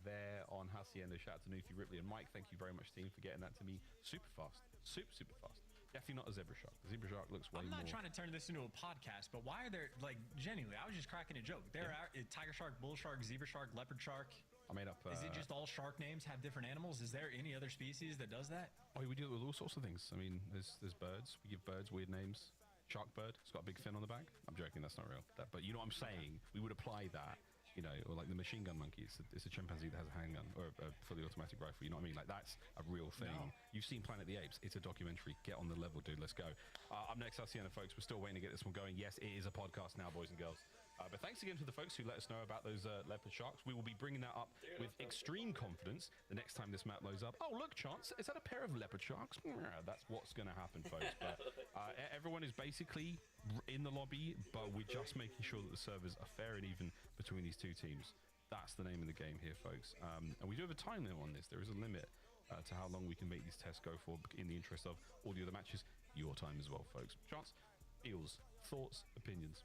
there on Hacienda. Shout out to Nufi, Ripley, and Mike. Thank you very much, team, for getting that to me super fast. Super fast. Definitely not a zebra shark. The zebra shark looks way more...
I'm not trying to turn this into a podcast, but why are there, like, genuinely, I was just cracking a joke. There are tiger shark, bull shark, zebra shark, leopard shark.
I made up...
Is it just all shark names have different animals? Is there any other species that does that?
Oh, we do it with all sorts of things. I mean, there's birds. We give birds weird names. Shark bird. It's got a big fin on the back. I'm joking. That's not real. But you know what I'm saying? We would apply that. You know, or like the machine gun monkey. It's a chimpanzee that has a handgun or a fully automatic rifle. You know what I mean? Like, that's a real thing.
No.
You've seen Planet of the Apes. It's a documentary. Get on the level, dude. Let's go. Up next, Hacienda, folks. We're still waiting to get this one going. Yes, it is a podcast now, boys and girls. But thanks again to the folks who let us know about those leopard sharks. We will be bringing that up with extreme confidence the next time this map loads up. Oh, look, Chance, is that a pair of leopard sharks? Yeah, that's what's going to happen, folks. But everyone is basically in the lobby, but we're just making sure that the servers are fair and even between these two teams. That's the name of the game here, folks. And we do have a time limit on this. There is a limit to how long we can make these tests go for in the interest of all the other matches, your time as well, folks. Chance, Eels, thoughts, opinions?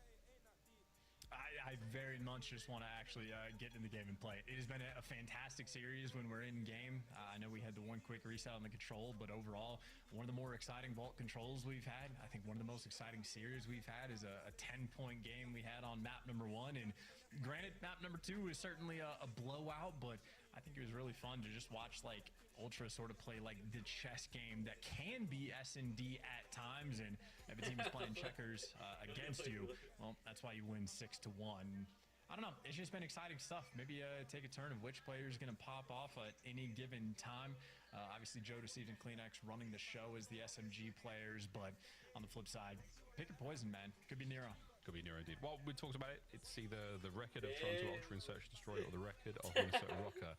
I very much just want to actually get in the game and play. It has been a fantastic series when we're in game. I know we had the one quick reset on the control, but overall, one of the more exciting vault controls we've had. I think one of the most exciting series we've had is a 10-point game we had on map number 1. And granted, map number 2 is certainly a blowout, but I think it was really fun to just watch like Ultra sort of play like the chess game that can be S&D at times, and if a team is playing checkers against you, well, that's why you win 6-1. I don't know, it's just been exciting stuff. Maybe take a turn of which player is going to pop off at any given time. Obviously, Joe Deceives and Kleenex running the show as the SMG players, but on the flip side, pick your poison, man. Could be Nero.
Could be Nero indeed. Well, we talked about it. It's either the record of Toronto Ultra in Search and Destroy or the record of Minnesota Rocker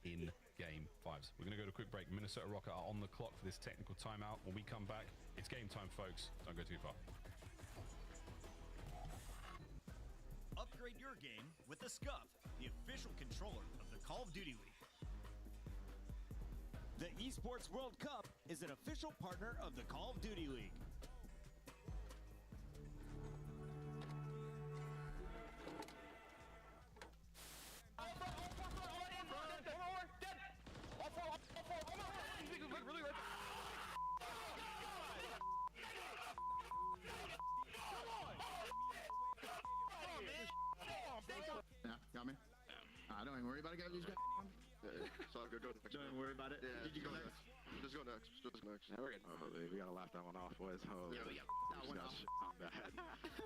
in Game 5s. We're going to go to a quick break. Minnesota Rocker are on the clock for this technical timeout. When we come back, it's game time, folks. Don't go too far.
Upgrade your game with the SCUF, the official controller of the Call of Duty League. The Esports World Cup is an official partner of the Call of Duty League.
Got me? Don't even worry about it, guys. So go next. Don't even worry about it. Yeah. Did you go next? Just go next. Just next. Yeah, we're good. Oh, we gotta laugh that one off, boys. Oh, yeah, we got that one off. Bad.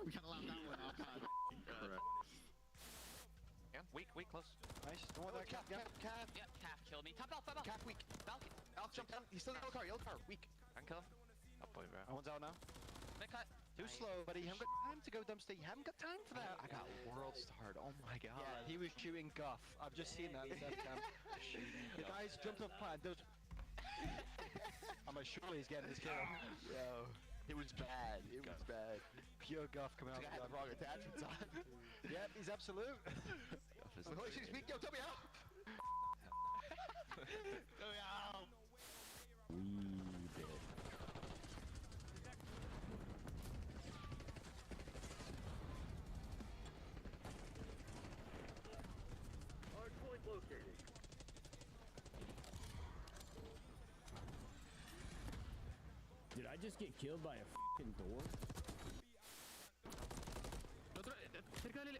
We gotta laugh that one off. Correct.
Yeah, weak, close.
Nice. Don't want that calf.
Yep, calf killed me. Top off. Calf weak. Falcon. Falcon jump down. He's still in yellow car. Weak. I can kill him. I'll play bro.
One's out now.
Mid-cut.
Too slow, buddy. You haven't got time to go dumpster. You haven't got time for that. I got world starred. Oh my god. Yeah, he was shooting guff. I've just seen that in the death cam. The guy's jumped off plan. I'm like, surely he's getting his kill. Yo. It was bad. It was bad. Pure guff coming out. I had the wrong attachments on. Yep, he's absolute. Holy shit, he's weak. Yo, tell me how. Tell me how. We did.
Located. Did I just get killed by a fucking door?
Cerca del...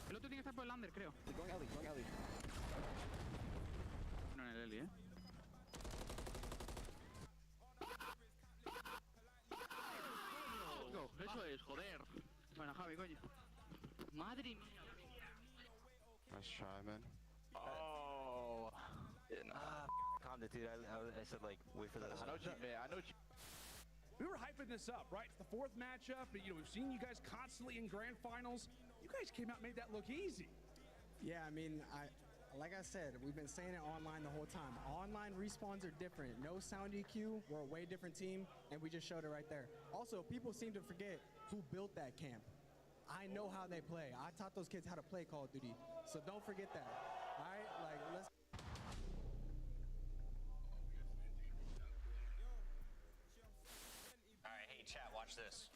El otro tiene que estar por el under, creo. Going alley. No, en el alley, Go, eso es, joder. Bueno, Javi, coño. Madre mía.
Nice try, man.
Oh. Calm down, dude. I said, like, wait for that. I know what you...
We were hyping this up, right? It's the 4th matchup. You know, we've seen you guys constantly in grand finals. You guys came out and made that look easy.
Yeah, I mean, like I said, we've been saying it online the whole time. Online respawns are different. No sound EQ. We're a way different team, and we just showed it right there. Also, people seem to forget who built that camp. I know how they play. I taught those kids how to play Call of Duty. So don't forget that. All right? Like, let's...
All right, hey, chat, watch this.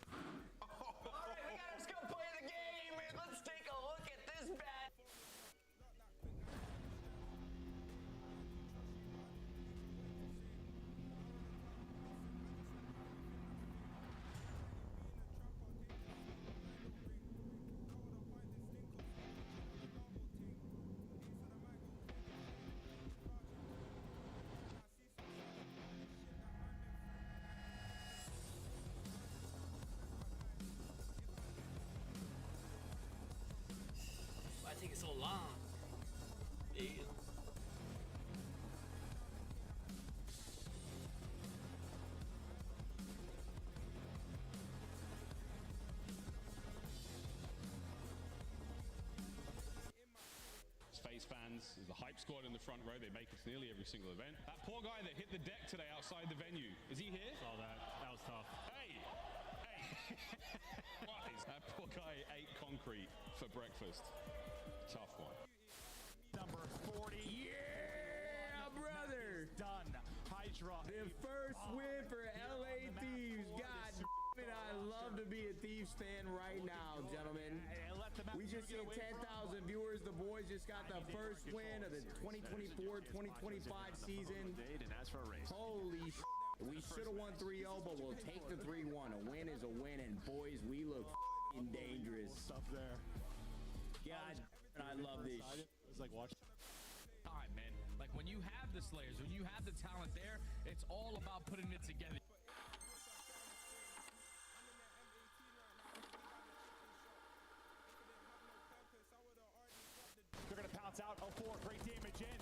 All right, let's go play the game, man. Let's take a look at this bad...
FaZe fans, there's the hype squad in the front row. They make it to nearly every single event. That poor guy that hit the deck today outside the venue, is he here?
Saw that. That was tough.
Hey! What is that poor guy ate concrete for breakfast? Tough one.
Number 40.
Yeah, brother.
Done. Hydra.
The first win for LA Thieves. God damn it, I love to be a Thieves fan right now, gentlemen. We just hit 10,000 viewers. The boys just got the first win of the 2024-2025 season. Holy shit. We should have won 3-0, but we'll take the 3-1. A win is a win, and boys, we look dangerous.
Stuff there.
God, I love this.
It's like watch.
Time, man. Like when you have the Slayers, when you have the talent there, it's all about putting it together.
They're going to pounce out. 04, great damage in.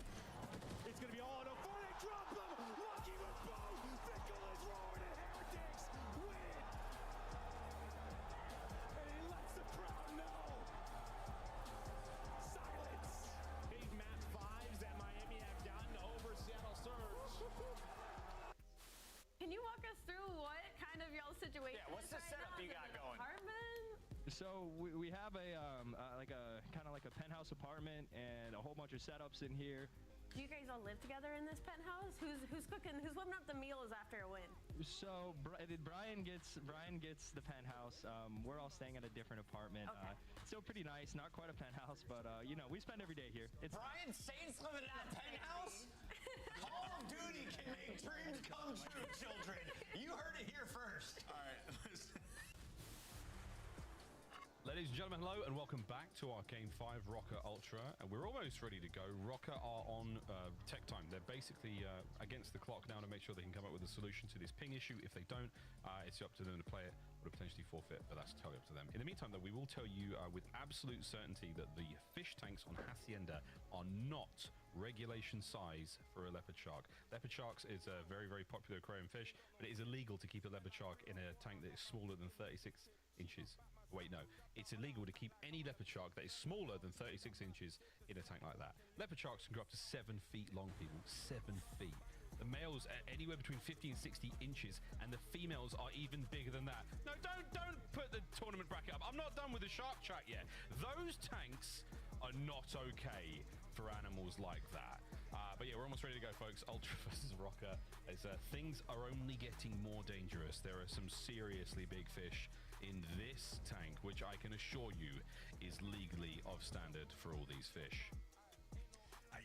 It's going to be all in 04. They drop them. Lucky with both. Fickle is roaring and Heretics win. And he lets the crowd know. Silence. Big map 5s that Miami have gotten over Seattle Surge.
Can you walk us through what kind of y'all situation?
Yeah, what's the setup you got going?
Apartment? So we have a kind of like a penthouse apartment and a whole bunch of setups in here.
Do you guys all live together in this penthouse? Who's cooking? Who's whipping up the meals after a win?
So Brian gets the penthouse. We're all staying at a different apartment.
Okay.
Still pretty nice, not quite a penthouse, but you know, we spend every day here. It's
Brian Saints living in a penthouse? Call of Duty can make dreams come true, children. You heard it here first.
All right.
Ladies and gentlemen, hello and welcome back to our Game 5 Rocket Ultra. And we're almost ready to go. Rocket are on tech time. They're basically against the clock now to make sure they can come up with a solution to this ping issue. If they don't, it's up to them to play it or to potentially forfeit, but that's totally up to them. In the meantime, though, we will tell you with absolute certainty that the fish tanks on Hacienda are not regulation size for a leopard shark. Leopard sharks is a very, very popular aquarium fish, but it is illegal to keep a leopard shark in a tank that is smaller than 36 inches. Wait, no. It's illegal to keep any leopard shark that is smaller than 36 inches in a tank like that. Leopard sharks can grow up to 7 feet long, people. 7 feet. The males are anywhere between 50 and 60 inches, and the females are even bigger than that. No, don't put the tournament bracket up. I'm not done with the shark chat yet. Those tanks are not okay for animals like that. But yeah, we're almost ready to go, folks. Ultra versus Rocker. Things are only getting more dangerous. There are some seriously big fish in this tank, which I can assure you is legally of standard for all these fish.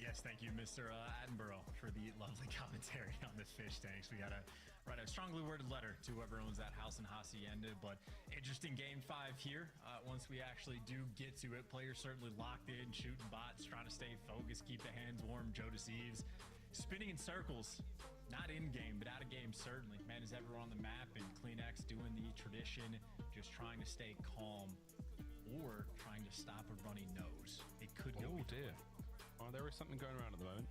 Yes, thank you, Mr. Attenborough, for the lovely commentary on this fish tanks. We got to write a strongly worded letter to whoever owns that house in Hacienda, but interesting Game 5 here. Once we actually do get to it, players certainly locked in, shooting bots, trying to stay focused, keep the hands warm. Joe Deceives spinning in circles, not in game, but out of game certainly. Man is ever on the map, and CleanX doing the tradition, just trying to stay calm or trying to stop a runny nose. It could go.
Oh dear. Oh, there is something going around at the moment.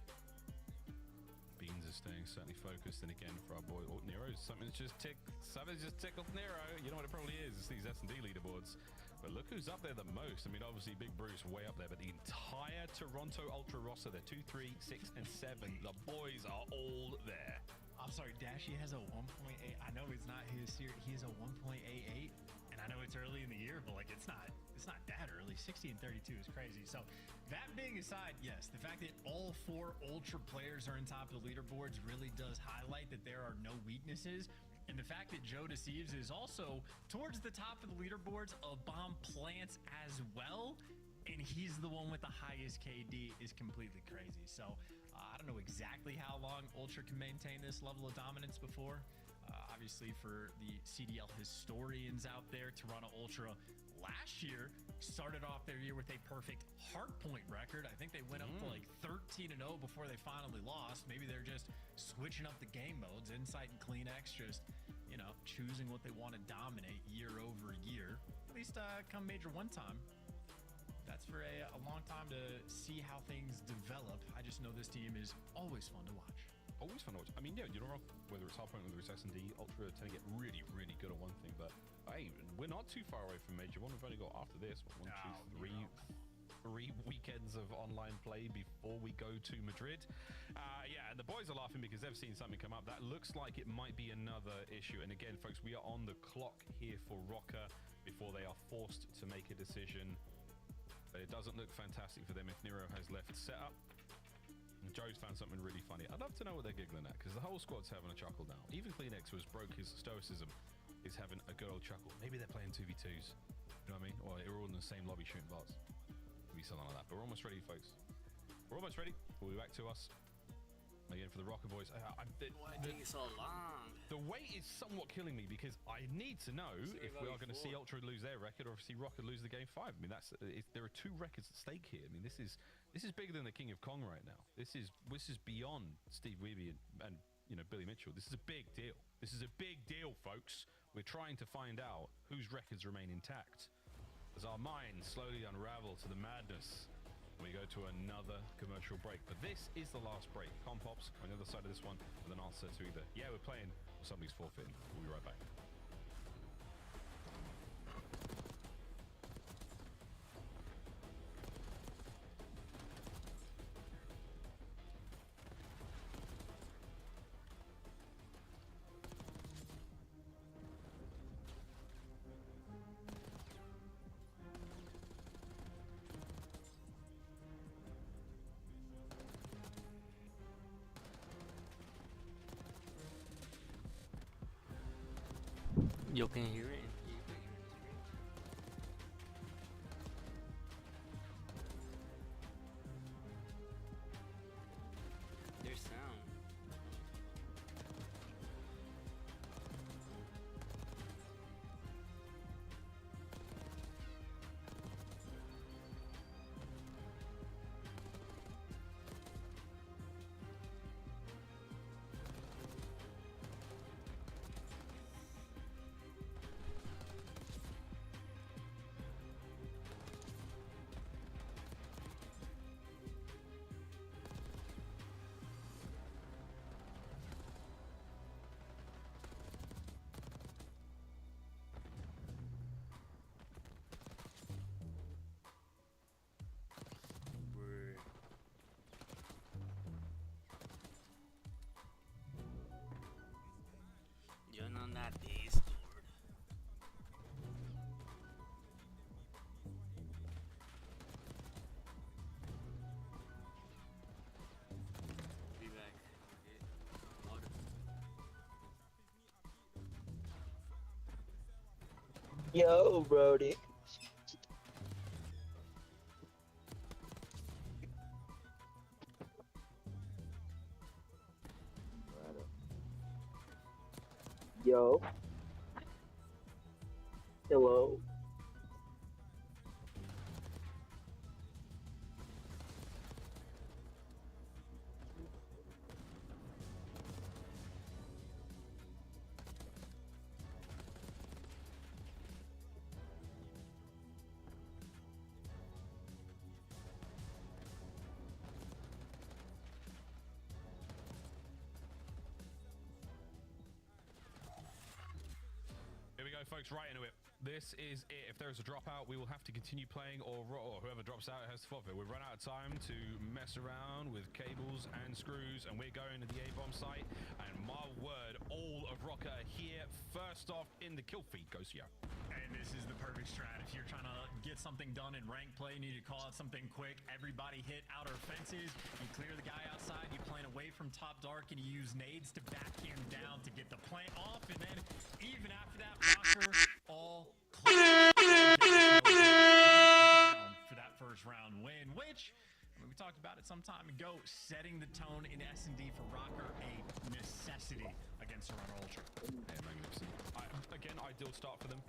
Beans is staying certainly focused, and again for our boy Nero, something's just tickled Nero. You know what it probably is? It's these S&D leaderboards. But look who's up there the most. I mean, obviously Big Bruce way up there, but the entire Toronto Ultra roster, they're 2, 3, 6, and 7. The boys are all there.
I'm sorry, Dashy has a 1.8. I know it's not his here. He has a 1.88, and I know it's early in the year, but like it's not that early. 60 and 32 is crazy. So that being aside, yes, the fact that all 4 Ultra players are in top of the leaderboards really does highlight that there are no weaknesses. And the fact that Joe Deceives is also towards the top of the leaderboards of bomb plants as well, and he's the one with the highest KD, is completely crazy. So I don't know exactly how long Ultra can maintain this level of dominance before. Obviously, for the CDL historians out there, Toronto Ultra last year started off their year with a perfect hardpoint record. I think they went up to like 13-0 before they finally lost. Maybe they're just switching up the game modes. Insight and CleanX just, you know, choosing what they want to dominate year over year. At least come Major 1 time. That's for a long time to see how things develop. I just know this team is always fun to watch.
Always fun to watch. I mean, yeah, you don't know whether it's hardpoint, whether it's S&D, Ultra tend to get really, really good at one thing, but hey, we're not too far away from Major 1. We've only got after this, 1, 2, 3, 3 weekends of online play before we go to Madrid. Yeah, and the boys are laughing because they've seen something come up that looks like it might be another issue. And again, folks, we are on the clock here for Rocker before they are forced to make a decision. But it doesn't look fantastic for them if Nero has left setup. And Joe's found something really funny. I'd love to know what they're giggling at, because the whole squad's having a chuckle now. Even Kleenex, who has broke his stoicism, is having a good old chuckle. Maybe they're playing 2v2s. You know what I mean? Or they're all in the same lobby shooting bots. Maybe something like that. But we're almost ready, folks. We're almost ready. We'll be back to us. Again, for the Rocker boys.
Why taking so long?
The wait is somewhat killing me because I need to know if we are going to see Ultra lose their record or if see Rocker lose the game 5. I mean, there are 2 records at stake here. I mean, this is bigger than the King of Kong right now. This is beyond Steve Wiebe and you know, Billy Mitchell. This is a big deal. This is a big deal, folks. We're trying to find out whose records remain intact as our minds slowly unravel to the madness. We go to another commercial break, but this is the last break. Compops on the other side of this one with an answer to either yeah, we're playing, or somebody's forfeiting. We'll be right back.
You can hear it. There's sound. You're on that Discord. Be back. Water.
Yo, Brody. Yo. Hello.
Here we go, folks, right into it. This is it. If there's a dropout, we will have to continue playing, or whoever drops out has to forfeit. We've run out of time to mess around with cables and screws, and we're going to the A-bomb site. And my word, all of Rocker here. First off, in the kill feed goes Yo.
And this is the perfect strat. If you're trying to get something done in rank play, you need to call out something quick. Everybody hit outer fences. You clear the guy outside. You plant away from top dark, and you use nades to back him down to get the plant off. And then even after that, Rocker all clear for that first round win, which we talked about it some time ago, setting the tone in S&D for Rocker, a necessity against Toronto Ultra.
Yeah, magnificent. Again, ideal start for them.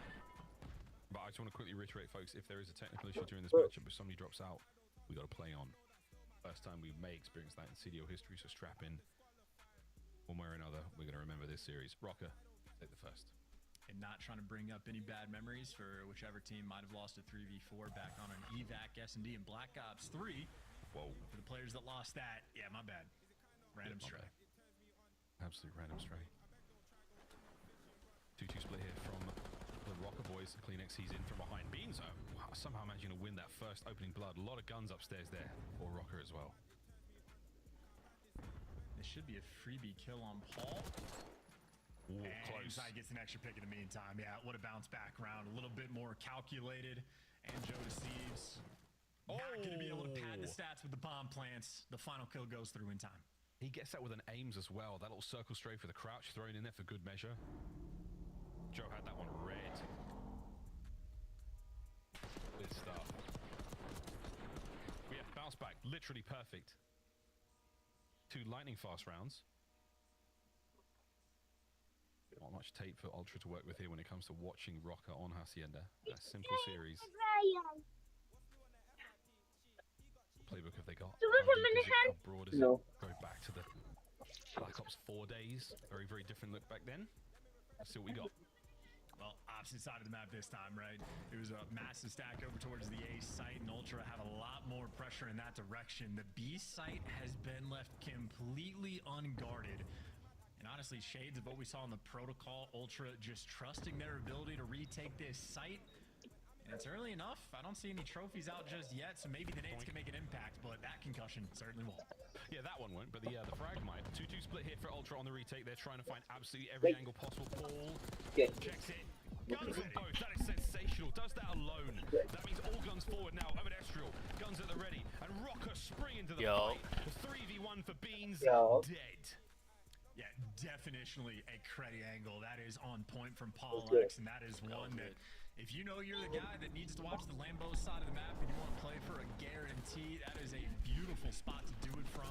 But I just want to quickly reiterate, folks, if there is a technical issue during this matchup, if somebody drops out, we got to play on. First time we may experience that in CDO history, so strap in. One way or another, we're going to remember this series. Rocker, take the first.
And not trying to bring up any bad memories for whichever team might have lost a 3v4 back on an EVAC, S&D, and Black Ops 3.
Whoa.
For the players that lost that, yeah, my bad. Random stray.
Absolute random stray. 2-2 split here from the Rocker boys. Kleenex sees in from behind. Beans somehow managing to win that first opening blood. A lot of guns upstairs there for Rocker as well.
This should be a freebie kill on Paul.
Ooh,
and
close.
Inside gets an extra pick in the meantime. Yeah, what a bounce back round. A little bit more calculated. And Joe Deceives not going to be able to pad the stats with the bomb plants. The final kill goes through in time.
He gets that with an aims as well. That little circle strafe for the crouch thrown in there for good measure. Joe had that one red. Good stuff. We have bounce back. Literally perfect. 2 lightning fast rounds. Not much tape for Ultra to work with here when it comes to watching Rocker on Hacienda. A simple series. Playbook have they got? Abroad as
No.
Go back to the Black Ops 4 days. Very, very different look back then. Let's see what we got.
Well, opposite side of the map this time, right? It was a massive stack over towards the A site, and Ultra have a lot more pressure in that direction. The B site has been left completely unguarded. And honestly, shades of what we saw in the protocol, Ultra just trusting their ability to retake this site. And it's early enough. I don't see any trophies out just yet, so maybe the nades can make an impact, but that concussion certainly won't.
Yeah, that one won't, but the frag might. 2-2 split hit for Ultra on the retake. They're trying to find absolutely every angle possible. Paul checks it. Guns on both. That is sensational. Does that alone. That means all guns forward now. Over Estriel. Guns at the ready. And Rocker spring into the fight. The 3v1 for Beans. Dead.
Yeah, definitionally a credit angle. That is on point from Paul X, and that is one that if you know you're the guy that needs to watch the Lambeau side of the map and you want to play for a guarantee, that is a beautiful spot to do it from.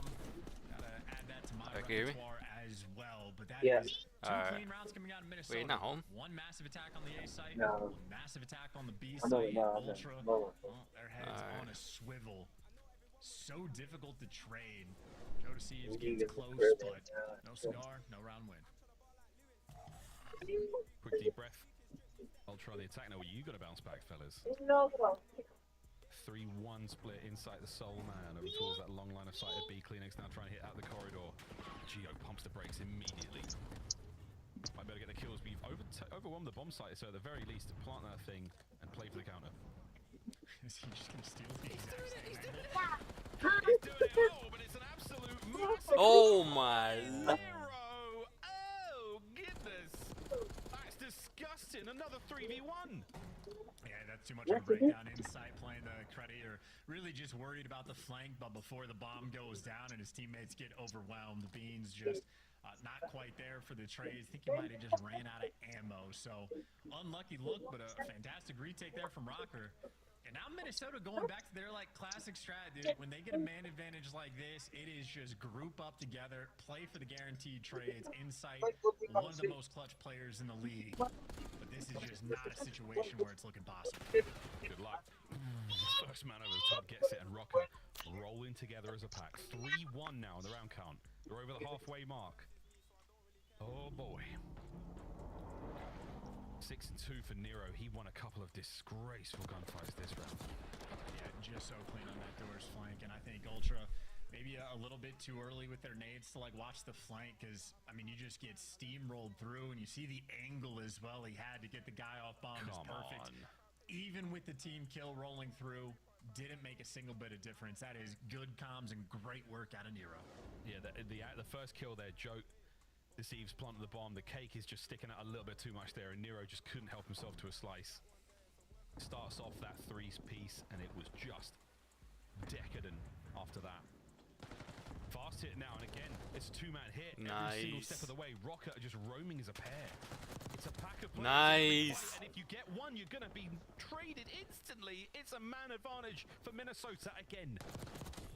Gotta add that to my repertoire as well. But that is 2 clean rounds coming out of Minnesota.
Wait, not home.
1 massive attack on the A site,
No.
1 massive attack on the B
I'm
site.
not,
Ultra,
no.
well, their heads on a swivel. So difficult to trade. Joe Deceives gets close, but no cigar, no round win.
Quick deep breath. Ultra on the attack now. You got to bounce back, fellas. 3-1 split inside the Soul Man over towards that long line of sight of B. Kleenex now trying to hit out the corridor. Geo pumps the brakes immediately. Might be able to get the kills, but you've overwhelmed the bomb site, so at the very least, plant that thing and play for the counter.
Is he just gonna steal the exact same
He's doing it all, but it's an absolute massive.
Oh my.
Oh goodness, that's disgusting. Another 3v1.
Yeah, that's too much of a breakdown inside playing the credit. Or really just worried about the flank, but before the bomb goes down and his teammates get overwhelmed, Beans just not quite there for the trades. I think he might have just ran out of ammo. So unlucky look, but a fantastic retake there from Rocker. And now Minnesota going back to their classic strat, dude. When they get a man advantage like this, it is just group up together, play for the guaranteed trades, Insight, one of the most clutch players in the league. But this is just not a situation where it's looking possible.
Good luck. First man over the top gets it, and Rocker rolling together as a pack. 3-1 now in the round count. They're over the halfway mark. Oh boy. 6-2 for Nero. He won a couple of disgraceful gunfights this round.
Yeah, just so clean on that door's flank, and I think Ultra maybe a little bit too early with their nades to watch the flank, because I mean you just get steamrolled through, and you see the angle as well he had to get the guy off bomb is perfect. Even with the team kill rolling through, didn't make a single bit of difference. That is good comms and great work out of Nero.
Yeah, the first kill there, Joe Deceives planted the bomb. The cake is just sticking out a little bit too much there, and Nero just couldn't help himself to a slice. Starts off that 3-piece, and it was just decadent after that. Fast hit now, and again, it's a 2-man hit.
Nice.
Every single step of the way. Rocker just roaming as a pair. It's a pack of players.
Nice.
And if you get one, you're going to be traded instantly. It's a man advantage for Minnesota again.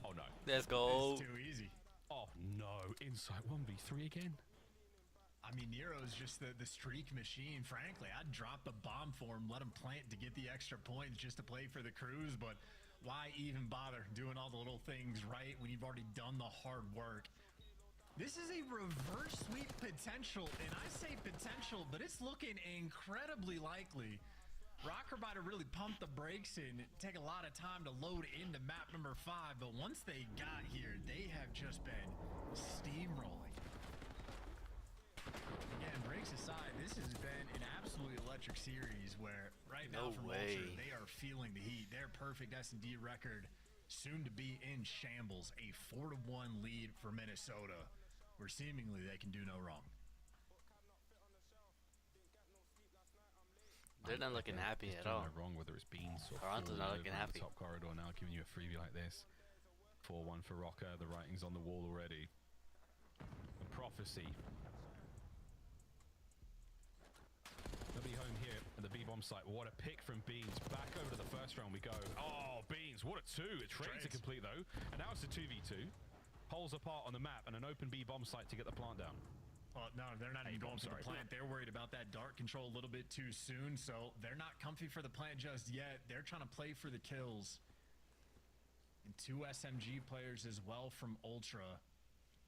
Oh, no.
Let's go.
It's too easy.
Oh, no. Insight 1v3 again.
I mean, Nero's just the streak machine, frankly. I'd drop the bomb for him, let him plant to get the extra points just to play for the Crews, but why even bother doing all the little things right when you've already done the hard work? This is a reverse sweep potential, and I say potential, but it's looking incredibly likely. Rocker might have really pumped the brakes in, take a lot of time to load into map number 5, but once they got here, they have just been steamrolling. Again, breaks aside, this has been an absolutely electric series where right
No
now from
way.
Ultra, they are feeling the heat. Their perfect S&D record soon to be in shambles. A 4-1 lead for Minnesota, where seemingly they can do no wrong.
They're not looking happy at all.
No wrong, whether it's Beans or
Toronto's not looking happy.
Top corridor now, giving you a freebie like this. 4-1 for Rocker. The writing's on the wall already. The Prophecy. They'll be home here at the B-bomb site. What a pick from Beans. Back over to the first round we go. Oh, Beans, what a 2. It trades to complete though. And now it's a 2v2. Poles apart on the map and an open B-bomb site to get the plant down.
Well, no, they're not even going for the plant. They're worried about that dart control a little bit too soon, so they're not comfy for the plant just yet. They're trying to play for the kills. And 2 SMG players as well from Ultra.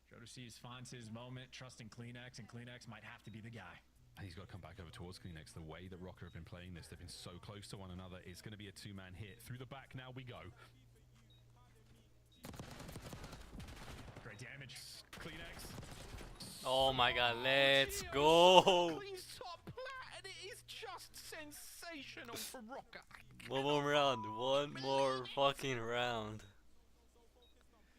Jodeci finds his moment, trusting Kleenex, and Kleenex might have to be the guy.
He's got to come back over towards Kleenex. The way that Rocker have been playing this, they've been so close to one another. It's going to be a 2-man hit. Through the back now we go.
Great damage.
Kleenex.
Oh my god, let's go!
Clean top plat, and it is just sensational for Rocker.
One more round, one more fucking round.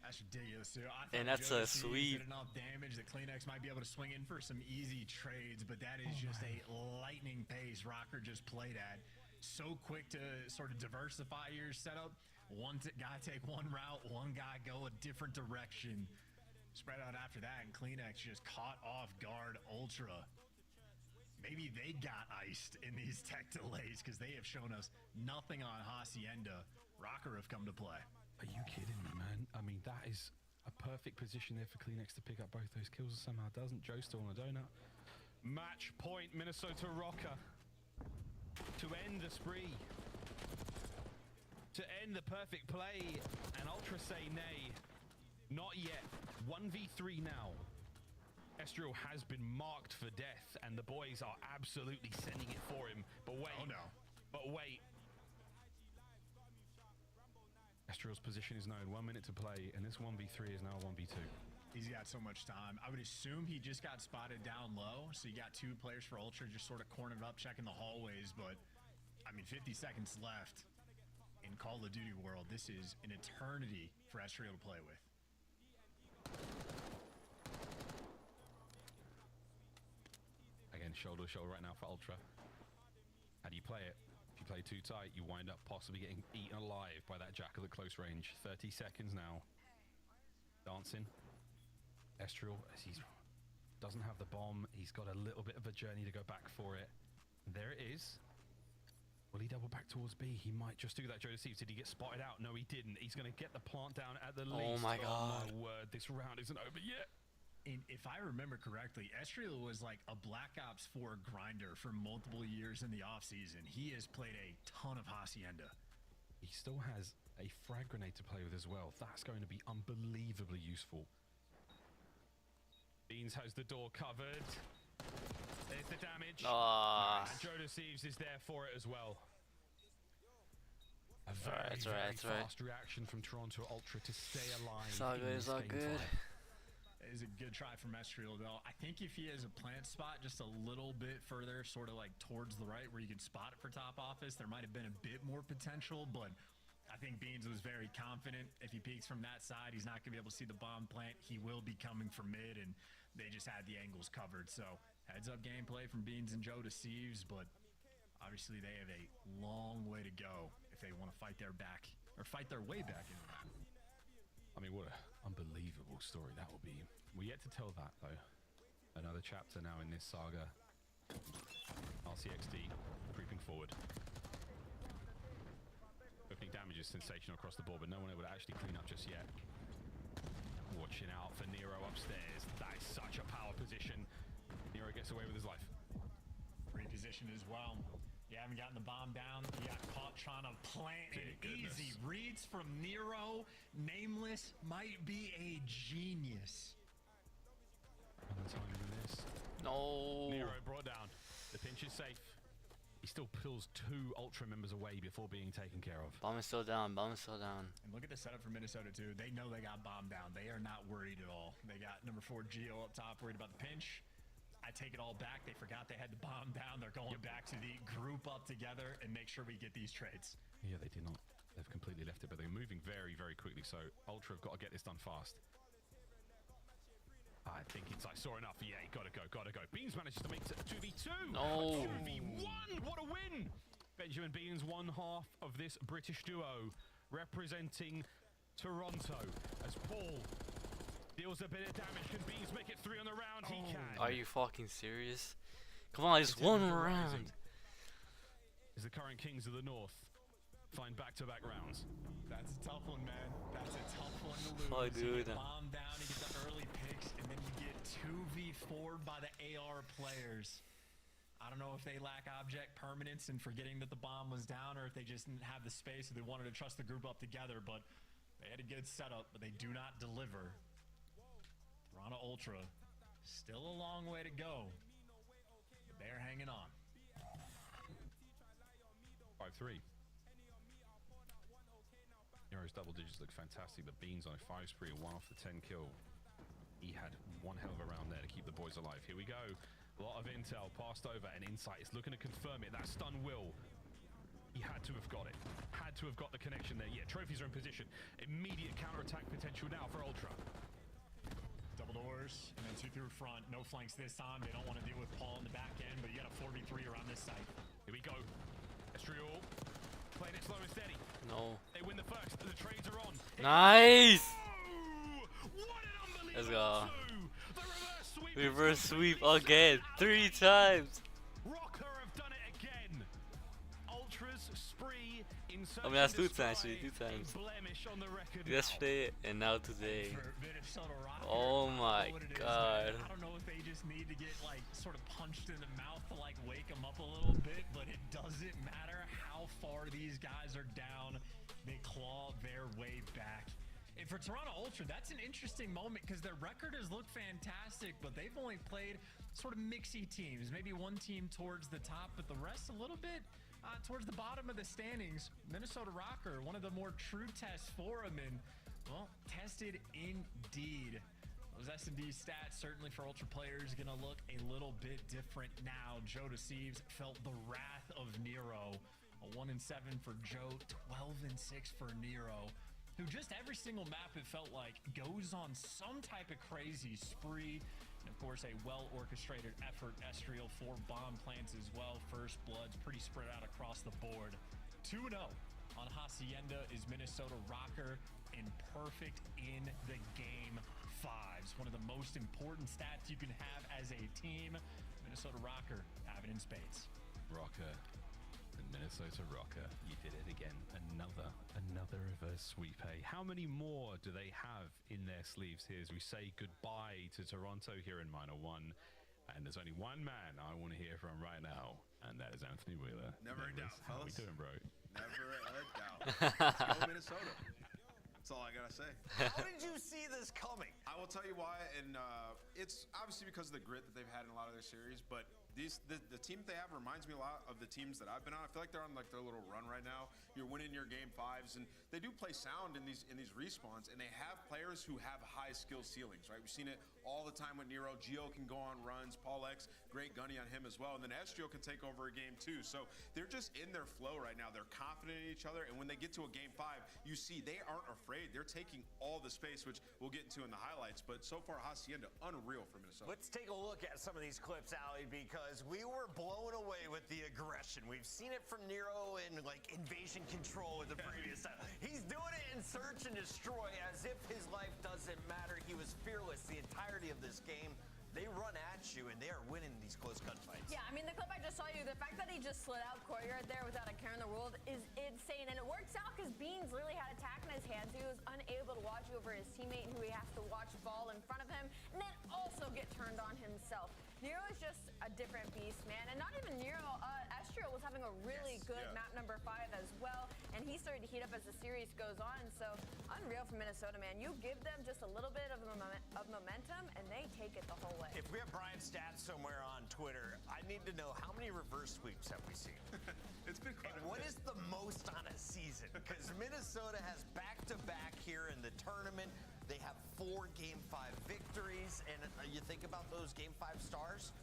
That's ridiculous, too. I
And
thought
that's a
Jodeci
sweep.
did enough damage that Kleenex might be able to swing in for some easy trades, but that is just a lightning pace Rocker just played at. So quick to sort of diversify your setup. One guy take one route, one guy go a different direction. Spread out after that, and Kleenex just caught off guard Ultra. Maybe they got iced in these tech delays because they have shown us nothing on Hacienda. Rocker have come to play.
Are you kidding me, man? I mean, that is a perfect position there for Kleenex to pick up both those kills. Somehow doesn't. Joe still on a donut. Match point, Minnesota Rocker. To end the spree. To end the perfect play. And Ultra say nay. Not yet. 1v3 now. Estriel has been marked for death, and the boys are absolutely sending it for him. But wait.
Oh no.
But wait. Estriel's position is known. 1 minute to play, and this 1v3 is now 1v2.
He's got so much time. I would assume he just got spotted down low, so you got 2 players for Ultra just sort of cornered up, checking the hallways, but I mean, 50 seconds left in Call of Duty world. This is an eternity for Estriel to play with.
Again, shoulder to shoulder right now for Ultra. How do you play it? If you play too tight, you wind up possibly getting eaten alive by that jackal at close range. 30 seconds now. Dancing. Estriel, as he doesn't have the bomb, he's got a little bit of a journey to go back for it. And there it is. Will he double back towards B? He might just do that. Joe Deceives. Did he get spotted out? No, he didn't. He's going to get the plant down at the least.
Oh my god.
Oh my word, this round isn't over yet.
And if I remember correctly, Estriel was like a Black Ops 4 grinder for multiple years in the offseason. He has played a ton of Hacienda.
He still has a frag grenade to play with as well. That's going to be unbelievably useful. Beans has the door covered. There's the damage.
Ah.
And Joe Deceives is there for it as well. A
That's
very,
right,
very fast reaction from Toronto Ultra to stay alive.
It's all good, it's all good.
It is a good try from Estriel, though. I think if he has a plant spot just a little bit further, sort of like towards the right where you could spot it for top office, there might have been a bit more potential, but I think Beans was very confident. If he peeks from that side, he's not going to be able to see the bomb plant. He will be coming from mid, and they just had the angles covered. So heads up gameplay from Beans and Joe Deceives, but obviously they have a long way to go if they want to fight their way back into that.
I mean, what an unbelievable story that will be. We're yet to tell that, though. Another chapter now in this saga. RCXD creeping forward. Opening damage is sensational across the board, but no one able to actually clean up just yet. Watching out for Nero upstairs. That is such a power position. Nero gets away with his life.
Reposition as well. You haven't gotten the bomb down. You got caught trying to plant an easy. Reads from Nero. Nameless might be a genius.
No.
Nero brought down. The pinch is safe. He still pulls 2 Ultra members away before being taken care of.
Bomb is still down. Bomb is still down.
And look at the setup for Minnesota, too. They know they got bomb down. They are not worried at all. They got number 4 Geo up top, worried about the pinch. I I take it all back. They forgot they had the bomb down. They're going back to the group up together and make sure we get these trades.
Yeah, they did not. They've completely left it, but they're moving very, very quickly. So Ultra have got to get this done fast. I think it's, I saw enough. Yeah, gotta go. Beans manages to make it 2v2.
No.
2v1. What a win. Benjamin Beans, one half of this British duo representing Toronto as Paul deals a bit of damage. Can Beans make it 3 on the round? He can.
Are you fucking serious? Come on, it's one round.
As the current kings of the North find back-to-back rounds.
That's a tough one, man. That's a tough one to lose.
Oh, dude.
You get bombed down, you get the early picks, and then you get 2v4'd by the AR players. I don't know if they lack object permanence and forgetting that the bomb was down, or if they just didn't have the space and they wanted to trust the group up together, but they had a good setup, but they do not deliver. Toronto Ultra, still a long way to go, but they're hanging on.
5-3. Nero's double digits look fantastic, but Beans on a 5 spree, 1 off the 10 kill. He had one hell of a round there to keep the boys alive. Here we go. A lot of intel passed over, and Insight is looking to confirm it. That stun will. He had to have got it. Had to have got the connection there. Yeah, trophies are in position. Immediate counterattack potential now for Ultra.
Double doors, and then 2 through front. No flanks this time. They don't want to deal with Paul in the back end, but you got a 4v3 around this side.
Here we go. Estriol playing it slow and steady.
No.
They win the first. The trades are on.
Nice.
What an unbelievable
Let's go.
The reverse sweep.
Reverse sweep again. 3 times.
Rocker have done it again. Ultra's spree in
I mean, that's 2 times actually. 2 times.
Blemish on the record.
Yesterday and now today.
For Minnesota Rocker,
Oh my god.
I don't know if they just need to get like sort of punched in the mouth to like wake them up a little bit, but it doesn't matter how far these guys are down. They claw their way back. And for Toronto Ultra, that's an interesting moment because their record has looked fantastic, but they've only played sort of mixy teams. Maybe one team towards the top, but the rest a little bit towards the bottom of the standings. Minnesota Rocker, one of the more true tests for them, and well, tested indeed. Those S&D stats, certainly for Ultra players, gonna look a little bit different now. Joe Deceives felt the wrath of Nero. A 1-7 for Joe, 12-6 for Nero, who just every single map, it felt like, goes on some type of crazy spree. And of course, a well-orchestrated effort. Estriel 4 bomb plants as well. First bloods pretty spread out across the board. 2-0 on Hacienda is Minnesota Rocker, and perfect in the game 5s. One of the most important stats you can have as a team. Minnesota Rocker have it in spades.
Rocker. Minnesota Rocker, you did it again. Another reverse sweep. Hey, how many more do they have in their sleeves here as we say goodbye to Toronto here in Minor 1? And there's only one man I want to hear from right now, and that is Anthony Wheeler.
Never a doubt,
How we
fellas.
doing, bro?
Never a doubt. Let's go Minnesota. That's all I gotta say.
How did you see this coming?
I will tell you why, and it's obviously because of the grit that they've had in a lot of their series, but the team they have reminds me a lot of the teams that I've been on. I feel like they're on like their little run right now. You're winning your game 5s, and they do play sound in these respawns, and they have players who have high skill ceilings, right? We've seen it all the time with Nero. Gio can go on runs. Paul X, great gunny on him as well, and then Estriel can take over a game too. So they're just in their flow right now. They're confident in each other, and when they get to a game 5, you see they aren't afraid. They're taking all the space, which we'll get into in the highlights. But so far, Hacienda, unreal for Minnesota.
Let's take a look at some of these clips, Ali, because we were blown away with the aggression. We've seen it from Nero in like invasion control in the previous time. He's doing it in search and destroy as if his life doesn't matter. He was fearless the entirety of this game. They run at you, and they are winning these close gunfights.
Yeah, I mean, the clip I just saw you, the fact that he just slid out courtyard there without a care in the world is insane. And it works out because Beans literally had attack in his hands. He was unable to watch over his teammate, who he has to watch fall in front of him, and then also get turned on himself. Nero is just a different beast, man. And not even Nero, Estriel was having a really good map number 5 as well, and he started to heat up as the series goes on. So unreal for Minnesota, man. You give them just a little bit of momentum, and they take it the whole way.
If we have Brian Stats somewhere on Twitter, I need to know how many reverse sweeps have we seen?
It's been quite
and what is the most on a season? Because Minnesota has back-to-back here in the tournament. They have 4 Game 5 victories, and you think about those Game 5 stars,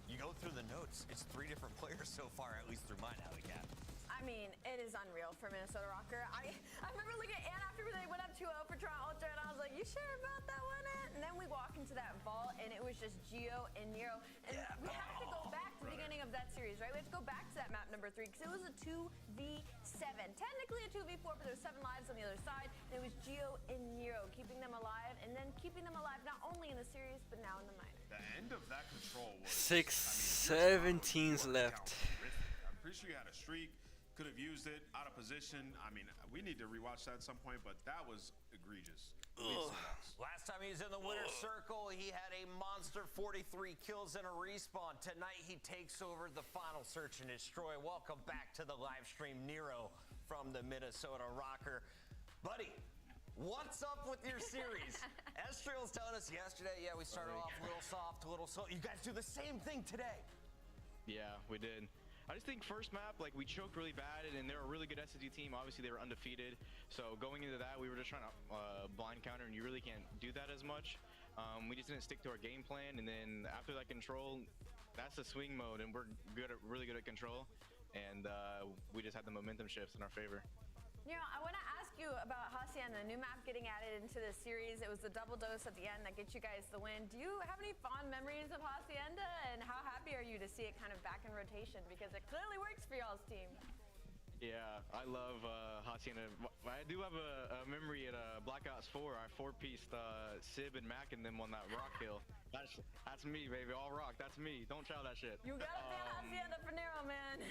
You go through the notes, it's 3 different players so far, at least through mine, Alley Cat.
I mean, it is unreal for Minnesota Rocker. I remember looking at Ann after they went up 2-0 for Toronto Ultra, and I was like, you sure about that one, Ann? And then we walk into that vault, and it was just Gio and Nero. And we have to go back to the beginning of that series, right? We have to go back to that map number 3, because it was a 2v7. Technically a 2v4, but there were 7 lives on the other side. And it was Gio and Nero keeping them alive, and then keeping them alive not only in the series, but now in the minor.
The end of that control was
17 left.
I'm pretty sure you had a streak, could have used it out of position. I mean, we need to rewatch that at some point, but that was egregious.
Last time he was in the winner's circle, he had a monster 43 kills and a respawn. Tonight he takes over the final search and destroy. Welcome back to the live stream, Nero from the Minnesota Rocker. Buddy, what's up with your series? Estriel was telling us yesterday, we started off a little soft, a little slow. You guys do the same thing today.
Yeah, we did. I just think first map, like, we choked really bad, and they're a really good SSG team. Obviously, they were undefeated. So going into that, we were just trying to blind counter, and you really can't do that as much. We just didn't stick to our game plan, and then after that control, that's the swing mode, and we're really good at control. And we just had the momentum shifts in our favor.
You know, I want to ask you about Hacienda, new map getting added into the series. It was the double dose at the end that gets you guys the win. Do you have any fond memories of Hacienda, and how happy are you to see it kind of back in rotation, because it clearly works for y'all's team?
Yeah, I love Hacienda. I do have a memory at Black Ops 4. I 4-pieced Sib and Mac and them on that rock hill. That's me, baby. All rock. That's me. Don't chow that shit.
You gotta ban Hacienda for Nero, man.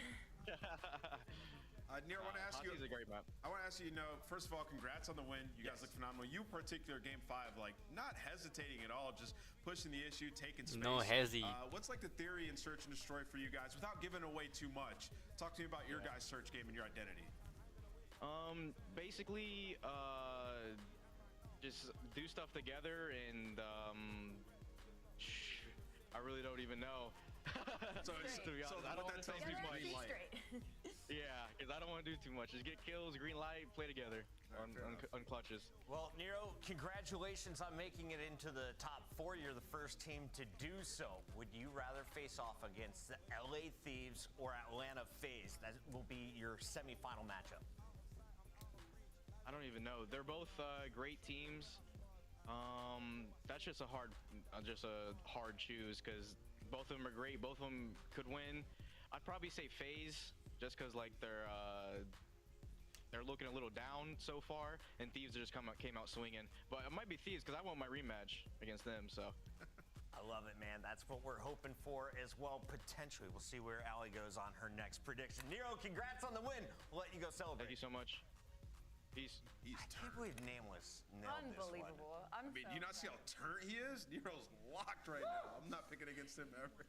Nero, I want to ask you.
Hacienda's a great map.
I want to ask you, first of all, congrats on the win. You guys look phenomenal. You particular game 5, like, not hesitating at all, just pushing the issue, taking space.
No hezzy.
What's like the theory in search and destroy for you guys without giving away too much? Talk to me about your guys' search game and your identity.
Basically, just do stuff together, and I really don't even know.
So I don't want to tell you
Keep straight.
Yeah, because I don't want to do too much. Just get kills, green light, play together on clutches.
Well, Nero, congratulations on making it into the top 4. You're the first team to do so. Would you rather face off against the LA Thieves or Atlanta FaZe? That will be your semifinal matchup.
I don't even know. They're both great teams. That's just a hard choose, because both of them are great. Both of them could win. I'd probably say FaZe, just because like they're looking a little down so far, and Thieves just came out swinging. But it might be Thieves, because I want my rematch against them. So.
I love it, man. That's what we're hoping for as well. Potentially, we'll see where Allie goes on her next prediction. Nero, congrats on the win. We'll let you go celebrate.
Thank you so much. He's
I can't believe Nameless nailed
Unbelievable.
This one.
Do you not see how turnt he is? Nero's locked right now. I'm not picking against him ever.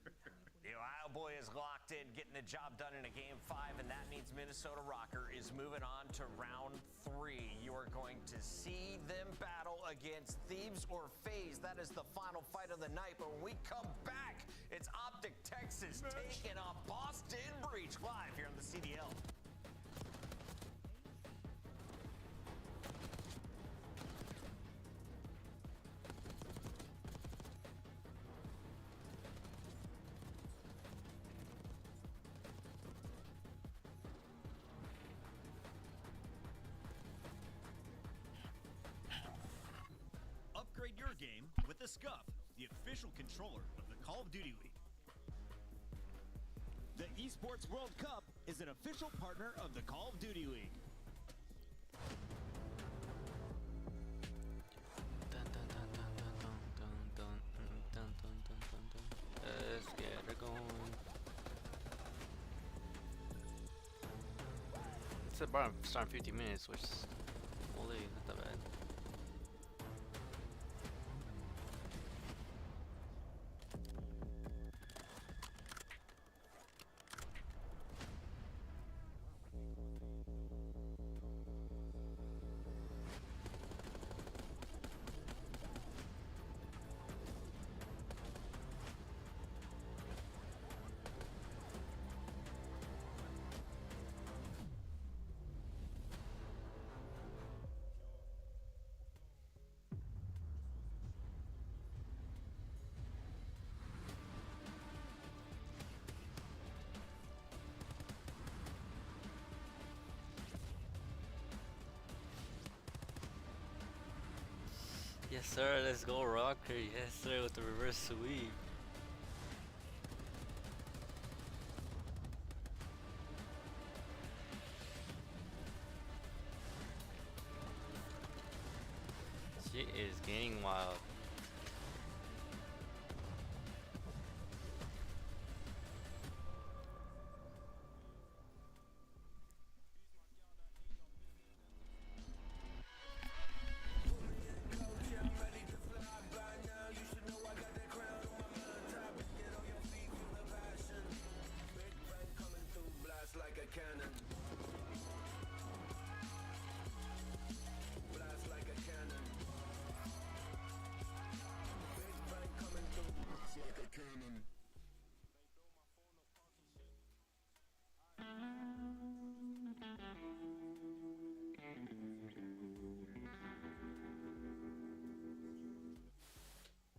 The Ohio boy is locked in, getting the job done in a game 5, and that means Minnesota Rocker is moving on to round 3. You are going to see them battle against Thieves or FaZe. That is the final fight of the night. But when we come back, it's Optic Texas taking on Boston Breach live here on the CDL.
Upgrade your game with the SCUF, the official controller of the Call of Duty League. The Esports World Cup is an official partner of the Call of Duty League.
Let's get it going. It's about starting 50 minutes, which is holy, not that bad. Yes, sir. Let's go, Rocker. Yes, sir. With the reverse sweep. Shit is getting wild.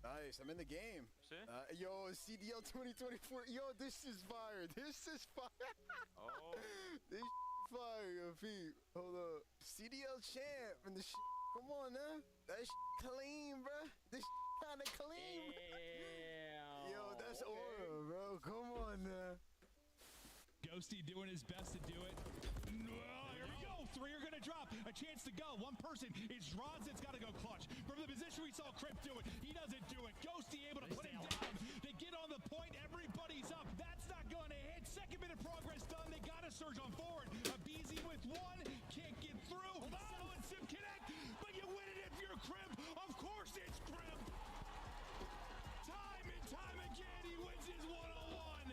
Nice, I'm in the game. Yo, CDL 2024. Yo, this is fire. This is fire.
Oh.
This fire, yo, Pete. Hold up. CDL champ and the come on, huh? That clean, bro. This kind of clean. Yeah. Yo, that's aura, bro. Come on, now.
Ghosty doing his best to do it. Here we go. 3 are going to drop. A chance to go. One person. It's Rods that's got to go clutch. From the position we saw Crip do it, he doesn't do it. Ghosty able to put it down. They get on the point. Everybody's up. That's not going to hit. Second minute progress done. They got to surge on forward. A BZ with one. Can't get through. Oh, and Sim connect. But you win it if you're Crip. Of course it's Crip. Time and time again, he wins his one-on-one.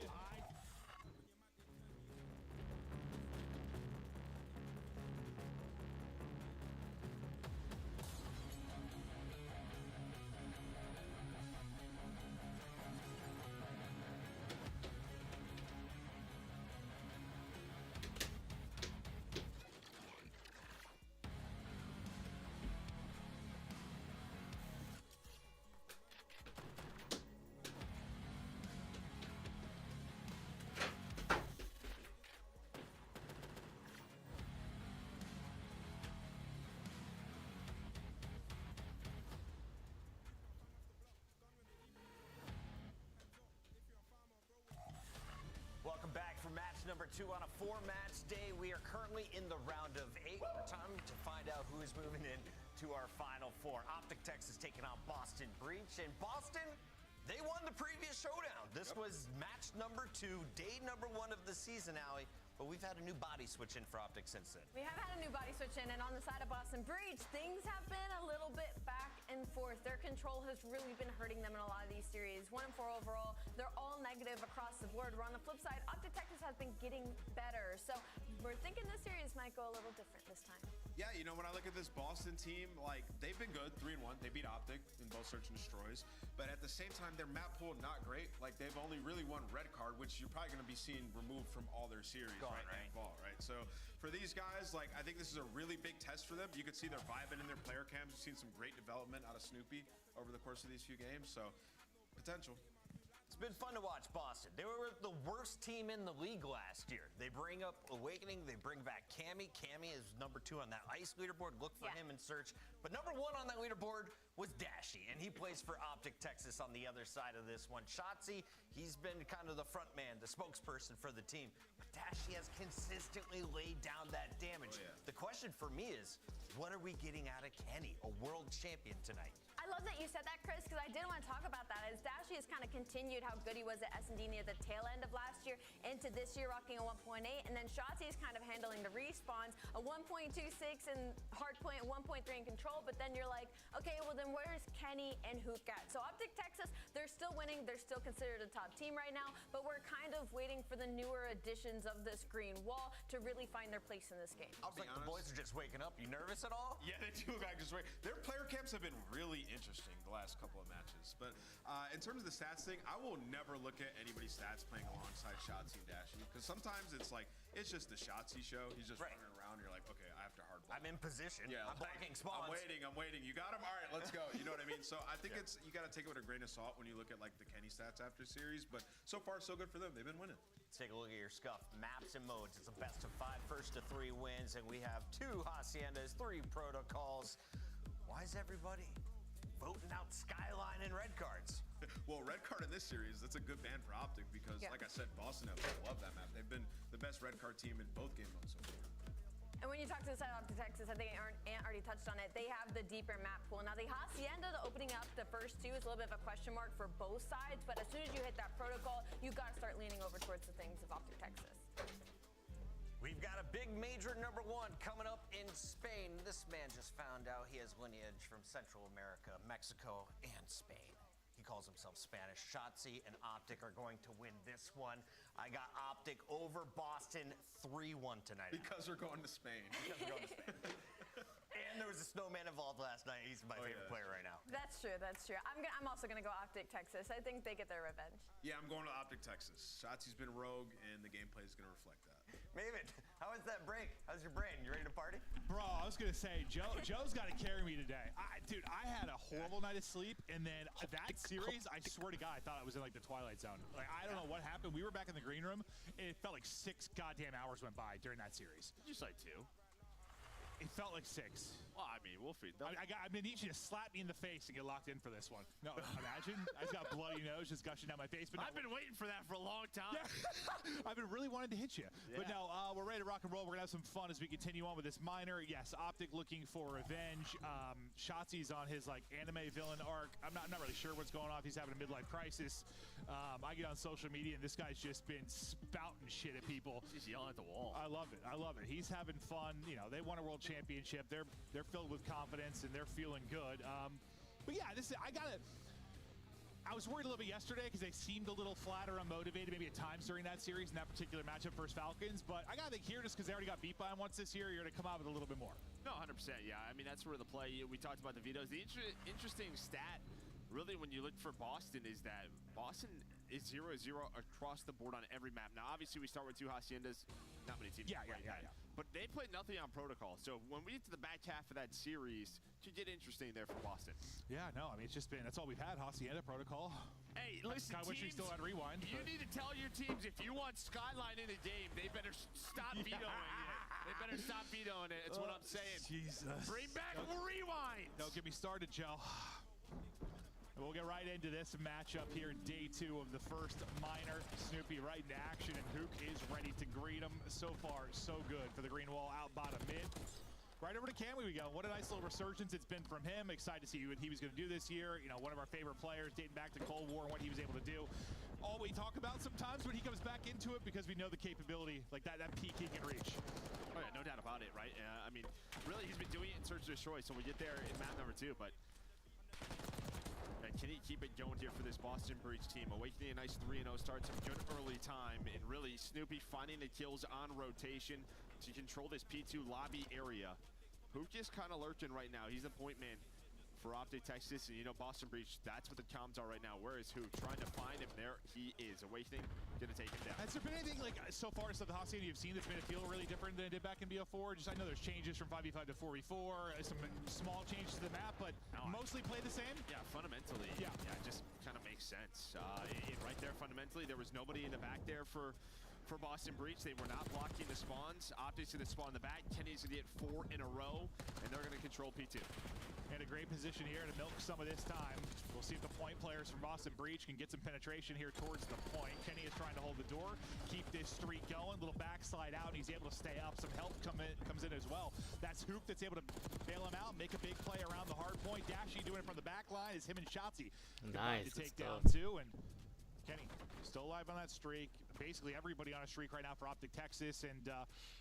Welcome back for match number 2 on a 4-match day. We are currently in the round of 8. Time to find out who is moving in to our final 4. Optic Texas taking on Boston Breach. And Boston, they won the previous showdown. This was match number 2, day number 1 of the season, Allie. But we've had a new body switch in for Optic since then.
We have had a new body switch in, and on the side of Boston Breach, things have been a little bit back and forth. Their control has really been hurting them in a lot of these series. 1-4 overall. They're all negative across the board. Where on the flip side, Optic Texas has been getting better. So we're thinking this series might go a little different this time.
Yeah, you know, when I look at this Boston team, like, they've been good, 3-1. They beat Optic in both Search and Destroys. But at the same time, their map pool, not great. Like, they've only really won Red Card, which you're probably going to be seeing removed from all their series, right? Fall, right? So for these guys, like, I think this is a really big test for them. You could see they're vibing in their player cams. We've seen some great development out of Snoopy over the course of these few games. So, potential.
It's been fun to watch Boston. They were the worst team in the league last year. They bring up Awakening. They bring back Cammy. Cammy is number 2 on that ice leaderboard. Look for him in Search. But number 1 on that leaderboard was Dashy, and he plays for Optic Texas on the other side of this one. Shotzzy, he's been kind of the front man, the spokesperson for the team. But Dashy has consistently laid down that damage. The question for me is, what are we getting out of Kenny, a world champion tonight?
I love that you said that, Chris, because I did want to talk about that. As Dashy has kind of continued how good he was at S&D near the tail end of last year into this year, rocking a 1.8, and then Shotzzy is kind of handling the respawns, a 1.26 in hardpoint, 1.3 in control, but then you're like, okay, well then where's Kenny and Hook at? So Optic Texas, they're still winning, they're still considered a top team right now, but we're kind of waiting for the newer additions of this green wall to really find their place in this game.
I was like, the boys are just waking up. You nervous at all?
Yeah, they do look like just wait. Their player camps have been really interesting the last couple of matches. But in terms of the stats thing, I will never look at anybody's stats playing alongside Shotzzy and Dashy, because sometimes it's like, it's just the Shotzzy show. He's just running around. You're like, okay, I have to hardball.
I'm in position.
Yeah,
I'm blocking spawns.
I'm waiting. You got him? All right, let's go. You know what I mean? So I think it's, you got to take it with a grain of salt when you look at like the Kenny stats after series. But so far, so good for them. They've been winning.
Let's take a look at your Scuff maps and modes. It's a best of 5, first to 3 wins, and we have 2 Haciendas, 3 protocols. Why is everybody voting out Skyline and red cards.
Well, red card in this series, that's a good ban for Optic because, like I said, Boston have loved that map. They've been the best red card team in both game modes so far.
And when you talk to the side of Texas, I think Ant already touched on it. They have the deeper map pool. Now, the Hacienda opening up the first two is a little bit of a question mark for both sides, but as soon as you hit that protocol, you got to start leaning over towards the things of Optic Texas.
We've got a big major number 1 coming up in Spain. This man just found out he has lineage from Central America, Mexico, and Spain. He calls himself Spanish. Shotzzy and Optic are going to win this one. I got Optic over Boston 3-1 tonight.
Because we're going to Spain.
Because we're going to Spain. And there was a snowman involved last night. He's my favorite player right now.
That's true. That's true. I'm also going to go Optic Texas. I think they get their revenge.
Yeah, I'm going to Optic Texas. Shotzi's been rogue, and the gameplay is going to reflect that.
Maven, how was that break? How's your brain? You ready to party?
Bro, I was going to say, Joe's got to carry me today. Dude, I had a horrible night of sleep, and then that series, I swear to God, I thought I was in, like, the Twilight Zone. Like, I don't know what happened. We were back in the green room, and it felt like 6 goddamn hours went by during that series.
Just like 2.
It felt like 6.
Well, I mean, we'll feed them.
I'm gonna need you to slap me in the face and get locked in for this one. No, imagine. I just got a bloody nose just gushing down my face. But
I've been waiting for that for a long time.
Yeah. I've been really wanting to hit you. Yeah. But no, we're ready to rock and roll. We're gonna have some fun as we continue on with this minor. Yes, Optic looking for revenge. Shotzi's on his like anime villain arc. I'm not really sure what's going on. He's having a midlife crisis. I get on social media and this guy's just been spouting shit at people.
He's just yelling at the wall.
I love it. I love it. He's having fun. You know, they won a world championship. They're filled with confidence and they're feeling good. But yeah, I was worried a little bit yesterday because they seemed a little flat or unmotivated maybe at times during that series in that particular matchup versus Falcons. But I got to think here, just because they already got beat by them once this year, you're going to come out with a little bit more.
No, 100%. Yeah, I mean, that's where the play, we talked about the vetoes. The interesting stat, really, when you look for Boston, is that Boston is 0-0 across the board on every map. Now, obviously, we start with 2 Haciendas. Not many teams play that. But they played nothing on protocol. So when we get to the back half of that series, it should get interesting there for Boston.
Yeah, no, I mean, it's just been, that's all we've had, Hacienda protocol.
Hey, listen,
I wish we still had Rewind.
You need to tell your teams, if you want Skyline in the game, they better stop vetoing it. They better stop vetoing it. That's what I'm saying.
Jesus.
Bring back Rewind.
Don't get me started, Joe. We'll get right into this matchup here, day 2 of the first minor. Snoopy right into action, and Hook is ready to greet him. So far, so good for the green wall out bottom mid. Right over to Cammy we go. What a nice little resurgence it's been from him. Excited to see what he was going to do this year. You know, one of our favorite players dating back to Cold War and what he was able to do. All we talk about sometimes when he comes back into it because we know the capability, like that peak he can reach.
Oh yeah, no doubt about it, right? I mean, really, he's been doing it in Search and Destroy, so we get there in map number 2, but can he keep it going here for this Boston Breach team? Awakening a nice 3-0 start, some good early time, and really Snoopy finding the kills on rotation to control this P2 lobby area. Hook is kind of lurking right now. He's the point man for Optic Texas, and you know Boston Breach, that's what the comms are right now. Where is Hook? Trying to find him. There he is. Awakening, gonna take him down.
Has there been anything like so far stuff the Hacienda you've seen that's made it feel really different than it did back in BO4? Just I know there's changes from 5v5 to 4v4, some small changes to the map, but mostly play the same?
Yeah, fundamentally. Yeah, it just kind of makes sense. Right there, fundamentally, there was nobody in the back there for Boston Breach. They were not blocking the spawns. Optics gonna spawn in the back. Kenny's gonna get 4 in a row, and they're gonna control P2.
In a great position here to milk some of this time. We'll see if the point players from Boston Breach can get some penetration here towards the point. Kenny is trying to hold the door, keep this streak going. Little backslide out, and he's able to stay up. Some help comes in as well. That's Hook that's able to bail him out, make a big play around the hard point. Dashy doing it from the back line is him and Shotzi.
Nice.
To take down 2, and Kenny still alive on that streak. Basically everybody on a streak right now for Optic Texas, and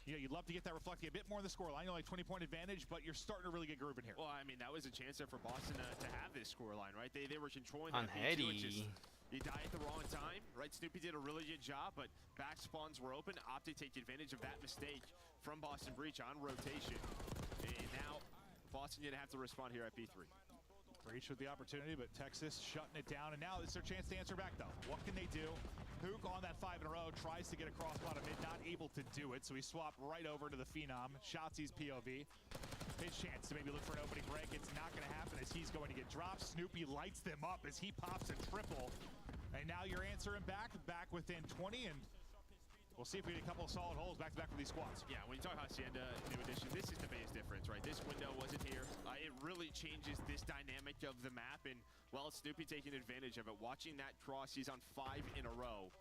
you know, you'd love to get that reflecting a bit more in the scoreline. You know, like 20-point advantage, but you're starting to really get grooving here.
Well, I mean, that was a chance there for Boston to have this scoreline, right? They were controlling
on
that
Heady.
You die at the wrong time, right? Snoopy did a really good job, but back spawns were open. Optic take advantage of that mistake from Boston Breach on rotation, and now Boston gonna have to respond here at B3.
Breach with the opportunity, but Texas shutting it down, and now it's their chance to answer back, though. What can they do? Hook on that 5 in a row, tries to get across bottom mid, not able to do it, so he swapped right over to the Phenom. Shotzi's POV. His chance to maybe look for an opening break. It's not going to happen as he's going to get dropped. Snoopy lights them up as he pops a triple. And now you're answering back within 20, and
We'll see if we get a couple of solid holes back-to-back with these squads.
Yeah, when you talk Hacienda New Edition, this is the biggest difference, right? This window wasn't here. It really changes this dynamic of the map, and, well, Snoopy taking advantage of it. Watching that cross, he's on 5 in a row.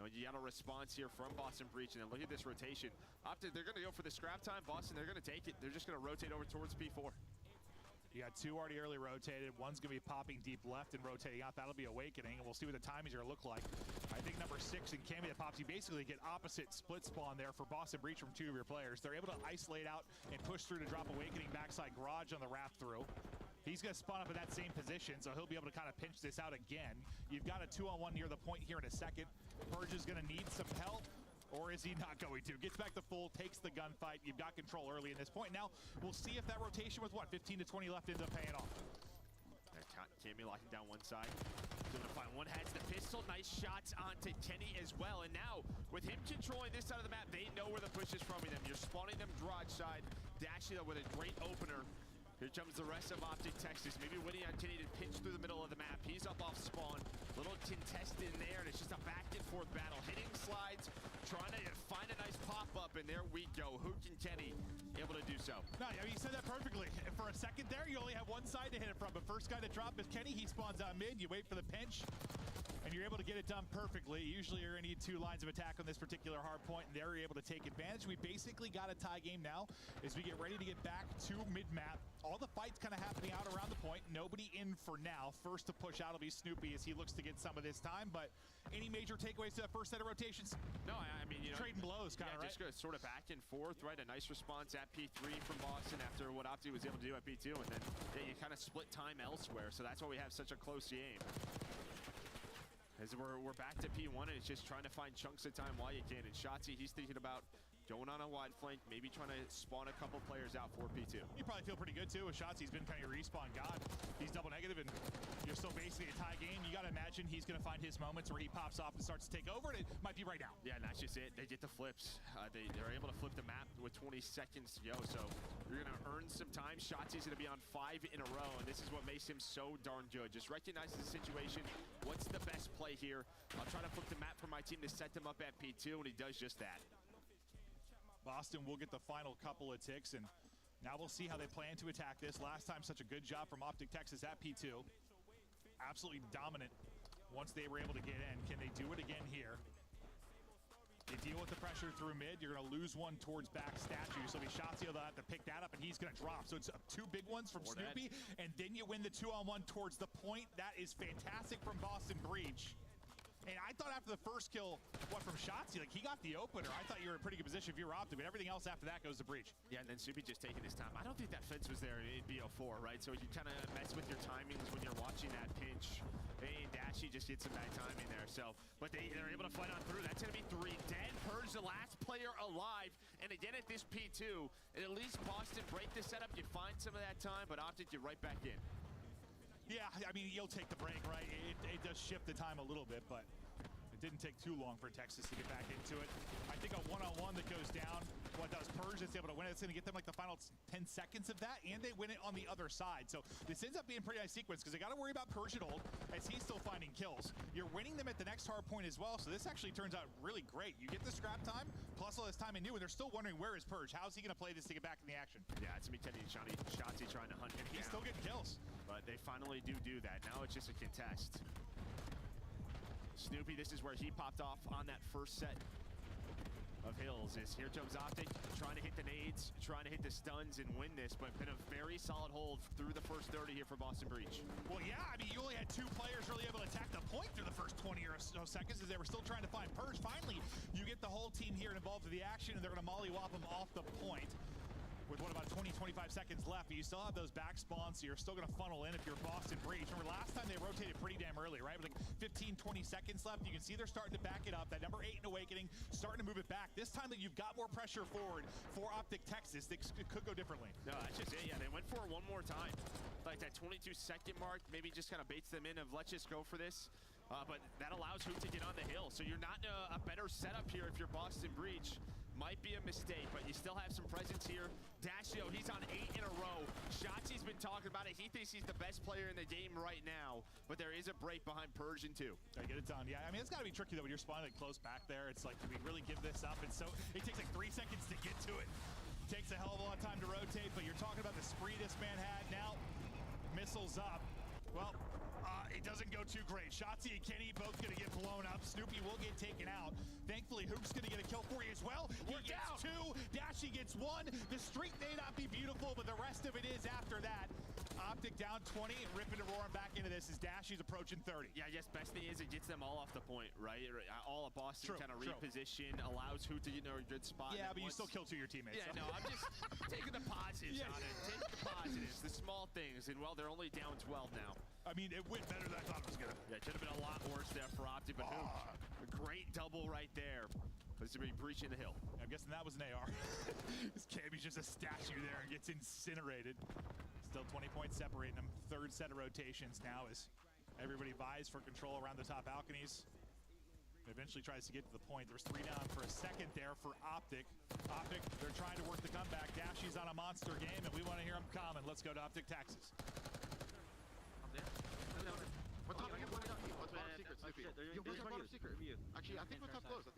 You got a response here from Boston Breach, and then look at this rotation. They're going to go for the scrap time. Boston, they're going to take it. They're just going to rotate over towards P4.
You got 2 already early rotated. One's going to be popping deep left and rotating out. That'll be Awakening, and we'll see what the timings are going to look like. I think number 6 and Cammy that pops, you basically get opposite split spawn there for Boston Breach from 2 of your players. They're able to isolate out and push through to drop Awakening backside garage on the wrap through. He's going to spawn up in that same position, so he'll be able to kind of pinch this out again. You've got a 2-on-1 near the point here in a second. Purge is going to need some help. Or is he not going to? Gets back to full, takes the gunfight. You've got control early in this point. Now, we'll see if that rotation with, 15 to 20 left ends up paying off.
Cammy locking down one side. Doing a fine one, has the pistol. Nice shots onto Kenny as well. And now, with him controlling this side of the map, they know where the push is from them. You're spawning them garage side. Dashing up with a great opener. Here comes the rest of Optic Texas. Maybe waiting on Kenny to pinch through the middle of the map. He's up off spawn. Little contested in there, and it's just a back and forth battle. Hitting slides, trying to find a nice pop-up, and there we go. Hook and Kenny able to do so.
No, I mean, you said that perfectly. For a second there, you only have one side to hit it from, but first guy to drop is Kenny. He spawns out mid. You wait for the pinch, and you're able to get it done perfectly. Usually you're going to need 2 lines of attack on this particular hard point, and they're able to take advantage. We basically got a tie game now as we get ready to get back to mid-map. All the fights kind of happening out around the point. Nobody in for now. First to push out will be Snoopy as he looks to get some of this time, but any major takeaways to that first set of rotations?
No, I mean,
trading blows kind of, right?
Just go sort of back and forth, right? A nice response at P3 from Boston after what Opti was able to do at P2, and then you kind of split time elsewhere, so that's why we have such a close game. As we're back to P1, and it's just trying to find chunks of time while you can. And Shotzi, he's thinking about going on a wide flank, maybe trying to spawn a couple players out for P2.
You probably feel pretty good, too, with Shotzi's been kind of your respawn god. He's double negative, and you're still basically a tie game. You got to imagine he's going to find his moments where he pops off and starts to take over, and it might be right now.
Yeah, and that's just it. They get the flips. They're able to flip the map with 20 seconds to go, so you're going to earn some time. Shotzi's going to be on 5 in a row, and this is what makes him so darn good. Just recognizes the situation. What's the best play here? I'll try to flip the map for my team to set them up at P2, and he does just that.
Boston will get the final couple of ticks, and now we'll see how they plan to attack this. Last time, such a good job from Optic Texas at P2. Absolutely dominant once they were able to get in. Can they do it again here? They deal with the pressure through mid. You're going to lose one towards back statue, so Shotzi will have to pick that up, and he's going to drop. So it's 2 big ones from Snoopy, and then you win the 2-on-1 towards the point. That is fantastic from Boston Breach. And I thought after the first kill, from Shotzi, like he got the opener. I thought you were in a pretty good position if you were Optic, but everything else after that goes to Breach.
Yeah, and then Snoopy just taking his time. I don't think that fence was there in BO4, right? So you kind of mess with your timings when you're watching that pinch. And Dashy just gets some bad timing there. So, but they're able to fight on through. That's going to be 3 dead. Purge, the last player alive. And again at this P2, and at least Boston break the setup. You find some of that time, but Optic, you're right back in.
Yeah, I mean, you'll take the break, right? It does shift the time a little bit, but it didn't take too long for Texas to get back into it. I think a 1-on-1 that goes down, what does Purge is able to win it. It's going to get them like the final 10 seconds of that, and they win it on the other side. So this ends up being a pretty nice sequence because they got to worry about Purge and Old as he's still finding kills. You're winning them at the next hard point as well, so this actually turns out really great. You get the scrap time, plus all this time in new, and they're still wondering where is Purge? How's he going to play this to get back in the action?
Yeah, it's going to be Kenny and Shotzi trying to hunt him
He's
down.
Still getting kills.
But they finally do that. Now it's just a contest. Snoopy, this is where he popped off on that first set of hills. Here comes Optic, trying to hit the nades, trying to hit the stuns and win this, but been a very solid hold through the first 30 here for Boston Breach.
Well, yeah, I mean, you only had 2 players really able to attack the point through the first 20 or so seconds as they were still trying to find Purge. Finally, you get the whole team here involved in the action, and they're going to mollywop them off the point. With about 20-25 seconds left, but you still have those back spawns, so you're still going to funnel in if you're Boston Breach. Remember, last time they rotated pretty damn early, right? With like 15-20 seconds left, you can see they're starting to back it up. That number 8 in Awakening, starting to move it back. This time that you've got more pressure forward for Optic Texas, it could go differently.
No, that's just it. Yeah, they went for it one more time. Like that 22-second mark, maybe just kind of baits them in of let's just go for this. But that allows Hook to get on the hill. So you're not in a better setup here if you're Boston Breach. Might be a mistake, but you still have some presence here.
Dashio, he's on 8 in a row. Shotzi's been talking about it. He thinks he's the best player in the game right now, but there is a break behind Persian too.
Gotta get it done. Yeah, I mean, it's gotta be tricky though when you're spawning like close back there. It's like, do we really give this up? And so it takes like 3 seconds to get to it. Takes a hell of a lot of time to rotate, but you're talking about the spree this man had. Now, missiles up. Well, it doesn't go too great. Shotzi and Kenny both gonna get blown up. Snoopy will get taken out. Thankfully, Hook's gonna get a kill for you as well. He gets 2, Dashy gets 1. The streak may not be beautiful, but the rest of it is after that. Optic down 20, ripping and roaring back into this as Dashy's approaching 30.
Yeah, I guess best thing is it gets them all off the point, right? All of Boston kind of reposition, allows Hoot to get in a good spot.
Yeah, but you still kill 2 of your teammates.
Yeah,
so.
no, I'm just taking the positives on it. Take the positives, the small things, and well, they're only down 12 now.
I mean, it went better than I thought it was gonna.
Yeah, it should have been a lot worse there for Optic, but Hoot, a great double right there. This is going to be breaching the hill.
I'm guessing that was an AR. This Cammy's just a statue there and gets incinerated. Still 20 points separating them. 3rd set of rotations now as everybody vies for control around the top balconies. Eventually tries to get to the point. There's 3 down for a second there for Optic. Optic, they're trying to work the comeback. Dashy's on a monster game, and we want to hear him coming. Let's go to Optic Texas.
What's up? What's bottom secret? Sleepy. Yo, where's our bottom secret? Actually, I think we're top close. Are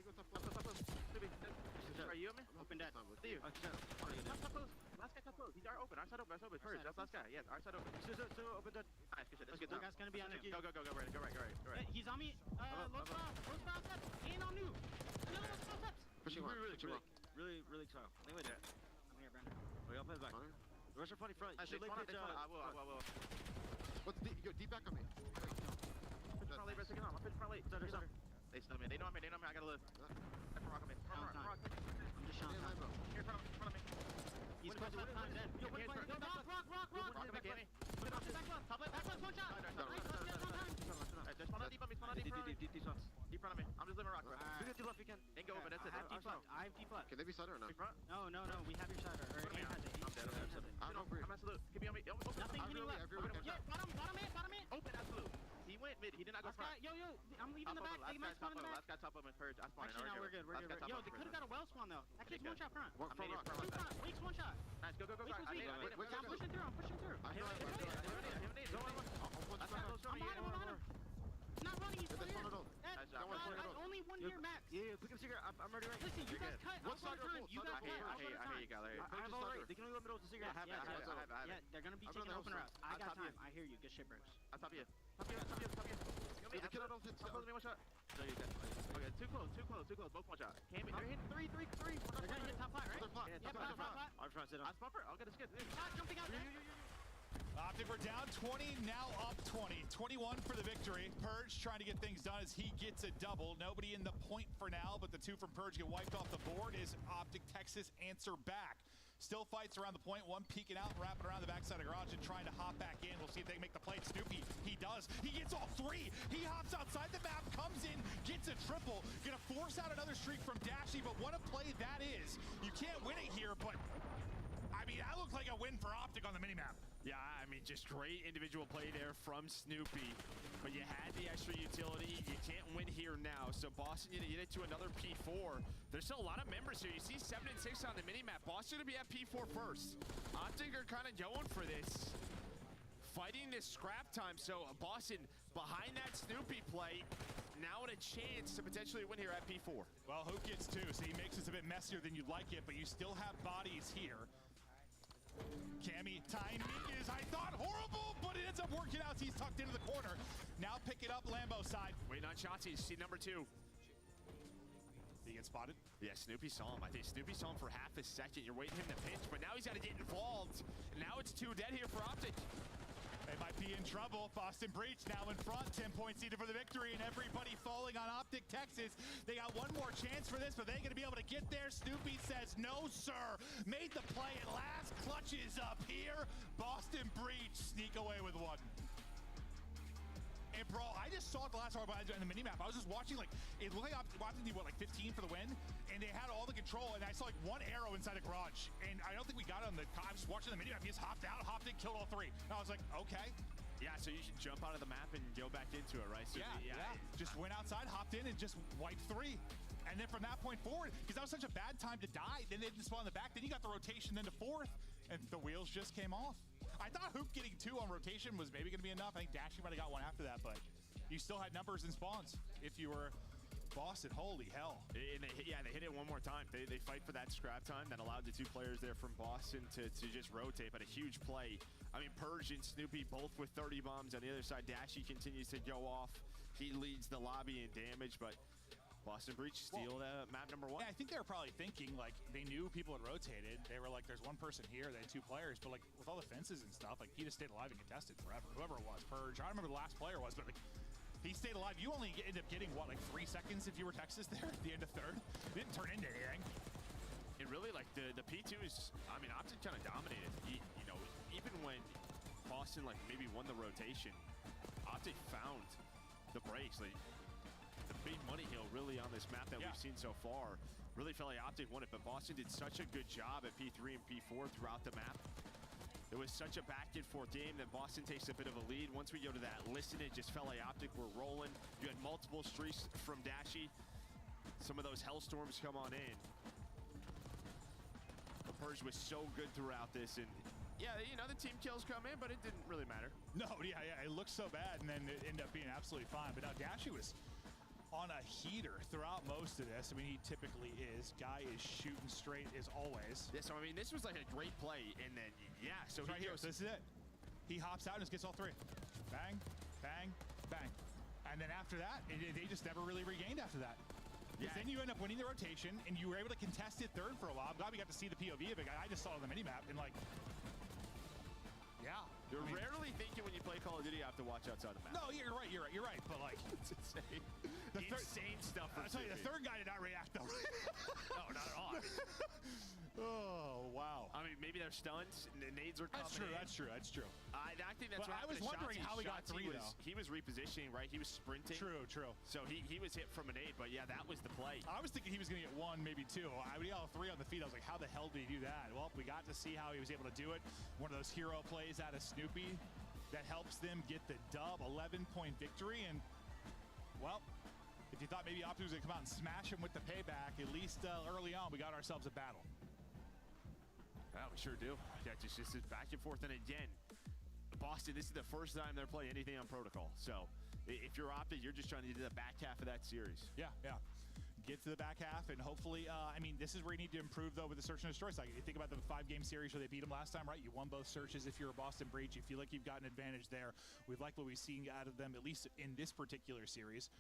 you on me? Open that. See you. Top close. Last guy top close. He's open. Our side open. Purge. That's last guy. Yes, our side open. So open that. Nice. Good shit. Let's get that. Guy's gonna be on it. Go. Right. He's on me. Low spot steps. And on new. Another low spot steps. Pushing one. Really slow. Leave it there. I'm here, Brandon. Oh, y'all play back. Rush your funny front. I will. What's deep back on me. Pitch front late, second arm. Pitch front late. They stun me. They know I'm here. I gotta live. Rock on me. Rock. I'm just shot. Here in front of me. He's close to dead. Yo, rock. Rock him again. Top left, one shot. Nice. There's one on deep on me. Deep front of me. I'm just living rock, bro. Do the left you can. And go over. That's it. I have deep left. Can they be sider or no? No. We have your sider. I'm dead. I'm absolute. Give me on me. Nothing hitting left. Yeah, bottom man. Open, absolute. He went mid. He did not go front. Yo. I'm leaving the back. Take my spawn in the back. Last guy top of him. Purge. I spawned. Actually, no, we're good. Yo, they could have got a well spawn though. That kid's one shot front. Two front. Wake's one shot. Nice. Go. I'm pushing through. I'm behind him. Not running. He's clear. Only 1 year max. Yeah. Pick up secret. I'm ready. Listen, you guys cut. What side are you guys cut. I hear you, Gallery. I have all right. They can only let me know the secret. Yeah, they're gonna be taking open routes. I got time. I hear you. Good shit, bros. I top you. Top you. The killer don't hit. Top me one shot. No, you got it. Okay, too close. Both one shot. They're hitting 3. They're gonna hit top flat, right? Yeah, top flat. I'm trying to sit up. I'll get a skid. Jumping out there.
Optic, we're down 20, now up 20. 21 for the victory. Purge trying to get things done as he gets a double. Nobody in the point for now, but the 2 from Purge get wiped off the board as Optic Texas answer back. Still fights around the point. One peeking out, wrapping around the backside of garage and trying to hop back in. We'll see if they can make the play. Snoopy, he does. He gets all 3. He hops outside the map, comes in, gets a triple. Gonna force out another streak from Dashy, but what a play that is. You can't win it here, but I mean, that looked like a win for Optic on the minimap.
Yeah, I mean, just great individual play there from Snoopy. But you had the extra utility. You can't win here now. So Boston, you get it to another P4. There's still a lot of members here. You see 7 and 6 on the minimap. Boston to be at P4 first. Optic are kind of going for this. Fighting this scrap time. So Boston behind that Snoopy play. Now with a chance to potentially win here at P4.
Well, Hook gets 2, so he makes this a bit messier than you'd like it, but you still have bodies here. Cammy timing is, I thought, horrible, but it ends up working out. He's tucked into the corner. Now pick it up, Lambo side.
Waiting on Shotzi, see number 2.
He gets spotted?
Yeah, Snoopy saw him. I think Snoopy saw him for half a second. You're waiting him to pinch, but now he's got to get involved. And now it's 2 dead here for Optic.
They might be in trouble. Boston Breach now in front. 10 points needed for the victory, and everybody falling on Optic Texas. They got one more chance for this, but they're going to be able to get there. Snoopy says, no, sir. Made the play at last. Clutches up here. Boston Breach sneak away with 1. And bro, I just saw it the last hour in the minimap. I was just watching, like, it looked like Optic did, what, like 15 for the win? And they had all the control, and I saw like 1 arrow inside a garage. And I don't think we got it on the, I was watching the minimap. He just hopped out, hopped in, killed all 3. And I was like, okay.
Yeah, so you should jump out of the map and go back into it, right? So
yeah. Just went outside, hopped in, and just wiped 3. And then from that point forward, because that was such a bad time to die, then they didn't spawn in the back, then you got the rotation then to 4th, and the wheels just came off. I thought Hoop getting 2 on rotation was maybe going to be enough. I think Dashy might have got 1 after that, but you still had numbers and spawns if you were Boston. Holy hell.
And they hit it one more time. They fight for that scrap time that allowed the 2 players there from Boston to just rotate, but a huge play. I mean, Purge and Snoopy both with 30 bombs. On the other side, Dashy continues to go off. He leads the lobby in damage, but Boston Breach steal map number 1.
Yeah, I think they were probably thinking, like, they knew people had rotated. They were like, there's 1 person here, they had 2 players, but like, with all the fences and stuff, like, he just stayed alive and contested forever. Whoever it was, Purge. I don't remember the last player was, but like, he stayed alive. You only end up getting, what, like 3 seconds if you were Texas there at the end of 3rd? It didn't turn into anything.
It really, like, the P2 is, I mean, Optic kind of dominated. You know, even when Boston, like, maybe won the rotation, Optic found the breaks. Like, the big money hill really on this map that we've seen so far. Really felt like Optic won it, but Boston did such a good job at P3 and P4 throughout the map. It was such a back and forth game that Boston takes a bit of a lead. Once we go to that listen, it just felt like Optic were rolling. You had multiple streaks from Dashy. Some of those Hellstorms come on in. The Purge was so good throughout this, and yeah, you know, the team kills come in, but it didn't really matter.
No, yeah, it looked so bad, and then it ended up being absolutely fine. But now Dashy was on a heater throughout most of this. I mean, he typically is. Guy is shooting straight as always.
Yeah, so I mean, this was like a great play, and then, yeah, so
right here, this is it. He hops out and just gets all 3. Bang, bang, bang. And then after that, they just never really regained after that. Because then you end up winning the rotation, and you were able to contest it 3rd for a while. I'm glad we got to see the POV of it. I just saw it on the minimap, and like, yeah.
You're rarely thinking when you play Call of Duty you have to watch outside the map.
No, you're right. But like,
it's insane. Insane stuff.
I'll tell you, the 3rd guy did not react though.
No, not at all.
Oh, wow.
I mean, maybe they're stunts. Nades are coming
That's true.
I think that's right.
I was wondering how he got 3 though.
He was repositioning, right? He was sprinting.
True.
So he was hit from a nade, but yeah, that was the play.
I was thinking he was going to get 1, maybe 2. I would yell 3 on the feet. I was like, how the hell did he do that? Well, we got to see how he was able to do it. One of those hero plays out of Snoopy that helps them get the dub, 11-point victory. And, well, if you thought maybe Optic was going to come out and smash him with the payback, at least early on, we got ourselves a battle.
Yeah, we sure do. Yeah, just back and forth. And again, Boston, this is the first time they're playing anything on Protocol. So if you're Optic, you're just trying to do the back half of that series.
Yeah. Get to the back half, and hopefully, I mean, this is where you need to improve, though, with the Search and Destroy side. You think about the 5-game series where they beat them last time, right? You won both searches. If you're a Boston Breach, you feel like you've got an advantage there. We've liked what we've seen out of them, at least in this particular series.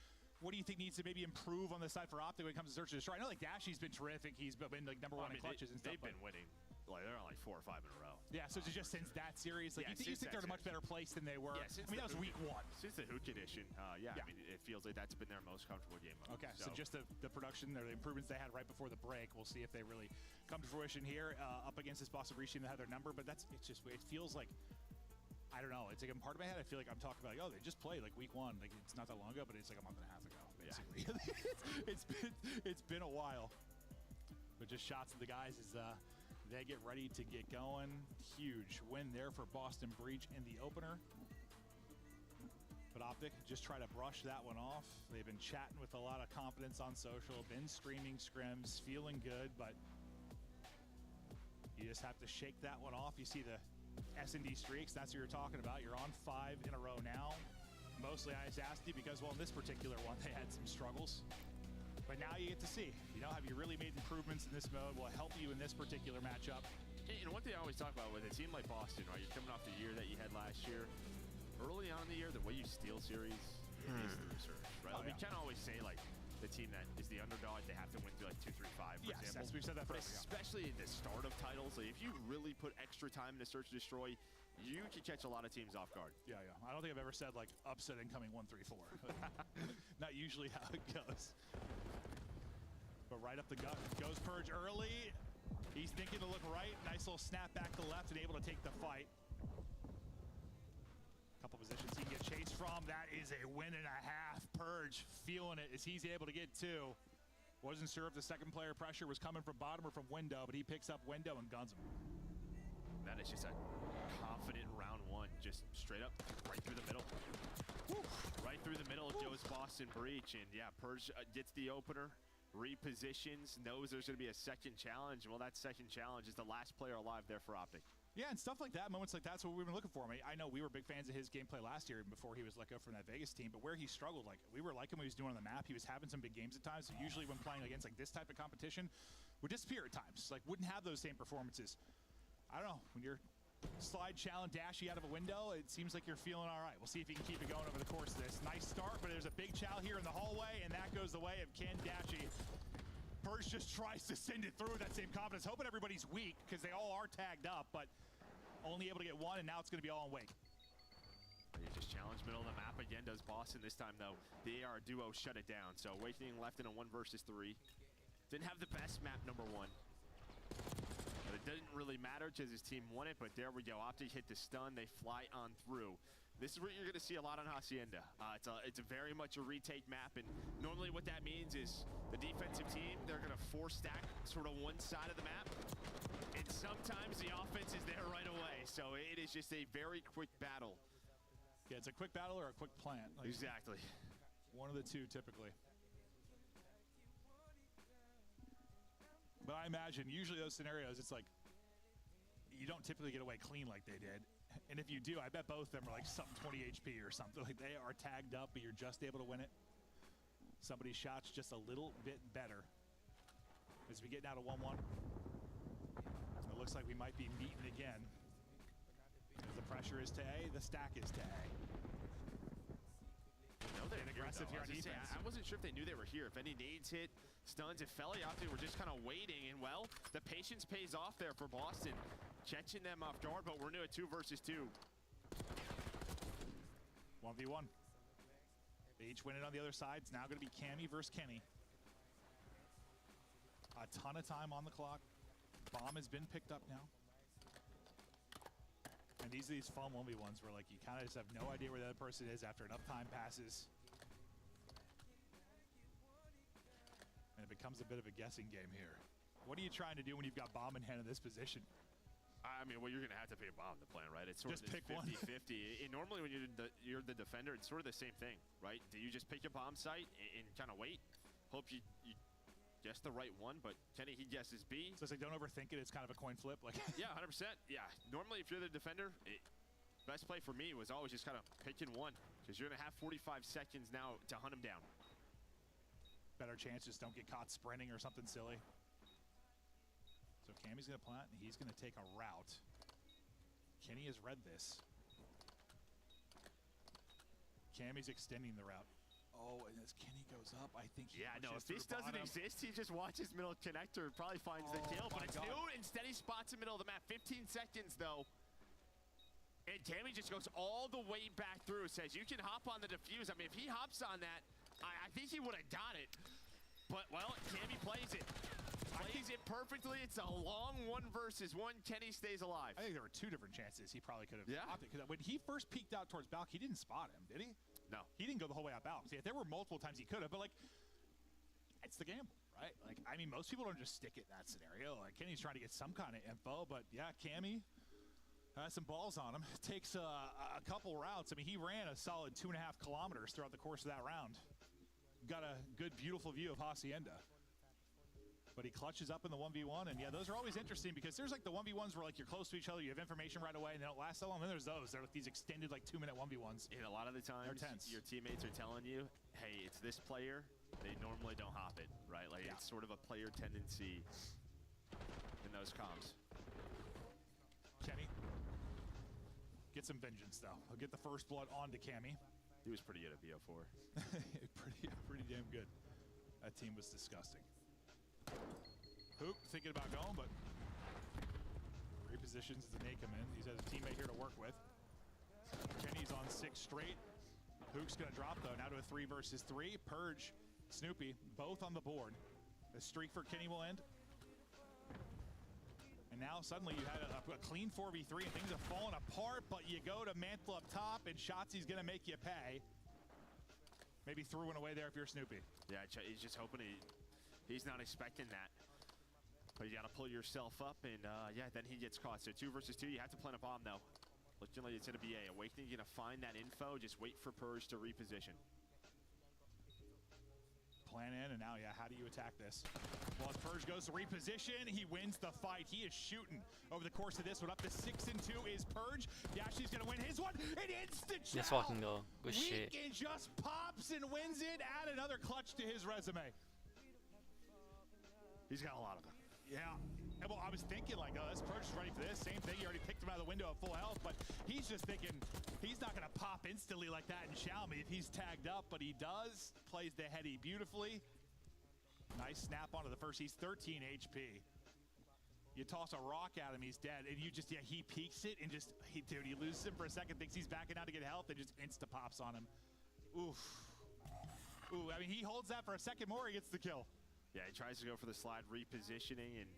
What do you think needs to maybe improve on the side for Optic when it comes to Search and Destroy? I know, like, Dashy's been terrific. He's been, like, number 1 in clutches and stuff.
They've been winning. Like, they're on, like, 4 or 5 in a row.
Yeah, so it's just since that series, like, you think they're in a much better place than they were.
Yeah,
I mean, that was week 1.
Since the Hoot edition, I mean, it feels like that's been their most comfortable game mode.
Okay, so just the production or the improvements they had right before the break, we'll see if they really come to fruition here up against this Boston Breach team that had their number. But it feels like, I don't know, it's like in part of my head I feel like I'm talking about, like, oh, they just played like week 1, like it's not that long ago, but it's like a month and a half ago, basically. Yeah. it's been a while. But just shots of the guys as they get ready to get going. Huge win there for Boston Breach in the opener. But Optic just try to brush that one off. They've been chatting with a lot of confidence on social, been streaming scrims, feeling good, but you just have to shake that one off. You see the S&D streaks, that's what you're talking about. You're on 5 in a row now. Mostly I just asked you because, well, in this particular one, they had some struggles. But now you get to see, have you really made improvements in this mode? Will it help you in this particular matchup?
And one thing I always talk about with a team like Boston, right? You're coming off the year that you had last year. Early on in the year, the way you steal series is the research, right? We can't always say, like, the team that is the underdog, they have to win through, like, 2-3-5, for example.
We've said that
but especially in the start of titles, like, if you really put extra time into Search and Destroy, you can catch a lot of teams off guard.
Yeah. I don't think I've ever said, like, upset incoming 1-3-4. Not usually how it goes. But right up the gut goes Purge early. He's thinking to look right. Nice little snap back to left and able to take the fight. Couple positions he can get chased from. That is a win and a half. Purge feeling it as he's able to get 2. Wasn't sure if the second player pressure was coming from bottom or from window, but he picks up window and guns him.
That is just a confident round 1. just straight up right through the middle. Woo. Right through the middle of Joe's Boston breach. And yeah, Purge gets the opener, repositions, knows there's going to be a second challenge. Well, that second challenge is the last player alive there for Optic.
Yeah, and stuff like that, moments like that's what we've been looking for. I know we were big fans of his gameplay last year before he was let go from that Vegas team, but where he struggled, like we were liking what he was doing on the map. He was having some big games at times. So usually when playing against like this type of competition, would disappear at times. Like wouldn't have those same performances. I don't know, when you're slide challenge dashy out of a window, it seems like you're feeling all right. We'll see if he can keep it going over the course of this. Nice start, but there's a big chow here in the hallway, and that goes the way of Ken Dashy. Purge just tries to send it through with that same confidence, hoping everybody's weak because they all are tagged up, but only able to get one, and now it's going to be all on Wake.
He just challenged middle of the map again, does Boston. This time, though, the AR duo shut it down. So Awakening left in a 1 versus 3. Didn't have the best map, number 1. But it didn't really matter because his team won it, but there we go. Optic hit the stun. They fly on through. This is what you're going to see a lot on Hacienda. It's a very much a retake map, and normally what that means is the defensive team, they're going to 4-stack sort of one side of the map, and sometimes the offense is there right away. So it is just a very quick battle.
Yeah, it's a quick battle or a quick plant. Like,
exactly.
One of the two, typically. But I imagine usually those scenarios, it's like you don't typically get away clean like they did. And if you do, I bet both of them are like something 20 HP or something. Like they are tagged up, but you're just able to win it. Somebody's shot's just a little bit better. As we get now to 1-1. It looks like we might be beaten again. As the pressure is to A, the stack is to A.
No, they're
aggressive here on defense.
I wasn't sure if they knew they were here. If any nades hit, stuns, if Felly out there were just kind of waiting. And well, the patience pays off there for Boston. Catching them off guard, but we're new at 2 versus 2.
1v1. They each win it on the other side. It's now going to be Cammy versus Kenny. A ton of time on the clock. Bomb has been picked up now. And these are these fun 1v1s where like you kind of just have no idea where the other person is after enough time passes. And it becomes a bit of a guessing game here. What are you trying to do when you've got bomb in hand in this position?
I mean, well, you're going to have to pick a bomb to plan, right? It's sort
just
of
pick
50-50. Normally when you're the defender, it's sort of the same thing, right? Do you just pick a bomb site and kind of wait? Hope you guess the right one, but Kenny, he guesses B.
So it's like, don't overthink it. It's kind of a coin flip. Like
yeah, 100%. Yeah. Normally, if you're the defender, best play for me was always just kind of picking one because you're going to have 45 seconds now to hunt him down.
Better chance just don't get caught sprinting or something silly. So Cammy's going to plant, and he's going to take a route. Kenny has read this. Cammy's extending the route. Oh, and as Kenny goes up, I think he
if this doesn't exist, he just watches middle connector, probably finds the kill, but it's new. Instead, he spots the middle of the map. 15 seconds, though. And Cammy just goes all the way back through, says, you can hop on the defuse. I mean, if he hops on that, I think he would have got it. But, well, Cammy plays it. Plays it perfectly. It's a long 1 versus 1. Kenny stays alive.
I think there were 2 different chances he probably could have opted. Because when he first peeked out towards Balk, he didn't spot him, did he?
No.
He didn't go the whole way out Balk. See, there were multiple times he could have, but, like, it's the gamble, right? Like, I mean, most people don't just stick it in that scenario. Like, Kenny's trying to get some kind of info, but, yeah, Cammy has some balls on him. Takes a couple routes. I mean, he ran a solid 2.5 kilometers throughout the course of that round. Got a good, beautiful view of Hacienda. But he clutches up in the 1v1, and yeah, those are always interesting because there's like the 1v1s where like you're close to each other, you have information right away, and they don't last so long. Then there's those. They're like these extended like 2-minute 1v1s.
And a lot of the times, your teammates are telling you, hey, it's this player. They normally don't hop it, right? Like it's sort of a player tendency in those comms.
Kenny, get some vengeance though. He'll get the first blood onto Cammy.
He was pretty good at BO4.
pretty damn good. That team was disgusting. Hook thinking about going, but repositions as the nade come in. He's has a teammate here to work with. Kenny's on 6 straight. Hook's gonna drop though, now to a 3 versus 3. Purge, Snoopy, both on the board. The streak for Kenny will end. And now suddenly you had a clean 4v3 and things have fallen apart, but you go to Mantle up top and Shotzi's gonna make you pay. Maybe threw one away there if you're Snoopy.
Yeah, he's just hoping he's not expecting that. But you got to pull yourself up, and yeah, then he gets caught. So 2 versus 2, you have to plant a bomb, though. Looking like it's going to be A. Awakening going to find that info. Just wait for Purge to reposition.
Plan in, and now, yeah, how do you attack this? Well, as Purge goes to reposition, he wins the fight. He is shooting over the course of this one. Up to 6-2 is Purge. Dashy's going to win his one. An instant
Let's fucking go. Good shit.
Weekend just pops and wins it. Add another clutch to his resume.
He's got a lot of them.
Yeah. And well, I was thinking like, oh, this Purge is ready for this. Same thing. He already picked him out of the window at full health, but he's just thinking he's not going to pop instantly like that in Xiaomi if he's tagged up, but he does. Plays the heady beautifully. Nice snap onto the first. He's 13 HP. You toss a rock at him, he's dead. And you just, yeah, he peeks it and just, dude, he loses him for a second, thinks he's backing out to get health, and just insta-pops on him. Oof. Ooh, I mean, he holds that for a second more, he gets the kill.
Yeah, he tries to go for the slide, repositioning, and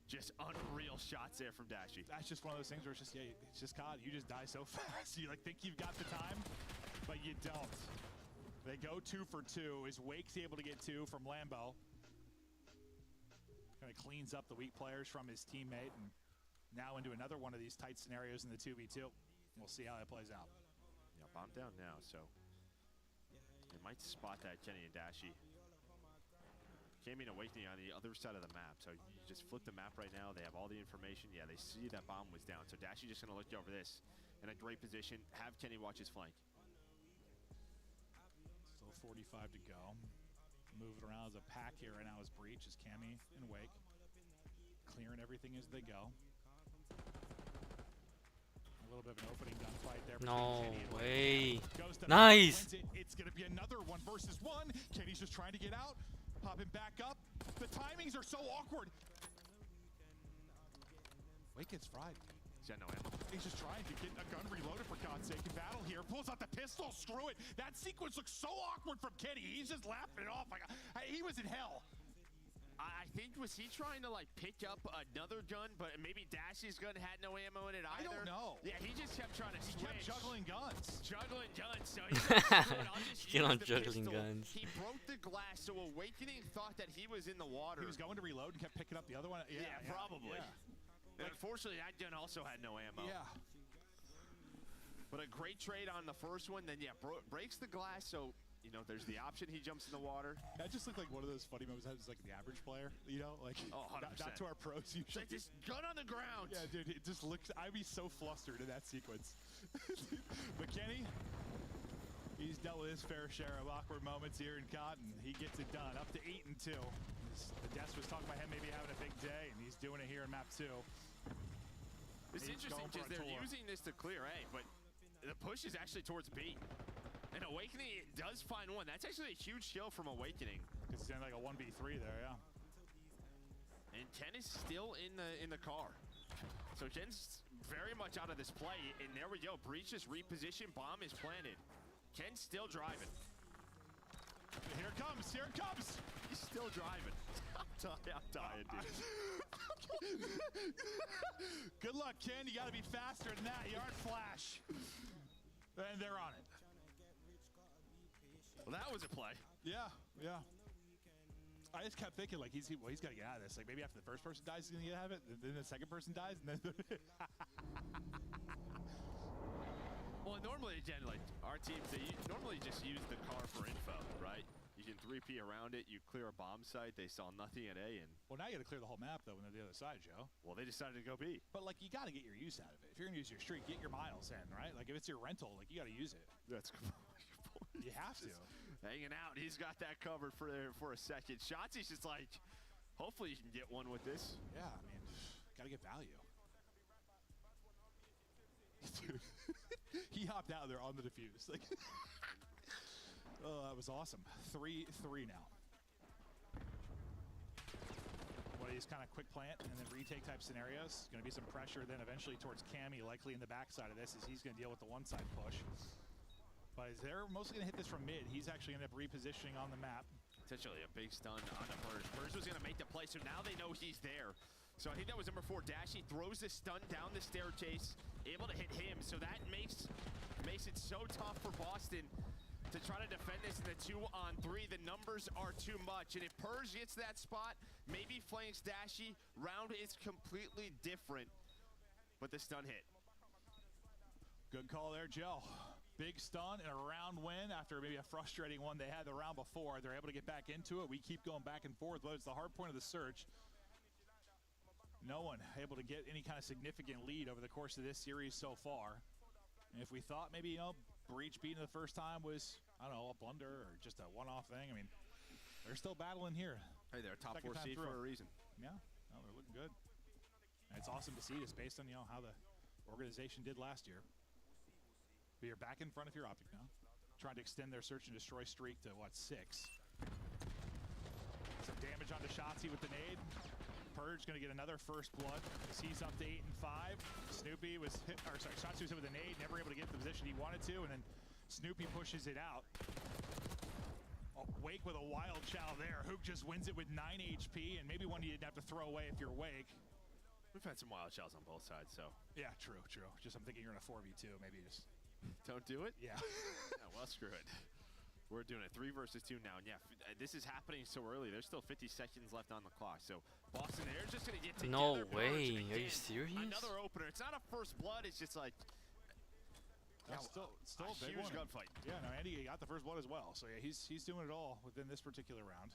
just unreal shots there from Dashy.
That's just one of those things where it's just, yeah, it's just COD. You just die so fast. You like think you've got the time, but you don't. They go 2 for 2. Is Wakes able to get 2 from Lambo? Kind of cleans up the weak players from his teammate, and now into another one of these tight scenarios in the 2v2. We'll see how that plays out.
Yeah, bomb down now, so they might spot that Kenny and Dashy. Cammy and Awakening on the other side of the map. So you just flip the map right now. They have all the information. Yeah, they see that bomb was down. So Dashy just going to look over this in a great position. Have Kenny watch his flank.
Still 45 to go. Moving around as a pack here right now is Breach, is Cammy and Wake. Clearing everything as they go. A little bit of an opening gunfight there.
No
way.
Nice.
It's going to be another 1 versus 1. Kenny's just trying to get out. Popping back up. The timings are so awkward. Wake gets fried.
He's got no ammo.
He's just trying to get a gun reloaded for God's sake in battle here. Pulls out the pistol. Screw it. That sequence looks so awkward from Kenny. He's just laughing it off. Like he was in hell.
I think, was he trying to like pick up another gun, but maybe Dashy's gun had no ammo in it either?
I don't know.
Yeah, he just kept trying to switch.
He kept juggling guns.
Juggling guns. So he's like, I'll just
Still on
use the
juggling
pistol.
guns.
He broke the glass, so Awakening thought that he was in the water.
He was going to reload and kept picking up the other one. Yeah,
probably.
Yeah.
And unfortunately, that gun also had no ammo.
Yeah.
But a great trade on the first one. Then, yeah, breaks the glass, so... You know, there's the option, he jumps in the water.
That just looked like one of those funny moments that was like the average player, you know? Like,
oh, 100%.
Not to our pros usually.
Like this gun on the ground.
Yeah, dude, it just looks, I'd be so flustered in that sequence. But Kenny, he's dealt with his fair share of awkward moments here in Cotton. He gets it done, up to 8-2. The desk was talking about him maybe having a big day, and he's doing it here in map 2.
It's interesting because they're using this to clear A, but the push is actually towards B. And Awakening does find one. That's actually a huge kill from Awakening.
It's like a 1v3 there, yeah.
And Ken is still in the car. So Ken's very much out of this play. And there we go. Breach is repositioned. Bomb is planted. Ken's still driving.
Here it comes. Here it comes.
He's still driving. I'm dying, dude.
Good luck, Ken. You got to be faster than that. You aren't Flash. And they're on it.
Well, that was a play.
Yeah, yeah. I just kept thinking, like, he's got to get out of this. Like, maybe after the first person dies, he's going to get out of it. And then the second person dies, and then...
Well, normally, again, like, our teams, they normally just use the car for info, right? You can 3P around it, you clear a bomb site, they saw nothing at A, and...
Well, now you got to clear the whole map, though, when they're the other side, Joe.
Well, they decided to go B.
But, like, you got to get your use out of it. If you're going to use your streak, get your miles in, right? Like, if it's your rental, like, you got to use it.
That's cool.
You have to.
Hanging out. He's got that covered for a second. Shotzi's just like, hopefully you can get one with this.
Yeah, I mean, got to get value. Dude, he hopped out there on the defuse. Like, oh, that was awesome. 3-3 now. One of these kind of quick plant and then retake type scenarios. Going to be some pressure then eventually towards Cammy, likely in the backside of this, as he's going to deal with the one side push. But as they're mostly going to hit this from mid, he's actually going to end up repositioning on the map.
Potentially a big stun on the Purge. Purge was going to make the play, so now they know he's there. So I think that was number 4. Dashy throws the stun down the staircase, able to hit him. So that makes it so tough for Boston to try to defend this in the 2-on-3. The numbers are too much. And if Purge gets that spot, maybe flanks Dashy. Round is completely different. But the stun hit.
Good call there, Joe. Big stun and a round win after maybe a frustrating one they had the round before. They're able to get back into it. We keep going back and forth, but it's the hard point of the search. No one able to get any kind of significant lead over the course of this series so far. And if we thought maybe, you know, Breach beating the first time was, I don't know, a blunder or just a one-off thing, I mean, they're still battling here.
Hey, they're a top
Second
4
time
seed
through.
for a reason.
Yeah, no, they're looking good. And it's awesome to see this based on, you know, how the organization did last year. But you're back in front of your optic now, trying to extend their search and destroy streak to, what, 6. Some damage onto Shotzzy with the nade. Purge going to get another first blood. He's up to 8 and 5. Snoopy was hit, or sorry, Shotzzy was hit with a nade, never able to get the position he wanted to, and then Snoopy pushes it out. Oh, Wake with a wild chow there. Hook just wins it with 9 HP, and maybe one you didn't have to throw away if you're Wake.
We've had some wild chows on both sides, so.
Yeah, true. Just I'm thinking you're in a 4v2, maybe just.
Don't do it?
Yeah.
Yeah, well, screw it. We're doing it 3 versus 2 now, and yeah, this is happening so early. There's still 50 seconds left on the clock, so Boston, they're just going to get together.
No way, are you serious?
Another opener. It's not a first blood, it's just like,
That's still a big
huge
one.
gunfight.
Yeah, no, Andy got the first blood as well. So yeah, he's doing it all within this particular round.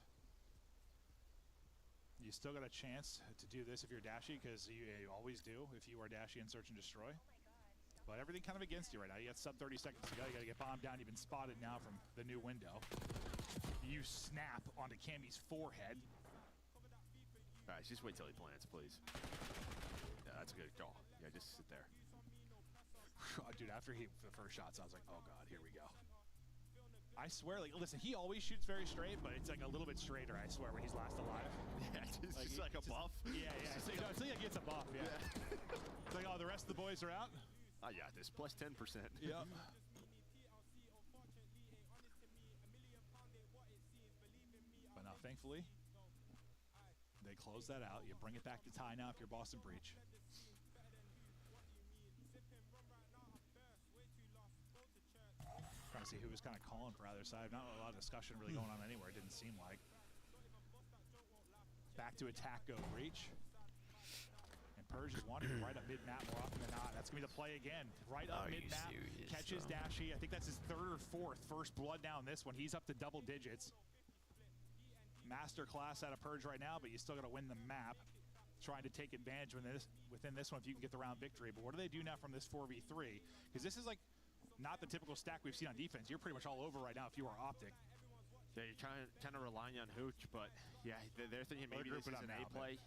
You still got a chance to do this if you're Dashy, because you always do if you are Dashy in Search and Destroy. But everything kind of against you right now. You got sub 30 seconds to go. You got to get bombed down. You've been spotted now from the new window. You snap onto Cammy's forehead.
All right, just wait till he plants, please. Yeah, that's a good call. Yeah, just sit there.
Dude, after the first shots, I was like, oh God, here we go. I swear, like, listen, he always shoots very straight, but it's like a little bit straighter, I swear, when he's last alive.
Yeah, it's just like a buff.
Yeah. It's like he gets a buff, yeah. It's like, oh, the rest of the boys are out?
I got this, plus 10%.
Yep. But now, thankfully, they close that out. You bring it back to tie now if you're Boston Breach. Trying to see who was kind of calling for either side. Not a lot of discussion really going on anywhere, it didn't seem like. Back to attack go Breach. And Purge is wanting right up mid-map more often than not. That's going to be the play again. Right up mid-map, catches Dashy. I think that's his 3rd or 4th first blood now in this one. He's up to double digits. Master class out of Purge right now, but you still got to win the map. Trying to take advantage within this one if you can get the round victory. But what do they do now from this 4v3? Because this is like not the typical stack we've seen on defense. You're pretty much all over right now if you are Optic.
Yeah, you're trying to rely on Hooch, but yeah, they're thinking maybe this is an A play.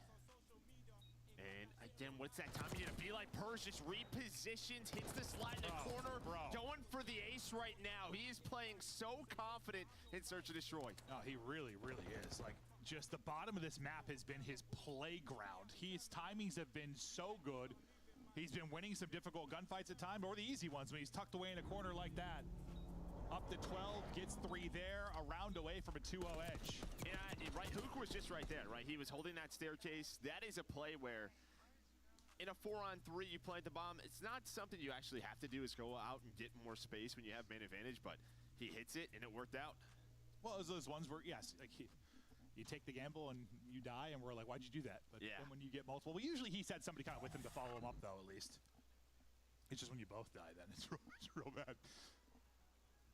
And again, what's that time you need to be like? Purge just repositions, hits the slide in the corner, going for the ace right now. He is playing so confident in Search and Destroy.
No, he really, really is. Like, just the bottom of this map has been his playground. His timings have been so good. He's been winning some difficult gunfights at times, or the easy ones when he's tucked away in a corner like that. Up to 12, gets 3 there, a round away from a 2-0 edge.
Yeah, right, Hook was just right there, right? He was holding that staircase. That is a play where in a 4-on-3 you plant the bomb. It's not something you actually have to do is go out and get more space when you have man advantage, but he hits it and it worked out.
Well, it was those ones where, yes, like you take the gamble and you die, and we're like, why'd you do that? But then when you get multiple, well, usually he's had somebody kind of with him to follow him up, though, at least. It's just when you both die, then it's real bad.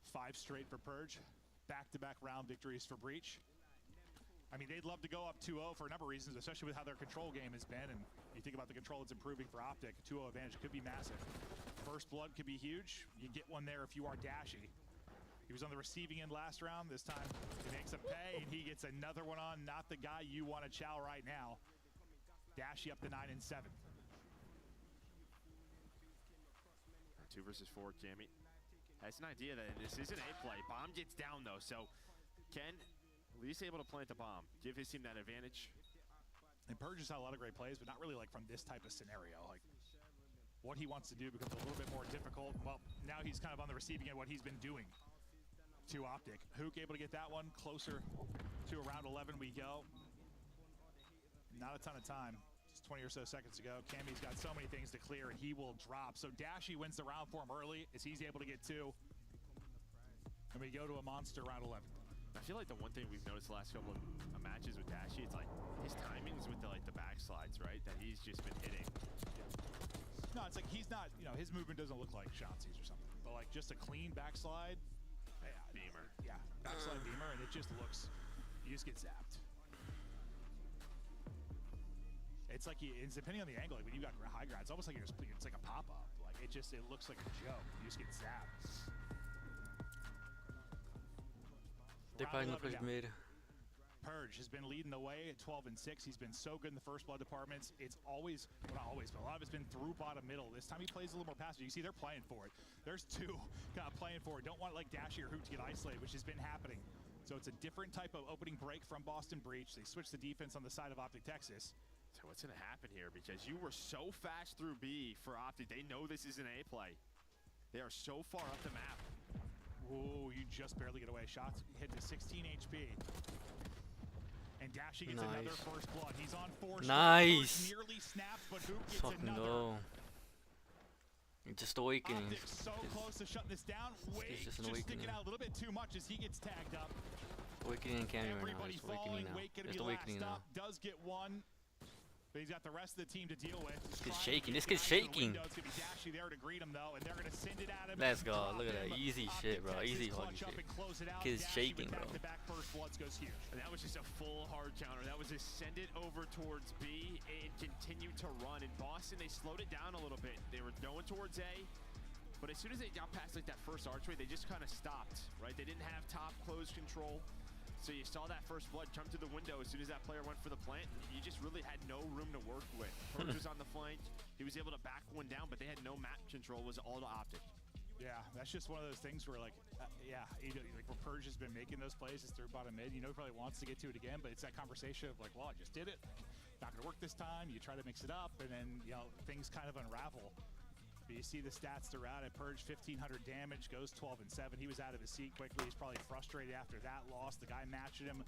5 straight for Purge. Back-to-back round victories for Breach. I mean, they'd love to go up 2-0 for a number of reasons, especially with how their control game has been. And you think about the control that's improving for Optic, a 2-0 advantage could be massive. First blood could be huge. You get one there if you are Dashy. He was on the receiving end last round. This time he makes a pay, and he gets another one on. Not the guy you want to chow right now. Dashy up to 9 and 7.
2 versus 4, Cammy. That's an idea that this is an A play. Bomb gets down though, so Ken at least able to plant the bomb, give his team that advantage.
And Purge has had a lot of great plays, but not really like from this type of scenario. Like what he wants to do becomes a little bit more difficult. Well, now he's kind of on the receiving end what he's been doing to Optic. Hook able to get that one closer to around 11 we go. Not a ton of time. 20 or so seconds ago. Cammy's got so many things to clear, and he will drop. So Dashy wins the round for him early as he's able to get 2. And we go to a monster round 11.
I feel like the one thing we've noticed the last couple of matches with Dashy, it's like his timings with the backslides, right? That he's just been hitting.
No, it's like he's not, his movement doesn't look like Shotzi's or something. But like just a clean backslide.
Beamer.
Yeah, backslide beamer, and it just looks, you just get zapped. It's like, it's depending on the angle, like when you got high ground, it's almost like it's like a pop-up. Like it looks like a joke. You just get zapped.
They're probably gonna push mid.
Purge has been leading the way at 12-6. He's been so good in the first blood departments. It's always, well, not always, but a lot of it's been through bottom middle. This time he plays a little more passive. You can see they're playing for it. There's two kind of playing for it. Don't want like Dashy or Hoot to get isolated, which has been happening. So it's a different type of opening break from Boston Breach. They switched the defense on the side of Optic Texas.
So what's going to happen here? Because you were so fast through B for Optic. They know this is an A play. They are so far up the map.
Whoa, you just barely get away. Shots hit to 16 HP. And Dashy gets another first blood. He's on 4 shots.
Nice.
Nearly snapped, but Hoop gets
Fucking
another.
Go. Just awakening.
Optic's so close to shutting this down. Wake just sticking out a little bit too much as he gets tagged up.
Awakening and Canyon right now.
Everybody
Just awakening
falling.
now.
Wake gonna
Just
be
awakening
last
now.
up. Does get one. But he's got the rest of the team to deal with.
This kid's shaking. This kid's shaking.
It's gonna be Dashy there to greet him though, and they're gonna send it at him.
Let's go. Look at that. Easy shit, bro. Easy fucking shit. Kid's shaking, bro.
Back first bloods goes huge.
And that was just a full hard counter. That was just send it over towards B and continue to run. In Boston, they slowed it down a little bit. They were going towards A, but as soon as they got past like that first archway, they just kind of stopped, right? They didn't have top close control. So you saw that first blood come to the window as soon as that player went for the plant. You just really had no room to work with. Purge was on the flank. He was able to back one down, but they had no map control. It was all to Optic.
Yeah, that's just one of those things where like, like where Purge has been making those plays, it's through bottom mid. He probably wants to get to it again, but it's that conversation of like, well, I just did it. Not gonna work this time. You try to mix it up, and then things kind of unravel. But you see the stats throughout it. Purge 1,500 damage, goes 12-7. He was out of his seat quickly. He's probably frustrated after that loss. The guy matching him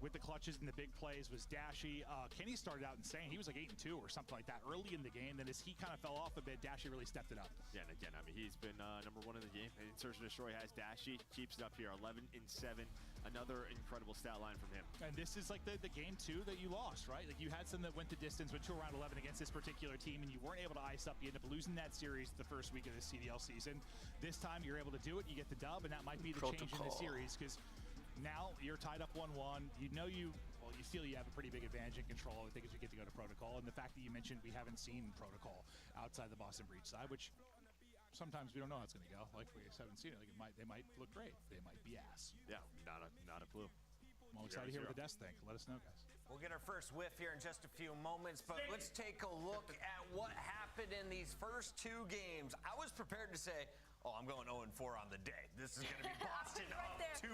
with the clutches and the big plays was Dashy. Kenny started out insane. He was like 8-2 or something like that early in the game. Then as he kind of fell off a bit, Dashy really stepped it up.
Yeah, and again, I mean, he's been number one in the game. And Search and Destroy has Dashy. Keeps it up here, 11-7. Another incredible stat line from him.
And this is like the game 2 that you lost, right? Like you had some that went the distance, went to around 11 against this particular team, and you weren't able to ice up. You ended up losing that series the first week of the CDL season. This time you're able to do it. You get the dub, and that might be the change in the series because now you're tied up 1-1. You feel you have a pretty big advantage in control. I think as you get to go to Protocol, and the fact that you mentioned we haven't seen Protocol outside the Boston Breach side, which sometimes we don't know how it's going to go. Like we just haven't seen it. Like they might look great. They might be ass.
Yeah, not a clue.
I'm excited to hear what the desk think. Let us know, guys.
We'll get our first whiff here in just a few moments, but let's take a look at what happened in these first 2 games. I was prepared to say, I'm going 0-4 on the day. This is going to be Boston up 2-0.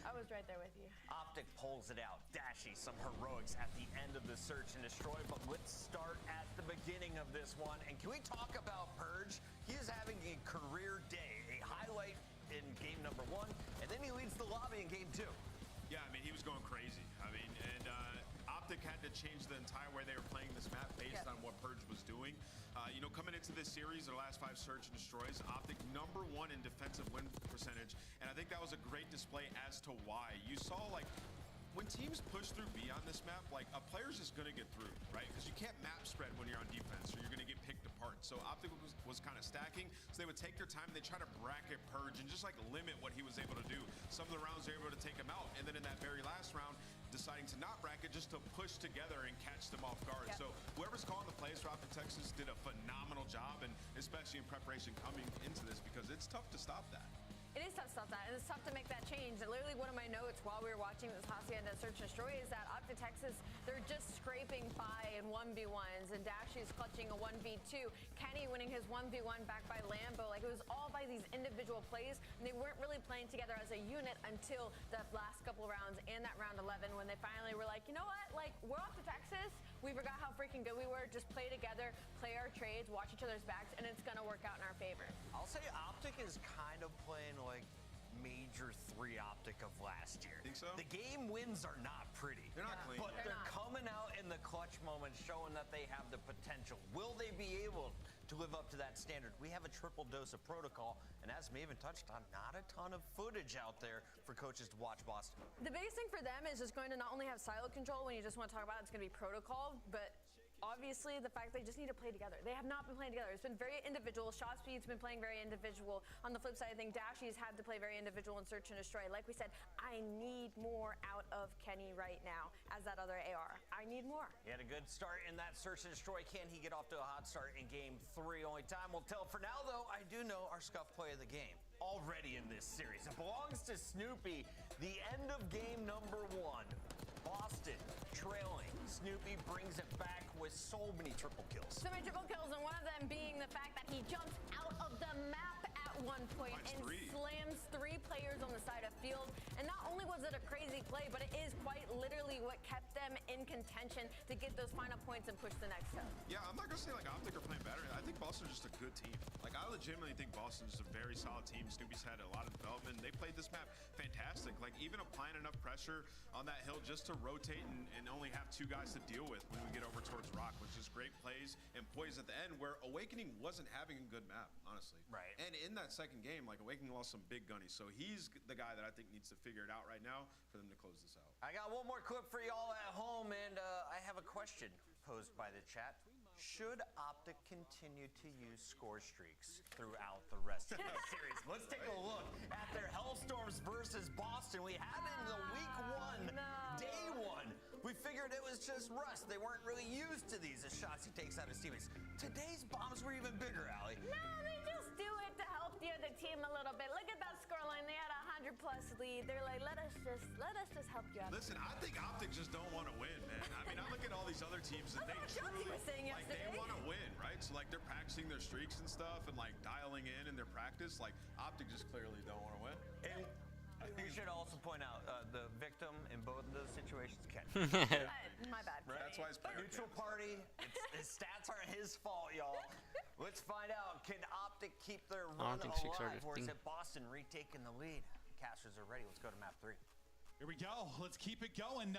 I was right there with you.
Optic pulls it out. Dashy, some heroics at the end of the search and destroy, but let's start at the beginning of this one. And can we talk about Purge? He is having a career day, a highlight in game number 1, and then he leads the lobby in game 2.
Yeah, I mean, he was going crazy. I mean, and Optic had to change the entire way they were playing this map based on what Purge was doing. Coming into this series, their last 5 search and destroys, Optic #1 in defensive win percentage, and I think that was a great display as to why. You saw, like, when teams push through B on this map, like, a player's just gonna get through, right? Because you can't map spread when you're on defense, or you're gonna get picked apart. So Optic was kind of stacking, so they would take their time, they try to bracket Purge and just, like, limit what he was able to do. Some of the rounds they were able to take him out, and then in that very last round, deciding to not bracket just to push together and catch them off guard. So whoever's calling the plays for Optic Texas did a phenomenal job, and especially in preparation coming into this, because it's tough to stop that.
It is tough to stop that, and it's tough to make that change. And literally one of my notes while we were watching this Hacienda Search and Destroy is that Optic Texas, they're just scraping by in 1v1s, and Dashy's clutching a 1v2. Kenny winning his 1v1 back by Lambo. Like, it was all by these individual plays, and they weren't really playing together as a unit until the last couple rounds and that round 11 when they finally were like, you know what, like, we're Optic Texas. We forgot how freaking good we were. Just play together, play our trades, watch each other's backs, and it's going to work out in our favor.
I'll say Optic is kind of playing like major 3 Optic of last year.
Think so?
The game wins are not pretty.
They're not clean.
But they're coming out in the clutch moments showing that they have the potential. Will they be able to live up to that standard? We have a triple dose of Protocol, and as Maven touched on, not a ton of footage out there for coaches to watch Boston.
The biggest thing for them is just going to not only have silo control when you just want to talk about it's going to be Protocol, but obviously the fact they just need to play together. They have not been playing together. It's been very individual. Shot Speed's been playing very individual. On the flip side, I think Dashy's had to play very individual in Search and Destroy. Like we said, I need more out of Kenny right now as that other AR. I need more.
He had a good start in that Search and Destroy. Can he get off to a hot start in Game 3? Only time will tell. For now, though, I do know our Scuff play of the game already in this series. It belongs to Snoopy. The end of game number 1. Boston trailing. Snoopy brings it back with so many triple kills.
So many triple kills, and one of them being the fact that he jumps out of the map at one point and slams 3 players on the side of field. And not only was it a crazy play, but it is quite literally what kept them in contention to get those final points and push the next step.
Yeah, I'm not gonna say like Optic are playing better. I think Boston's just a good team. Like I legitimately think Boston's a very solid team. Snoopy's had a lot of development. They played this map fantastic. Like even applying enough pressure on that hill just to rotate and only have 2 guys to deal with when we get over towards Rock, which is great plays and poise at the end where Awakening wasn't having a good map, honestly.
Right.
And in that second game, like Awakening lost some big gunnies. So he's the guy that I think needs to figure it out right now for them to close this out.
I got one more clip for y'all at home, and I have a question posed by the chat. Should Optic continue to use score streaks throughout the rest of the series? Let's take a look at their Hellstorms versus Boston. We had it in the week 1, day 1. We figured it was just rust. They weren't really used to these as shots he takes out his teammates. Today's bombs were even bigger, Allie.
No, they just do it to help the other team a little bit. Look at that scoreline. They had a 100+ lead. They're like, let us just help you out.
Listen, I think Optic just don't want to win, man. I mean, I look at all these other teams and they truly like they want to win, right? So like they're practicing their streaks and stuff and like dialing in their practice. Like Optic just clearly don't want to win.
And you should also point out the victim in both of those situations, Ken.
My bad.
Right?
That's why it's
neutral party. His stats aren't his fault, y'all. Let's find out. Can Optic keep their run alive, or is it Boston retaking the lead? Casters are ready. Let's go to map 3.
Here we go. Let's keep it going.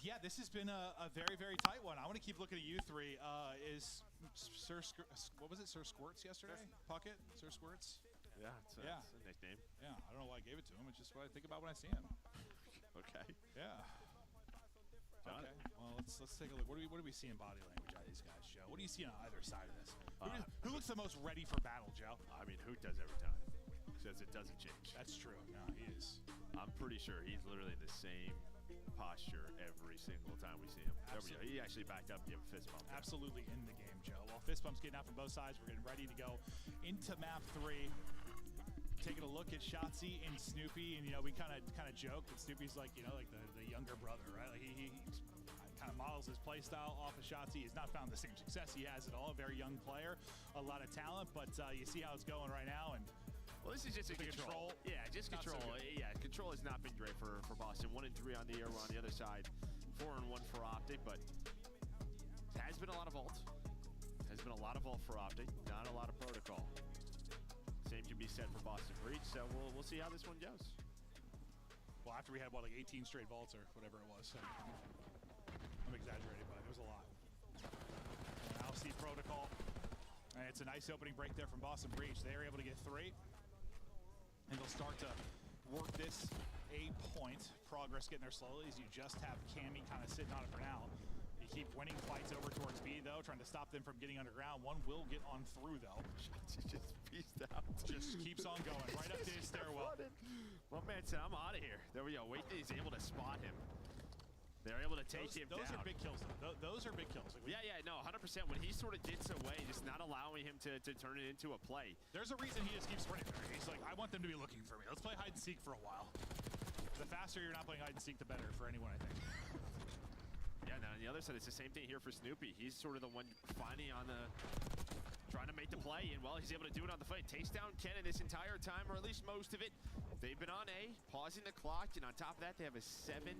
Yeah, this has been a very, very tight one. I want to keep looking at you 3. Is Sir what was it? Sir Squirts yesterday? Puckett? Sir Squirts?
Yeah, it's a nickname.
Yeah, I don't know why I gave it to him. It's just what I think about when I see him.
Okay.
Yeah. Okay. Well, let's take a look. What do we see in body language out of these guys, Joe? What do you see on either side of this? Who looks the most ready for battle, Joe?
I mean, who does every time? Because it doesn't change.
That's true. No, he is.
I'm pretty sure he's literally in the same posture every single time we see him.
Absolutely.
He actually backed up, give a fist bump.
Absolutely in the game, Joe. Well, fist bump's getting out from both sides. We're getting ready to go into map 3. Taking a look at Shotzzy and Snoopy, and we kind of joke that Snoopy's like like the younger brother, right? Like he kind of models his play style off of Shotzzy. He's not found the same success he has at all. A very young player, a lot of talent, but you see how it's going right now. And
well, this is just a control. Yeah, just control. Control has not been great for Boston. 1-3 on the air. We're on the other side. 4-1 for Optic, but it has been a lot of vault. Has been a lot of vault for Optic. Not a lot of protocol. Same can be said for Boston Breach, so we'll see how this one goes.
Well, after we had, what, like 18 straight vaults or whatever it was. So I'm exaggerating, but it was a lot. Now see protocol. And it's a nice opening break there from Boston Breach. They are able to get 3. And they'll start to work this a point. Progress getting there slowly as you just have Cammy kind of sitting on it for now. You keep winning fights over towards B, though, trying to stop them from getting underground. One will get on through, though.
Shotzzy just pieced out.
Just keeps on going, right up to his stairwell.
Well, man said, I'm out of here. There we go. Wait till he's able to spot him. They're able to take him down.
Those are big kills, though. Those are big kills.
Like, yeah, no, 100%. When he sort of gets away, just not allowing him to turn it into a play.
There's a reason he just keeps running there. He's like, I want them to be looking for me. Let's play hide and seek for a while. The faster you're not playing hide and seek, the better for anyone, I think.
Yeah, now on the other side, it's the same thing here for Snoopy. He's sort of the one finally on the trying to make the play, and well, he's able to do it on the fight. Takes down Kennen this entire time, or at least most of it. They've been on A, pausing the clock, and on top of that, they have a 7,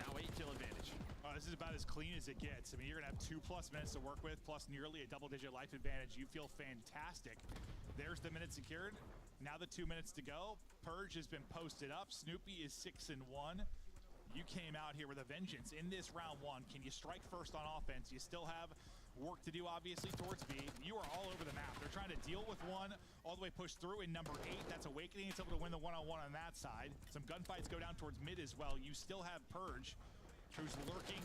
now 8 kill advantage.
This is about as clean as it gets. I mean, you're gonna have 2+ minutes to work with, plus nearly a double-digit life advantage. You feel fantastic. There's the minute secured. Now the 2 minutes to go. Purge has been posted up. Snoopy is 6-1. You came out here with a vengeance in this round 1. Can you strike first on offense? You still have work to do, obviously, towards B. You are all over the map. They're trying to deal with one, all the way push through in number 8. That's Awakening. It's able to win the one-on-one on that side. Some gunfights go down towards mid as well. You still have Purge, who's lurking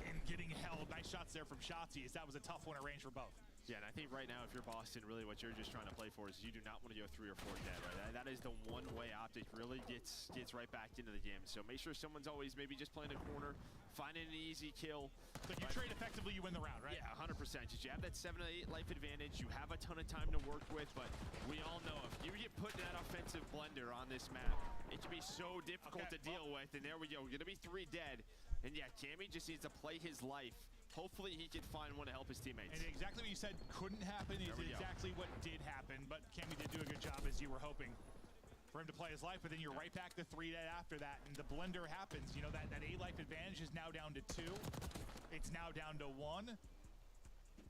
and getting getting held. Nice shots there from Shotzzy, as that was a tough one at range for both.
Yeah, and I think right now, if you're Boston, really what you're just trying to play for is you do not want to go 3 or 4 dead, right? That is the one way Optic really gets right back into the game. So make sure someone's always maybe just playing a corner, finding an easy kill.
So if you trade effectively, you win the round, right?
Yeah, 100%. Just you have that 7 to 8 life advantage. You have a ton of time to work with, but we all know if you get put in that offensive blender on this map, it can be so difficult to deal with. And there we go. We're going to be 3 dead. And yeah, Cammy just needs to play his life. Hopefully he can find one to help his teammates.
And exactly what you said couldn't happen is exactly what did happen, but Cammy did do a good job, as you were hoping, for him to play his life, but then you're right back to 3 dead after that, and the blender happens. You know, that 8 life advantage is now down to 2. It's now down to 1.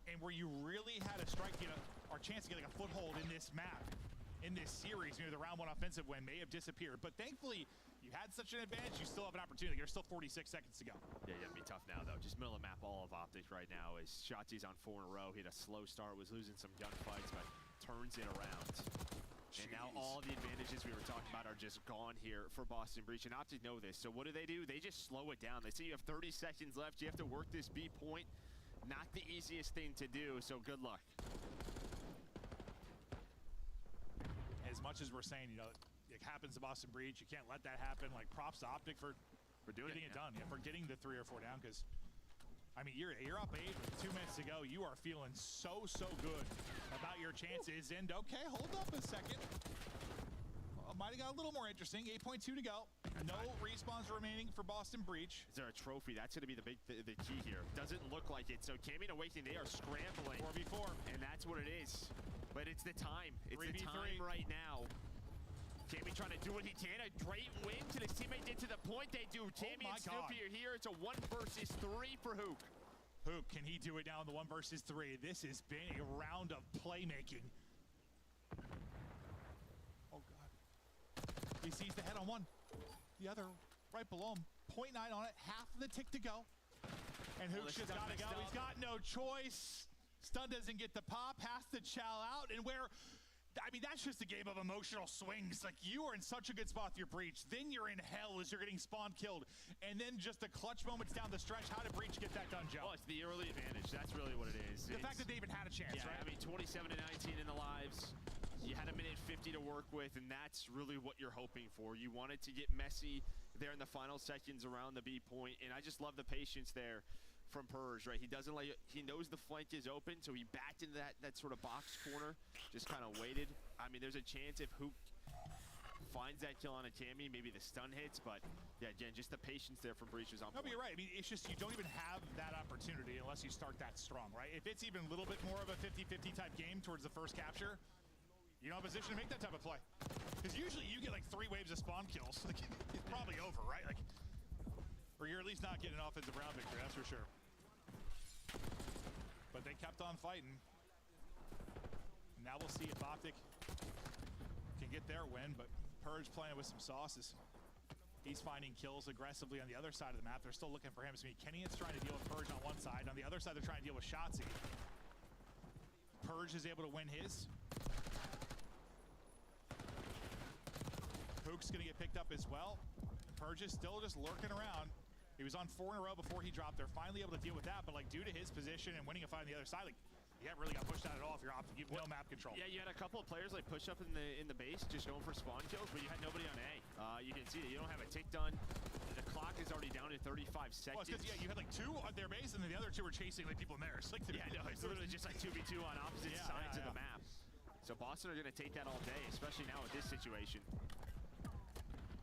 And where you really had a strike, or chance to get like a foothold in this map, in this series, the round 1 offensive win may have disappeared. But thankfully, you had such an advantage, you still have an opportunity. There's still 46 seconds to go.
Yeah, gonna be tough now, though. Just middle of the map, all of Optic right now, as Shotzzy's on 4 in a row. He had a slow start, was losing some gunfights, but turns it around. And now all the advantages we were talking about are just gone here for Boston Breach. And Optic know this, so what do? They just slow it down. They say you have 30 seconds left. You have to work this B point. Not the easiest thing to do, so good luck.
As much as we're saying, it happens to Boston Breach, you can't let that happen. Like, props to Optic for getting it done, for getting the 3 or 4 down, because I mean, you're up 8 with 2 minutes to go. You are feeling so good about your chances. And okay, hold up a second. Might have got a little more interesting. 8.2 to go. No respawns remaining for Boston Breach.
Is there a trophy? That's going to be the key here. Doesn't look like it. So Cammy and Awakening, they are scrambling.
4v4.
And that's what it is. But it's the time. It's
3v3.
the time right now. Cammy trying to do what he can. A great win to his teammate did to the point they do. Cammy and Snoopy are here. It's a 1 versus 3 for Hook.
Hook, can he do it now in the 1 versus 3? This has been a round of playmaking. Oh, God. He sees the head on 1. The other right below him. 0.9 on it. Half of the tick to go. And Hook's just got to go. He's got no choice. Stun doesn't get the pop. Has to chow out. And where... I mean, that's just a game of emotional swings. Like, you are in such a good spot with your Breach. Then you're in hell as you're getting spawn killed. And then just the clutch moments down the stretch. How did Breach get that done, Joe?
Well, it's the early advantage. That's really what it is.
The fact that they even had a chance, right?
I mean, 27 to 19 in the lives. You had a minute 50 to work with, and that's really what you're hoping for. You wanted to get messy there in the final seconds around the B point, and I just love the patience there from Purge, right? He doesn't like it. He knows the flank is open, so he backed into that sort of box corner, just kind of waited. I mean, there's a chance if Hook finds that kill on a Cammy, maybe the stun hits, but yeah, again, just the patience there from Breach was on point.
No, but you're right. I mean, it's just you don't even have that opportunity unless you start that strong, right? If it's even a little bit more of a 50-50 type game towards the first capture, you're not in a position to make that type of play. Because usually you get like 3 waves of spawn kills. Like, it's probably over, right? Like, or you're at least not getting an offensive round victory, that's for sure. But they kept on fighting. Now we'll see if Optic can get their win, but Purge playing with some sauces. He's finding kills aggressively on the other side of the map. They're still looking for him. So Kenny's trying to deal with Purge on one side. On the other side, they're trying to deal with Shotzzy. Purge is able to win his. Hook's gonna get picked up as well. Purge is still just lurking around. He was on 4 in a row before he dropped. They're finally able to deal with that, but like due to his position and winning a fight on the other side, like you haven't really got pushed out at all if you're Optic. You have no map control.
Yeah, you had a couple of players like push up in the base, just going for spawn kills, but you had nobody on A. You can see that you don't have a tick done. The clock is already down to 35 seconds.
Well, it's because you had like 2 on their base, and then the other 2 were chasing like people in theirs. Like,
yeah, no, it's literally just like 2v2 on opposite sides of the map. So Boston are going to take that all day, especially now with this situation.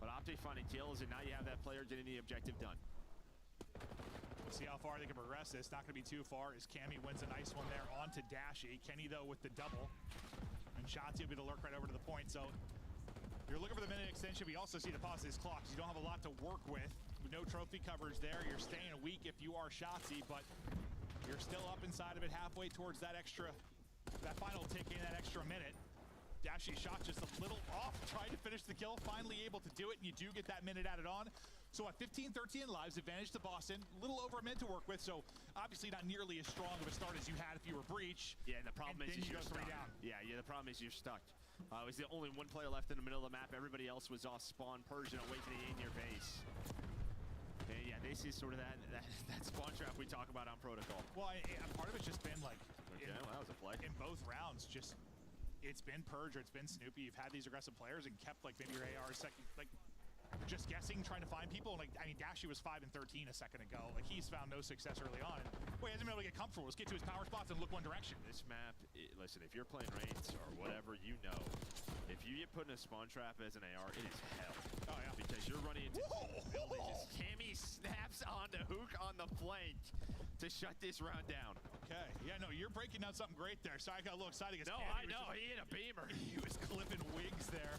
But Optic finding kills, and now you have that player getting the objective done.
We'll see how far they can progress this. Not going to be too far as Cammy wins a nice one there onto Dashy. Kenny, though, with the double. And Shotzzy will be the lurk right over to the point. So you're looking for the minute extension. We also see the pause of his clock. You don't have a lot to work with. No trophy coverage there. You're staying weak if you are Shotzzy, but you're still up inside of it halfway towards that final tick in that extra minute. Dashy shot just a little off, trying to finish the kill, finally able to do it, and you do get that minute added on. So at 15-13 lives, advantage to Boston, a little over a minute to work with, so obviously not nearly as strong of a start as you had if you were Breach.
Yeah, and the problem is you're stuck.
Down.
Yeah, the problem is you're stuck. It was the only 1 player left in the middle of the map. Everybody else was off spawn. Purge and Awakening in your base. And yeah, this is sort of that spawn trap we talk about on Protocol.
Well, part of it's just been like,
that was a play.
In both rounds, just it's been Purge or it's been Snoopy. You've had these aggressive players and kept like maybe your AR second, like just guessing, trying to find people. Like, I mean, Dashy was 5 and 13 a second ago. Like, he's found no success early on. Well, he hasn't been able to get comfortable. Just get to his power spots and look one direction.
This map, listen, if you're playing Reigns or whatever, you know, if you get put in a spawn trap as an AR, it is hell.
Oh, yeah.
Because you're running into buildings. Cammy snaps onto Hook on the flank to shut this round down.
Okay. Yeah, no, you're breaking down something great there. So I got a little excited.
No, I know. He hit a beamer.
He was clipping wigs there.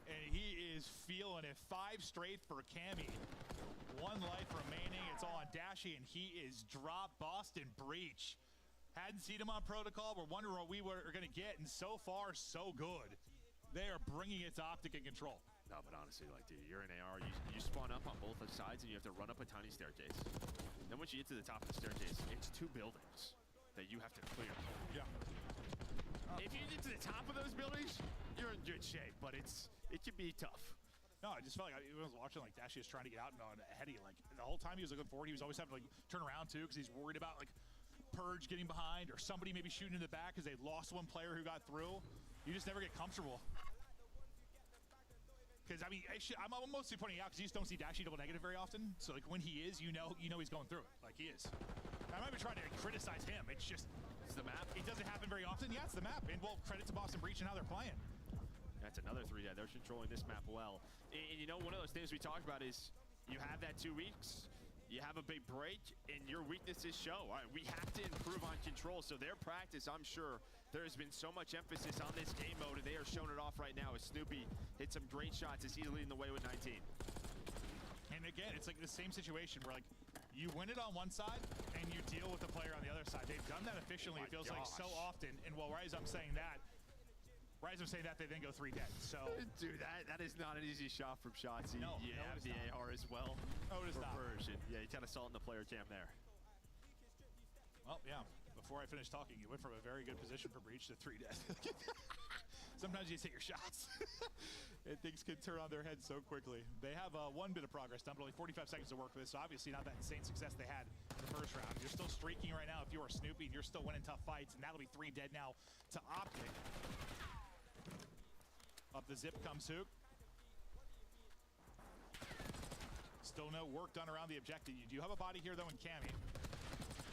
And he is feeling it. 5 straight for Cammy. 1 life remaining. It's all on Dashy, and he is dropped. Boston Breach. Hadn't seen him on Protocol. We're wondering what we were going to get, and so far, so good. They are bringing it to Optic in control.
No, but honestly, like, dude, you're an AR. You spawn up on both sides, and you have to run up a tiny staircase. Then once you get to the top of the staircase, it's 2 buildings that you have to clear.
Yeah.
If you get to the top of those buildings, you're in good shape, but it can be tough.
No, I just felt like I was watching, like, Dashy was trying to get out and on ahead of you. Like, the whole time he was looking forward, he was always having to, like, turn around, too, because he's worried about, like, Purge getting behind or somebody maybe shooting in the back because they lost 1 player who got through. You just never get comfortable. Because, I mean, I'm mostly pointing out because you just don't see Dashy double negative very often. So, like, when he is, you know he's going through it. Like, he is. I'm not even trying to criticize him. It's just...
It's the map.
It doesn't happen very often. Yeah, it's the map. And, well, credit to Boston Breach and how they're playing.
That's another 3 dead. They're controlling this map well. And you know, one of those things we talked about is you have that 2 weeks, you have a big break, and your weaknesses show. All right, we have to improve on control. So their practice, I'm sure, there has been so much emphasis on this game mode, and they are showing it off right now as Snoopy hit some great shots as he's leading the way with 19.
And again, it's like the same situation where, like, you win it on one side, and you deal with the player on the other side. They've done that efficiently, it feels like, so often. And while Rise, I'm saying that, they then go 3 dead. So,
dude, that is not an easy shot from Shotzzy.
No,
you have the AR as well.
No, it is not.
Version. Yeah, you kind of saw it in the player cam there.
Well, yeah. Before I finish talking, you went from a very good position for Breach to 3 dead. Sometimes you just hit your shots. And things can turn on their head so quickly. They have 1 bit of progress done, but only 45 seconds to work with. So obviously not that insane success they had in the first round. You're still streaking right now if you are Snoopy, and you're still winning tough fights, and that'll be 3 dead now to Optic. Up the zip comes Hook. Still no work done around the objective. You do have a body here, though, in Cammy.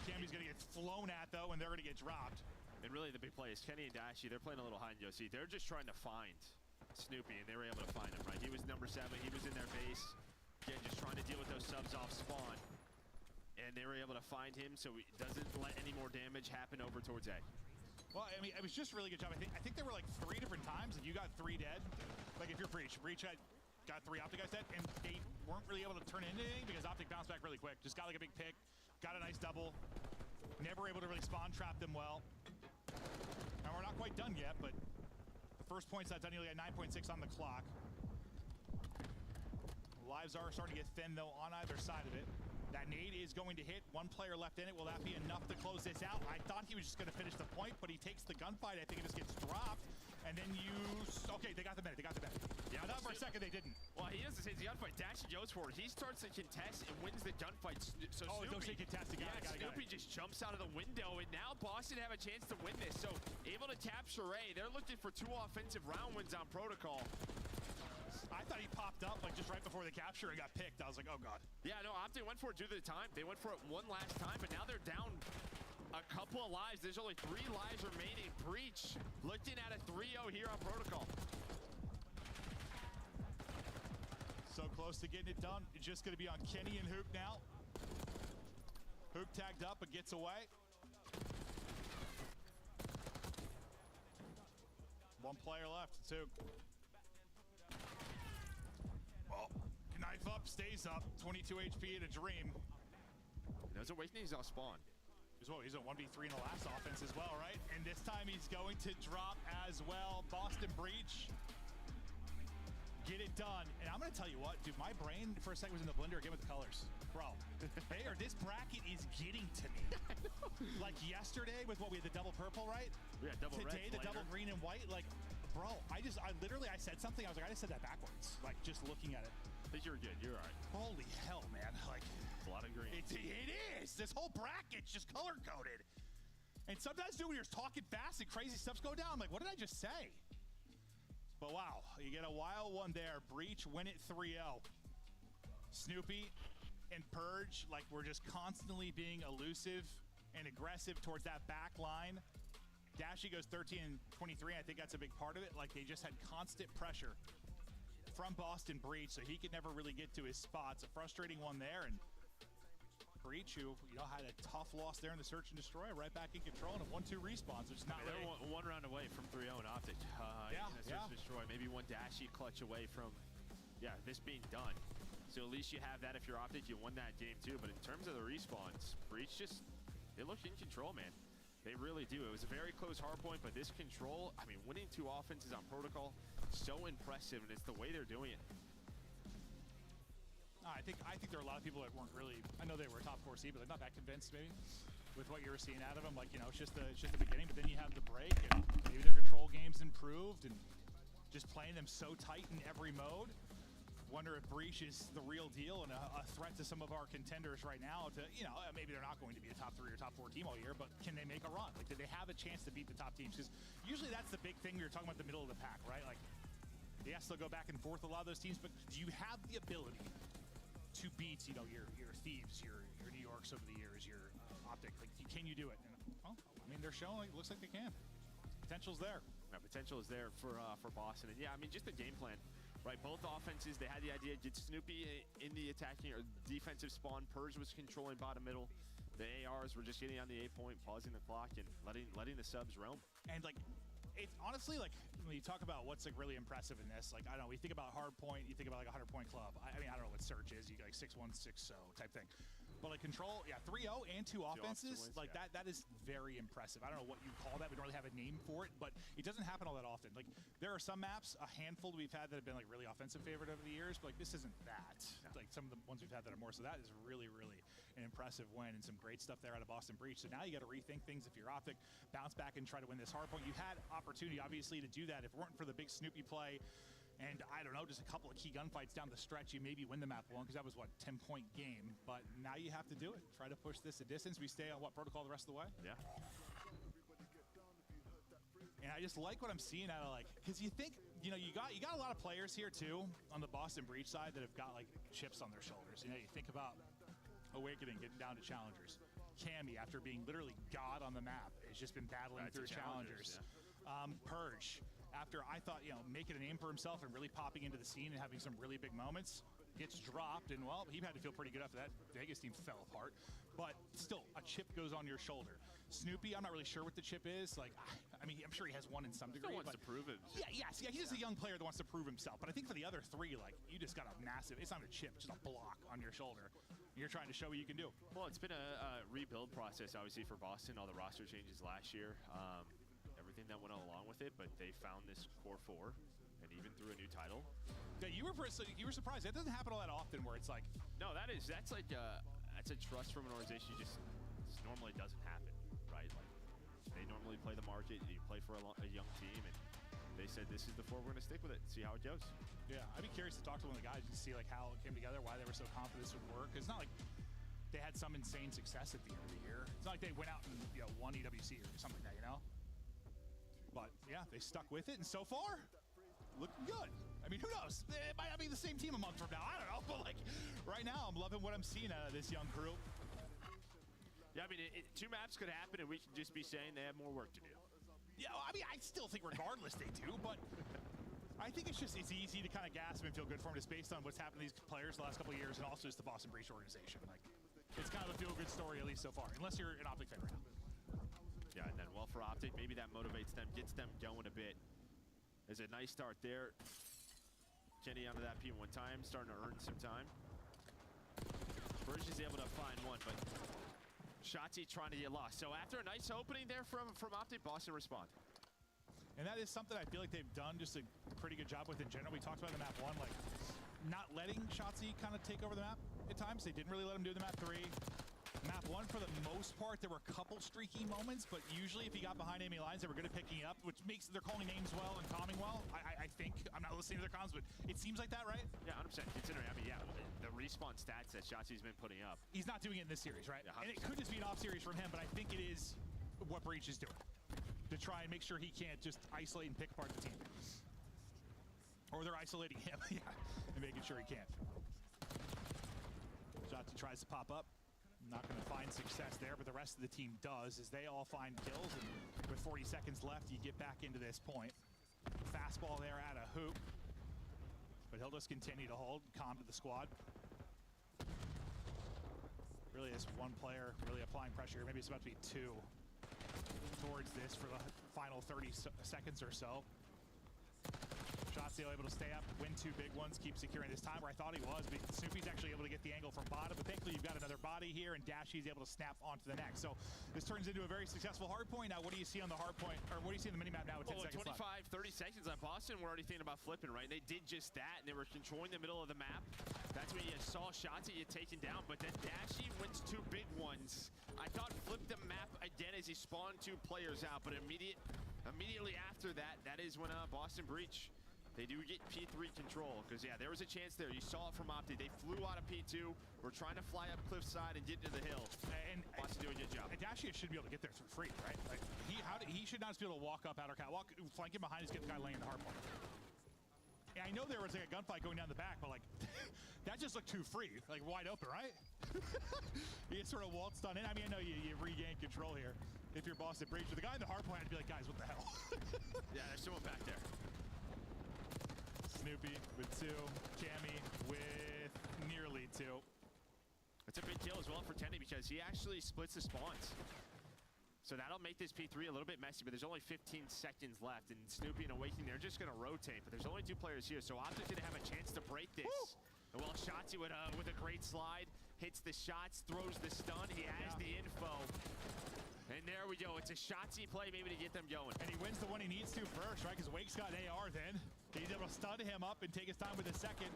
Cammy's going to get flown at, though, and they're going to get dropped.
And really the big play is Kenny and Dashy. They're playing a little hide and go seek. They're just trying to find Snoopy, and they were able to find him, right? He was number 7. He was in their base. Again, just trying to deal with those subs off spawn. And they were able to find him so he doesn't let any more damage happen over towards A.
Well, I mean, it was just a really good job. I think there were like 3 different times that you got 3 dead. Like if you're Breach got 3 Optic guys dead, and they weren't really able to turn into anything because Optic bounced back really quick. Just got like a big pick, got a nice double. Never able to really spawn trap them well. Now we're not quite done yet, but the first point's not done. You only got 9.6 on the clock. Lives are starting to get thin though on either side of it. That nade is going to hit. 1 player left in it. Will that be enough to close this out? I thought he was just going to finish the point, but he takes the gunfight. I think it just gets dropped. And then okay, they got the minute. Yeah, I thought for a second they didn't.
Well, he doesn't take the gunfight. Dashy goes for it. He starts to contest and wins the gunfight. So
Snoopy,
Snoopy just jumps out of the window, and now Boston have a chance to win this. So able to capture A. They're looking for 2 offensive round wins on Protocol.
I thought he popped up like just right before the capture and got picked. I was like, oh god.
Yeah, no, Optic went for it due to the time. They went for it 1 last time, but now they're down a couple of lives. There's only 3 lives remaining. Breach looking at a 3-0 here on Protocol.
So close to getting it done. It's just going to be on Kenny and Hook now. Hook tagged up but gets away. 1 player left. It's Hook. Oh, knife up, stays up. 22 HP in a dream.
Those Awakenings off spawn.
He's a 1v3 in the last offense as well, right? And this time he's going to drop as well. Boston Breach. Get it done. And I'm going to tell you what, dude, my brain for a second was in the blender again with the colors. Bro, this bracket is getting to me. Like yesterday with what we had the double purple, right?
Yeah, double red.
Today, the double green and white. Like, bro, I said something. I was like, I just said that backwards. Like, just looking at it.
I think you're good. You're all right.
Holy hell, man. Like,
lot of green.
It is. This whole bracket's just color-coded. And sometimes, dude, when you're talking fast and crazy stuff's going down, I'm like, what did I just say? But wow, you get a wild one there. Breach win it 3-0. Snoopy and Purge, like, we're just constantly being elusive and aggressive towards that back line. Dashy goes 13 and 23. I think that's a big part of it. Like, they just had constant pressure from Boston Breach, so he could never really get to his spots. A frustrating one there, and Breach, who had a tough loss there in the search and destroy, right back in control, and a 1-2 respawns, which is not
They're
really...
one round away from 3-0 in Optic. In the search and destroy, maybe one Dashy clutch away from, this being done. So at least you have that if you're Optic. You won that game too. But in terms of the respawns, Breach they look in control, man. They really do. It was a very close hardpoint, but this control, I mean, winning 2 offenses on Protocol, so impressive, and it's the way they're doing it.
I think there are a lot of people that weren't really, I know they were top 4 seed, but they're not that convinced maybe with what you were seeing out of them. Like, it's just the beginning, but then you have the break, and maybe their control game's improved, and just playing them so tight in every mode. Wonder if Breach is the real deal and a threat to some of our contenders right now to, maybe they're not going to be a top 3 or top 4 team all year, but can they make a run? Like, do they have a chance to beat the top teams? Because usually that's the big thing. We were talking about the middle of the pack, right? Like, yes, they'll go back and forth a lot of those teams, but do you have the ability to beat, your Thieves, your New Yorks over the years, your Optic? Like, can you do it? And, well, I mean, they're showing, it looks like they can. Potential's there.
Yeah, potential is there for Boston. And yeah, I mean, just the game plan. Right, both offenses, they had the idea, get Snoopy in the attacking or defensive spawn. Purge was controlling bottom middle. The ARs were just getting on the 8-point, pausing the clock, and letting the subs roam.
And, like, it's honestly, like, when you talk about what's, like, really impressive in this, like, I don't know, we think about hardpoint, you think about, like, a 100-point club. I mean, I don't know what Search is. You got, like, 6-1, 6-0 type thing. But, like, Control, 3-0 and 2 offenses,
wins,
like, that is very impressive. I don't know what you call that. We don't really have a name for it, but it doesn't happen all that often. Like, there are some maps, a handful we've had that have been, like, really offensive favored over the years, but, like, this isn't that. Like, some of the ones we've had that are more. So that is really, really an impressive win and some great stuff there out of Boston Breach. So now you got to rethink things if you're Optic, bounce back and try to win this hardpoint. You had opportunity, obviously, to do that. If it weren't for the big Snoopy play, and I don't know, just a couple of key gunfights down the stretch, you maybe win the map 1 because that was, 10-point game. But now you have to do it. Try to push this a distance. We stay on Protocol the rest of the way?
Yeah.
And I just like what I'm seeing out of, like, because you think, you got a lot of players here too on the Boston Breach side that have got, like, chips on their shoulders. You think about Awakening getting down to Challengers. Cammy, after being literally God on the map, has just been battling through Challengers. Purge, after I thought, making a name for himself and really popping into the scene and having some really big moments, gets dropped, and, well, he had to feel pretty good after that. Vegas team fell apart. But still, a chip goes on your shoulder. Snoopy, I'm not really sure what the chip is. Like, I mean, I'm sure he has one in some degree.
He wants to prove it.
Yeah, he's just a young player that wants to prove himself. But I think for the other 3, like, you just got a massive, it's not a chip, just a block on your shoulder. You're trying to show what you can do.
Well, it's been a rebuild process, obviously, for Boston. All the roster changes last year. Everything that went along with it, but they found this core 4 and even through a new title.
Yeah, you were surprised. That doesn't happen all that often where it's like...
No, that's a trust from an organization just normally doesn't happen, right? Like, they normally play the market, you play for a young team, and they said this is the 4, we're going to stick with it, see how it goes.
Yeah, I'd be curious to talk to one of the guys and see, like, how it came together, why they were so confident this would work. It's not like they had some insane success at the end of the year. It's not like they went out and won EWC or something like that, But, yeah, they stuck with it, and so far, looking good. I mean, who knows? It might not be the same team a month from now. I don't know, but, like, right now, I'm loving what I'm seeing out of this young crew.
Yeah, I mean, 2 maps could happen, and we can just be saying they have more work to do.
Yeah, I mean, I still think regardless they do, but I think it's easy to kind of gasp and feel good for them just based on what's happened to these players the last couple of years and also just the Boston Breach organization. Like, it's kind of a feel-good story, at least so far, unless you're an Optic fan right now.
Yeah, and then, well, for Optic, maybe that motivates them, gets them going a bit. There's a nice start there. Kenny onto that P1 time, starting to earn some time. Burge is able to find one, but Shotzi trying to get lost. So after a nice opening there from Optic, Boston respond.
And that is something I feel like they've done just a pretty good job with in general. We talked about in the map 1, like, not letting Shotzi kind of take over the map at times. They didn't really let him do the map 3. Map 1, for the most most part, there were a couple streaky moments, but usually if he got behind enemy lines, they were good at picking up, which makes they're calling names well and calming well. I think. I'm not listening to their comms, but it seems like that, right?
Yeah, 100%. Considering, I mean, yeah, the respawn stats that Shotzzy's been putting up.
He's not doing it in this series, right?
Yeah,
and it could just be an off series from him, but I think it is what Breach is doing to try and make sure he can't just isolate and pick apart the team. Or they're isolating him, yeah, and making sure he can't. Shotzzy tries to pop up. Not going to find success there, but the rest of the team does as they all find kills. And with 40 seconds left, you get back into this point. Fastball there at a hoop. But he'll just continue to hold, calm to the squad. Really is one player really applying pressure here. Maybe it's about to be two towards this for the final 30 seconds or so. Shotzzy able to stay up, win 2 big ones, keep securing this time where I thought he was, but Snoopy's actually able to get the angle from bottom, but thankfully you've got another body here, and Dashy's able to snap onto the next. So this turns into a very successful hard point. Now, what do you see on the hard point, or what do you see on the minimap now with 10 seconds
25,
left?
30 seconds on Boston, we're already thinking about flipping, right? They did just that, and they were controlling the middle of the map. That's when you saw Shotzzy get taken down, but then Dashy wins 2 big ones. I thought flip the map again as he spawned 2 players out, but immediately after that, that is when Boston Breach, they do get P3 control, because, yeah, there was a chance there. You saw it from Optic. They flew out of P2. We're trying to fly up cliffside and get to the hill.
And
Boston doing a good job.
And Dashy should be able to get there for free, right? Like, he should not be able to walk up outer catwalk, flank him behind, just get the guy laying the hard point. Yeah, I know there was like a gunfight going down the back, but like, that just looked too free, like wide open, right? He sort of waltzed on in. I mean, I know you regain control here if you're Boston Breach. But the guy in the hard point, I'd be like, guys, what the hell?
Yeah, there's someone back there.
Snoopy with 2, Cammy with nearly 2.
It's a big kill as well for Tenny because he actually splits the spawns. So that'll make this P3 a little bit messy, but there's only 15 seconds left, and Snoopy and Awakening, they're just gonna rotate, but there's only 2 players here, so Optic didn't have a chance to break this. Woo! Well, Shotzzy with a great slide, hits the shots, throws the stun, he has the info. And there we go, it's a Shotzzy play maybe to get them going.
And he wins the one he needs to first, right? Because Wake's got an AR then. He's able to stun him up and take his time with the second.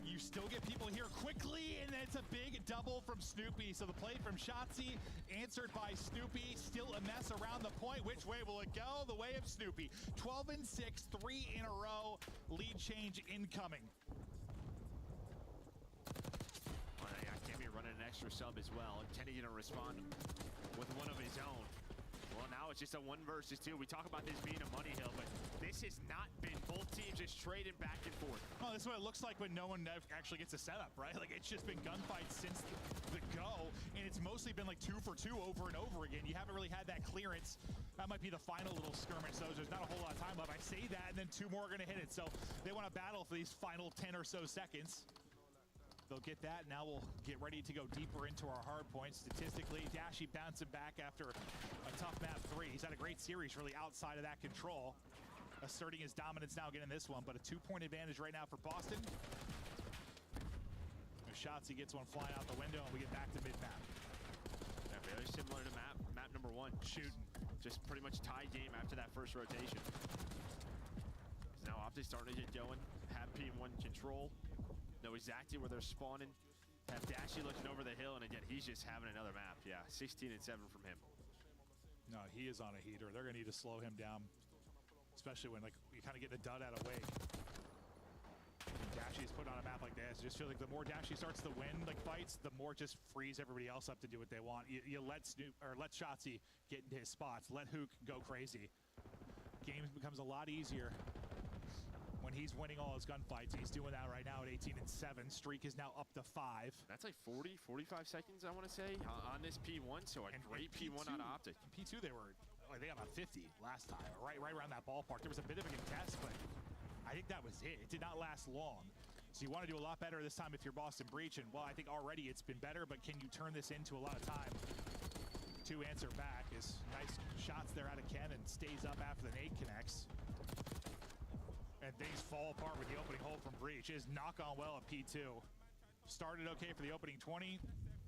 You still get people here quickly, and it's a big double from Snoopy. So the play from Shotzzy, answered by Snoopy. Still a mess around the point. Which way will it go? The way of Snoopy. 12 and 6, 3 in a row. Lead change incoming.
Well, yeah, Cammy running an extra sub as well. And Tenny gonna respond with one of his own. Well, now it's just a 1 versus 2. We talk about this being a money hill, but this has not been. Both teams just trading back and forth.
Oh, this is what it looks like when no one actually gets a setup, right? Like, it's just been gunfights since the go, and it's mostly been like 2 for 2 over and over again. You haven't really had that clearance. That might be the final little skirmish, though. There's not a whole lot of time left. I say that, and then 2 more are going to hit it. So they want to battle for these final 10 or so seconds. They'll get that. Now we'll get ready to go deeper into our hard points. Statistically, Dashy bouncing back after a tough map 3. He's had a great series really outside of that control. Asserting his dominance now getting this one, but a 2-point advantage right now for Boston. Shotzzy gets one flying out the window, and we get back to mid-map.
Yeah, very similar to map number 1.
Shooting.
Just pretty much tie game after that first rotation. Now Optic starting to get going. Have P1 control. Know exactly where they're spawning. Have Dashy looking over the hill, and again, he's just having another map. Yeah, 16 and 7 from him.
No, he is on a heater. They're gonna need to slow him down, especially when like you kind of get the dud out of Wake. Dashy's put on a map like this. I just feel like the more Dashy starts to win like fights, the more it just frees everybody else up to do what they want. You let Shotzzy get into his spots. Let Hook go crazy. Game becomes a lot easier when he's winning all his gunfights. He's doing that right now at 18 and 7. Streak is now up to 5.
That's like 40, 45 seconds, I want to say, on this P1. So a great P1 on Optic.
P2, they were, I think, about 50 last time, right around that ballpark. There was a bit of a contest, but I think that was it. It did not last long. So you want to do a lot better this time if you're Boston Breach. And, well, I think already it's been better, but can you turn this into a lot of time to answer back? Is nice shots there out of Ken and stays up after the nade connects. And things fall apart with the opening hole from Breach. Is knock on well at P2. Started okay for the opening 20.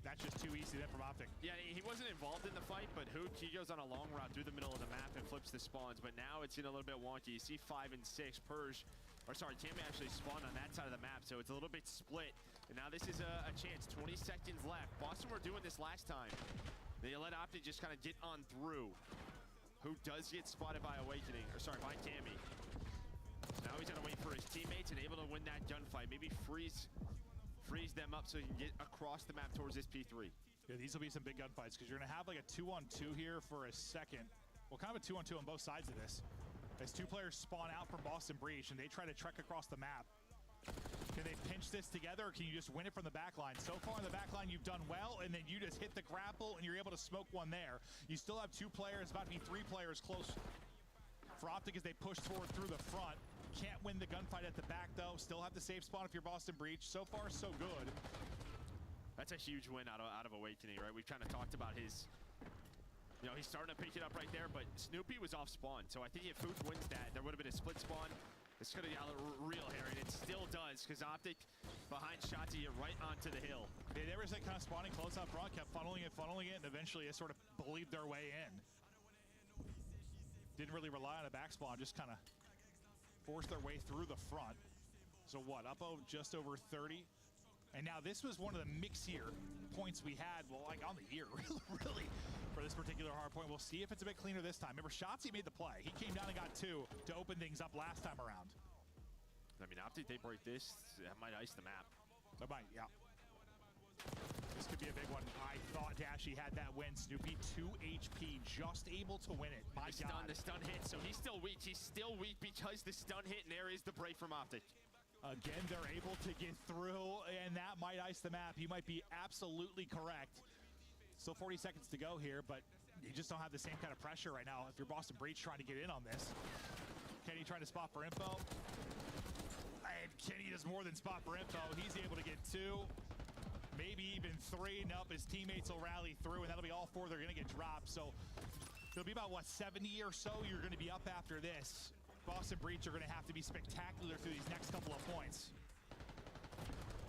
That's just too easy then from Optic.
Yeah, he wasn't involved in the fight, but Hook, he goes on a long route through the middle of the map and flips the spawns. But now it's in a little bit wonky. You see 5 and 6. Cammy actually spawned on that side of the map, so it's a little bit split. And now this is a chance. 20 seconds left. Boston were doing this last time. They let Optic just kind of get on through. Who does get spotted by Awakening, or sorry, by Cammy. Now he's gonna wait for his teammates and able to win that gunfight. Maybe freeze them up so he can get across the map towards this P3.
Yeah, these will be some big gunfights because you're gonna have like a 2-on-2 here for a second. Well, kind of a 2-on-2 on both sides of this. As two players spawn out from Boston Breach and they try to trek across the map. Can they pinch this together, or can you just win it from the back line? So far in the back line, you've done well, and then you just hit the grapple, and you're able to smoke one there. You still have 2 players, about to be 3 players close for Optic as they push forward through the front. Can't win the gunfight at the back, though. Still have the safe spawn if you're Boston Breach. So far, so good.
That's a huge win out of Awakening, right? We've kind of talked about his... You know, he's starting to pick it up right there, but Snoopy was off spawn. So I think if Food wins that, there would have been a split spawn. This could have got real hairy, and it still does, because Optic behind Shotzi right onto the hill.
Yeah, they were just kind of spawning close up front, kept funneling it, and eventually it sort of bullied their way in. Didn't really rely on a back spawn, just kind of forced their way through the front. So what, up just over 30? And now this was one of the mixier points we had, well, like on the year, really, for this particular hard point. We'll see if it's a bit cleaner this time. Remember, Shotzi made the play. He came down and got 2 to open things up last time around.
I mean, Optic, they break this, that might ice the map.
That might, yeah. This could be a big one. I thought Dashy had that win. Snoopy, 2 HP, just able to win it. My God.
The stun hit, so he's still weak. He's still weak because the stun hit, and there is the break from Optic.
Again, they're able to get through, and that might ice the map. You might be absolutely correct. Still 40 seconds to go here, but you just don't have the same kind of pressure right now if you're Boston Breach trying to get in on this. Kenny trying to spot for info. And Kenny does more than spot for info. He's able to get 2, maybe even 3. Nope, his teammates will rally through, and that'll be all 4. They're going to get dropped. So it'll be about, what, 70 or so you're going to be up after this. Boston Breach are going to have to be spectacular through these next couple of points.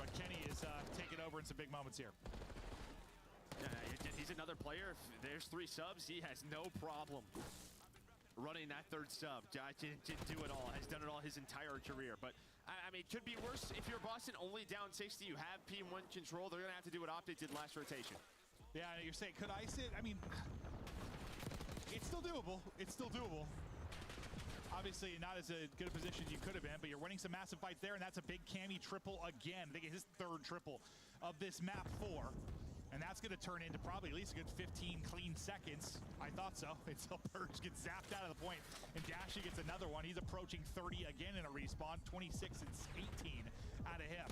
But Kenny is taking over in some big moments here.
Yeah, he's another player. If there's 3 subs, he has no problem running that 3rd sub. Can do it all. Has done it all his entire career. But, I mean, it could be worse. If you're Boston only down 60, you have P1 control. They're going to have to do what Optic did last rotation.
Yeah, you're saying, could ice it? I mean, it's still doable. It's still doable. Obviously, not as a good a position as you could have been, but you're winning some massive fights there, and that's a big Cammy triple again. I think it's his 3rd triple of this map 4. And that's going to turn into probably at least a good 15 clean seconds. I thought so. Until Purge gets zapped out of the point, and Dashy gets another one. He's approaching 30 again in a respawn. 26 and 18 out of him.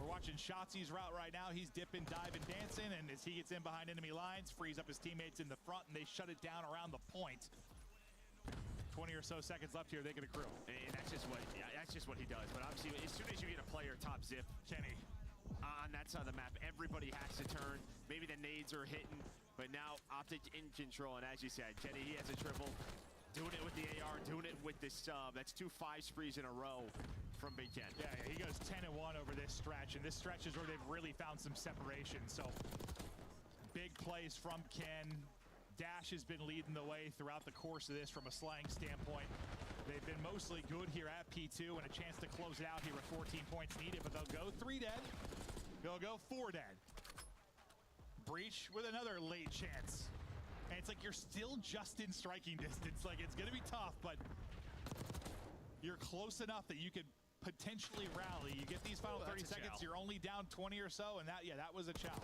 We're watching Shotzi's route right now. He's dipping, diving, dancing, and as he gets in behind enemy lines, frees up his teammates in the front, and they shut it down around the point. 20 or so seconds left here, they get a crew.
And that's just what he does. But obviously, as soon as you get a player top zip,
Kenny,
on that side of the map, everybody has to turn. Maybe the nades are hitting, but now Optic in control. And as you said, Kenny, he has a triple. Doing it with the AR, doing it with the sub. That's 2 5 sprees in a row from Big Ken.
Yeah, he goes 10-1 over this stretch, and this stretch is where they've really found some separation. So, big plays from Ken. Dash has been leading the way throughout the course of this from a slang standpoint. They've been mostly good here at P2 and a chance to close it out here with 14 points needed, but they'll go 3 dead. They'll go 4 dead. Breach with another late chance. And it's like you're still just in striking distance. Like, it's going to be tough, but you're close enough that you could potentially rally. You get these final 30 seconds, you're only down 20 or so, and that was a chow.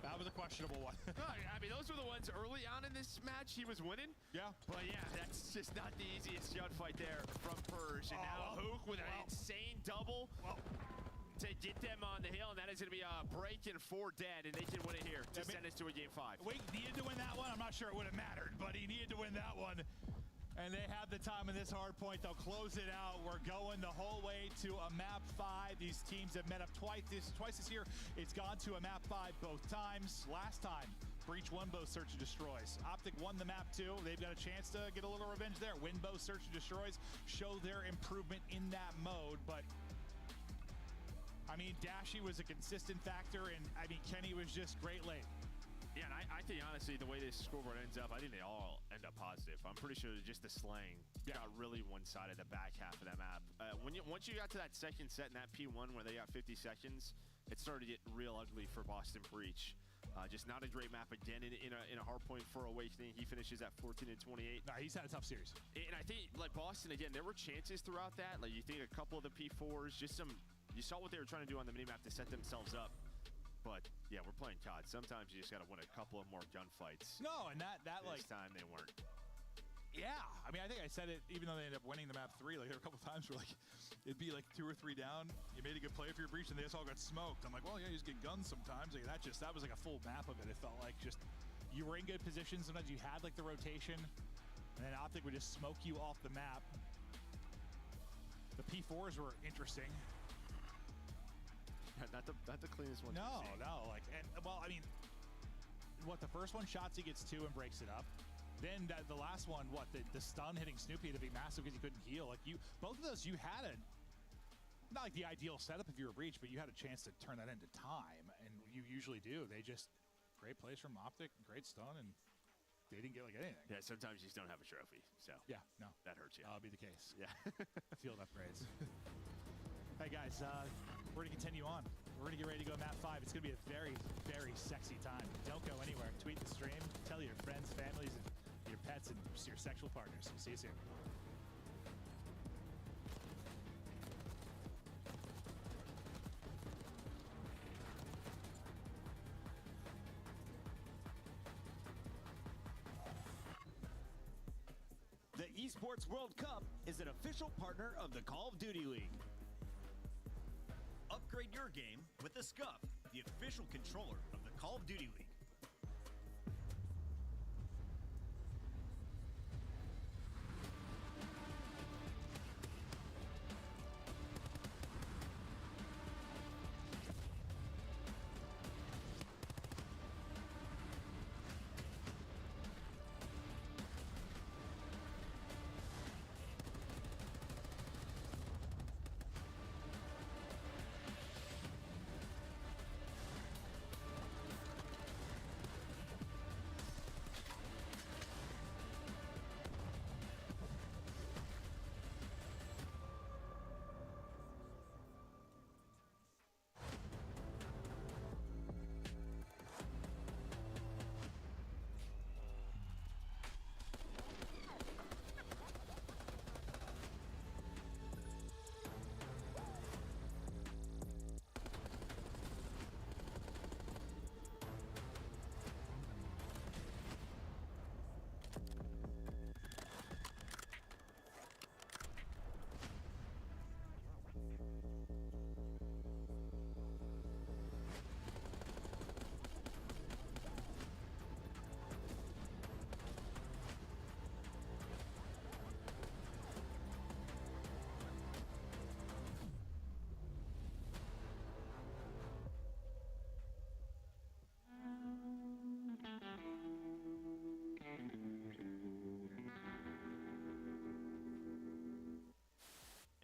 That was a questionable one.
I mean, those were the ones early on in this match he was winning.
Yeah.
But yeah, that's just not the easiest gunfight there from Purge. And now Hook with an insane double to get them on the hill. And that is going to be a break and 4 dead. And they can win it here to send us to a game 5.
Wait, needed to win that one? I'm not sure it would have mattered, but he needed to win that one. And they have the time in this hard point. They'll close it out. We're going the whole way to a map 5. These teams have met up twice this year. It's gone to a map 5 both times. Last time, Breach won both Search and Destroys. Optic won the map 2. They've got a chance to get a little revenge there. Win both Search and Destroys. Show their improvement in that mode. But, I mean, Dashy was a consistent factor, and, I mean, Kenny was just great late.
Yeah, and I think, honestly, the way this scoreboard ends up, I think they all end up positive. I'm pretty sure just the slang got really one-sided the back half of that map. Once you got to that second set in that P1 where they got 50 seconds, it started to get real ugly for Boston Breach. Just not a great map again in a hard point for Awakening. He finishes at 14 and 28.
Nah, he's had a tough series.
And I think like Boston again, there were chances throughout that. Like you think a couple of the P4s, just some. You saw what they were trying to do on the minimap to set themselves up. But yeah, we're playing COD. Sometimes you just got to win a couple of more gunfights.
No, and that
this time they weren't.
Yeah, I mean, I think I said it even though they ended up winning the map 3. Like there were a couple times where like it'd be like 2 or 3 down. You made a good play for your breach, and they just all got smoked. I'm like, well, yeah, you just get guns sometimes. Like that was like a full map of it. It felt like just you were in good position. Sometimes you had like the rotation, and then Optic would just smoke you off the map. The P4s were interesting.
Not the cleanest one.
No. Like, and well, I mean, what the first one, Shotzzy gets 2 and breaks it up. Then the last one, the stun hitting Snoopy to be massive because he couldn't heal. Like both of those, you had not like the ideal setup if you were breach, but you had a chance to turn that into time, and you usually do. They just great plays from Optic, great stun, and they didn't get like anything.
Yeah, sometimes you just don't have a trophy, so
yeah, no,
that hurts you.
That'll be the case.
Yeah,
field upgrades. Hey guys, we're gonna continue on. We're gonna get ready to go map 5. It's gonna be a very, very sexy time. Don't go anywhere. Tweet the stream. Tell your friends, families, and your pets, and your sexual partners. See you soon.
The Esports World Cup is an official partner of the Call of Duty League. Upgrade your game with the SCUF, the official controller of the Call of Duty League.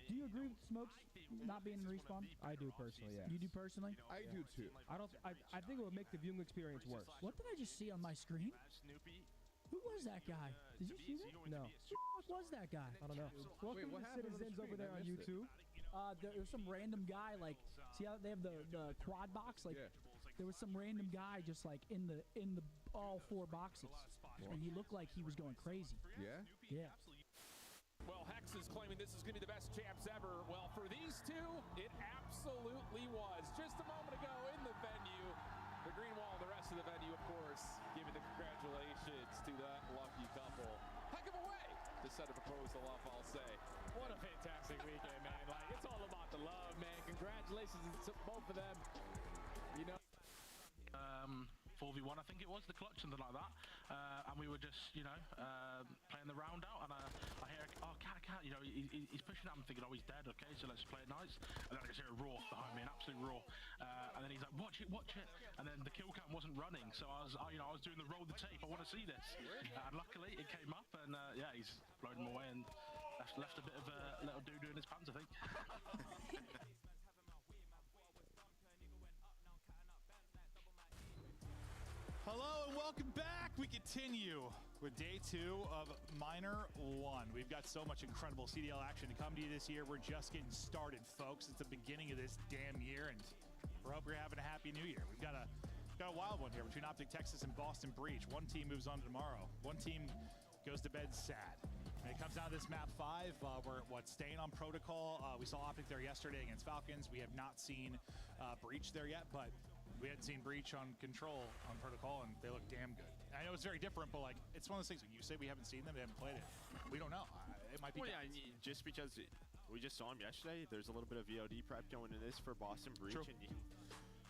Do you agree with Smokes not being in respawn? I do personally, yeah. You do personally?
I do too.
I think it would make the viewing experience worse. What did I just see on my screen? Who was that guy? Did you see that? No. Who the fuck was that guy? I don't know. Welcome to Citizens over there on YouTube. There was some random guy, like, see how they have the quad box? Like, there was some random guy just like in the all 4 boxes. And he looked like he was going crazy.
Yeah?
Yeah.
Well, Hex is claiming this is going to be the best champs ever. Well, for these two, it absolutely was. Just a moment ago in the venue, the Green Wall and the rest of the venue, of course, giving the congratulations to that lucky couple. Heck of a way to set a proposal up, I'll say. What a fantastic weekend, man. Like, it's all about the love, man. Congratulations to both of them. You know,
4v1, I think it was, the clutch, something like that. And we were just, playing the round out, and I hear, cat, he's pushing at him, thinking, he's dead, okay, so let's play it nice. And then I just hear a roar behind me, an absolute roar. And then he's like, watch it. And then the kill cam wasn't running, so I was doing the roll the tape, I want to see this. And luckily, it came up, and he's blown him away, and left a bit of a little doo-doo in his pants, I think.
Hello and welcome back. We continue with day 2 of Minor 1. We've got so much incredible CDL action to come to you this year. We're just getting started, folks. It's the beginning of this damn year, and we hope you're having a happy new year. We've got a got a wild one here between Optic Texas and Boston Breach. One team moves on tomorrow. One team goes to bed sad. And it comes down to this map 5. We're staying on protocol. We saw Optic there yesterday against Falcons. We have not seen Breach there yet, but we hadn't seen Breach on control on protocol, and they look damn good. And I know it's very different, but like it's one of those things. Like you say we haven't seen them, they haven't played it. We don't know. It might be.
Well, yeah, just because we just saw him yesterday, there's a little bit of VOD prep going into this for Boston Breach,
True.
and you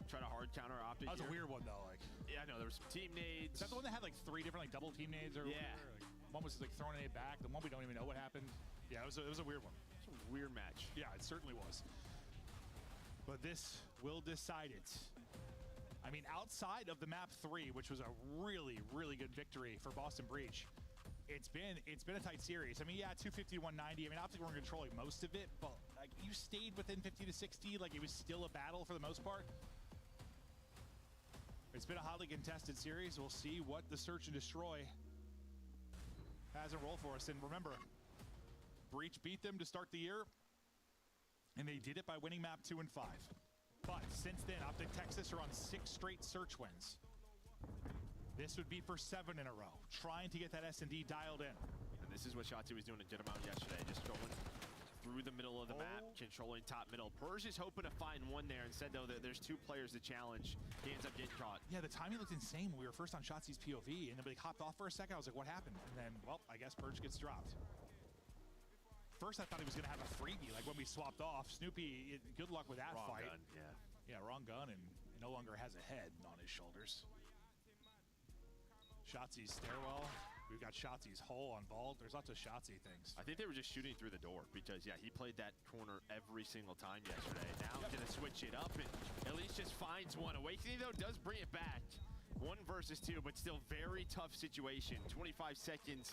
try to hard counter Optic.
That was a weird one though. Like,
yeah, I know there was some team nades.
Is that the one that had like 3 different like double team nades or
yeah?
Whatever? Like, one was like throwing it back. The one we don't even know what happened. Yeah, it was a weird one.
It's a weird match.
Yeah, it certainly was. But this will decide it. I mean, outside of the map 3, which was a really, really good victory for Boston Breach, it's been a tight series. I mean, yeah, 250 to 190. I mean, Optic were controlling most of it, but like you stayed within 50 to 60. Like it was still a battle for the most part. It's been a hotly contested series. We'll see what the Search and Destroy has in roll for us. And remember, Breach beat them to start the year, and they did it by winning map 2 and 5. But since then, Optic Texas are on 6 straight Search wins. This would be for 7 in a row, trying to get that S&D dialed in.
And this is what Shotzzy was doing in Dead Amount yesterday, just going through the middle of the map, controlling top middle. Purge is hoping to find one there. Instead, though, there's 2 players to challenge. He ends up getting caught.
Yeah, the timing looked insane when we were first on Shotzi's POV, and then they hopped off for a second. I was like, what happened? And then, well, I guess Purge gets dropped. First, I thought he was going to have a freebie, like when we swapped off. Snoopy, good luck with that
wrong
fight.
Gun, yeah.
Yeah, wrong gun, and no longer has a head on his shoulders. Shotzi's stairwell. We've got Shotzi's hole on vault. There's lots of Shotzi things.
I think they were just shooting through the door because, yeah, he played that corner every single time yesterday. Now he's going to switch it up and at least just finds one. Awakening, though, does bring it back. 1 versus 2, but still very tough situation. 25 seconds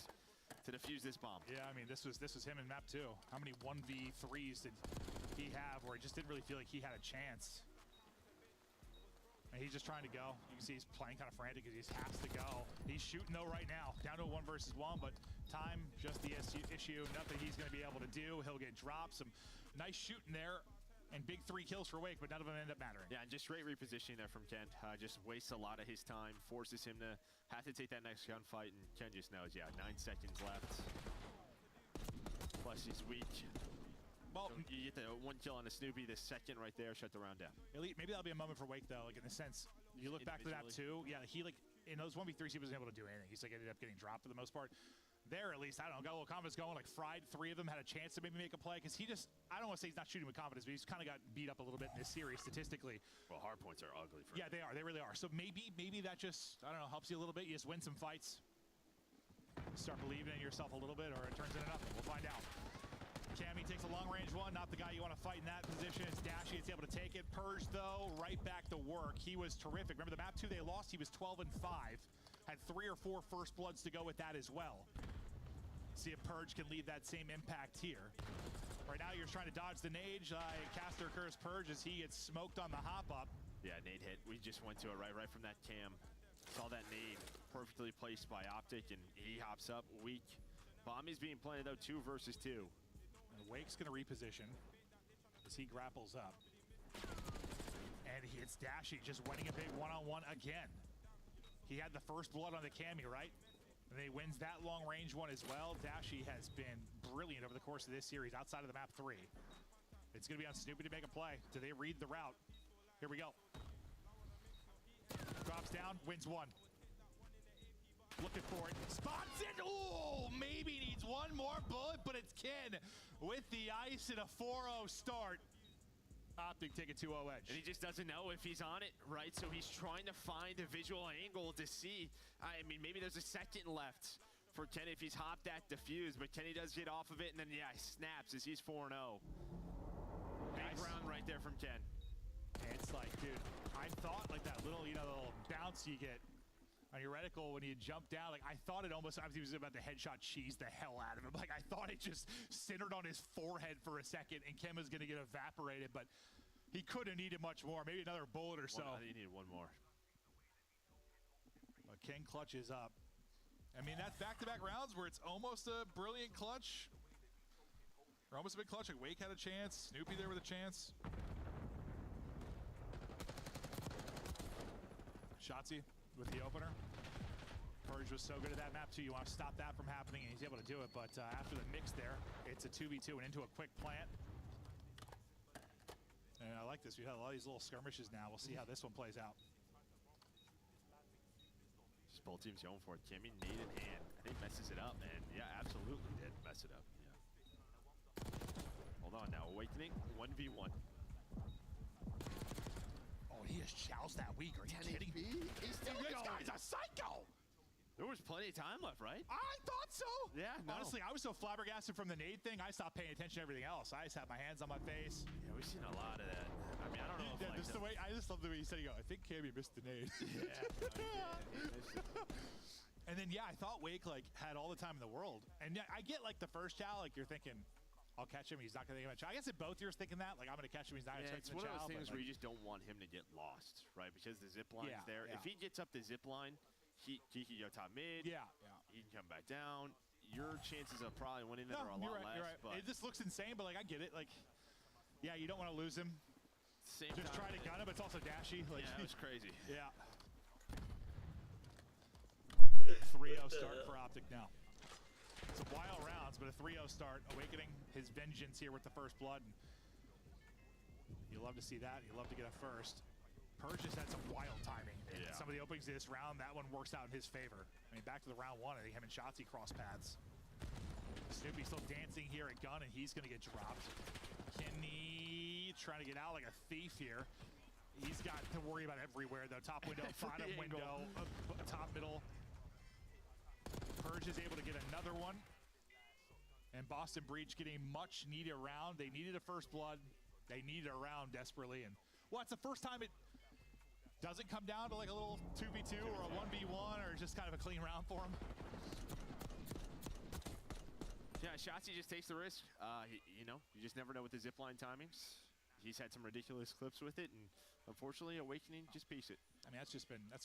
to defuse this bomb.
Yeah, I mean, this was him in map 2. How many 1v3s did he have where he just didn't really feel like he had a chance? And he's just trying to go. You can see he's playing kind of frantic because he has to go. He's shooting though right now, down to a 1 versus 1, but time just the issue. Nothing he's going to be able to do. He'll get dropped. Some nice shooting there, and big 3 kills for Wake, but none of them end up mattering.
Yeah, and just great repositioning there from Ken. Just wastes a lot of his time, forces him to have to take that next gunfight, and Ken just knows, yeah, 9 seconds left. Plus he's weak. Well, so you get the 1 kill on the Snoopy, the second right there, shut the round down.
Elite, maybe that'll be a moment for Wake though, like in the sense, you look back to that too, yeah, he like, in those 1v3s, he wasn't able to do anything. He's like ended up getting dropped for the most part. There, at least, I don't know, got a little confidence going, like fried 3 of them, had a chance to maybe make a play, because he just, I don't want to say he's not shooting with confidence, but he's kind of got beat up a little bit in this series statistically.
Well, hard points are ugly for him.
Yeah, they are, they really are. So maybe that just, I don't know, helps you a little bit. You just win some fights, start believing in yourself a little bit, or it turns into nothing. We'll find out. Cammy takes a long-range one, not the guy you want to fight in that position. It's Dashy, it's able to take it. Purge, though, right back to work. He was terrific. Remember, the map 2 they lost, he was 12 and 5. Had 3 or 4 first bloods to go with that as well. See if Purge can leave that same impact here. Right now, you're trying to dodge the nade. Caster occurs Purge as he gets smoked on the hop-up.
Yeah, nade hit. We just went to it right from that cam. Saw that nade perfectly placed by Optic, and he hops up weak. Bomb is being planted, though, 2 versus 2.
And Wake's going to reposition as he grapples up. And it's Dashy just winning a big one-on-one again. He had the first blood on the Cammy, right? And he wins that long-range one as well. Dashy has been brilliant over the course of this series outside of the map 3. It's going to be on Snoopy to make a play. Do they read the route? Here we go. Drops down, wins 1. Looking for it, spots it. Oh, maybe needs 1 more bullet, but it's Ken with the ice and a 4-0 start. Optic take a 2-0 edge.
And he just doesn't know if he's on it, right? So he's trying to find a visual angle to see. I mean, maybe there's a second left for Kenny if he's hopped that defuse, but Kenny does get off of it, and then, yeah, he snaps as he's 4-0. Big round right there from Ken.
It's like, dude, I thought like that little, you know, the little bounce you get on your reticle when you jump down, like I thought it almost, he was about to headshot cheese the hell out of him. Like I thought it just centered on his forehead for a second and Ken was gonna get evaporated, but he could have needed much more, maybe another bullet or so.
He needed 1 more.
But Ken clutches up. I mean, that's back-to-back rounds where it's almost a brilliant clutch. Or almost a big clutch, like Wake had a chance, Snoopy there with a chance. Shotzzy with the opener. Purge was so good at that map too. You want to stop that from happening, and he's able to do it. But after the mix there, it's a 2v2 and into a quick plant. And I like this. We've had a lot of these little skirmishes now. We'll see how this one plays out.
Just both teams going for it. Kimmy, nade in hand. I think messes it up, and yeah, absolutely did mess it up. Yeah. Hold on now. Awakening 1v1.
Oh, he has choused that weak. Are you kidding me?
He's still going. This guy's a psycho. There was plenty of time left, right?
I thought so.
Yeah, no.
Honestly, I was so flabbergasted from the nade thing, I stopped paying attention to everything else. I just had my hands on my face.
Yeah, we've seen a lot of that. I mean, I don't know if
like the way I just love the way he said, I think Cammy missed the nade. And then I thought Wake had all the time in the world. And I get the first chow, you're thinking, I'll catch him. He's not going to get my chow. I guess if both you're thinking that, I'm going to catch him. He's not going to
it's
the
one
chow.
of those things where you just don't want him to get lost, right? Because the zip line's there.
Yeah.
If he gets up the zip line, he can go top mid.
Yeah.
He can come back down. Your chances of probably winning it are a lot less.
You're right.
But
it just looks insane, but I get it. You don't want to lose him. Just try to gun him, but it's also dashy.
Yeah, it was crazy.
Yeah. 3-0 start for Optic now. It's a wild rounds, but a 3-0 start. Awakening his vengeance here with the first blood. You love to see that. You love to get a first. Purge just had some wild timing. And some of the openings of this round, that one works out in his favor. I mean, back to the round one, I think him and Shotzzy cross paths. Snoopy still dancing here at gun, and he's going to get dropped. Kenny trying to get out like a thief here. He's got to worry about everywhere, though. Top window, bottom window, top middle. Purge is able to get another one. And Boston Breach getting a much needed round. They needed a first blood. They needed a round desperately. And it's the first time it doesn't come down to a little 2v2 or a 1v1 or just kind of a clean round for him.
Yeah, Shotzzy just takes the risk. You just never know with the zipline timings. He's had some ridiculous clips with it, and unfortunately, Awakening just piece it.
I mean, that's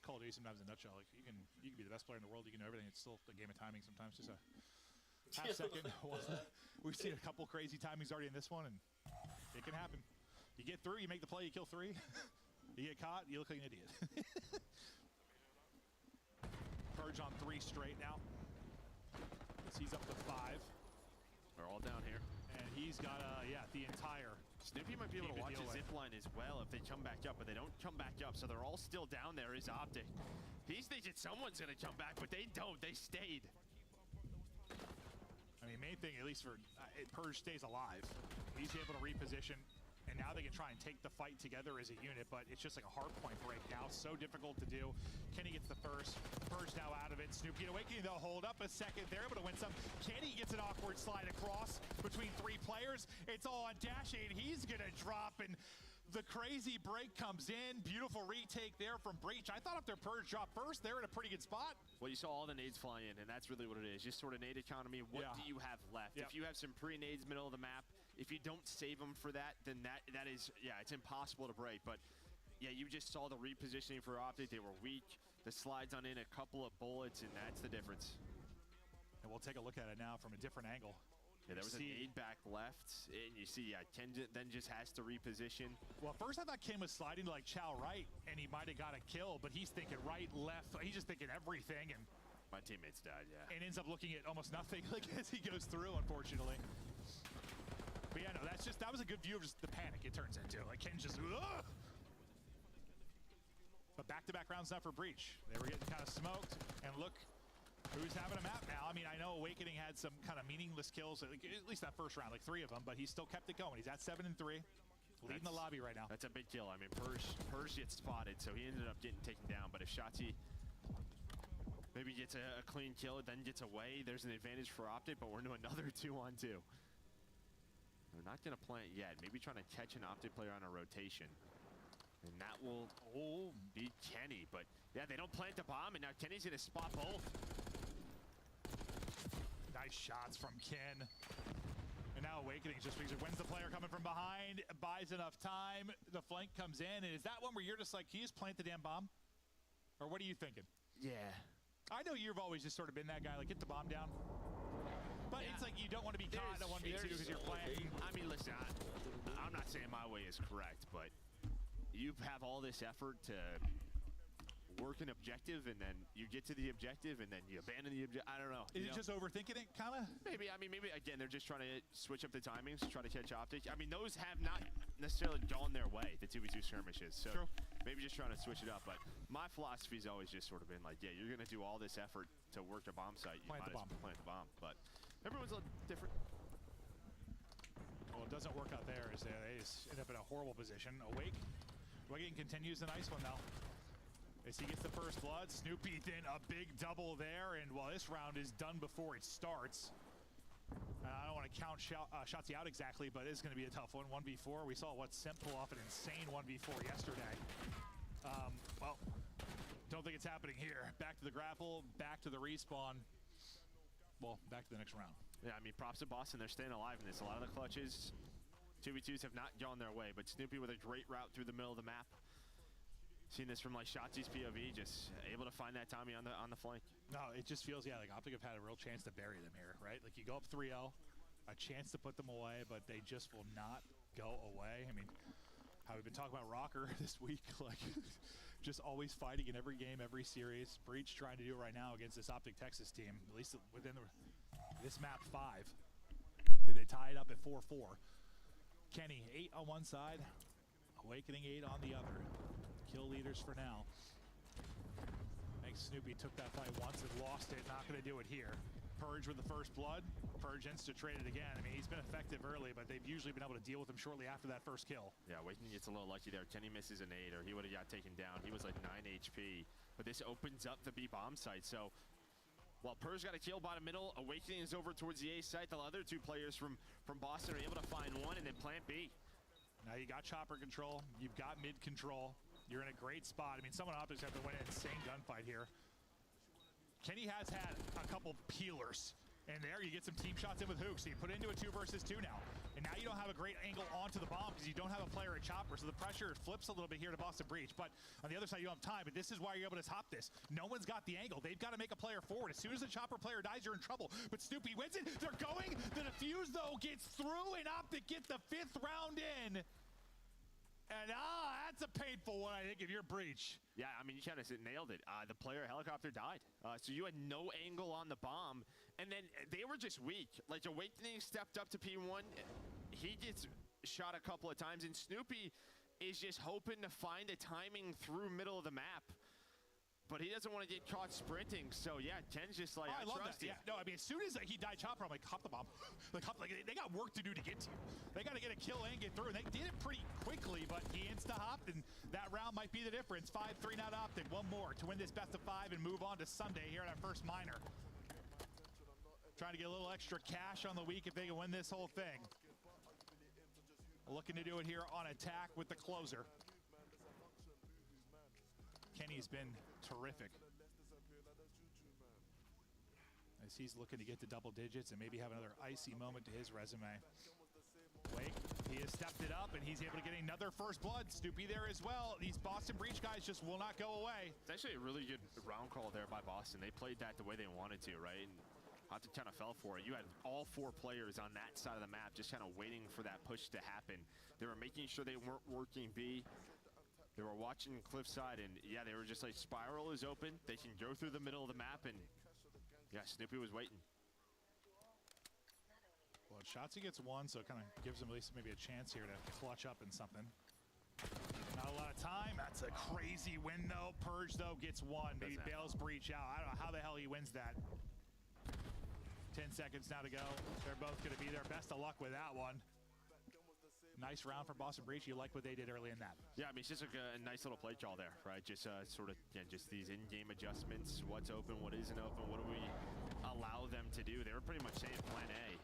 Call of Duty sometimes in a nutshell. You can be the best player in the world, you can know everything. It's still a game of timing sometimes. Just a half second. We've seen a couple crazy timings already in this one, and it can happen. You get through, you make the play, you kill 3. You get caught, you look like an idiot. Purge on 3 straight now. He's up to 5.
We're all down here.
And he's got, the entire...
Snoopy might be able to watch his zip line as well if they come back up, but they don't come back up, so they're all still down there as Optic. He's thinking someone's going to come back, but they don't. They stayed.
I mean, main thing, at least for Purge stays alive. He's able to reposition. And now they can try and take the fight together as a unit, but it's just like a hard point break now. So difficult to do. Kenny gets the first. Purge now out of it. Snoopy and Awakening, they'll hold up a second. They're able to win some. Kenny gets an awkward slide across between 3 players. It's all on Dashy, and he's going to drop. And the crazy break comes in. Beautiful retake there from Breach. I thought if their Purge dropped first, they're in a pretty good spot.
Well, you saw all the nades fly in, and that's really what it is. Just sort of nade economy. What do you have left? If you have some pre-nades middle of the map, if you don't save them for that, then that is, it's impossible to break. But, you just saw the repositioning for Optic. They were weak. The slides on in a couple of bullets, and that's the difference.
And we'll take a look at it now from a different angle.
Yeah, there was a nade back left, and you see, Ken then just has to reposition.
Well, first I thought Ken was sliding to Chow right, and he might have got a kill, but he's thinking right, left. He's just thinking everything, and
my teammates died,
and ends up looking at almost nothing as he goes through, unfortunately. But no, that was a good view of just the panic it turns into. Ken just, ugh! But back-to-back rounds now for Breach. They were getting kind of smoked, and look who's having a map now. I mean, I know Awakening had some kind of meaningless kills, at least that first round, 3 of them, but he still kept it going. He's at 7-3, leading the lobby right now.
That's a big kill. I mean, Purge gets spotted, so he ended up getting taken down, but if Shotzzy maybe gets a clean kill, then gets away, there's an advantage for Optic, but we're into another 2-on-2. They're not going to plant yet. Maybe trying to catch an Optic player on a rotation. And that will be Kenny. But, they don't plant the bomb, and now Kenny's going to spot both.
Nice shots from Ken. And now Awakening just because it wins the player coming from behind, buys enough time. The flank comes in. And is that one where you're just like, can you just plant the damn bomb? Or what are you thinking?
Yeah.
I know you've always just sort of been that guy, get the bomb down. But it's like you don't want to be caught in a 1v2 because you're playing.
I mean, listen, I'm not saying my way is correct, but you have all this effort to work an objective, and then you get to the objective, and then you abandon the objective. I don't know.
Is it just overthinking it, kind of?
Maybe. I mean, maybe, again, they're just trying to switch up the timings, try to catch Optic. I mean, those have not necessarily gone their way, the 2v2 skirmishes. So
True.
maybe just trying to switch it up. But my philosophy's always just sort of been like, yeah, you're going to do all this effort to work a bomb site. You might as well plant the bomb. But everyone's a little different.
Well, it doesn't work out there as they just end up in a horrible position. Awakening continues the nice one, though. As he gets the first blood, Snoopy then a big double there, and while this round is done before it starts, I don't want to count Shotzzy out exactly, but it is going to be a tough one. 1v4, we saw Simp pull off an insane 1v4 yesterday. Well, don't think it's happening here. Back to the grapple, back to the respawn. Well, back to the next round.
Yeah, I mean, props to Boston. They're staying alive in this. A lot of the clutches, 2v2s have not gone their way, but Snoopy with a great route through the middle of the map. Seen this from like Shotzzy's POV, just able to find that Tommy on the flank.
No, it just feels, yeah, like Optic have had a real chance to bury them here, right? Like you go up 3-0, a chance to put them away, but they just will not go away. I mean, how we've been talking about Rocker this week, like just always fighting in every game, every series. Breach trying to do it right now against this Optic Texas team, at least within this map 5. Can they tie it up at 4-4? Kenny, 8 on one side, Awakening 8 on the other. Kill leaders for now. I think Snoopy took that fight once and lost it. Not going to do it here. Purge with the first blood. Purge insta-traded again. I mean, he's been effective early, but they've usually been able to deal with him shortly after that first kill.
Yeah, Awakening gets a little lucky there. Kenny misses an 8, or he would have got taken down. He was like 9 HP. But this opens up the B bomb site. So while Purge got a kill bottom middle, Awakening is over towards the A site. The other 2 players from Boston are able to find one and then plant B.
Now you got chopper control. You've got mid control. You're in a great spot. I mean, someone Optics have to win an insane gunfight here. Kenny has had a couple peelers. And there you get some team shots in with Hooks. So you put it into a 2 versus 2 now. And now you don't have a great angle onto the bomb because you don't have a player at chopper. So the pressure flips a little bit here to Boston Breach. But on the other side, you don't have time. But this is why you're able to top this. No one's got the angle. They've got to make a player forward. As soon as the chopper player dies, you're in trouble. But Snoopy wins it. They're going. The defuse, though, gets through. And Optic get the 5th round in. And that's a painful one, I think, if you're Breach.
Yeah, I mean, you kind of nailed it. The player helicopter died. So you had no angle on the bomb. And then they were just weak. Like, Awakening stepped up to P1. He gets shot a couple of times. And Snoopy is just hoping to find a timing through middle of the map. But he doesn't want to get caught sprinting. So, yeah, Ken's just like,
I love
trust
that.
you.
Yeah, no, I mean, as soon as he died chopper, I'm like, hop the bomb. Like, they got work to do to get to you. They got to get a kill and get through. And they did it pretty quickly, but he insta-hopped, and that round might be the difference. 5-3 not Optic. One more to win this best of 5 and move on to Sunday here at our first minor. Trying to get a little extra cash on the week if they can win this whole thing. Looking to do it here on attack with the closer. Kenny's been terrific. As he's looking to get to double digits and maybe have another icy moment to his resume. Wake, he has stepped it up and he's able to get another first blood. Snoopy there as well. These Boston Breach guys just will not go away.
It's actually a really good round call there by Boston. They played that the way they wanted to, right? And Optic kind of fell for it. You had all 4 players on that side of the map just kind of waiting for that push to happen. They were making sure they weren't working B. They were watching Cliffside, and yeah, they were just like, Spiral is open. They can go through the middle of the map, and yeah, Snoopy was waiting.
Well, Shotzzy gets 1, so it kind of gives him at least maybe a chance here to clutch up in something. Not a lot of time. That's a crazy win, though. Purge, though, gets 1. Maybe bails Breach out. I don't know how the hell he wins that. 10 seconds now to go. They're both going to be there. Best of luck with that one. Nice round for Boston Breach. You like what they did early in that.
Yeah, I mean, it's just a nice little play call there, right? Just sort of, yeah, just these in-game adjustments. What's open, what isn't open, what do we allow them to do? They were pretty much saying plan A.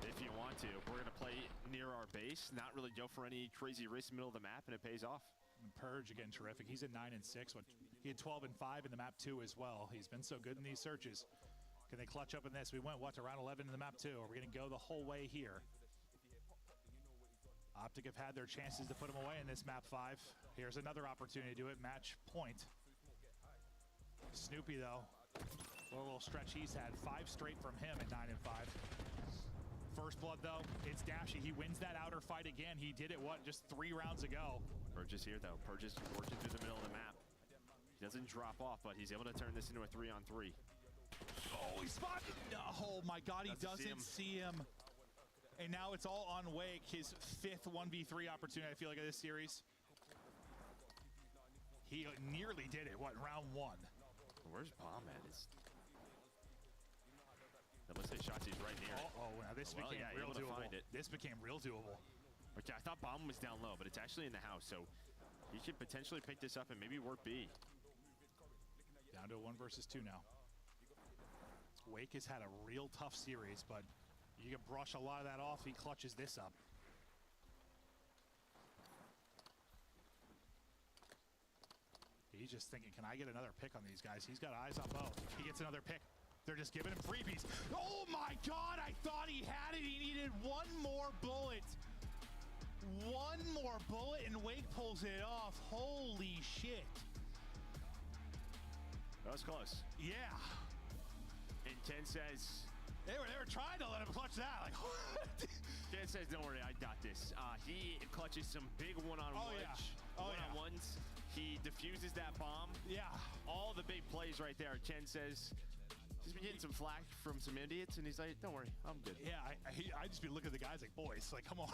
If you want to. We're going to play near our base, not really go for any crazy risk middle of the map, and it pays off.
And Purge, again, terrific. He's at 9 and 6. He had 12 and 5 in the map 2 as well. He's been so good in these searches. Can they clutch up in this? We went, what, to round 11 in the map 2. Are we going to go the whole way here? Optic have had their chances to put them away in this map 5. Here's another opportunity to do it. Match point. Snoopy, though, a little stretch he's had. 5 straight from him at 9 and 5. First blood, though, it's Dashy. He wins that outer fight again. He did it, what, just 3 rounds ago.
Purge is here, though. Purge is working through the middle of the map. He doesn't drop off, but he's able to turn this into a 3-on-3.
Oh, he's spotted. Oh my God, he doesn't see him. And now it's all on Wake, his 5th 1v3 opportunity, I feel like, of this series. He nearly did it, what, round 1?
Where's Bomb at? Let's say Shotzzy's right near.
Now this became real doable. This became real doable.
Okay, I thought Bomb was down low, but it's actually in the house, so he should potentially pick this up and maybe work B.
Down to a 1 versus 2 now. Wake has had a real tough series, but you can brush a lot of that off. He clutches this up. He's just thinking, can I get another pick on these guys? He's got eyes on both. He gets another pick. They're just giving him freebies. Oh my God, I thought he had it. He needed one more bullet. One more bullet and Wake pulls it off. Holy shit.
That was close.
Yeah.
And Ken says...
They were trying to let him clutch that. Like,
Ken says, don't worry, I got this. He clutches some big one-on-ones. One-on-ones. He diffuses that bomb.
Yeah.
All the big plays right there. Ken says... He's been getting some flack from some idiots, and he's like, don't worry, I'm good.
Yeah, I just be looking at the guys like, boys, like, come on.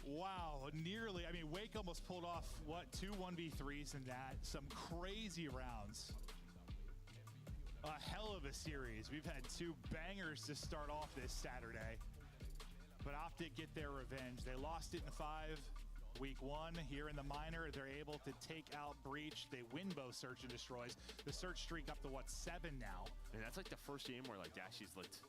Wow, nearly. I mean, Wake almost pulled off, what, 2 1v3s in that. Some crazy rounds. A hell of a series. We've had 2 bangers to start off this Saturday. But Optic get their revenge. They lost it in 5. Week 1 here in the minor, they're able to take out Breach. They win both search and destroys. The search streak up to what, 7 now.
And that's like the first game where like Dashy's looked,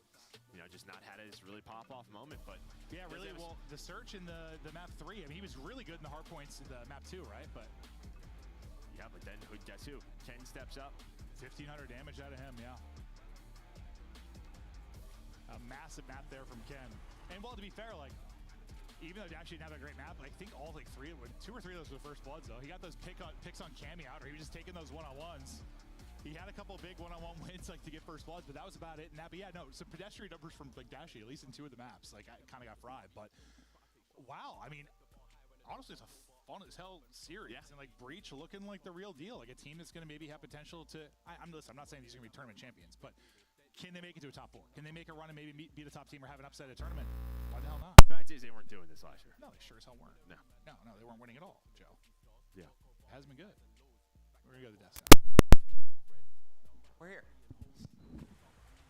you know, just not had his really pop off moment. But
yeah, really. Well, the search in the map 3. I mean, he was really good in the hard points in the map 2, right? But
yeah, but then guess who? Ken steps up.
1,500 damage out of him. Yeah. A massive map there from Ken. And well, to be fair, like, even though Dash didn't have a great map, I think all like 2 or 3 of those were first bloods though. He got those picks on Cammy out, or he was just taking those one-on-ones. He had a couple big one-on-one wins like to get first bloods, but that was about it. And that, but yeah, no, some pedestrian numbers from like Dashy, at least in 2 of the maps. Like, I kind of got fried, but wow, I mean, honestly, it's a fun as hell series.
Yeah.
And like Breach looking like the real deal, like a team that's going to maybe have potential to. I'm not saying these are going to be tournament champions, but can they make it to a top 4? Can they make a run and maybe be the top team or have an upset at a tournament? Why the hell not?
Fact is, they weren't doing this last year.
No, they sure as hell weren't.
No,
they weren't winning at all, Joe.
Yeah.
It hasn't been good. We're going to go to the death now.
We're here.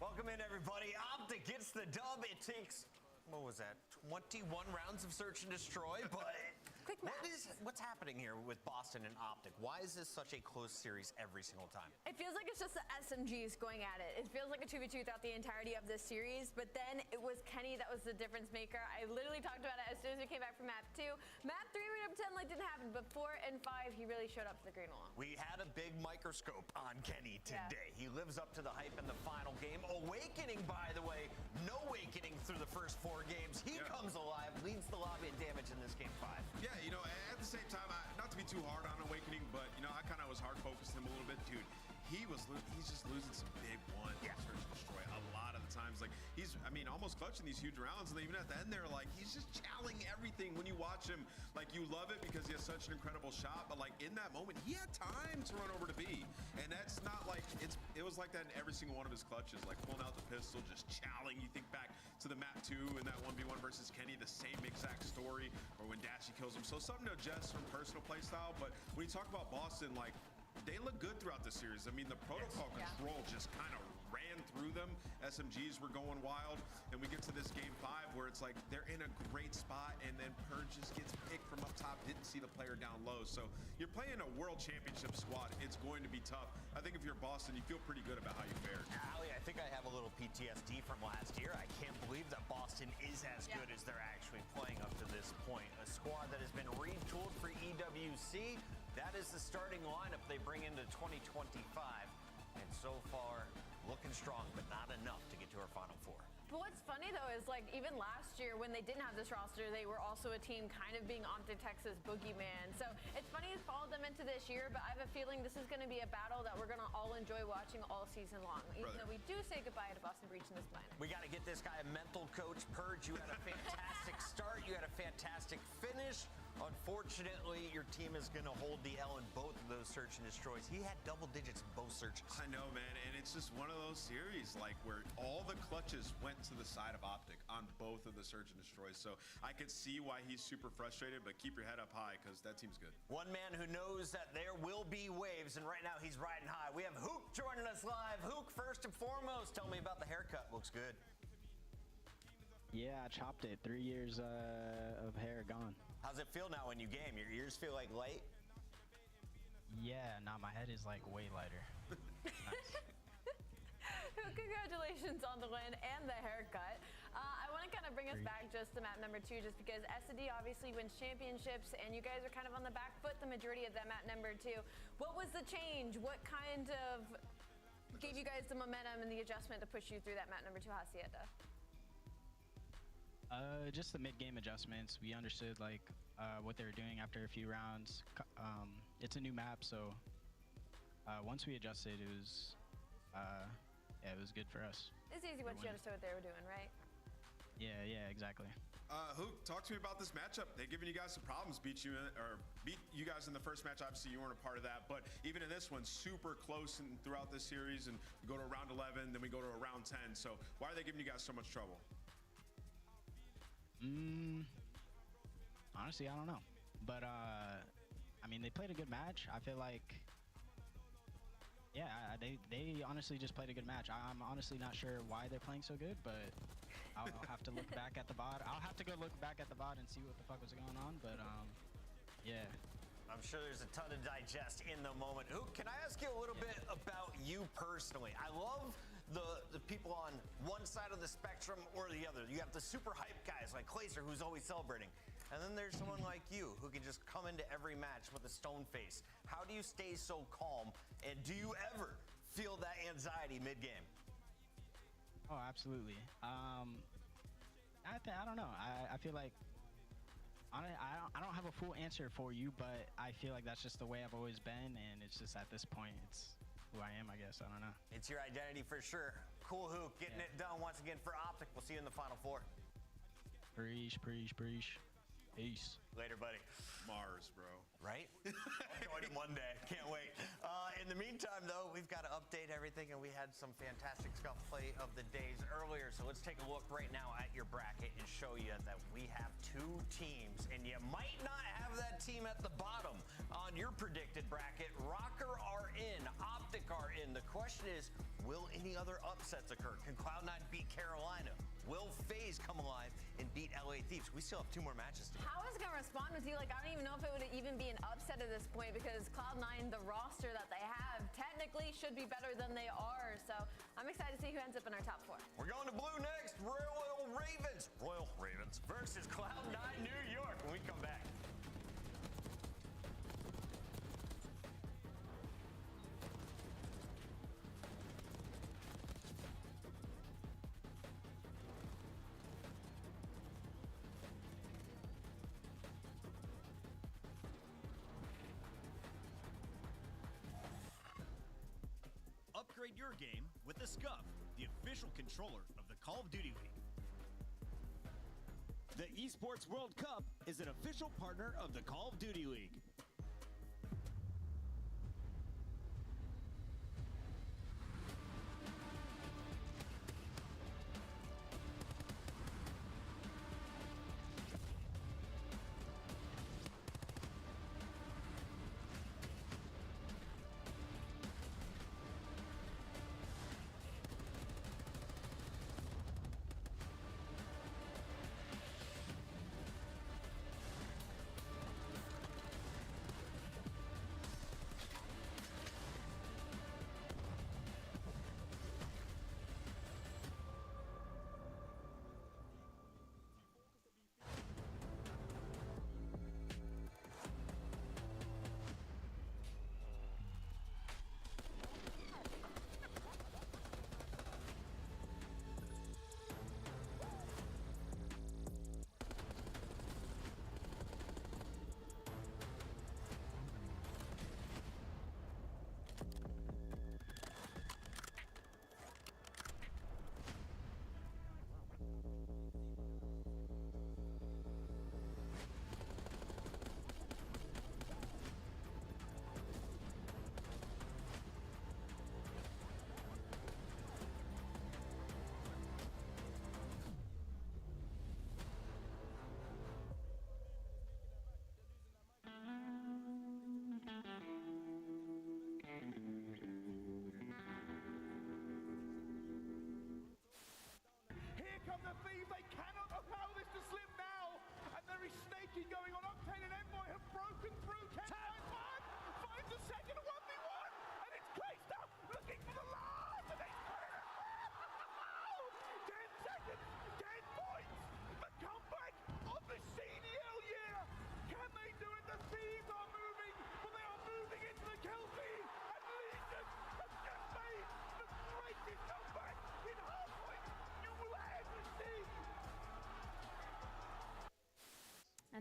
Welcome in, everybody. Optic gets the dub. It takes, what was that, 21 rounds of search and destroy, but
Quick
what's happening here with Boston and Optic? Why is this such a close series every single time?
It feels like it's just the SMGs going at it. It feels like a 2v2 throughout the entirety of this series, but then it was Kenny that was the difference maker. I literally talked about it as soon as we came back from map 2. Map 3, we're gonna pretend like didn't happen, but 4 and 5, he really showed up to the green wall.
We had a big microscope on Kenny today. Yeah. He lives up to the hype in the final game. Awakening, by the way, no awakening through the first 4 games. He comes alive, leads the lobby in damage in this game 5.
Yeah, you know, at the same time, not to be too hard on Awakening, but, you know, I kind of was hard focused him a little bit. Dude, he's just losing some big ones. Yeah. Search and destroy a lot of the times. Like, almost clutching these huge rounds, and even at the end there, like, he's just chowing everything. When you watch him, like, you love it because he has such an incredible shot, but, like, in that moment, he had time to run over to B. And that's not like, it was like that in every single one of his clutches, like, pulling out the pistol, just chowing. You think back to the map 2 and that 1v1 versus Kenny, the same exact story, or when Dashy kills him. So something to adjust from personal play style, but when you talk about Boston, like, they look good throughout the series. I mean, the protocol control just kind of ran through them. SMGs were going wild, and we get to this game 5 where it's like they're in a great spot, and then Purge just gets picked from up top, didn't see the player down low. So you're playing a world championship squad. It's going to be tough. I think if you're Boston, you feel pretty good about how you fared.
Ali, I think I have a little PTSD from last year. I can't believe that Boston is as good as they're actually playing up to this point. A squad that has been retooled for EWC. That is the starting lineup they bring into 2025. And so far, looking strong, but not enough to get to our Final Four.
But what's funny though is like even last year when they didn't have this roster, they were also a team kind of being Optic Texas boogeyman. So it's funny to follow them into this year, but I have a feeling this is going to be a battle that we're going to all enjoy watching all season long. Even though we do say goodbye to Boston Breach in this final.
We got to get this guy a mental coach. Purge, you had a fantastic start. You had a fantastic finish. Unfortunately, your team is going to hold the L in both of those search and destroys. He had double digits in both searches.
I know, man, and it's just one of those series like where all the clutches went to the side of Optic on both of the search and destroys. So I could see why he's super frustrated, but keep your head up high because that team's good.
One man who knows that there will be waves, and right now he's riding high. We have Hook joining us live. Hook, first and foremost, tell me about the haircut. Looks good.
Yeah, I chopped it. 3 years of hair gone.
How's it feel now when you game? Your ears feel like light?
Yeah, nah, my head is like way lighter. Nice.
Congratulations on the win and the haircut. I want to kind of bring us back just to map number 2, just because S&D obviously wins championships, and you guys are kind of on the back foot the majority of them at number 2. What was the change? What kind of gave you guys the momentum and the adjustment to push you through that map number 2 Hacienda?
Just the mid-game adjustments. We understood like what they were doing after a few rounds. It's a new map, so once we adjusted, it was yeah, it was good for us.
It's easy once you understood what they were doing, right?
Yeah, exactly.
Hook, talk to me about this matchup. They've given you guys some problems, beat you guys in the first match. Obviously, you weren't a part of that, but even in this one, super close and throughout this series. And we go to round 11, then we go to a round 10. So why are they giving you guys so much trouble?
Honestly, I don't know, but I mean, they played a good match. I feel like, yeah, they honestly just played a good match. I'm honestly not sure why they're playing so good, but I'll have to look back at the VOD. I'll have to go look back at the VOD and see what the fuck was going on, but yeah.
I'm sure there's a ton to digest in the moment. Hook, can I ask you a little bit about you personally? I love the people on one side of the spectrum or the other. You have the super hype guys like Glazer, who's always celebrating. And then there's someone like you who can just come into every match with a stone face. How do you stay so calm? And do you ever feel that anxiety mid-game?
Oh, absolutely. I don't know. I feel like I don't have a full answer for you, but I feel like that's just the way I've always been, and it's just at this point, it's who I am, I guess. I don't know.
It's your identity for sure. Cool, Hook, getting it done once again for Optic. We'll see you in the Final Four.
Preach. Peace.
Later, buddy.
Mars, bro.
Right? I'll join him one day. Can't wait. In the meantime, though, we've got to update everything, and we had some fantastic Scuff play of the days earlier. So let's take a look right now at your bracket and show you that we have 2 teams, and you might not have that team at the bottom on your predicted bracket. Rocker are in, Optic are in. The question is, will any other upsets occur? Can Cloud9 beat Carolina? Will FaZe come alive and beat LA Thieves? We still have 2 more matches to go.
How is it going to respond with you? Like, I don't even know if it would even be an upset at this point, because Cloud9, the roster that they have, technically should be better than they are. So I'm excited to see who ends up in our top 4.
We're going to blue next. Royal Ravens versus Cloud9 New York when we come back.
Upgrade your game with the Scuff, the official controller of the Call of Duty League. The Esports World Cup is an official partner of the Call of Duty League.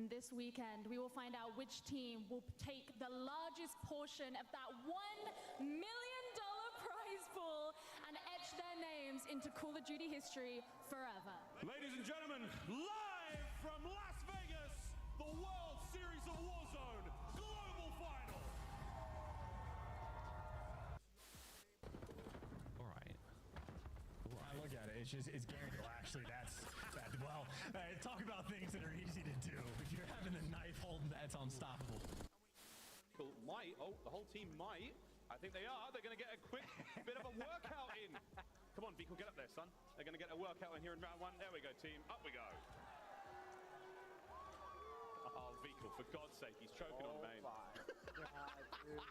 and this weekend, we will find out which team will take the largest portion of that $1 million prize pool and etch their names into Call of Duty history forever.
Ladies and gentlemen, live from Las Vegas, the World Series of Warzone Global Final.
All right. I look at it. It's guaranteed. Well, actually, talk about things that are easy to do. If you're having a knife holding, that's unstoppable.
Might. Oh, the whole team might. I think they are. They're going to get a quick bit of a workout in. Come on, Beacon, get up there, son. They're going to get a workout in here in round 1. There we go, team. Up we go. Oh, Beacon, for God's sake, he's choking on main.
Oh my God, dude.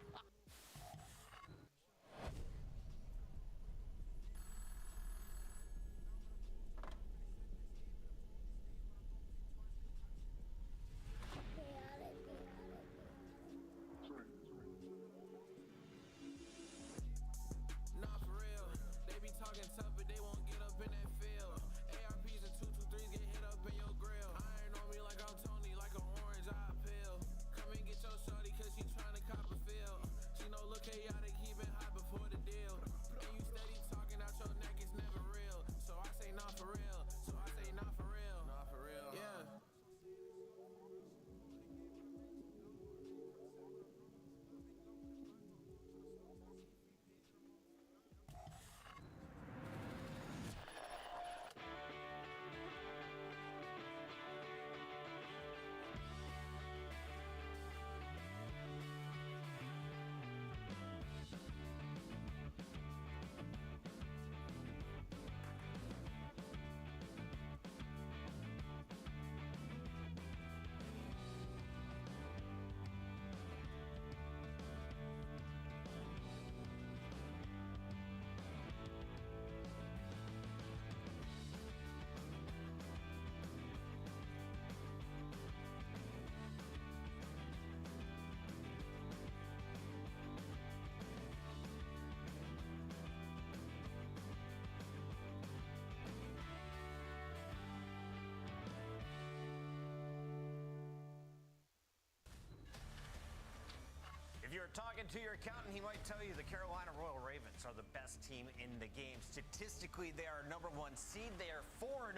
If you're talking to your accountant, he might tell you the Carolina Royal Ravens are the best team in the game. Statistically, they are #1 seed. They are 4-0.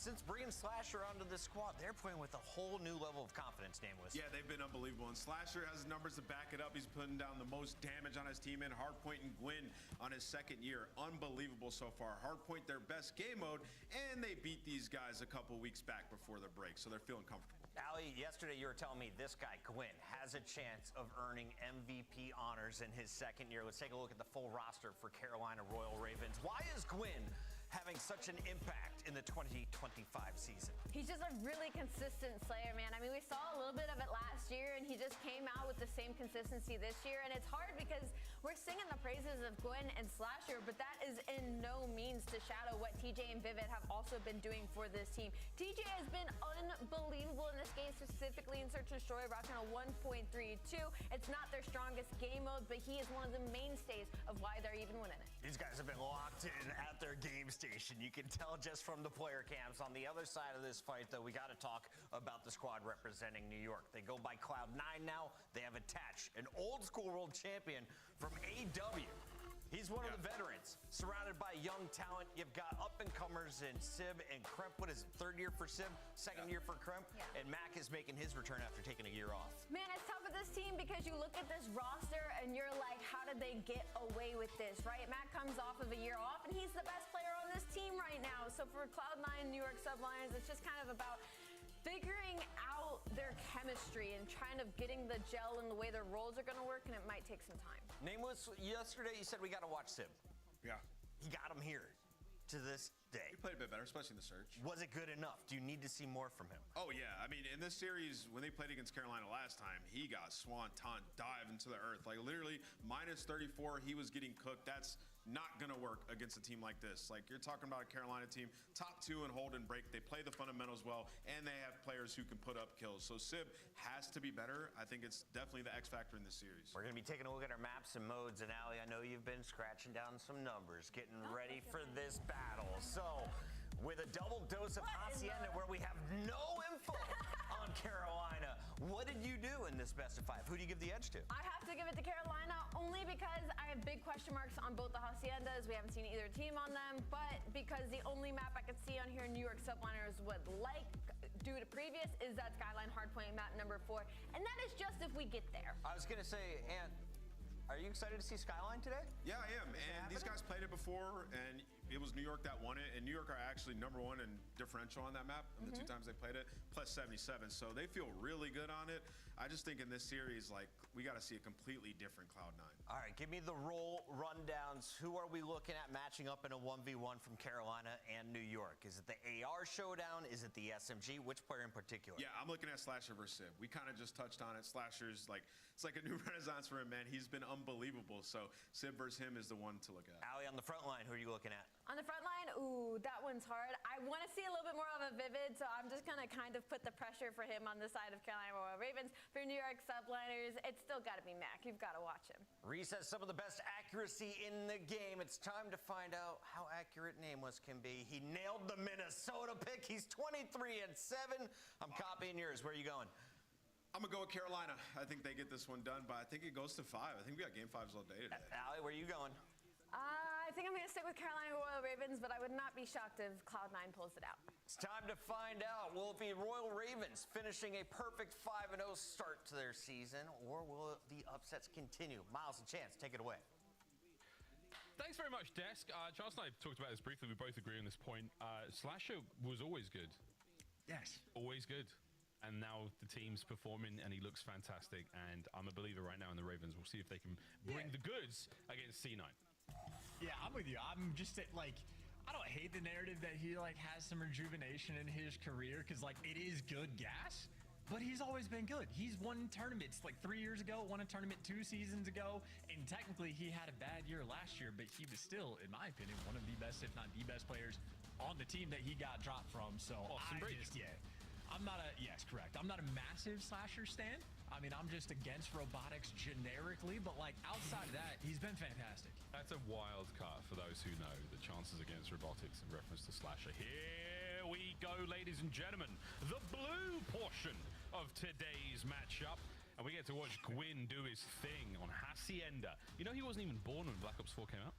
Since bringing Slasher onto this squad, they're playing with a whole new level of confidence, Nameless.
Yeah, they've been unbelievable. And Slasher has numbers to back it up. He's putting down the most damage on his team. And Hardpoint and Gwyn on his second year. Unbelievable so far. Hardpoint, their best game mode. And they beat these guys a couple weeks back before their break. So they're feeling comfortable.
Ali, yesterday you were telling me this guy, Gwyn, has a chance of earning MVP honors in his second year. Let's take a look at the full roster for Carolina Royal Ravens. Why is Gwyn having such an impact in the 2025 season?
He's just a really consistent slayer, man. I mean, we saw a little bit of it last year, and he just came out with the same consistency this year. And it's hard because we're singing the praises of Gwyn and Slasher, but that is in no means to shadow what TJ and Vivid have also been doing for this team. TJ has been unbelievable in this game, specifically in Search and Destroy, rocking a 1.32. It's not their strongest game mode, but he is one of the mainstays of why they're even winning it.
These guys have been locked in at their game station. You can tell just from the player cams. On the other side of this fight, though, we got to talk about the squad representing New York. They go by Cloud9 now. They have attached an old school world champion from AW. He's one of the veterans, surrounded by young talent. You've got up-and-comers in Sib and Kremp. What is it, third year for Sib, second year for Kremp?
Yeah.
And Mac is making his return after taking a year off.
Man, it's tough with this team because you look at this roster and you're like, how did they get away with this, right? Mac comes off of a year off, and he's the best player on this team right now. So for Cloud9, New York Sublions, it's just kind of about figuring out their chemistry and trying to getting the gel and the way their roles are going to work, and it might take some time.
Nameless, yesterday you said we got to watch Sib.
Yeah.
He got him here to this day.
He played a bit better, especially in the search.
Was it good enough? Do you need to see more from him?
Oh, yeah. I mean, in this series, when they played against Carolina last time, he got swanton dive into the earth. Like, literally, -34, he was getting cooked. That's not going to work against a team like this. Like, you're talking about a Carolina team, top 2 in hold and break. They play the fundamentals well, and they have players who can put up kills. So Sib has to be better. I think it's definitely the X factor in this series.
We're going to be taking a look at our maps and modes. And Ali, I know you've been scratching down some numbers, getting ready for this battle. So, with a double dose of Hacienda where we have no info on Carolina, what did you do in this best of 5? Who do you give the edge to?
I have to give it to Carolina only because I have big question marks on both the Haciendas. We haven't seen either team on them, but because the only map I could see on here New York Subliners would like due to previous is that Skyline Hardpoint map number 4, and that is just if we get there.
I was going to say, Ant, are you excited to see Skyline today?
Yeah, I am. And these guys played it before, and it was New York that won it. And New York are actually number 1 in differential on that map, and the 2 times they played it, plus 77. So they feel really good on it. I just think in this series, like, we got to see a completely different Cloud9.
All right, give me the role rundowns. Who are we looking at matching up in a 1v1 from Carolina and New York? Is it the AR showdown? Is it the SMG? Which player in particular?
Yeah, I'm looking at Slasher versus Sib. We kind of just touched on it. Slasher's like, it's like a new renaissance for him, man. He's been unbelievable. So Sib versus him is the one to look at.
Ali, on the front line, who are you looking at?
On the front line, ooh, that one's hard. I want to see a little bit more of a Vivid, so I'm just going to kind of put the pressure for him on the side of Carolina Royal Ravens. For New York Subliners, it's still got to be Mac. You've got to watch him.
Reese has some of the best accuracy in the game. It's time to find out how accurate Nameless can be. He nailed the Minnesota pick. He's 23-7. I'm copying yours. Where are you going?
I'm going to go with Carolina. I think they get this one done, but I think it goes to 5. I think we got game 5s all day today.
Ali, where are you going?
I think I'm going to stick with Carolina Royal Ravens, but I would not be shocked if Cloud9 pulls it out.
It's time to find out. Will it be Royal Ravens finishing a perfect 5-0 start to their season, or will the upsets continue? Miles and Chance, take it away.
Thanks very much, Desk. Charles and I talked about this briefly. We both agree on this point. Slasher was always good.
Yes.
Always good. And now the team's performing, and he looks fantastic. And I'm a believer right now in the Ravens. We'll see if they can bring the goods against C9.
Yeah, I'm with you. I'm just like, I don't hate the narrative that he like has some rejuvenation in his career, because like it is good gas, but he's always been good. He's won tournaments like 3 years ago, won a tournament 2 seasons ago, and technically he had a bad year last year, but he was still, in my opinion, one of the best, if not the best players on the team that he got dropped from. So I'm not a, yes, correct. I'm not a massive Slasher stan. I mean, I'm just against robotics generically, but like outside of that, he's been fantastic.
That's a wild card for those who know the chances against robotics in reference to Slasher. Here we go, ladies and gentlemen. The blue portion of today's matchup. And we get to watch Gwyn do his thing on Hacienda. You know, he wasn't even born when Black Ops 4 came out.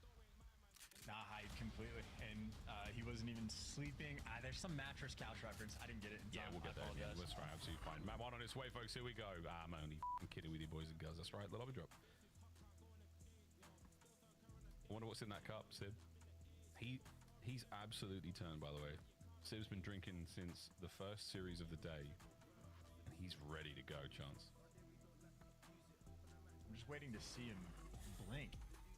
Nah, I completely. And he wasn't even sleeping. There's some mattress couch reference. I didn't get it in time.
Yeah, we'll get there. Yeah, that's right. Absolutely fine. Map 1 on its way, folks. Here we go. I'm only kidding with you boys and girls. That's right. The lobby drop. I wonder what's in that cup, Sib. He's absolutely turned, by the way. Sib's been drinking since the first series of the day, and he's ready to go, Chance.
I'm just waiting to see him blink.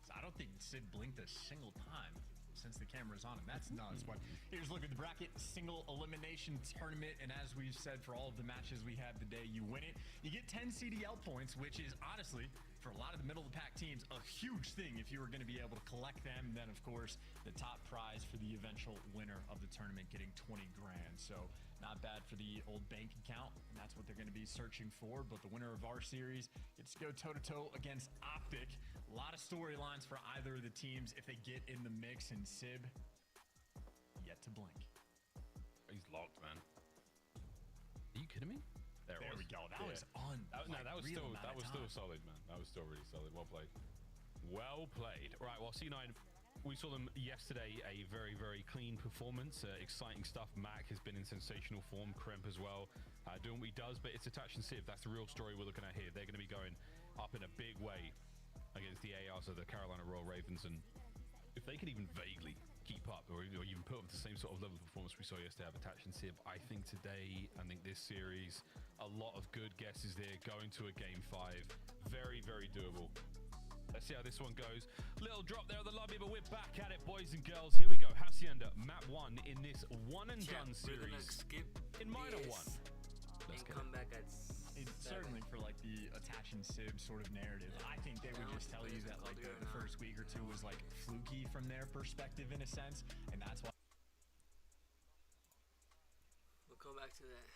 I don't think Sid blinked a single time since the camera's on him. That's nuts. But here's a look at the bracket. Single elimination tournament. And as we've said, for all of the matches we have today, you win it. You get 10 CDL points, which is honestly, for a lot of the middle of the pack teams, a huge thing if you were going to be able to collect them. And then, of course, the top prize for the eventual winner of the tournament getting 20 grand. So not bad for the old bank account. And that's what they're going to be searching for. But the winner of our series gets to go toe-to-toe against Optic. A lot of storylines for either of the teams if they get in the mix, and Sib yet to blink.
He's locked, man. Are you kidding me?
There we go. That was on.
That was still solid, man. That was still really solid. Well played. Well played. Right, well, C9, we saw them yesterday. A very, very clean performance. Exciting stuff. Mac has been in sensational form. Kremp as well, doing what he does. But it's Attach and Civ. That's the real story we're looking at here. They're going to be going up in a big way against the ARs of the Carolina Royal Ravens, and if they could even vaguely keep up or even put up the same sort of level of performance we saw yesterday of Attach and Civ, I think this series, a lot of good guesses there going to a game 5. Very, very doable. Let's see how this one goes. Little drop there in the lobby, but we're back at it, boys and girls. Here we go. Hacienda, map 1 in this one and done series.
Skip
in minor 1.
Let's come back at
certainly for like the Attach and Civ sort of narrative. I think they would just tell you that like the first week or two was like fluky from their perspective in a sense, and that's why.
We'll come back to that.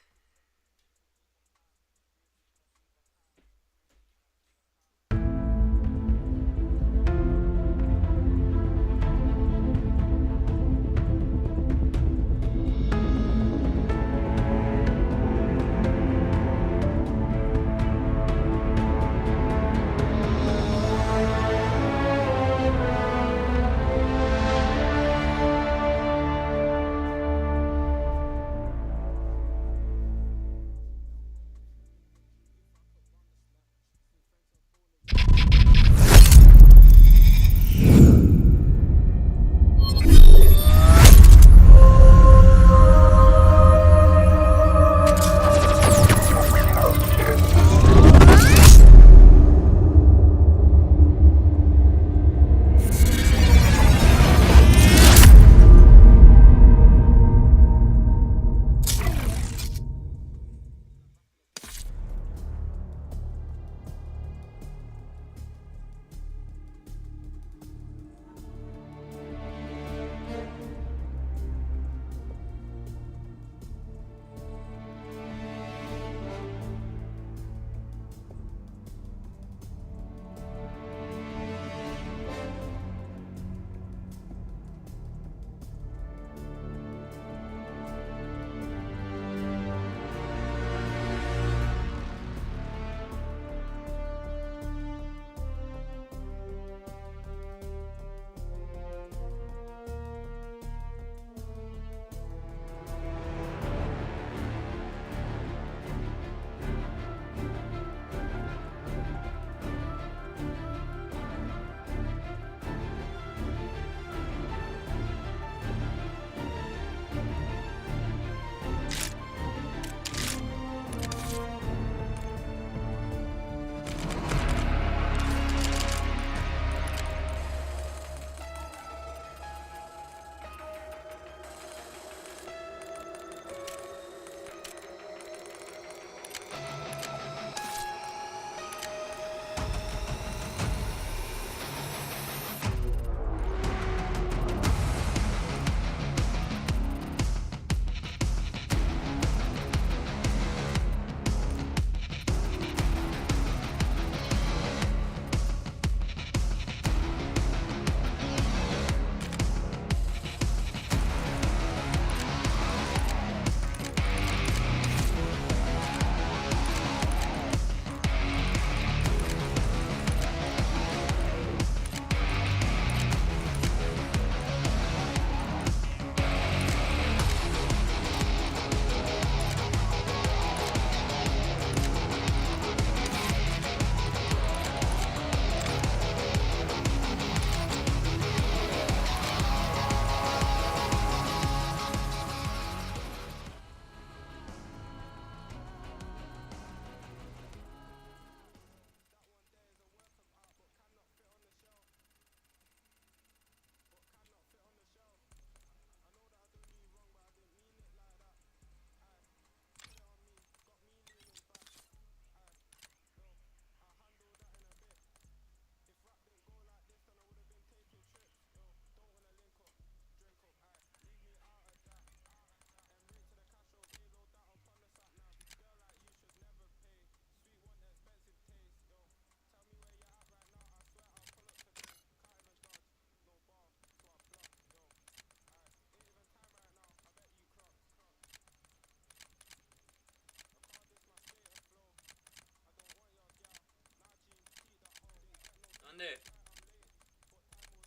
¿Dónde?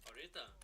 Ahorita.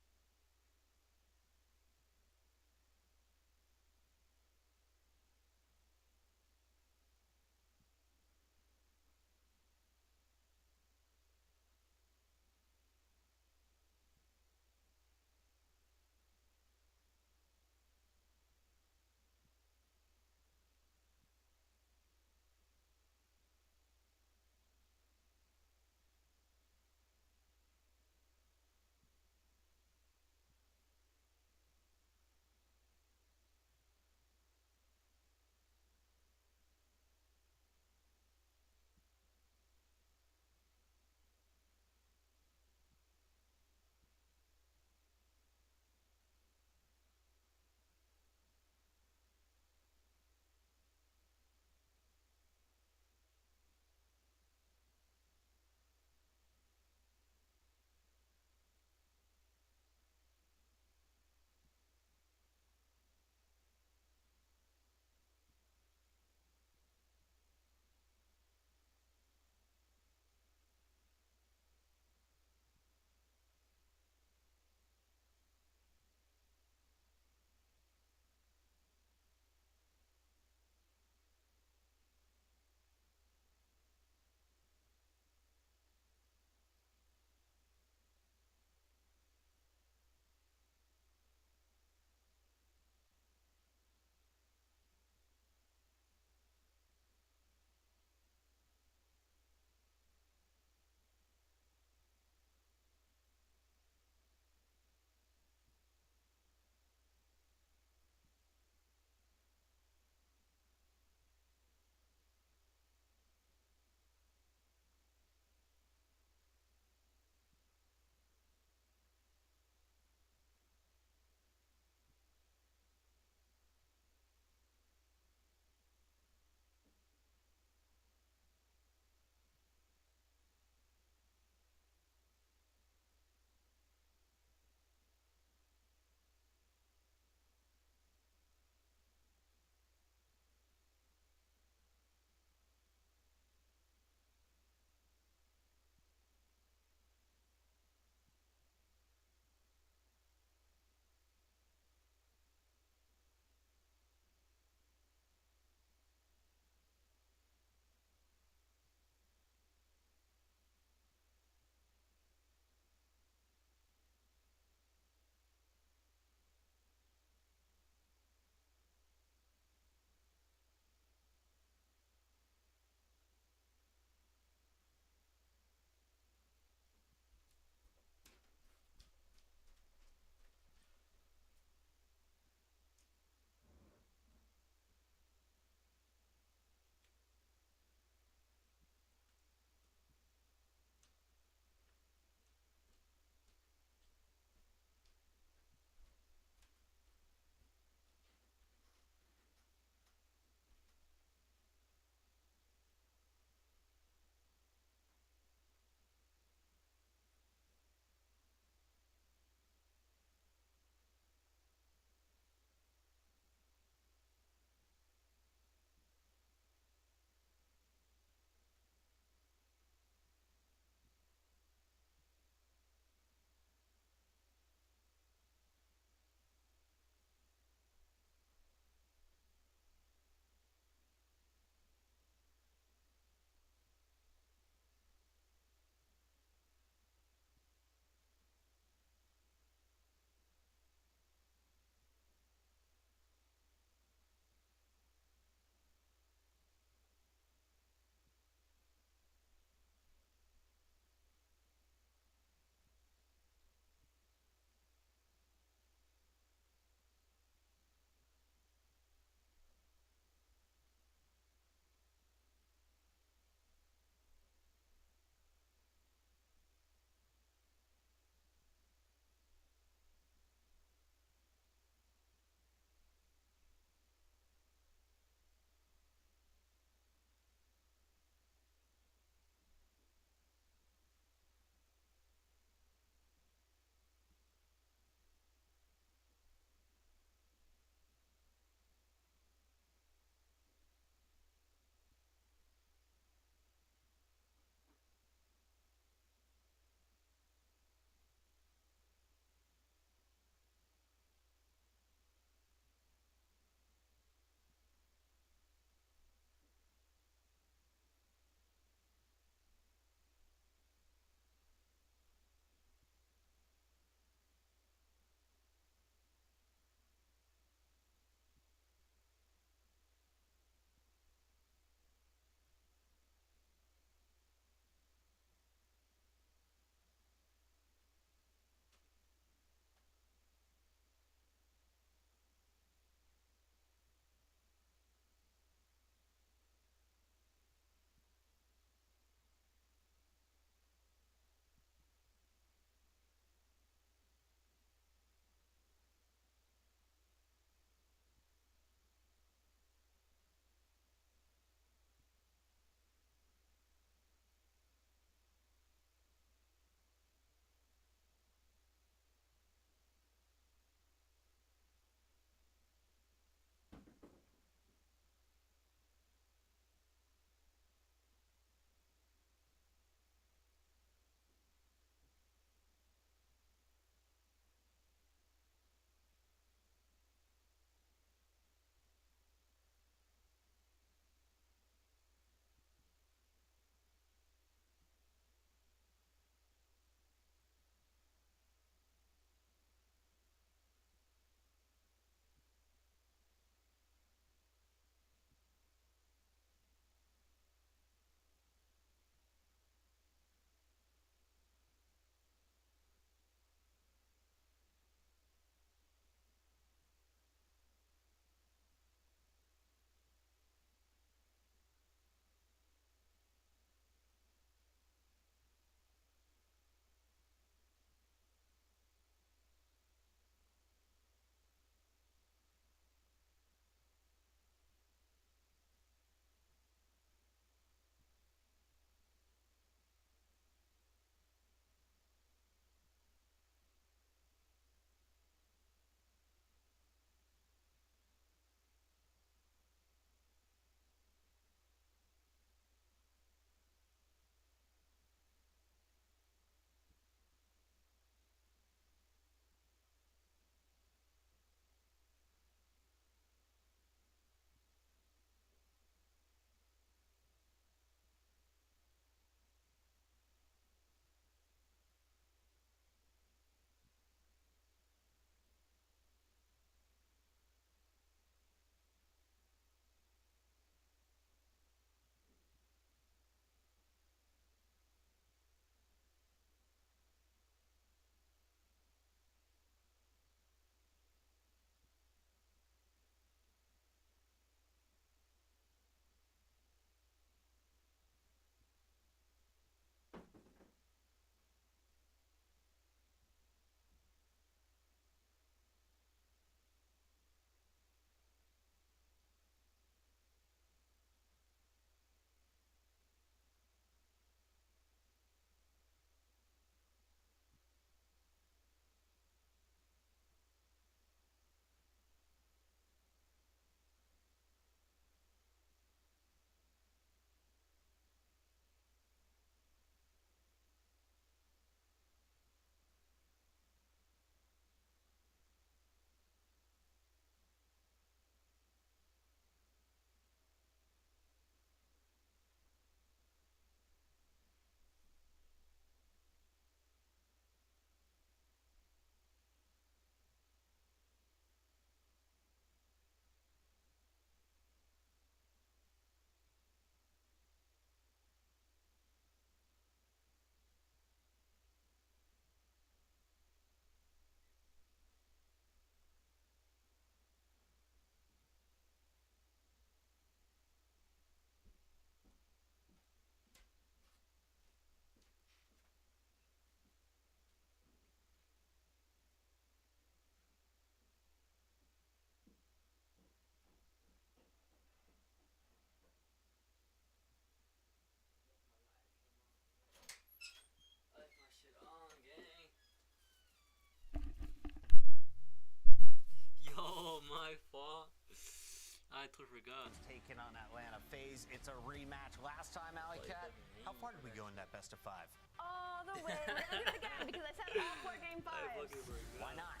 totally forgot.
Taking on Atlanta FaZe. It's a rematch. Last time, Alley Cat, how far did we go in that best of 5?
All the way. We're gonna do it again because I said all 4 game 5s.
Why not?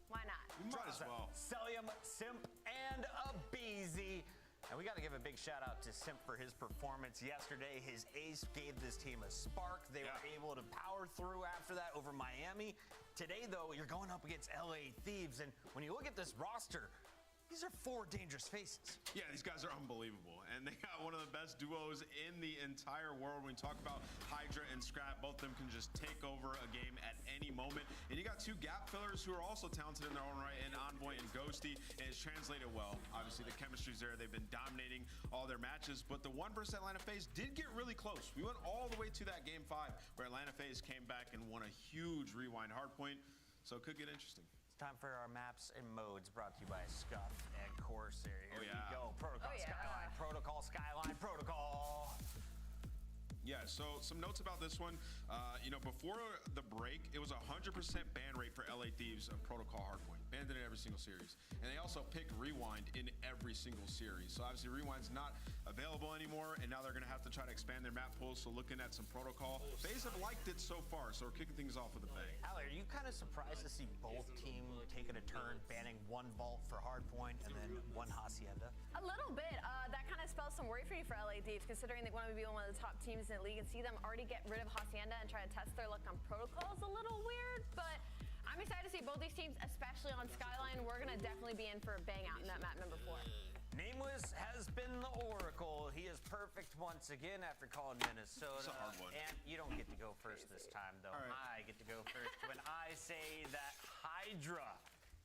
Why not?
Might as well.
Celium, Simp, and aBeZy. And we got to give a big shout out to Simp for his performance yesterday. His ace gave this team a spark. They were able to power through after that over Miami. Today, though, you're going up against LA Thieves. And when you look at this roster, these are 4 dangerous faces.
Yeah, these guys are unbelievable. And they got one of the best duos in the entire world. When we talk about Hydra and Scrap, both of them can just take over a game at any moment. And you got 2 gap fillers who are also talented in their own right, and Envoy and Ghosty. And it's translated well. Obviously, the chemistry's there. They've been dominating all their matches. But the one versus Atlanta FaZe did get really close. We went all the way to that game 5, where Atlanta FaZe came back and won a huge rewind hardpoint. So it could get interesting.
Time for our maps and modes, brought to you by Scuff and Corsair. Here we go. Protocol, Skyline, Protocol, Skyline, Protocol.
Yeah, so some notes about this one. Before the break, it was a 100% ban rate for LA Thieves of Protocol Hardpoint. Banned it in every single series. And they also picked Rewind in every single series. So obviously Rewind's not available anymore, and now they're going to have to try to expand their map pool. So looking at some Protocol. FaZe have liked it so far, so we're kicking things off with a bang.
Allie, are you kind of surprised to see both teams taking a turn, banning 1 Vault for Hardpoint and then 1 Hacienda?
A little bit. That kind of spells some worry for me for LA Thieves, considering they want to be one of the top teams in the league, and see them already get rid of Hacienda and try to test their luck on Protocol is a little weird, but I'm excited to see both these teams, especially on Skyline. We're going to definitely be in for a bang out in that map number 4.
Nameless has been the Oracle. He is perfect once again after calling Minnesota.
It's a hard one.
And you don't get to go first this time, though. I get to go first when I say that Hydra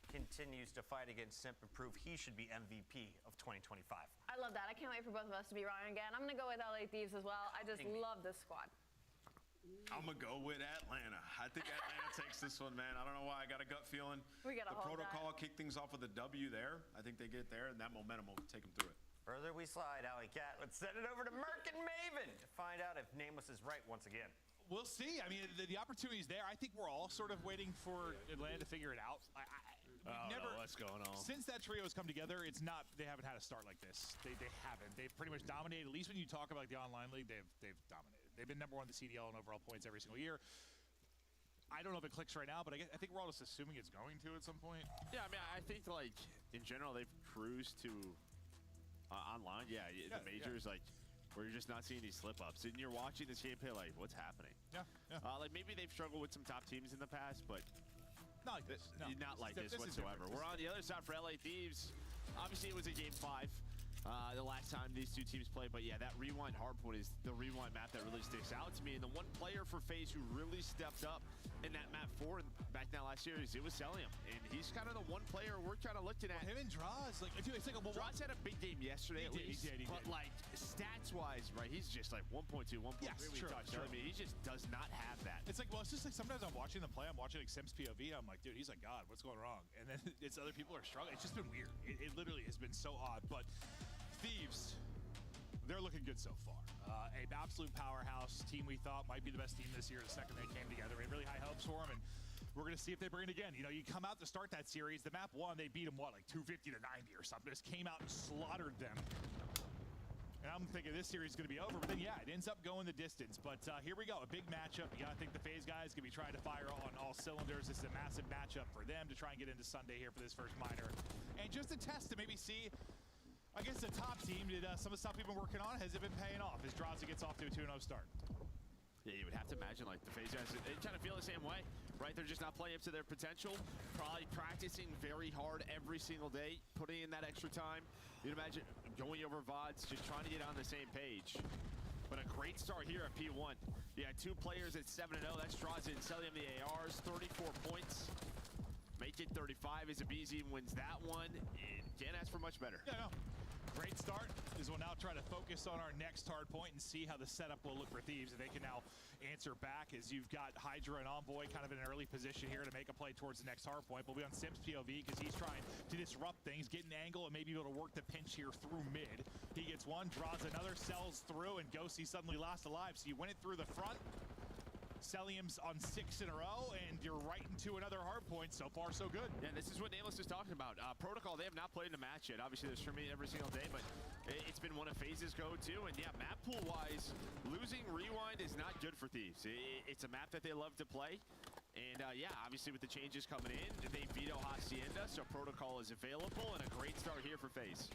continues to fight against Simp and prove he should be MVP of 2025.
I love that. I can't wait for both of us to be wrong again. I'm going to go with LA Thieves as well. I just love this squad.
I'm going to go with Atlanta. I think Atlanta takes this one, man. I don't know why. I got a gut feeling.
We got to hold
Protocol
that.
kick things off with a W there. I think they get there, and that momentum will take them through it.
Further we slide, Alley Cat. Let's send it over to Merc and Maven to find out if Nameless is right once again.
We'll see. I mean, the opportunity is there. I think we're all sort of waiting for Atlanta to figure it out.
What's going on?
Since that trio has come together, it's not. They haven't had a start like this. They haven't. They've pretty much dominated. At least when you talk about the online league, they've dominated. They've been number 1 in the CDL in overall points every single year. I don't know if it clicks right now, but I think we're all just assuming it's going to at some point.
Yeah, I mean, I think like in general they've cruised to online. Yeah, the majors like where you're just not seeing these slip ups, and you're watching this gameplay like, what's happening?
Yeah.
Like maybe they've struggled with some top teams in the past, but
not like this.
Not like this whatsoever. We're on the other side for LA Thieves. Obviously, it was a game 5. The last time these 2 teams played, but yeah, that rewind hardpoint is the rewind map that really sticks out to me. And the one player for FaZe who really stepped up in that map 4 back in that last series, it was Celium, and he's kind of the one player we're kind of looking at.
Him and Draws, like it's like a
Draws had a big game yesterday.
He did.
But like stats wise, right? He's just like 1.2, 1.3.
Yes, true.
I mean, he just does not have that.
It's like, well, it's just like sometimes I'm watching them play. I'm watching like Simps POV. I'm like, dude, he's like, God, what's going wrong? And then it's other people are struggling. It's just been weird. It literally has been so odd, but. Thieves, they're looking good so far. An absolute powerhouse team we thought might be the best team this year the second they came together. We had really high hopes for them, and we're going to see if they bring it again. You know, you come out to start that series, the map 1, they beat them, what, like 250 to 90 or something. Just came out and slaughtered them. And I'm thinking this series is going to be over, but then, yeah, it ends up going the distance. But here we go, a big matchup. You got to think the FaZe guys going to be trying to fire on all cylinders. This is a massive matchup for them to try and get into Sunday here for this first minor. And just a test to maybe see against the top team, did some of the stuff we've been working on, has it been paying off as Draza gets off to a 2-0 start?
Yeah, you would have to imagine like the FaZe guys, they kind of feel the same way, right? They're just not playing up to their potential, probably practicing very hard every single day, putting in that extra time. You'd imagine going over VODs, just trying to get on the same page. But a great start here at P1. You had 2 players at 7-0, that's Draza and Celium the ARs, 34 points. Make it 35 as aBeZy wins that one. And can't ask for much better.
Yeah, no. Great start, as we'll now try to focus on our next hard point and see how the setup will look for Thieves. And they can now answer back as you've got Hydra and Envoy kind of in an early position here to make a play towards the next hard point. We'll be on Simps POV because he's trying to disrupt things, get an angle, and maybe be able to work the pinch here through mid. He gets 1, draws another, sells through, and Ghosty suddenly last alive. So you win it through the front. Celium's on 6 in a row, and you're right into another hard point. So far, so good.
Yeah, this is what Nameless is talking about. Protocol, they have not played in a match yet. Obviously, there's streaming every single day, but it's been one of FaZe's go-to. And yeah, map pool-wise, losing Rewind is not good for Thieves. It's a map that they love to play. And yeah, obviously with the changes coming in, they veto Hacienda, so Protocol is available, and a great start here for FaZe.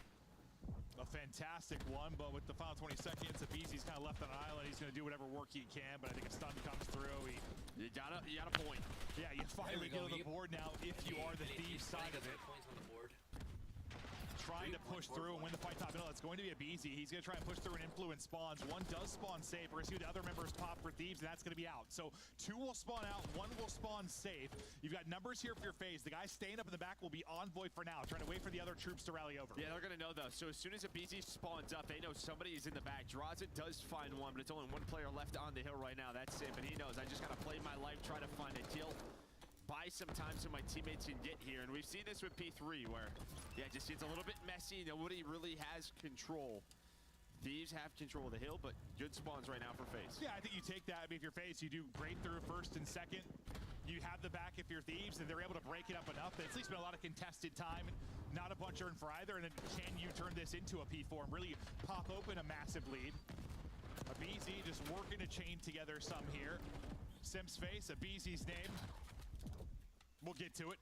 A fantastic one, but with the final 20 seconds, Abizi's kind of left on an island. He's going to do whatever work he can, but I think a stun comes through.
You got a point.
Yeah, you finally get on the board now if you are the Thieves side of it. Trying to push through and win the fight top middle. It's going to be Abizi. He's going to try and push through and influence spawns. One does spawn safe. We're going to see the other members pop for Thieves, and that's going to be out. So 2 will spawn out, 1 will spawn safe. You've got numbers here for your FaZe. The guy staying up in the back will be Envoy for now, trying to wait for the other troops to rally over.
Yeah, they're going to know, though. So as soon as Abizi spawns up, they know somebody is in the back. Draza does find one, but it's only 1 player left on the hill right now. That's it, but he knows. I just got to play my life, try to find a kill. Buy some time so my teammates can get here. And we've seen this with P3 where, yeah, just it's a little bit messy. Nobody really has control. Thieves have control of the hill, but good spawns right now for FaZe.
Yeah, I think you take that. I mean, if you're FaZe, you do great through first and second. You have the back if you're Thieves, and they're able to break it up enough that it's at least been a lot of contested time. Not a bunch earned for either. And then can you turn this into a P4 and really pop open a massive lead? Abizi just working to chain together some here. Sim's face, Abizi's name. We'll get to it.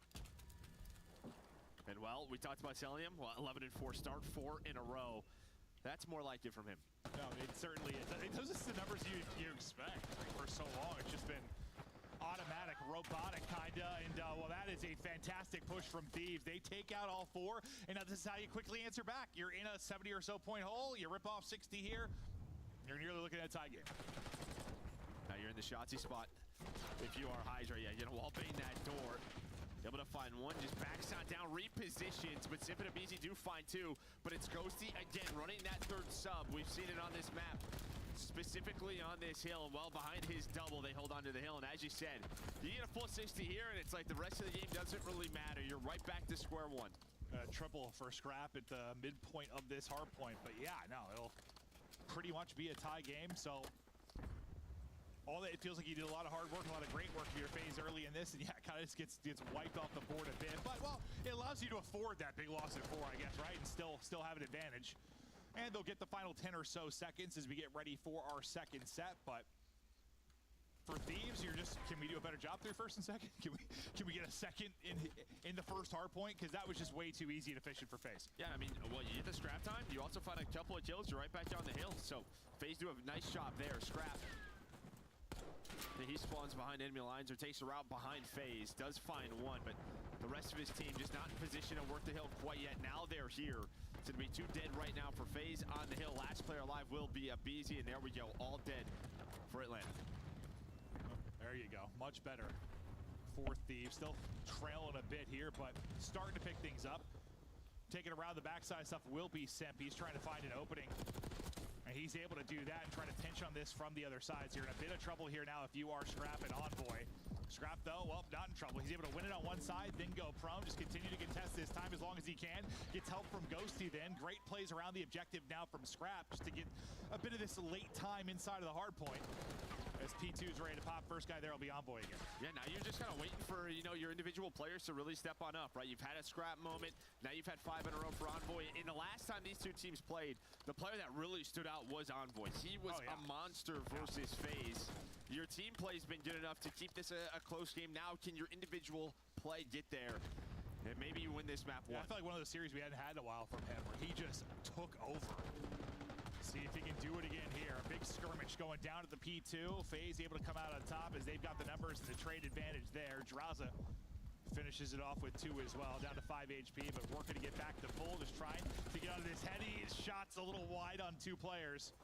And well, we talked about Celium. Well, 11 and 4 start, 4 in a row. That's more like it from him.
No, it certainly is. Those are the numbers you expect for so long. It's just been automatic, robotic kinda, and well, that is a fantastic push from Thieves. They take out all 4, and now this is how you quickly answer back. You're in a 70 or so point hole, you rip off 60 here, you're nearly looking at a tie game.
Now you're in the Shotzzy spot. If you are Hydra, yeah, you're gonna wall bang that door. Able to find one, just backs out down, repositions, but Simp and Abizi do find 2, but it's Ghosty again running that 3rd sub. We've seen it on this map, specifically on this hill, well behind his double. They hold on to the hill, and as you said, you get a full 60 here, and it's like the rest of the game doesn't really matter. You're right back to square one.
Triple for Scrap at the midpoint of this hard point, but yeah, no, it'll pretty much be a tie game, so it feels like you did a lot of hard work, a lot of great work for your FaZe early in this, and yeah, kind of just gets wiped off the board a bit. But well, it allows you to afford that big loss at 4, I guess, right? And still have an advantage. And they'll get the final 10 or so seconds as we get ready for our second set. But for Thieves, can we do a better job through first and second? Can we get a second in the first hard point? Because that was just way too easy and efficient for FaZe.
Yeah, I mean, well, you get the Scrap time. You also find a couple of kills. You're right back down the hill. So FaZe do a nice job there. Scrap. He spawns behind enemy lines or takes a route behind FaZe, does find one, but the rest of his team just not in position to work the hill quite yet. Now they're here. It's going to be 2 dead right now for FaZe on the hill. Last player alive will be Abizi, and there we go, all dead for Atlanta.
There you go, much better for Thieves. Still trailing a bit here, but starting to pick things up. Taking around the backside stuff will be Simp. He's trying to find an opening. And he's able to do that and try to pinch on this from the other side. So you're in a bit of trouble here now if you are Scrap and Envoy. Scrap, though, well, not in trouble. He's able to win it on one side, then go prone. Just continue to contest this time as long as he can. Gets help from Ghosty then. Great plays around the objective now from Scrap just to get a bit of this late time inside of the hard point. As P2 is ready to pop, first guy there will be Envoy again.
Yeah, now you're just kind of waiting for, your individual players to really step on up, right? You've had a Scrap moment. Now you've had 5 in a row for Envoy. And the last time these 2 teams played, the player that really stood out was Envoy. He was a monster versus FaZe. Your team play's been good enough to keep this a close game. Now can your individual play get there? And maybe you win this map one.
I feel like one of those series we hadn't had in a while from him where he just took over. See if he can do it again here. A big skirmish going down at the P2. FaZe able to come out on top as they've got the numbers and the trade advantage there. Draza finishes it off with 2 as well, down to 5 HP, but working to get back to full, just trying to get out of this heady. His shot's a little wide on 2 players.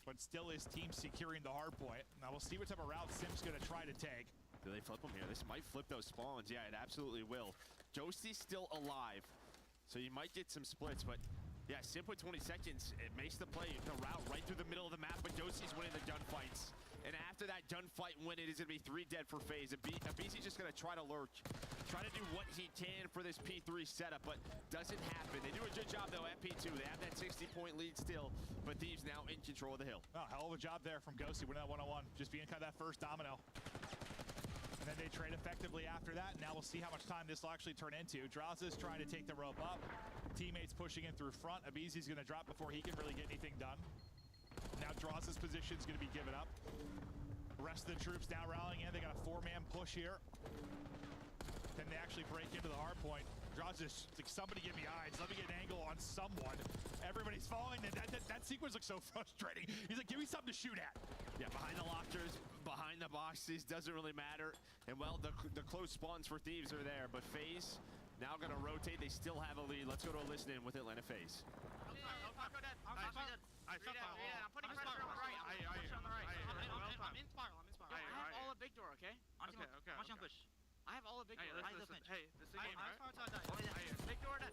But still his team securing the hard point. Now we'll see what type of route Sim's gonna try to take.
Do they flip him here? This might flip those spawns. Yeah, it absolutely will. Ghosty's still alive, so you might get some splits, but yeah, Simp with 20 seconds, it makes the play, the route right through the middle of the map, but Ghosty's winning the gunfights. And after that done fight and win it is going to be 3 dead for FaZe. aBeZy's just going to try to lurk, try to do what he can for this P3 setup, but doesn't happen. They do a good job, though, at P2. They have that 60-point lead still, but Thieves now in control of the hill.
Oh, hell of a job there from Ghosty, winning that 1-on-1, just being kind of that first domino. And then they trade effectively after that. Now we'll see how much time this will actually turn into. Drazah's trying to take the rope up. Teammates pushing in through front. aBeZy's going to drop before he can really get anything done. Now Drazah's position is going to be given up. The rest of the troops now rallying in. They got a 4-man push here. Then they actually break into the hard point. Drazah's like, somebody give me eyes. Let me get an angle on someone. Everybody's falling. That sequence looks so frustrating. He's like, give me something to shoot at.
Yeah, behind the lockers, behind the boxes, doesn't really matter. And, well, the close spawns for Thieves are there. But FaZe now going to rotate. They still have a lead. Let's go to a listen-in with Atlanta FaZe.
I'm putting pressure on the right. I'm in spiral. I have all of big door, okay? Okay. Watch push. I have all of big door. Listen. Hey, this is a game, right? Big door dead.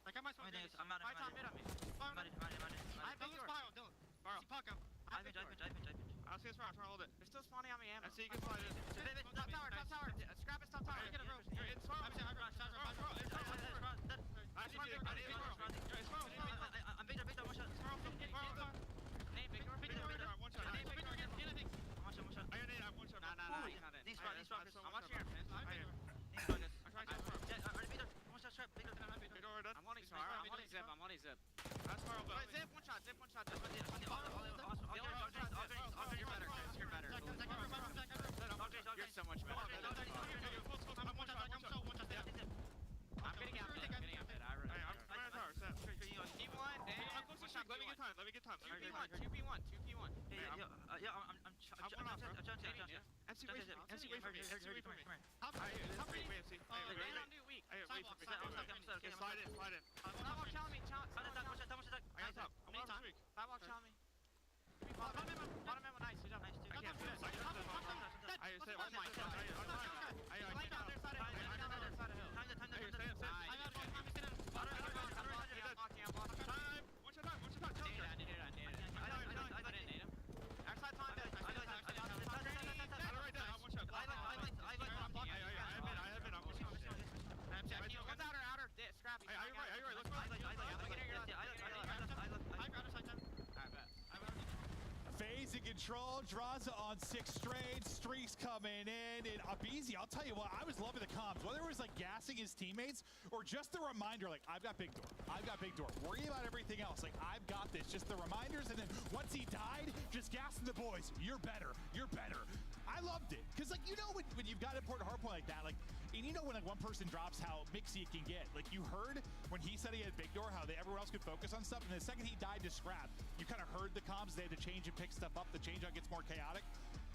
Like, I'm out mid on me. I have big door. Spiral, Dylan. See puck up. I have big door. I'll see this round. Hold it. They're still spawning on me ammo. I see you can slide in. Top tower. Scrap it, top tower. You're in spiral. I'm big door, one shot. Name big door, one shot. Name big door again, anything. One shot. I got nade, I'm one shot. Nah, you're not in. I'm watching your fence. I'm big door. I'm big door, one shot, strap, big door. I'm on zip. That's spiral, but zip, one shot. You're better. You're so much better. I'm getting out mid. Let me get time. 2v1. MC, wait for me. How are you? MC? I'm new weak. Slide in. Sidewalk, challenge me. I got top. I'm weak. Sidewalk, challenge me. Bottom ammo, nice. Good job. I can't do this. Oh my god. I got their side of hill. Time to hill.
FaZe in control. Drazah on 6 straight. Streaks coming in. And aBeZy, I'll tell you what, I was loving the comms. Whether it was like gassing his teammates or just the reminder, like, I've got big door. Worry about everything else. Like, I've got this. Just the reminders. And then once he died, just gassing the boys. You're better. I loved it. Because, like, you know when you've got an important hardpoint like that, like, and you know when like one person drops how mixy it can get. Like, you heard when he said he had big door, how everyone else could focus on stuff. And the second he died to scrap, you kind of heard the comms. They had to change and pick stuff up. The change-out gets more chaotic.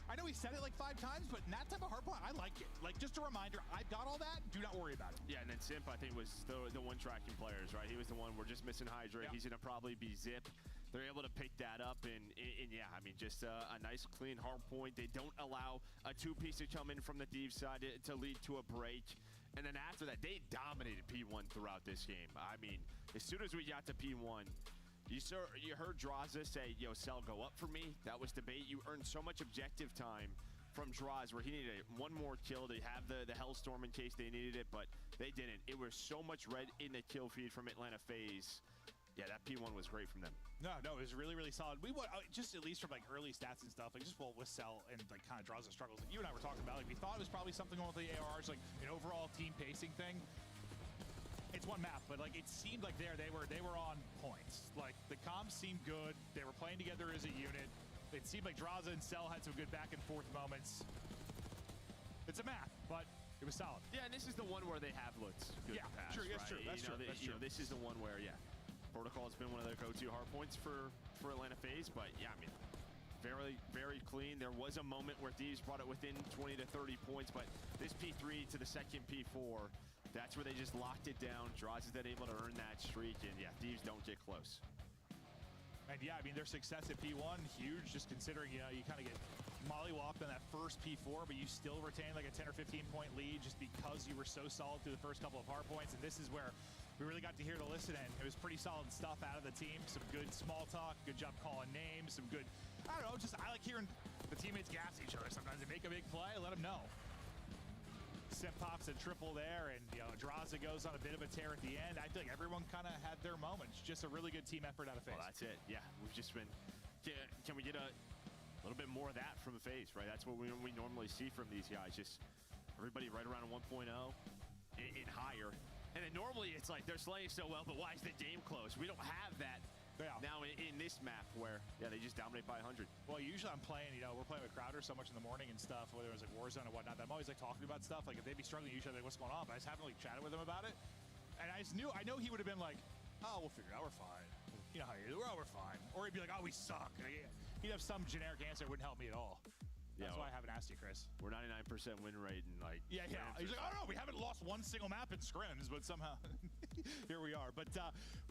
I know he said it like 5 times, but in that type of hardpoint, I like it. Like, just a reminder, I've got all that. Do not worry about it.
Yeah, and then Simp, I think, was the one tracking players, right? He was the one. We're just missing Hydra. Yep. He's going to probably be Zip. They're able to pick that up, and yeah, I mean, just a nice, clean hard point. They don't allow a 2-piece to come in from the Thieves side to lead to a break. And then after that, they dominated P1 throughout this game. I mean, as soon as we got to P1, you heard Drazah say, yo, Cell, go up for me. That was debate. You earned so much objective time from Drazah where he needed one more kill to have the Hellstorm in case they needed it, but they didn't. It was so much red in the kill feed from Atlanta FaZe. Yeah, that P1 was great from them.
No, it was really, really solid. We want just at least from like early stats and stuff, like just with Cell and like kind of Drazah struggles. Like you and I were talking about, like we thought it was probably something on with the ARs, like an overall team pacing thing. It's one map, but like it seemed like they were on points. Like the comms seemed good. They were playing together as a unit. It seemed like Drazah and Cell had some good back and forth moments. It's a map, but it was solid.
Yeah, and this is the one where they have looked good in the past,
true,
right?
That's true.
This is the one where, yeah, Protocol has been one of their go-to hard points for Atlanta FaZe, but yeah, I mean, very, very clean. There was a moment where Thieves brought it within 20 to 30 points, but this P3 to the second P4, that's where they just locked it down. Drazah's then able to earn that streak, and yeah, Thieves don't get close.
And yeah, I mean, their success at P1, huge, just considering, you know, you kind of get mollywopped on that first P4, but you still retain like a 10 or 15 point lead just because you were so solid through the first couple of hard points. And this is where we really got to hear the listen in. It was pretty solid stuff out of the team. Some good small talk, good job calling names, some good I don't know, I like hearing the teammates gas each other. Sometimes they make a big play, let them know. Simp pops a triple there, and Drazah goes on a bit of a tear at the end. I feel like everyone kind of had their moments. Just a really good team effort out of FaZe.
Well, that's it. Yeah, we've just been. Can we get a little bit more of that from the FaZe, right? That's what we normally see from these guys. Just everybody right around a 1.0 in higher. And then normally it's like they're slaying so well, but why is the game close? We don't have that now in this map where, they just dominate by 100.
Well, usually I'm playing, we're playing with Crowder so much in the morning and stuff, whether it was like Warzone or whatnot, that I'm always like talking about stuff. Like if they'd be struggling, usually like, what's going on? But I just haven't really chatted with him about it. And I know he would have been like, oh, we'll figure it out, we're fine. You know how you do, we're fine. Or he'd be like, oh, we suck. He'd have some generic answer that wouldn't help me at all. That's why I haven't asked you, Chris.
We're 99% win rate and like...
Yeah. He's like, oh no, we haven't lost one single map in scrims, but somehow here we are. But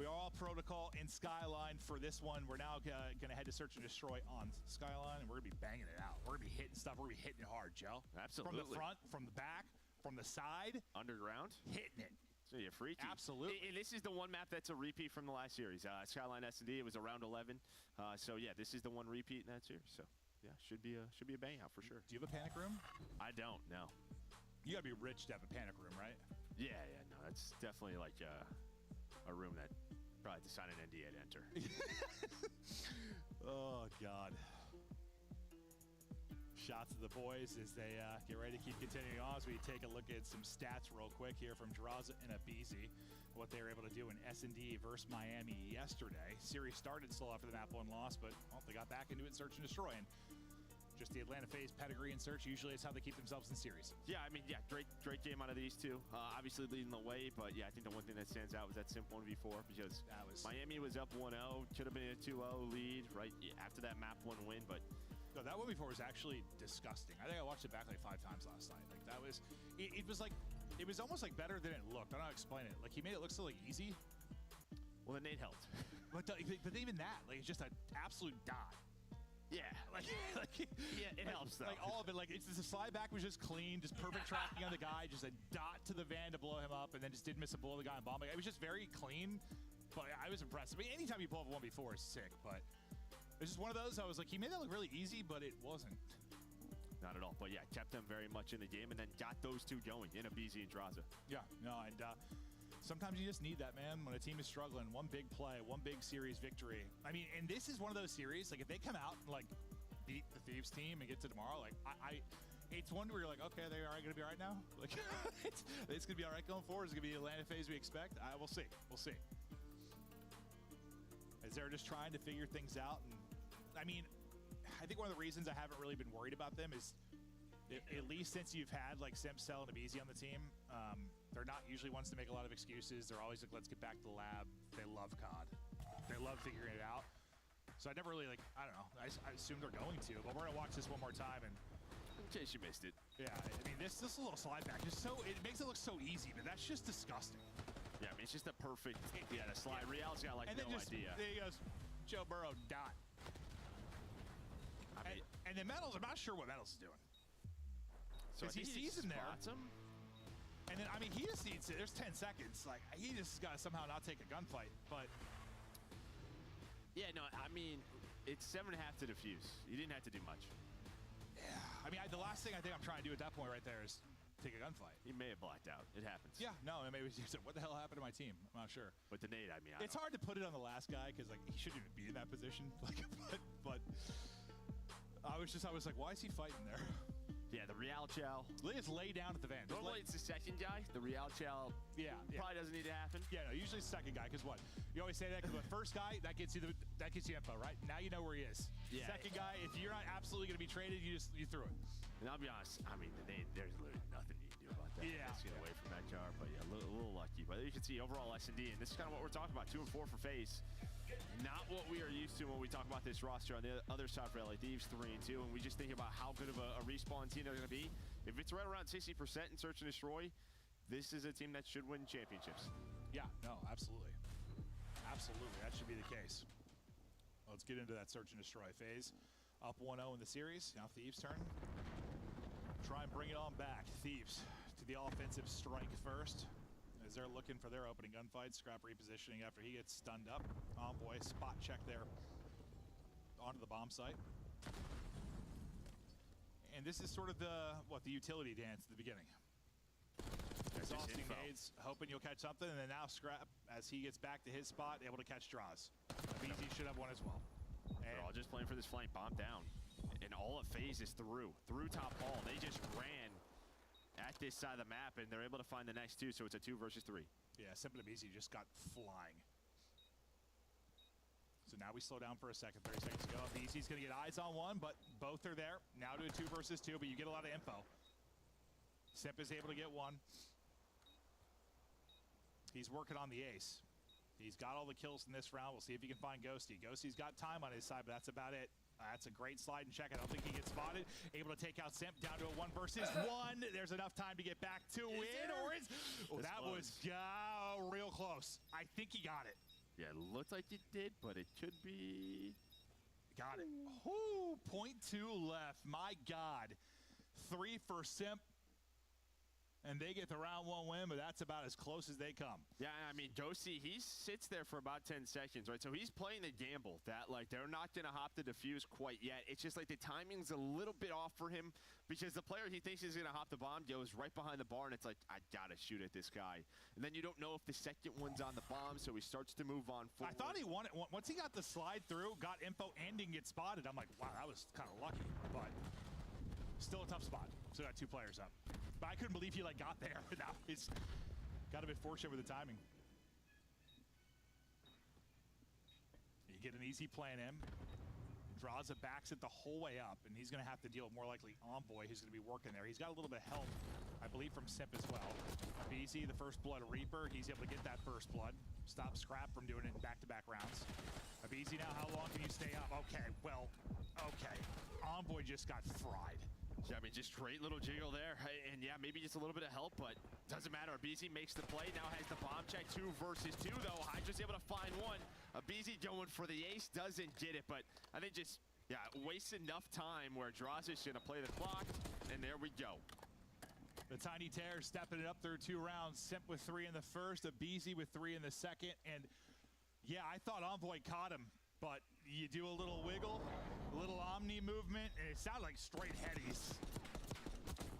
we are all protocol in Skyline for this one. We're now going to head to Search and Destroy on Skyline, and we're going to be banging it out. We're going to be hitting stuff. We're going to be hitting it hard, Joe.
Absolutely.
From the front, from the back, from the side.
Underground.
Hitting it.
So you're free to.
Absolutely.
And this is the one map that's a repeat from the last series. Skyline S&D, it was around 11. So yeah, this is the one repeat in that series. So yeah, should be a bang out for sure.
Do you have a panic room?
I don't, no.
You gotta be rich to have a panic room, right?
Yeah, no, that's definitely like a room that probably to sign an NDA to enter.
Oh God. Shots of the boys as they get ready to keep continuing on as we take a look at some stats real quick here from Drazah and aBeZy. What they were able to do in S&D versus Miami yesterday. Series started slow after the map 1 loss, but they got back into it, Search and Destroy. And just the Atlanta FaZe pedigree and Search usually is how they keep themselves in series.
Yeah, I mean, great game out of these two. Obviously leading the way, but yeah, I think the one thing that stands out was that Simp 1v4 because Miami was up 1-0, could have been a 2-0 lead right after that map 1 win, but
no, that 1v4 was actually disgusting. I think I watched it back like 5 times last night. Like that was, it was like, it was almost like better than it looked. I don't know how to explain it. Like he made it look so like easy.
Well, the nade helped.
but even that, like it's just an absolute dot.
Yeah, yeah, it helps though.
Like all of it, like it's the slide back was just clean, just perfect tracking on the guy, just a dot to the van to blow him up, and then just didn't miss a bullet the guy in bomb. Like, it was just very clean, but I was impressed. I mean, anytime you pull up a 1v4 is sick, but it's just one of those. I was like, he made that look really easy, but it wasn't.
Not at all. But yeah, kept them very much in the game, and then got those two going in aBeZy and Drazah.
Yeah, no, and sometimes you just need that, man. When a team is struggling, one big play, one big series victory. I mean, and this is one of those series. Like if they come out and like beat the Thieves team and get to tomorrow, like it's one where you're like, okay, they're going to be all right now. Like it's going to be all right going forward. It's going to be the Atlanta FaZe we expect. We'll see. We'll see. As they're just trying to figure things out, and I mean, I think one of the reasons I haven't really been worried about them is, at least since you've had like Simp, Cell, and aBeZy on the team, they're not usually ones to make a lot of excuses. They're always like, let's get back to the lab. They love COD. They love figuring it out. So I never really like, I don't know. I assume they're going to, but we're gonna watch this one more time and.
In case you missed it.
Yeah, I mean this little slide back is it makes it look so easy, but that's just disgusting.
Yeah, I mean it's just a perfect the slide. Real's got like
and
no idea.
There he goes, Joe Burrow dot. And then Metals, I'm not sure what Metals is doing.
So
he sees him there.
Him?
And then, I mean, he just needs there's 10 seconds. Like, he just got to somehow not take a gunfight. But.
Yeah, no, I mean, it's 7.5 to defuse. You didn't have to do much.
Yeah. I mean, the last thing I think I'm trying to do at that point right there is take a gunfight.
He may have blacked out. It happens.
Yeah, no, maybe he said, what the hell happened to my team? I'm not sure.
But the nade, I mean,
it's hard to put it on the last guy because, like, he shouldn't even be in that position. Like, but I was like, why is he fighting there?
Yeah, the Real Chow.
They just lay down at the van.
Normally it's the second guy. The Real Chow probably doesn't need to happen.
Yeah, no, usually the second guy, because what? You always say that because the first guy, that gets you info, right? Now you know where he is.
Yeah.
Second guy, if you're not absolutely going to be traded, you threw it.
And I'll be honest, I mean, there's literally nothing you can do about that.
Yeah.
Let's get away from that jar, but yeah, a little lucky. But you can see overall S&D, and this is kind of what we're talking about, 2 and 4 for FaZe. Not what we are used to when we talk about this roster. On the other side for LA Thieves, 3 and 2, and we just think about how good of a respawn team they're going to be. If it's right around 60% in Search and Destroy, this is a team that should win championships.
Yeah, no, absolutely. Absolutely, that should be the case. Let's get into that Search and Destroy phase. Up 1-0 in the series. Now Thieves' turn. Try and bring it on back. Thieves to the offensive strike first, as they're looking for their opening gunfight. Scrap repositioning after he gets stunned up. Envoy spot check there onto the bomb site. And this is sort of the utility dance at the beginning. Exhausting nades, hoping you'll catch something, and then now Scrap, as he gets back to his spot, able to catch draws. Easy should have one as well.
And they're all just playing for this flank bomb down. And all of FaZe is through top hall. They just ran at this side of the map, and they're able to find the next two, so it's a 2 versus 3.
Yeah, Simp and Easy just got flying. So now we slow down for a second, 30 seconds to go. Easy's going to get eyes on one, but both are there. Now to a 2 versus 2, but you get a lot of info. Simp is able to get one. He's working on the ace. He's got all the kills in this round. We'll see if he can find Ghosty. Ghosty's got time on his side, but that's about it. That's a great slide and check. I don't think he gets spotted. Able to take out Simp down to a 1 versus 1. There's enough time to get back to win, or is that was real close. I think he got it.
Yeah, it looked like it did, but it could be.
Got it. Ooh, 0.2 left. My God. 3 for Simp. And they get the round 1 win, but that's about as close as they come.
Yeah, I mean, Ghosty, he sits there for about 10 seconds, right? So he's playing the gamble that, like, they're not going to hop the defuse quite yet. It's just like the timing's a little bit off for him because the player he thinks is going to hop the bomb goes right behind the bar, and it's like, I got to shoot at this guy. And then you don't know if the second one's on the bomb, so he starts to move on forward.
I thought he won it. Once he got the slide through, got info, and didn't get spotted, I'm like, wow, that was kind of lucky. But still a tough spot. Still got 2 players up. But I couldn't believe he got there. Now he's got a bit fortunate with the timing. You get an easy plan in. Draws it, backs it the whole way up, and he's going to have to deal with more likely Envoy, who's going to be working there. He's got a little bit of help, I believe, from Simp as well. BZ, the first blood Reaper, he's able to get that first blood. Stop Scrap from doing it in back-to-back rounds. BZ now, how long can you stay up? Okay, well, okay. Envoy just got fried.
Yeah, I mean, just great little jiggle there. And yeah, maybe just a little bit of help, but doesn't matter. BZ makes the play, now has the bomb check. 2 versus 2, though. Hydra's able to find one. BZ going for the ace, doesn't get it, but I think just, yeah, wastes enough time where Draws is going to play the clock, and there we go.
The Tiny Terror stepping it up through 2 rounds. Simp with 3 in the first, BZ with 3 in the second, and yeah, I thought Envoy caught him, but you do a little wiggle, a little Omni movement, and it sounded like straight headies.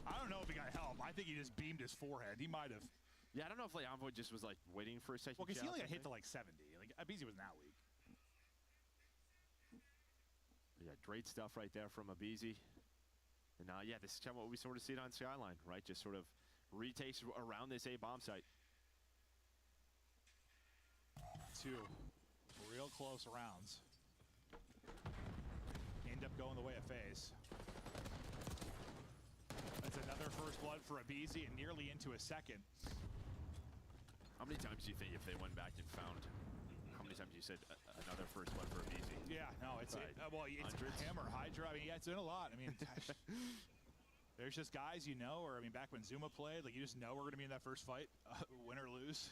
I don't know if he got help. I think he just beamed his forehead. He might have.
Yeah, I don't know if like Envoy just was like waiting for a second.
Well, because he only got hit to like 70. Like Abizi wasn't that weak.
Yeah, great stuff right there from Abizi. And yeah, this is kind of what we sort of see it on Skyline, right? Just sort of retakes around this A bomb site.
2 real close rounds. End up going the way of FaZe. That's another first blood for Abizi and nearly into a second.
How many times do you think if they went back and found, how many times you said another first blood for Abizi?
Yeah, no, it's, well, it's him or Hydra. I mean, yeah, it's been a lot. I mean, there's just guys you know, or I mean, back when Zuma played, like you just know we're going to be in that first fight, win or lose.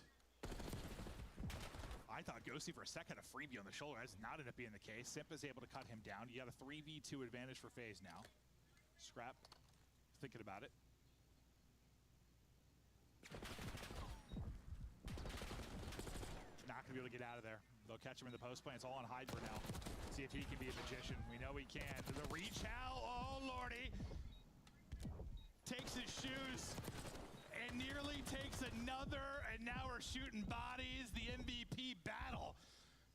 I thought Ghosty for a second, a freebie on the shoulder. That's not ended up being the case. Simp is able to cut him down. You got a 3v2 advantage for FaZe now. Scrap, thinking about it. Not going to be able to get out of there. They'll catch him in the post play. It's all on Hydra now. See if he can be a magician. We know he can. The reach out. Oh, Lordy. Takes his shoes and nearly takes another. And now we're shooting bodies. The MVP battle.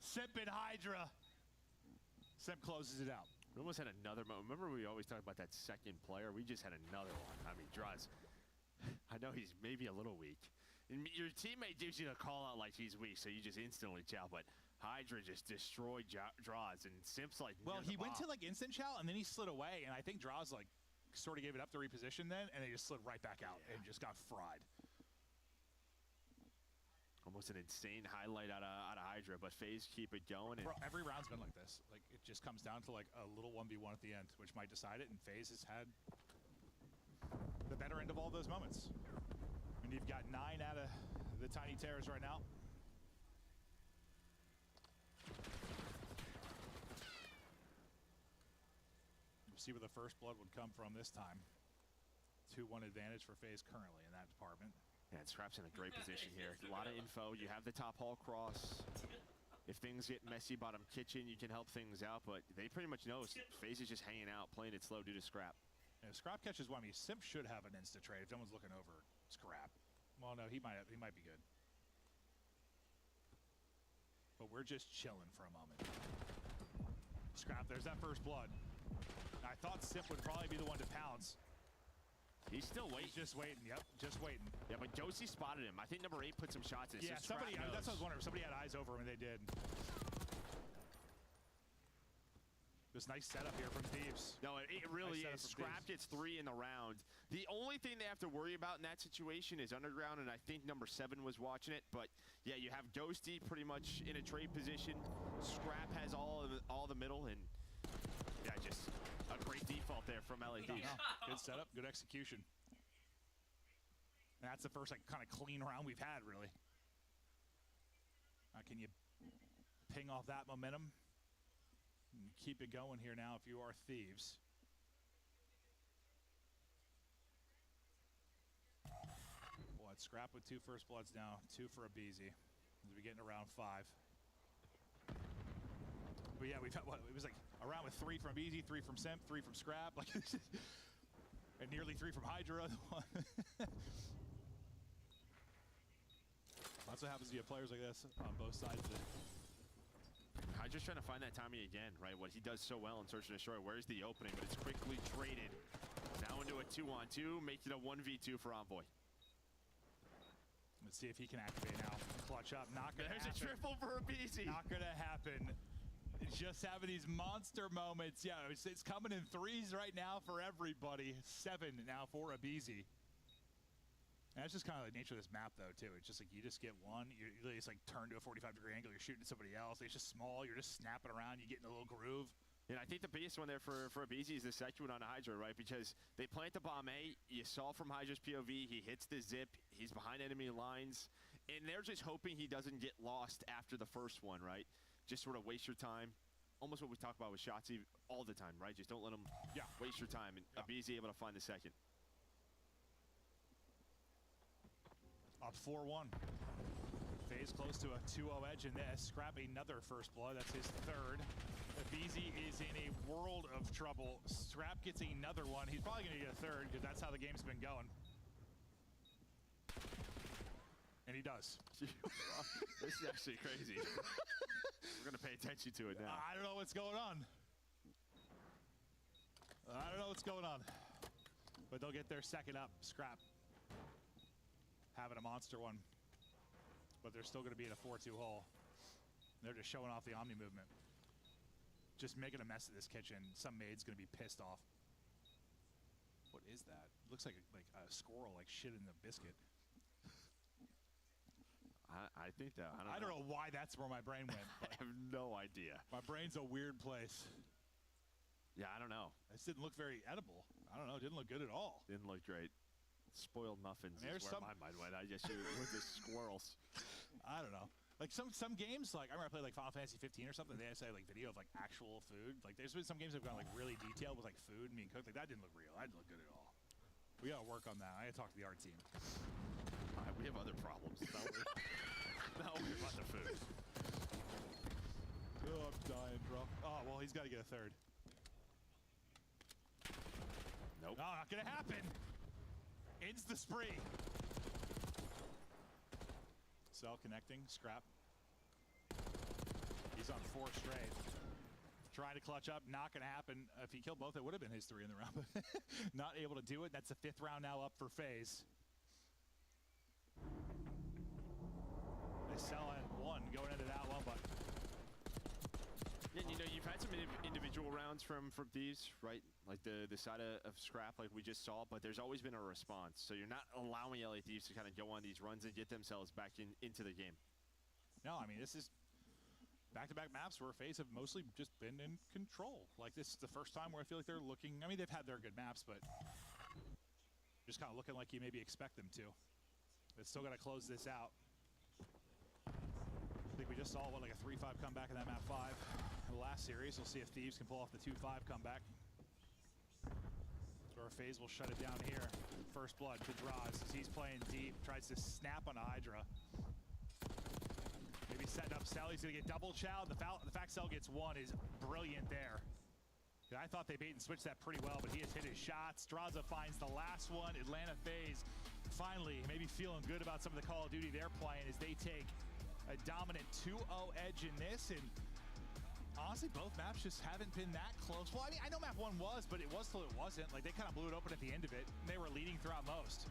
Simp and Hydra. Simp closes it out.
We almost had another moment. Remember we always talk about that second player? We just had another one. I mean, Draws, I know he's maybe a little weak. And your teammate gives you a call out like he's weak, so you just instantly chow. But Hydra just destroyed Draws, and Simp's like,
well, he went to like instant chow, and then he slid away, and I think Draws like sort of gave it up to reposition then, and they just slid right back out and just got fried.
Almost an insane highlight out of Hydra, but FaZe keep it going. And
bro, every round's been like this. Like it just comes down to like a little 1v1 at the end, which might decide it. And FaZe has had the better end of all those moments. And you've got 9 out of the Tiny Terrors right now. We'll see where the first blood would come from this time. 2-1 advantage for FaZe currently in that department.
Yeah, and Scrap's in a great position here. A lot of info. You have the top hall cross. if things get messy bottom kitchen, you can help things out. But they pretty much know FaZe is just hanging out, playing it slow due to Scrap.
Yeah, Scrap catches one. I mean, Simp should have an insta trade if no one's looking over Scrap. Well, no, he might be good. But we're just chilling for a moment. Scrap, there's that first blood. I thought Simp would probably be the one to pounce.
He's still waiting.
He's just waiting. Yep, just waiting.
Yeah, but Josie spotted him. I think number 8 put some shots in.
Yeah,
so
somebody. That's what I was wondering. Somebody had eyes over him, and they did. This nice setup here from Thieves.
No, it really is. Scrap gets 3 in the round. The only thing they have to worry about in that situation is Underground, and I think number 7 was watching it. But yeah, you have Ghosty pretty much in a trade position. Scrap has all the middle, and yeah, just a great default there from LA Thieves.
Good setup, good execution. And that's the first like kind of clean round we've had, really. Can you ping off that momentum? And keep it going here now if you are Thieves. Well, it's Scrap with 2 first bloods now, 2 for aBeZy as we get into round 5. But yeah, we've had what it was like a round with 3 from aBeZy, 3 from Simp, 3 from Scrap, like and nearly 3 from Hydra. That's what happens to you players like this on both sides of it.
Hydra's trying to find that Tommy again, right? What he does so well in Search and Destroy. Where's the opening? But it's quickly traded. Now into a 2-on-2, making a 1v2 for Envoy.
Let's see if he can activate now. Clutch up, not gonna happen.
There's a triple for aBeZy.
Not gonna happen. Just having these monster moments. Yeah, it's coming in 3s right now for everybody. 7 now for aBeZy. And that's just kind of the nature of this map, though, too. It's just like you just get one, you just like turn to a 45-degree angle, you're shooting at somebody else. It's just small, you're just snapping around, you get in a little groove.
And I think the biggest one there for aBeZy is the second one on Hydra, right? Because they plant the bomb A, you saw from Hydra's POV, he hits the zip, he's behind enemy lines, and they're just hoping he doesn't get lost after the first one, right? Just sort of waste your time. Almost what we talk about with Shotzzy all the time, right? Just don't let him waste your time. And aBeZy able to find the second.
Up 4-1. FaZe close to a 2-0 edge in this. Scrap another first blood. That's his 3rd. aBeZy is in a world of trouble. Scrap gets another one. He's probably going to get a 3rd because that's how the game's been going. And he does.
This is actually crazy. We're going to pay attention to it now.
I don't know what's going on. I don't know what's going on. But they'll get their second up. Scrap having a monster one. But they're still going to be in a 4-2 hole. They're just showing off the Omni movement. Just making a mess of this kitchen. Some maid's going to be pissed off. What is that? Looks like a squirrel like shit in the biscuit.
I think that.
I don't know why that's where my brain went.
I have no idea.
My brain's a weird place.
Yeah, I don't know.
This didn't look very edible. I don't know. It didn't look good at all.
Didn't look great. Spoiled muffins is where my mind went. I just with the squirrels.
I don't know. Like some games, like I remember I played like Final Fantasy 15 or something. They say like video of like actual food. Like there's been some games that've gone like really detailed with like food being cooked. Like that didn't look real. That didn't look good at all. We gotta work on that. I gotta talk to the art team.
We have other problems. Not worry about the food.
Oh, I'm dying, bro. Oh well, he's got to get a 3rd.
Nope.
Oh, not gonna happen. Ends the spree. Cell connecting, Scrap. He's on 4 straight. Trying to clutch up, not gonna happen. If he killed both, it would have been his 3 in the round, but not able to do it. That's the 5th round now up for FaZe. They sell at 1 going into that one, but
yeah, you know, you've had some individual rounds from Thieves, right? Like the side of Scrap, like we just saw, but there's always been a response. So you're not allowing LA Thieves to kind of go on these runs and get themselves back into the game.
No, I mean, this is back-to-back maps where FaZe have mostly just been in control. Like this is the first time where I feel like they're looking, I mean, they've had their good maps, but just kind of looking like you maybe expect them to. They've still got to close this out. I think we just saw like a 3-5 comeback in that map 5 in the last series. We'll see if Thieves can pull off the 2-5 comeback. Or FaZe will shut it down here. First blood to Draz as he's playing deep, tries to snap on Hydra. Maybe setting up Cell. He's going to get double chowed. The fact Cell gets one is brilliant there. I thought they bait and switched that pretty well, but he has hit his shots. Straza finds the last one. Atlanta FaZe finally maybe feeling good about some of the Call of Duty they're playing as they take a dominant 2-0 edge in this. And honestly, both maps just haven't been that close. Well, I mean, I know map 1 was, but it was till it wasn't. Like, they kind of blew it open at the end of it, and they were leading throughout most.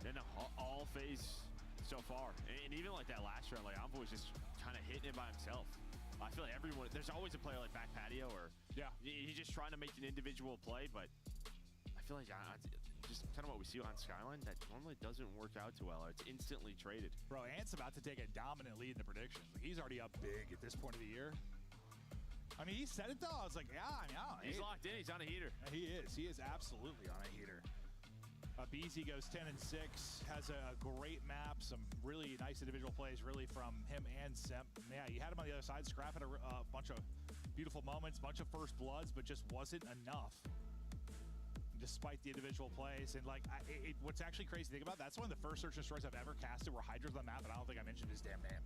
And all FaZe so far. And even like that last round, like Envoy was just kind of hitting it by himself. I feel like everyone, there's always a player like Back Patio or he's just trying to make an individual play, but I feel like just kind of what we see on Skyline, that normally doesn't work out too well. It's instantly traded.
Bro, Ant's about to take a dominant lead in the predictions. Like, he's already up big at this point of the year. I mean, he said it though. I was like,
he's locked in. He's on a heater.
He is. He is absolutely on a heater. BZ goes 10-6, has a great map, some really nice individual plays, really from him and Simp. Yeah, you had him on the other side. Scrap had a bunch of beautiful moments, bunch of first bloods, but just wasn't enough. Despite the individual plays, and like, what's actually crazy to think about, that's one of the first search and destroys I've ever casted where Hydra's on the map, and I don't think I mentioned his damn name.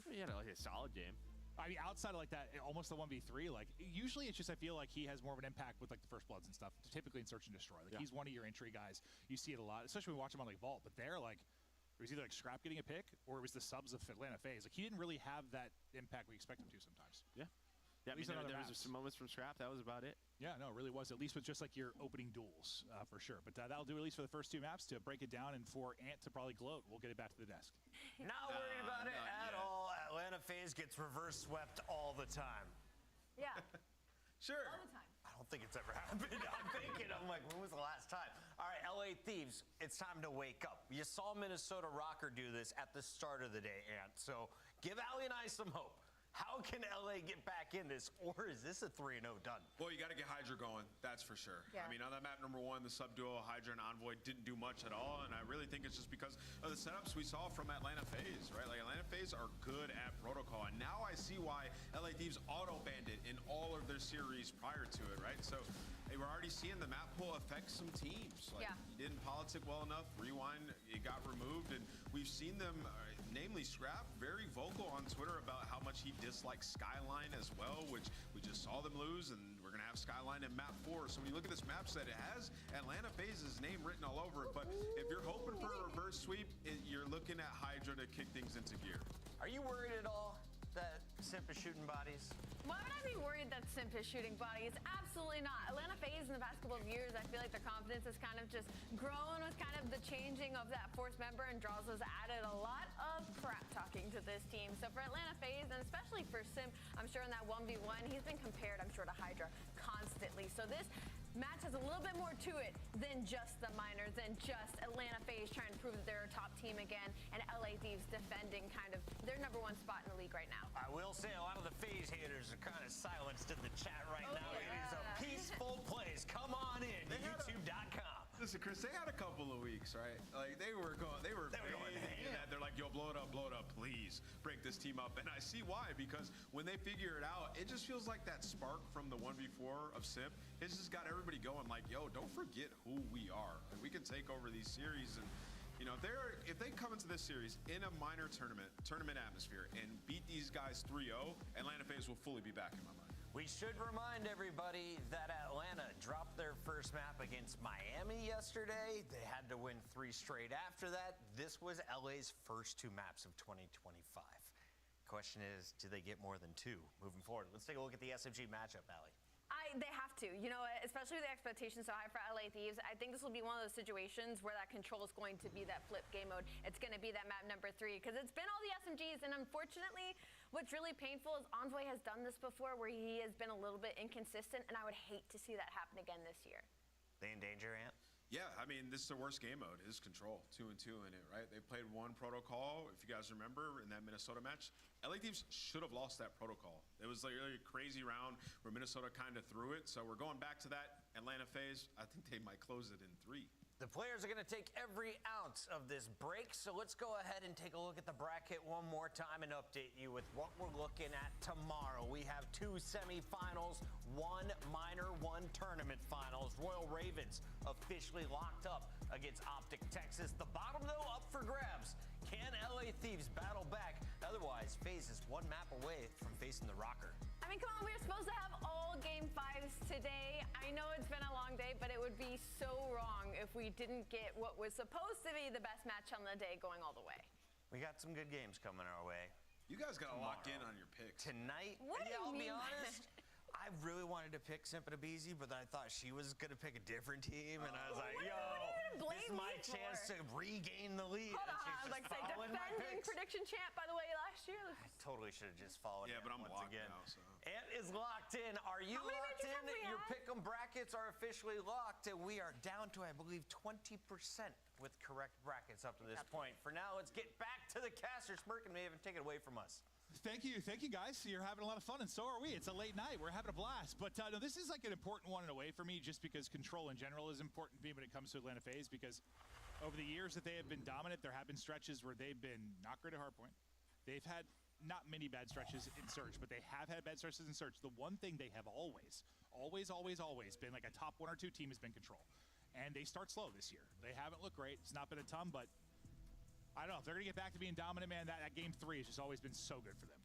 He had like a solid game.
I mean, outside of like that, almost the 1v3, like usually it's just, I feel like he has more of an impact with like the first bloods and stuff, typically in search and destroy. Like he's one of your entry guys. You see it a lot, especially when we watch him on like Vault, but they're like, it was either like Scrap getting a pick or it was the subs of Atlanta FaZe. Like he didn't really have that impact we expect him to sometimes.
Yeah, I mean, there was some moments from Scrap. That was about it.
Yeah, no, it really was. At least with just like your opening duels, for sure. But that'll do at least for the first 2 maps to break it down, and for Ant to probably gloat. We'll get it back to the desk.
Not worried about it at all. Atlanta FaZe gets reverse swept all the time.
Yeah.
Sure.
All the time.
I don't think it's ever happened. I'm like, when was the last time? All right, LA Thieves, it's time to wake up. You saw Minnesota Rocker do this at the start of the day, Ant. So give Ali and I some hope. How can LA get back in this, or is this a 3-0 done?
Well, you got to get Hydra going, that's for sure.
Yeah.
I mean, on that map number 1, the sub-duo, Hydra and Envoy didn't do much at all, and I really think it's just because of the setups we saw from Atlanta FaZe, right? Like, Atlanta FaZe are good at protocol, and now I see why LA Thieves auto-banned it in all of their series prior to it, right? So we're already seeing the map pool affect some teams. Like, you didn't politic well enough, Rewind, it got removed, and we've seen them, namely Scrap, very vocal on Twitter about how much he dislikes Skyline as well, which we just saw them lose, and we're going to have Skyline in map 4. So when you look at this map set, it has Atlanta FaZe's name written all over it, but if you're hoping for a reverse sweep, you're looking at Hydra to kick things into gear.
Are you worried at all that Simp is shooting bodies?
Why would I be worried that Simp is shooting bodies? Absolutely not. Atlanta FaZe in the past couple of years, I feel like their confidence has kind of just grown with kind of the changing of that fourth member, and Draws has added a lot of crap talking to this team. So for Atlanta FaZe, and especially for Simp, I'm sure in that 1v1, he's been compared, I'm sure, to Hydra constantly. So this match has a little bit more to it than just the minors, than just Atlanta FaZe trying to prove that they're a top team again, and LA Thieves defending kind of their #1 spot in the league right now.
I will say a lot of the FaZe haters are kind of silenced in the chat right now. It is a peaceful place. Come on in to YouTube.com.
Listen, Chris, they had a couple of weeks, right? Like they were going in that. They're like, yo, blow it up, please break this team up. And I see why, because when they figure it out, it just feels like that spark from the 1v4 of Simp. It's just got everybody going like, yo, don't forget who we are. Like, we can take over these series, and you know, if they come into this series in a minor tournament atmosphere and beat these guys 3-0, Atlanta FaZe will fully be back in my mind.
We should remind everybody that Atlanta dropped their first map against Miami yesterday. They had to win 3 straight after that. This was LA's first 2 maps of 2025. Question is, do they get more than 2 moving forward? Let's take a look at the SMG matchup, Ali.
They have to, you know, especially with the expectations so high for LA Thieves. I think this will be one of those situations where that control is going to be that flip game mode. It's going to be that map number 3, because it's been all the SMGs, and unfortunately, what's really painful is Envoy has done this before where he has been a little bit inconsistent, and I would hate to see that happen again this year.
They in danger, Ant?
Yeah, I mean, this is the worst game mode, is control. 2-2 in it, right? They played 1 protocol, if you guys remember, in that Minnesota match. LA Thieves should have lost that protocol. It was like a crazy round where Minnesota kind of threw it. So we're going back to that Atlanta FaZe. I think they might close it in 3.
The players are going to take every ounce of this break, so let's go ahead and take a look at the bracket one more time and update you with what we're looking at tomorrow. We have 2 semifinals, 1 minor, 1 tournament finals. Royal Ravens officially locked up against Optic Texas. The bottom, though, up for grabs. Can LA Thieves battle back? Otherwise, FaZe is 1 map away from facing the Rocker.
I mean, come on, we were supposed to have all Game 5s today. I know it's been a long day, but it would be so wrong if we didn't get what was supposed to be the best match on the day going all the way.
We got some good games coming our way.
You guys got to lock in on your picks.
Tonight,
What do you
I'll
mean
be
by
honest, I really wanted to pick Simpadabizi, but then I thought she was going to pick a different team, and I was like, yo, this is my chance to regain the lead.
Hold
And
on,
she's
I was
just
like, say,
following my
defending
picks.
prediction champ, by the way, last year.
I totally should have just followed
Yeah,
Ant
but I'm
once
blocked
again.
now, so.
Ant is locked in. Are you
How many
locked
matches
in?
have we
Your
had?
pick'em brackets are officially locked, and we are down to, I believe, 20% with correct brackets up to this point. For now, let's get back to the caster. Smirk and Maven, take it away from us.
Thank you, guys. You're having a lot of fun, and so are we. It's a late night. We're having a blast. But no, this is like an important one in a way for me, just because control in general is important to me when it comes to Atlanta FaZe, because over the years that they have been dominant, there have been stretches where they've been not great at hardpoint. They've had not many bad stretches in Search, but they have had bad stretches in Search. The one thing they have always been like a top 1 or 2 team has been control. And they start slow this year. They haven't looked great. It's not been a ton, but I don't know. If they're going to get back to being dominant, man, that game 3 has just always been so good for them.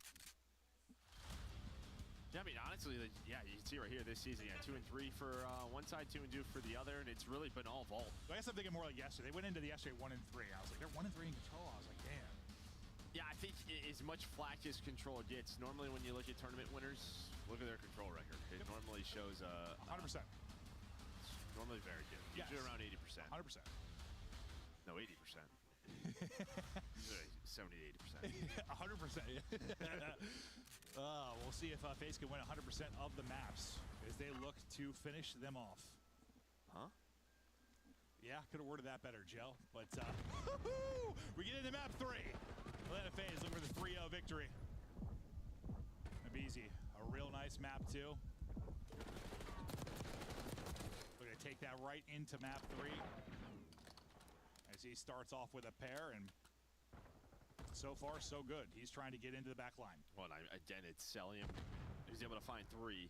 Yeah, I mean, honestly, you can see right here this season, 2 and 3 for one side, 2 and 2 for the other, and it's really been all Vault.
I guess I'm thinking more like yesterday. They went into the yesterday 1 and 3. I was like, they're 1 and 3 in control. I was like, damn.
Yeah, I think as much flack as control gets, normally when you look at tournament winners, look at their control record. It normally shows
100%.
Normally very good. Usually around 80%.
100%.
No, 80%. Usually 70 to 80%.
100%. We'll see if FaZe can win 100% of the maps as they look to finish them off.
Huh?
Yeah, could have worded that better, Joe. But we get into map 3. Atlanta FaZe looking for the 3-0 victory. Easy. A real nice map, too. We're going to take that right into map 3. As he starts off with a pair, and so far, so good. He's trying to get into the back line.
Well, again, it's Celium. He's able to find 3.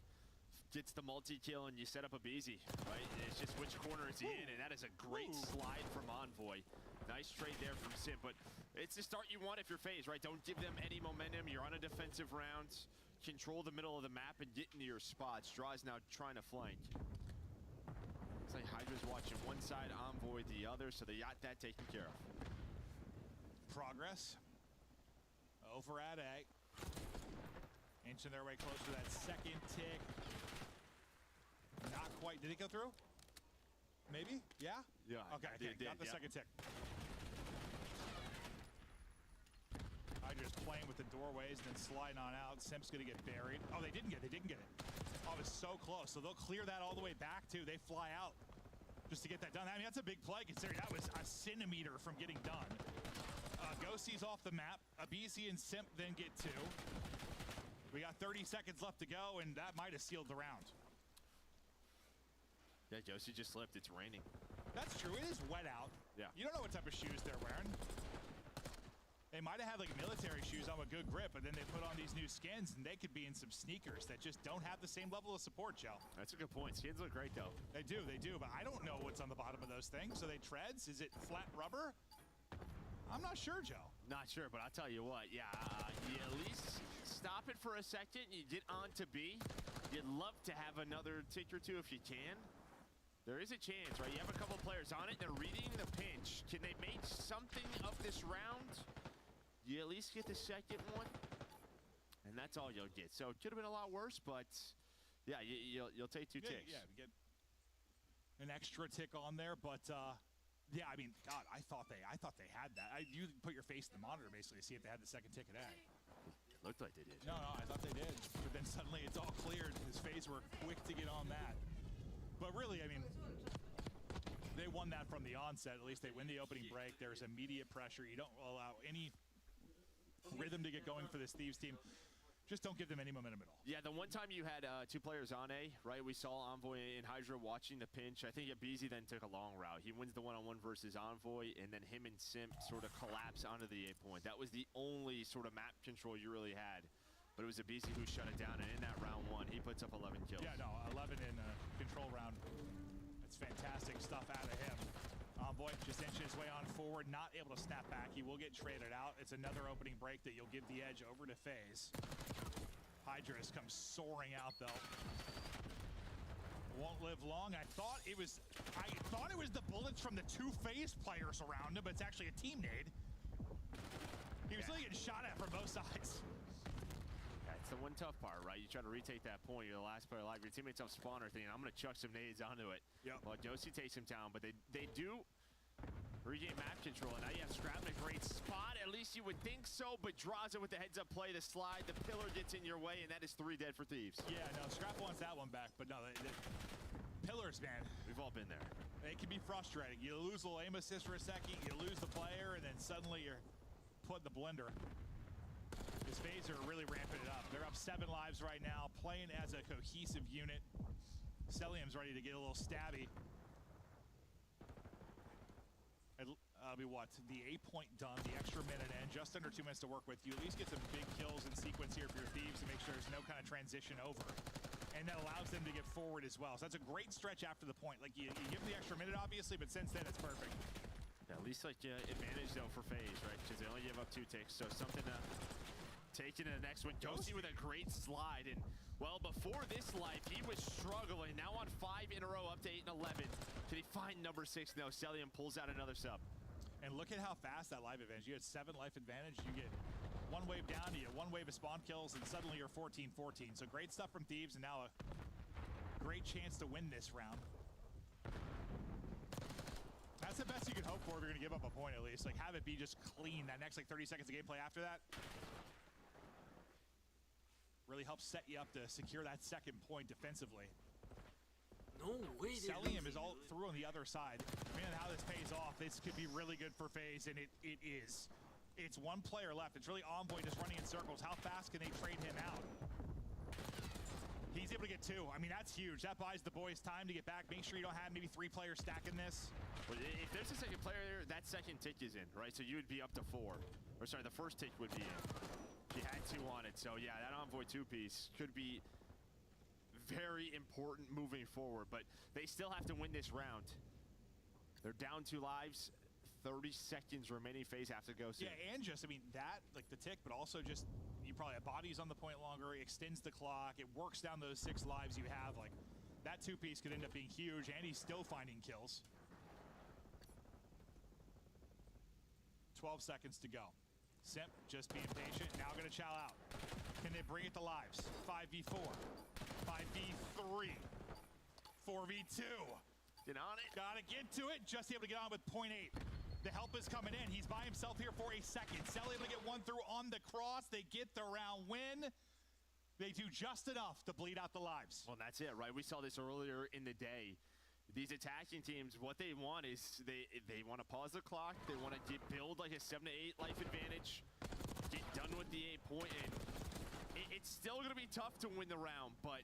Gets the multi-kill, and you set up a Beezy, right? It's just which corner is he in, and that is a great slide from Envoy. Nice trade there from Simp, but it's the start you want if you're FaZe, right? Don't give them any momentum. You're on a defensive round. Control the middle of the map and get into your spots. Draw's now trying to flank. Looks like Hydra's watching one side, Envoy the other, so they got that taken care of.
Progress over at A. Inching their way close to that second tick. Not quite. Did it go through? Maybe? Yeah?
Yeah.
Okay, got the second tick. Hydra's playing with the doorways, then sliding on out. Simp's gonna get buried. Oh, they didn't get it. Oh, it was so close. So they'll clear that all the way back, too. They fly out just to get that done. I mean, that's a big play considering that was a centimeter from getting done. Ghosties off the map. Abizi and Simp then get 2. We got 30 seconds left to go, and that might have sealed the round.
Yeah, Josie just slipped. It's raining.
That's true. It is wet out.
Yeah.
You don't know what type of shoes they're wearing. They might have had like military shoes on with good grip, but then they put on these new skins, and they could be in some sneakers that just don't have the same level of support, Joe.
That's a good point. Skins look great, though.
They do, but I don't know what's on the bottom of those things. Are they treads? Is it flat rubber? I'm not sure, Joe.
Not sure, but I'll tell you what. Yeah, you at least stop it for a second. You get on to B. You'd love to have another tick or 2 if you can. There is a chance, right? You have a couple players on it. They're reading the pinch. Can they make something of this round? You at least get the second one, and that's all you'll get. So it could have been a lot worse, but yeah, you'll take 2 ticks.
Yeah, we get an extra tick on there, but yeah, I mean, God, I thought they had that. You put your face in the monitor basically to see if they had the second tick of that.
It looked like they did.
No, I thought they did, but then suddenly it's all cleared. His FaZe were quick to get on that. But really, I mean, they won that from the onset. At least they win the opening break. There's immediate pressure. You don't allow any rhythm to get going for this Thieves team. Just don't give them any momentum at all.
Yeah, the one time you had 2 players on A, right? We saw Envoy and Hydra watching the pinch. I think aBeZy then took a long route. He wins the one-on-one versus Envoy, and then him and Simp sort of collapse onto the A point. That was the only sort of map control you really had. But it was aBeZy who shut it down, and in that round 1, he puts up 11 kills.
Yeah, no, 11 in control round. That's fantastic stuff out of him. Envoy just inching his way on forward, not able to snap back. He will get traded out. It's another opening break that you'll give the edge over to FaZe. Hydra has come soaring out though. Won't live long. I thought it was the bullets from the 2 FaZe players around him, but it's actually a team nade. He was really getting shot at from both sides.
That's the one tough part, right? You try to retake that point. You're the last player alive. Your teammates have spawner thinking, I'm going to chuck some nades onto it.
Yep.
Well, Josie takes him down, but they do regain map control. And now you have Scrap in a great spot. At least you would think so, but draws it with the heads-up play. The slide, the pillar gets in your way, and that is 3 dead for Thieves.
Yeah, no, Scrap wants that one back, but no, the pillars, man.
We've all been there.
It can be frustrating. You lose a little aim assist for a second, you lose the player, and then suddenly you're put in the blender. This FaZe are really ramping it up. They're up 7 lives right now, playing as a cohesive unit. Cellium's ready to get a little stabby. It'll be what? The A point done, the extra minute in, just under 2 minutes to work with. You at least get some big kills in sequence here for your Thieves to make sure there's no kind of transition over. And that allows them to get forward as well. So that's a great stretch after the point. Like, you give them the extra minute, obviously, but since then, it's perfect.
Yeah, at least, like, advantage, though, for FaZe, right? Because they only give up 2 ticks, so something to take into the next one. Josie with a great slide, and, well, before this life, he was struggling. Now on 5 in a row, up to 8 and 11. Can he find number 6? No, Cellium pulls out another sub.
And look at how fast that life advantage. You had 7 life advantage. You get 1 wave down, you get 1 wave of spawn kills, and suddenly you're 14-14. So great stuff from Thieves, and now a great chance to win this round. That's the best you can hope for if you're going to give up a point, at least. Like, have it be just clean that next, like, 30 seconds of gameplay after that. Really helps set you up to secure that second point defensively.
No way.
Cellium is all through on the other side. Man, how this pays off. This could be really good for FaZe, and it is. It's 1 player left. It's really Envoy just running in circles. How fast can they trade him out? He's able to get 2. I mean, that's huge. That buys the boys time to get back. Make sure you don't have maybe 3 players stacking this.
Well, if there's a second player there, that second tick is in, right? So you would be up to 4. Or sorry, the first tick would be in. If you had 2 on it. So yeah, that Envoy 2-piece could be very important moving forward, but they still have to win this round. They're down 2 lives, 30 seconds remaining. FaZe have to go soon.
Yeah, and just, I mean, that, like the tick, but also just, you probably have bodies on the point longer, it extends the clock, it works down those 6 lives you have. Like, that 2-piece could end up being huge, and he's still finding kills. 12 seconds to go. Simp just being patient, now gonna chow out. Can they bring it to lives? 5v4, 5v3, 4v2.
Get on it.
Gotta get to it, just able to get on with 0.8. The help is coming in, he's by himself here for a second. Cell able to get 1 through on the cross, they get the round win. They do just enough to bleed out the lives.
Well, that's it, right? We saw this earlier in the day. These attacking teams, what they want is they want to pause the clock. They want to build like a 7 to 8 life advantage. Get done with the 8 point, and it's still going to be tough to win the round, but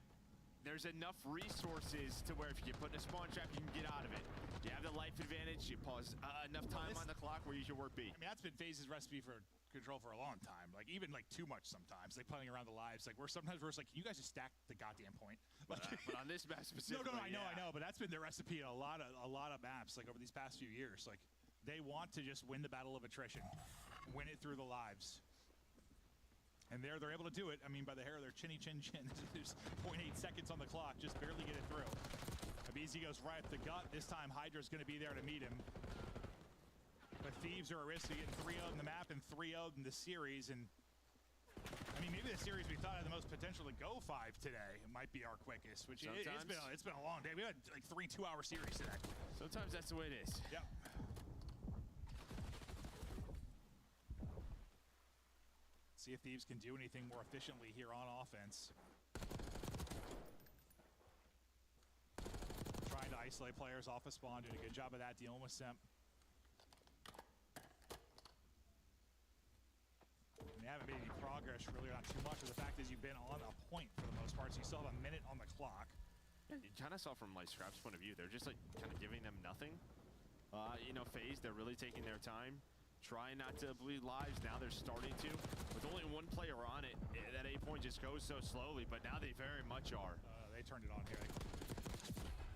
there's enough resources to where if you get put in a spawn trap, you can get out of it. You have the life advantage. You pause enough time on the clock where you should work B.
I mean, that's been FaZe's recipe for control for a long time. Like, even like too much sometimes. Like playing around the lives. Like, sometimes we're just like, can you guys just stack the goddamn point? Like,
but on this map specifically,
no, I know. But that's been their recipe in a lot of maps. Like over these past few years, like they want to just win the battle of attrition, win it through the lives. And they're able to do it. I mean, by the hair of their chinny chin chin. There's 0.8 seconds on the clock, just barely get it through. aBeZy goes right up the gut. This time, Hydra's going to be there to meet him. But Thieves are at risk of getting 3-0'd in the map and 3-0'd in the series. And I mean, maybe the series we thought had the most potential to go 5 today. It might be our quickest, which it's been a long day. We had like 3 2-hour series today.
Sometimes that's the way it is.
Yep. See if Thieves can do anything more efficiently here on offense. Trying to isolate players off of spawn, doing a good job of that, dealing with Simp. They haven't made any progress much, really not too much. But the fact is you've been on a point for the most part, so you still have a minute on the clock.
Yeah, you kind of saw from like Scrap's point of view, they're just like kind of giving them nothing. You know, FaZe, they're really taking their time, trying not to bleed lives. Now they're starting to. With only one player on it, that 8 point just goes so slowly, but now they very much are.
They turned it on here.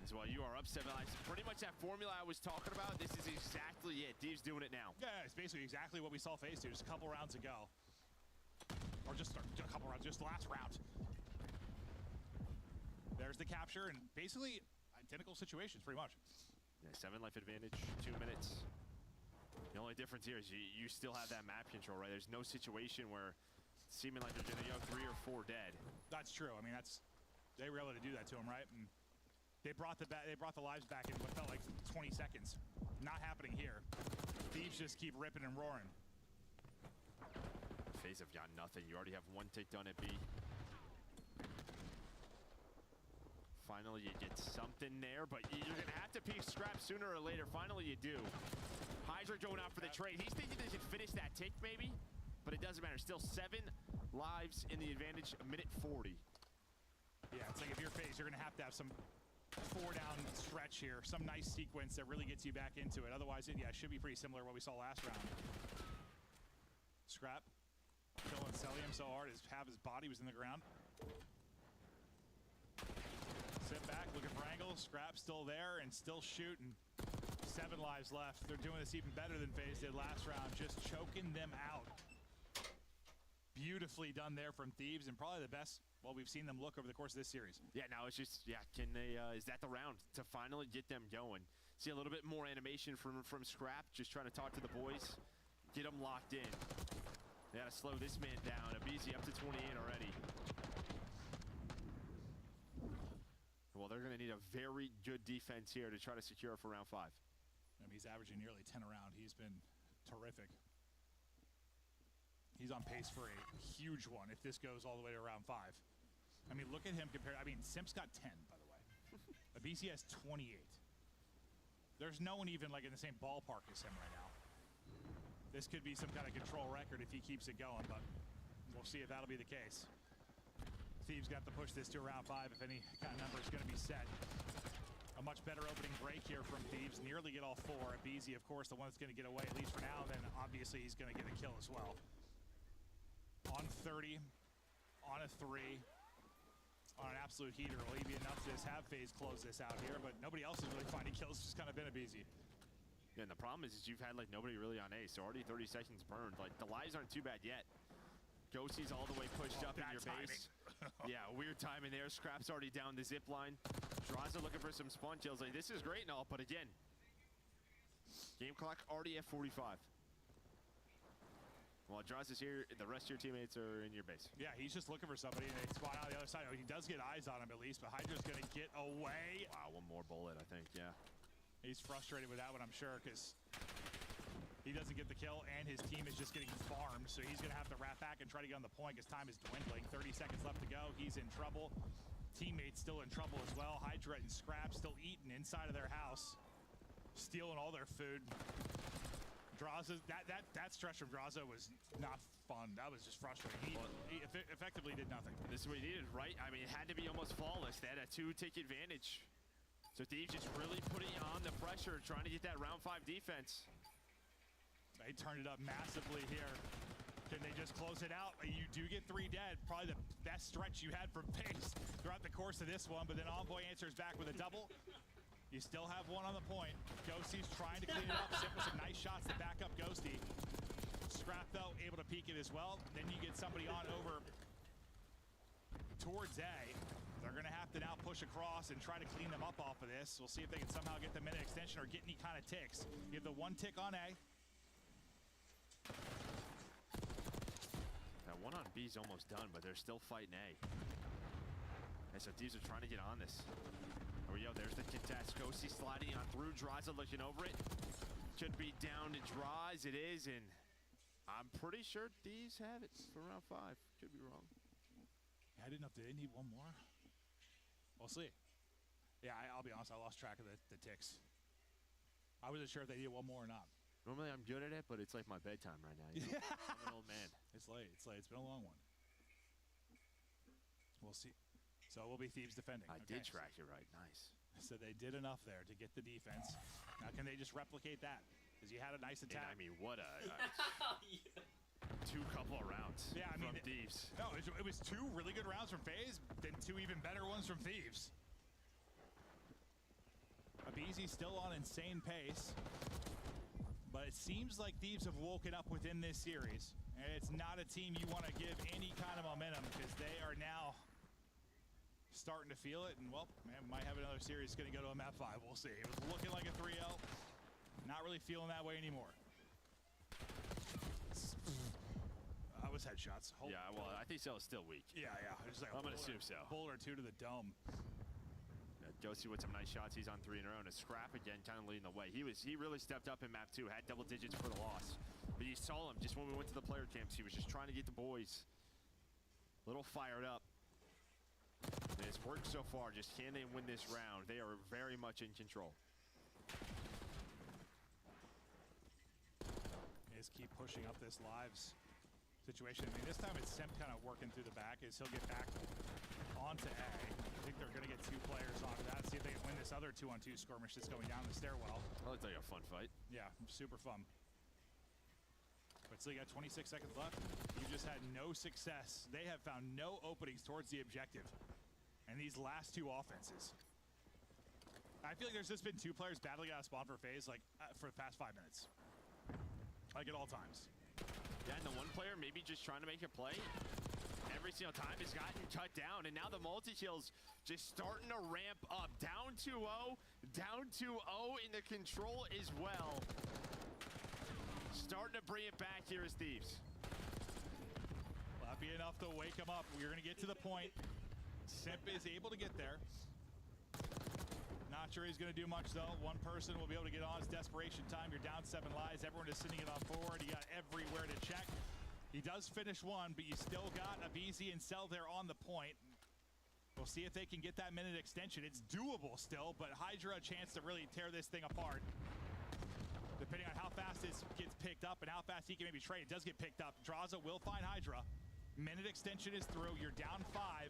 As well, you are up 7 lives. Pretty much that formula I was talking about, this is exactly it. Deeves doing it now.
Yeah, it's basically exactly what we saw FaZe do just a couple rounds ago. Or just a couple rounds, just last round. There's the capture, and basically identical situations, pretty much.
Yeah, 7 life advantage, 2 minutes. The only difference here is you still have that map control, right? There's no situation where it's seeming like they're gonna go 3 or 4 dead.
That's true. I mean, they were able to do that to him, right? And they brought the lives back in what felt like 20 seconds. Not happening here. Thieves just keep ripping and roaring.
FaZe have got nothing. You already have 1 tick done at B. Finally, you get something there, but you're going to have to peek Scrap sooner or later. Finally, you do. Hydra going out for the trade. He's thinking they should finish that tick, maybe, but it doesn't matter. Still 7 lives in the advantage, a minute 40.
Yeah, it's like if you're FaZe, you're going to have some 4-down stretch here. Some nice sequence that really gets you back into it. Otherwise, it should be pretty similar to what we saw last round. Scrap killing Celium so hard, half his body was in the ground. Sit back, looking for angles. Scrap still there and still shooting. 7 lives left. They're doing this even better than FaZe did last round, just choking them out. Beautifully done there from Thieves, and probably the best we've seen them look over the course of this series.
Yeah, now it's just, can they, is that the round to finally get them going? See a little bit more animation from Scrap, just trying to talk to the boys, get them locked in. They gotta slow this man down. aBeZy up to 28 already. Well, they're gonna need a very good defense here to try to secure it for round 5.
I mean, he's averaging nearly 10 a round. He's been terrific. He's on pace for a huge one if this goes all the way to round 5. I mean, look at him compared. I mean, Simps got 10, by the way. aBeZy has 28. There's no one even like in the same ballpark as him right now. This could be some kind of control record if he keeps it going, but we'll see if that'll be the case. Thieves got to push this to round 5 if any kind of number is going to be set. A much better opening break here from Thieves. Nearly get all 4. aBeZy, of course, the one that's going to get away, at least for now. Then obviously he's going to get a kill as well. On 30, on a 3, on an absolute heater. Will he be enough to just have FaZe close this out here? But nobody else is really finding kills. It's just kind of been aBeZy.
Yeah, and the problem is you've had like nobody really on A, so already 30 seconds burned. Like the lives aren't too bad yet. Ghosty's all the way pushed up in your base. Yeah, weird timing there. Scrap's already down the zip line. Drazah looking for some spawn kills. Like, this is great and all, but again, game clock already at 45. While Drazah's here, the rest of your teammates are in your base.
Yeah, he's just looking for somebody, and they spawn out the other side. Oh, he does get eyes on him at least, but Hydra's going to get away.
Wow, one more bullet, I think, yeah.
He's frustrated with that one, I'm sure, because he doesn't get the kill, and his team is just getting farmed, so he's going to have to wrap back and try to get on the point because time is dwindling. 30 seconds left to go. He's in trouble. Teammates still in trouble as well. Hydra and Scrap still eating inside of their house, stealing all their food. Drazah, that stretch from Drazah was not fun. That was just frustrating. He effectively did nothing.
This is what he needed, right? I mean, it had to be almost flawless. They had a 2-tick advantage. So Thieves just really putting on the pressure, trying to get that round 5 defense.
They turned it up massively here. Can they just close it out? You do get 3 dead. Probably the best stretch you had from FaZe throughout the course of this one, but then Envoy answers back with a double. You still have 1 on the point. Ghosty's trying to clean it up. Sip with some nice shots to back up Ghosty. Scrap, though, able to peek it as well. Then you get somebody on over towards A. They're going to have to now push across and try to clean them up off of this. We'll see if they can somehow get the minute extension or get any kind of ticks. You have the 1 tick on A.
That 1 on B is almost done, but they're still fighting A. And so Thieves are trying to get on this. There we go, there's the contest. Ghosty sliding on through, Drazah looking over it. Should be down to Draz, it is, and I'm pretty sure Thieves have it for round 5. Could be wrong.
I didn't know if they need 1 more. We'll see. Yeah, I'll be honest, I lost track of the ticks. I wasn't sure if they needed 1 more or not.
Normally I'm good at it, but it's like my bedtime right now. You know? I'm an old man.
It's late. It's been a long one. We'll see. So it will be Thieves defending.
I did track it right. Nice.
So they did enough there to get the defense. Now can they just replicate that? Because you had a nice attack.
And I mean, what a couple of rounds from Thieves.
No, it was 2 really good rounds from FaZe, then 2 even better ones from Thieves. aBeZy still on insane pace. But it seems like Thieves have woken up within this series. And it's not a team you want to give any kind of momentum because they are now starting to feel it. And, well, man, might have another series going to go to a map 5. We'll see. It was looking like a 3-0. Not really feeling that way anymore. That was headshots.
Yeah, well, I think Cell is still weak.
Yeah. Just like
I'm going to assume so.
Bullet or 2 to the dome.
Josie with some nice shots. He's on 3 in a row. And a Scrap again kind of leading the way. He really stepped up in map 2. Had double digits for the loss. But you saw him just when we went to the player camps. He was just trying to get the boys a little fired up. And it's worked so far. Just can they win this round? They are very much in control.
Is keep pushing up this lives situation. I mean, this time it's Simp kind of working through the back as he'll get back onto A. I think they're going to get 2 players onto that. See if they can win this other 2-on-2 skirmish that's going down the stairwell.
That looks like a fun fight.
Yeah, super fun. But still got 26 seconds left. You just had no success. They have found no openings towards the objective. And these last 2 offenses. I feel like there's just been 2 players battling out of spawn for FaZe like for the past 5 minutes. Like at all times.
Yeah, and the one player maybe just trying to make a play every single time has gotten cut down. And now the multi-kills just starting to ramp up. Down 2-0, down 2-0 in the control as well. Starting to bring it back here as Thieves.
Will that be enough to wake him up? We're going to get to the point. Simp is able to get there. Not sure he's going to do much, though. One person will be able to get on. It's desperation time. You're down 7 lives. Everyone is sending it on forward. You got everywhere to check. He does finish 1, but you still got aBeZy and Cell there on the point. We'll see if they can get that minute extension. It's doable still, but Hydra a chance to really tear this thing apart. Depending on how fast this gets picked up and how fast he can maybe trade. It does get picked up. Drazah will find Hydra. Minute extension is through. You're down 5.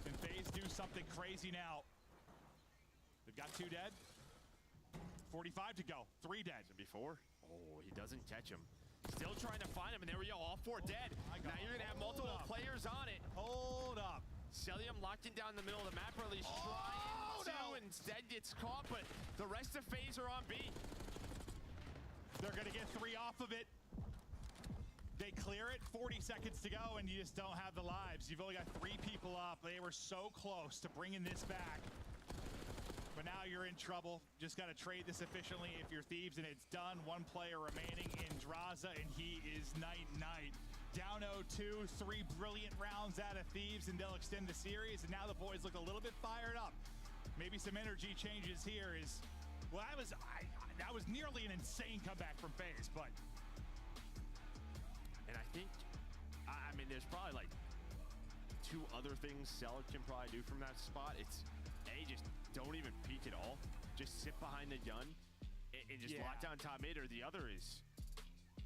Can FaZe do something crazy now? They've got 2 dead. 45 to go. 3 dead.
Before? Oh, he doesn't catch him. Still trying to find him, and there we go. All 4 dead. Now you're going to have multiple players on it.
Hold up.
Cellium locked in down the middle of the map, or at least trying to. Instead gets caught, but the rest of FaZe are on B.
They're going to get 3 off of it. They clear it, 40 seconds to go, and you just don't have the lives. You've only got 3 people up. They were so close to bringing this back. But now you're in trouble. Just got to trade this efficiently if you're Thieves, and it's done. 1 player remaining in Drazah, and he is night-night. Down 0-2, 3 brilliant rounds out of Thieves, and they'll extend the series. And now the boys look a little bit fired up. Maybe some energy changes here is... Well, that was nearly an insane comeback from FaZe, but...
And I think... I mean, there's probably like 2 other things Cell can probably do from that spot. It's... A, just don't even peek at all. Just sit behind the gun and just lock down top mid, or the other is...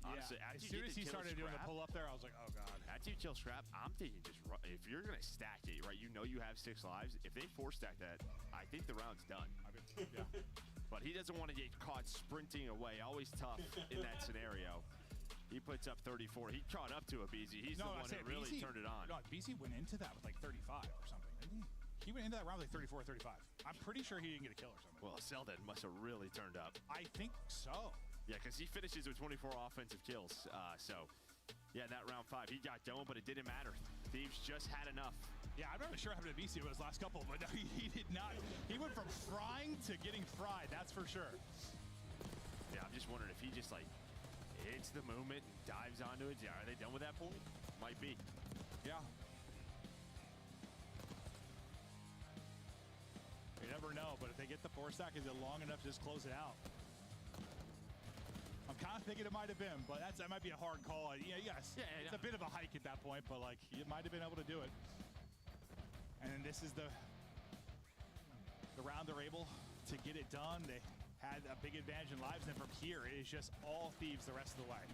Honestly,
as soon as he started doing the pull up there, I was like, oh god.
After you kill Scrap, I'm thinking just run. If you're gonna stack it, right? You know you have 6 lives. If they 4-stack that, I think the round's done.
Yeah.
But he doesn't want to get caught sprinting away. Always tough in that scenario. He puts up 34. He caught up to aBeZy. He's the one that really turned it on.
No, aBeZy went into that with like 35 or something, didn't he? He went into that round with like 34 or 35. I'm pretty sure he didn't get a kill or something.
Well, Selden must have really turned up.
I think so.
Yeah, because he finishes with 24 offensive kills. So, yeah, that round 5, he got going, but it didn't matter. Thieves just had enough.
Yeah, I'm not really sure how aBeZy was last couple, but no, he did not. He went from frying to getting fried, that's for sure.
Yeah, I'm just wondering if he just, like, hits the movement and dives onto it. Yeah, are they done with that point? Might be.
Yeah. You never know, but if they get the 4-stack, is it long enough to just close it out? I'm kind of thinking it might have been, but that might be a hard call. Yeah, yes, it's a bit of a hike at that point, but like you might have been able to do it. And then this is the round they're able to get it done. They had a big advantage in lives, and from here it is just all Thieves the rest of the way.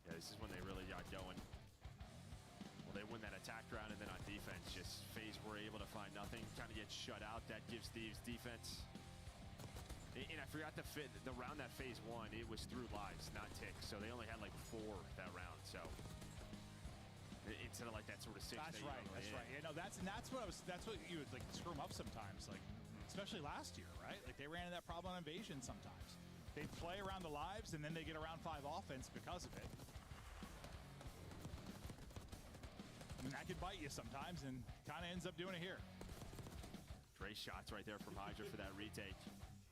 Yeah, this is when they really got going. They win that attack round, and then on defense, just FaZe were able to find nothing. Kind of get shut out. That gives Thieves defense. And I forgot to fit the round that FaZe won. It was through lives, not ticks. So they only had like 4 that round. So instead of like that sort of 6.
That's right. That's right. Yeah, no, that's what you would like screw them up sometimes. Like especially last year, right? Like they ran into that problem on Invasion sometimes. They play around the lives and then they get around 5 offense because of it. And that can bite you sometimes, and kind of ends up doing it here.
Dre shots right there from Hydra for that retake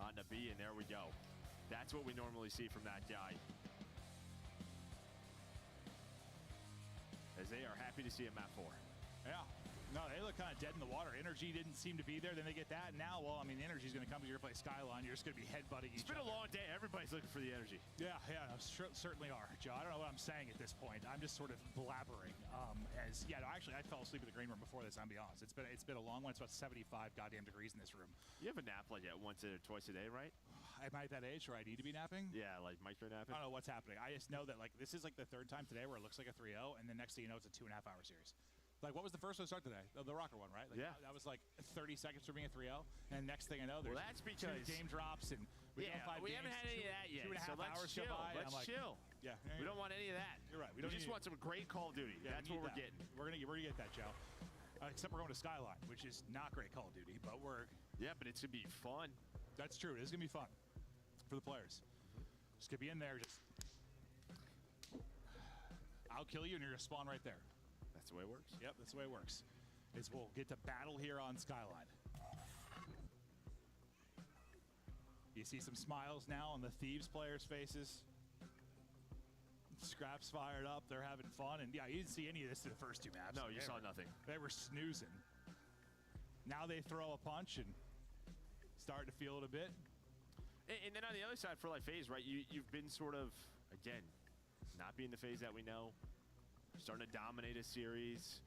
on the B, and there we go. That's what we normally see from that guy. As they are happy to see him at 4.
Yeah. No, they look kind of dead in the water. Energy didn't seem to be there. Then they get that. And now, well, I mean, the energy's going to come to your play Skyline. You're just going to be headbutting each other.
It's been a long day. Everybody's looking for the energy.
Yeah, no, certainly are, Joe. I don't know what I'm saying at this point. I'm just sort of blabbering. Actually, I fell asleep in the green room before this. I'll be honest. It's been a long one. It's about 75 goddamn degrees in this room.
You have a nap like once or twice a day, right?
Am I at that age where I need to be napping?
Yeah, like micro napping.
I don't know what's happening. I just know that like this is like the 3rd time today where it looks like a 3-0, and the next thing you know, it's a 2.5-hour series. Like, what was the first one to start today? The Rocker one, right? Like,
yeah.
That was like 30 seconds for being a 3-0. And next thing I know, there's
that's because
2 game drops and we
haven't had any of that yet.
2.5 hours
chill.
go by.
Let's chill.
Yeah.
We don't want any of that.
You're right.
We just want some great Call of Duty.
Yeah,
that's what we're getting.
We're gonna get that, Joe. Except we're going to Skyline, which is not great Call of Duty, but we're...
Yeah, but it's going to be fun.
That's true. It is going to be fun for the players. Just going to be in there, just... I'll kill you, and you're going to spawn right there.
That's the way it works.
Yep, that's the way it works. Is we'll get to battle here on Skyline. You see some smiles now on the Thieves players' faces. Scraps fired up. They're having fun. And yeah, you didn't see any of this in the first 2 maps.
No, you saw nothing.
They were snoozing. Now they throw a punch and start to feel it a bit.
And then on the other side for like FaZe, right? You've been sort of, again, not being the FaZe that we know. Starting to dominate a series.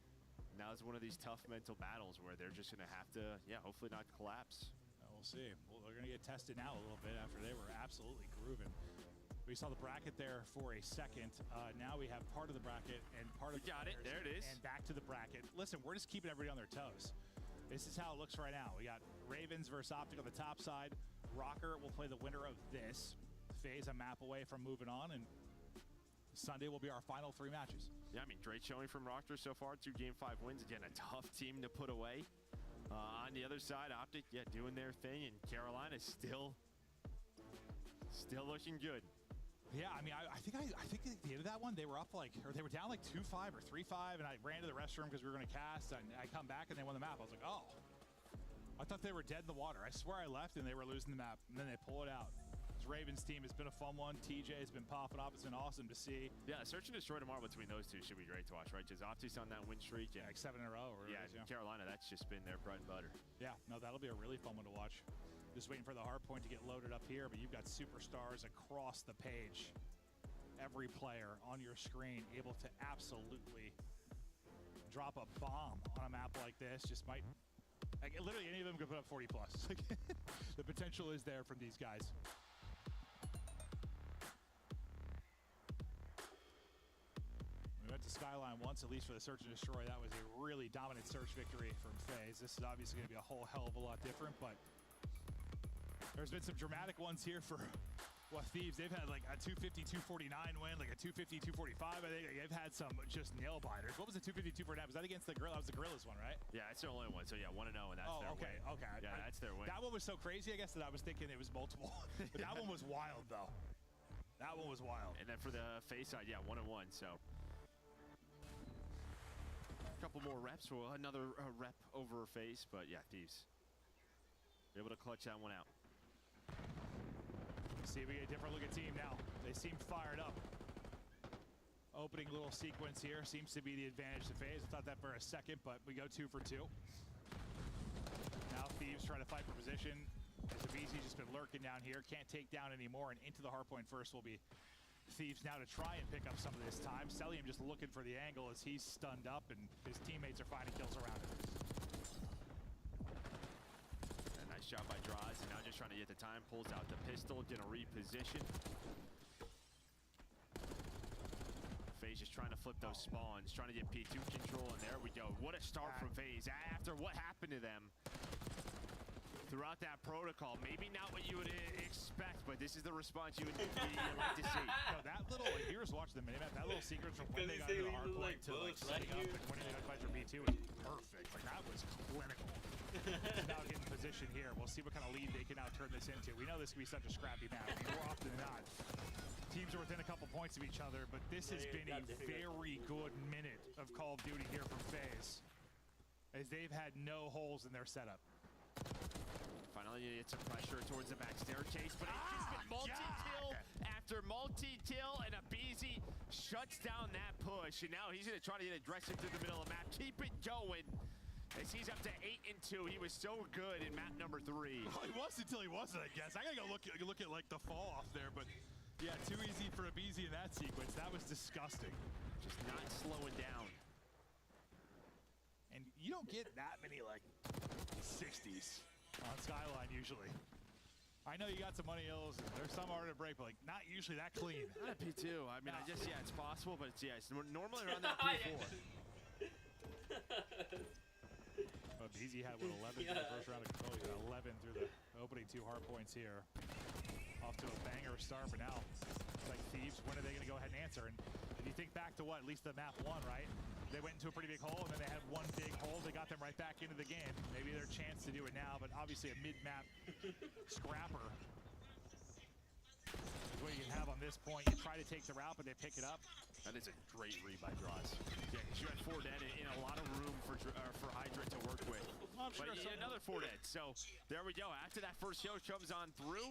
Now it's one of these tough mental battles where they're just going to have to, hopefully not collapse.
We'll see. Well, they're going to get tested now a little bit after they were absolutely grooving. We saw the bracket there for a second. Now we have part of the bracket and part of the
got it. There it is.
And back to the bracket. Listen, we're just keeping everybody on their toes. This is how it looks right now. We got Ravens versus Optic on the top side. Rocker will play the winner of this. FaZe a map away from moving on, and Sunday will be our final 3 matches.
Yeah, I mean, great showing from Rocker so far. 2 Game 5 wins. Again, a tough team to put away. On the other side, Optic, doing their thing, and Carolina still looking good.
Yeah, I mean, I think at the end of that one, they were up they were down like 2-5 or 3-5, and I ran to the restroom because we were going to cast, and I come back and they won the map. I was like, oh, I thought they were dead in the water. I swear I left and they were losing the map, and then they pull it out. This Ravens team has been a fun one. TJ has been popping up. It's been awesome to see.
Yeah, Search and Destroy tomorrow between those 2 should be great to watch, right? Just Optics on that win streak. And,
like 7 in a row.
Carolina, that's just been their bread and butter.
Yeah, no, that'll be a really fun one to watch. Just waiting for the hard point to get loaded up here, but you've got superstars across the page. Every player on your screen able to absolutely drop a bomb on a map like this. Just might, literally any of them could put up 40 plus. The potential is there from these guys. We went to Skyline once, at least for the Search and Destroy. That was a really dominant Search victory from FaZe. This is obviously going to be a whole hell of a lot different, but there's been some dramatic ones here for Thieves. They've had like a 250-249 win, like a 250-245. I think they've had some just nail biters. What was the 250-249? Was that against the Gorilla? That was the Gorillas one, right?
Yeah, it's their only one. So 1-0, and that's their win.
Okay.
Yeah, that's their win.
That one was so crazy, I guess, that I was thinking it was multiple. But that one was wild, though. That one was wild.
And then for the FaZe side, 1-1. So a couple more reps. Well, another rep over FaZe, but Thieves able to clutch that one out.
See, we get a different looking team now. They seem fired up. Opening little sequence here seems to be the advantage to FaZe. I thought that for a second, but we go 2 for 2. Now Thieves trying to fight for position. Zabizi's just been lurking down here. Can't take down anymore, and into the hardpoint first will be Thieves now to try and pick up some of this time. Celium just looking for the angle as he's stunned up, and his teammates are finding kills around him.
Nice shot by Draws, and now just trying to get the time. Pulls out the pistol, gonna reposition. FaZe FaZe just trying to flip those spawns, trying to get P2 control, and there we go. What a start from FaZe after what happened to them throughout that protocol. Maybe not what you would expect, but this is the response you would like to see.
No, that little, like, viewers watching the minimap, that little secret from when they got into the hard point to like setting up and winning the fight for B2 was perfect. Like, that was clinical. Now get in position here. We'll see what kind of lead they can now turn this into. We know this can be such a scrappy map. More often than not, teams are within a couple points of each other, but this has been a very good minute of Call of Duty here from FaZe, as they've had no holes in their setup.
Finally, it's some pressure towards the back staircase, but it's just been multi-kill after multi-kill, and aBeZy shuts down that push, and now he's going to try to get aggressive through the middle of the map. Keep it going, as he's up to 8-2. He was so good in map number 3.
Well, he was until he wasn't, I guess. I gotta go look at like the fall off there, but yeah, too easy for aBeZy in that sequence. That was disgusting.
Just not slowing down.
And you don't get that many like 60s on Skyline usually. I know you got some money hills, and there's some hard to break, but like not usually that clean.
Not a P2. I mean, I guess, yeah, it's possible, but it's, yeah, it's normally around that P4.
aBeZy had, what, 11 through the first round of control. He got 11 through the opening 2 hard points here. Off to a banger start, but now it's like Thieves, when are they going to go ahead and answer? And if you think back to what, at least the map 1, right? They went into a pretty big hole, and then they had one big hole. They got them right back into the game. Maybe their chance to do it now, but obviously a mid-map scrapper is what you can have on this point. You try to take the route, but they pick it up.
That is a great read by Draws. Yeah, because you had 4 dead in a lot of room for Hydra to work with. But you had another 4 dead. So there we go. After that first kill comes on through,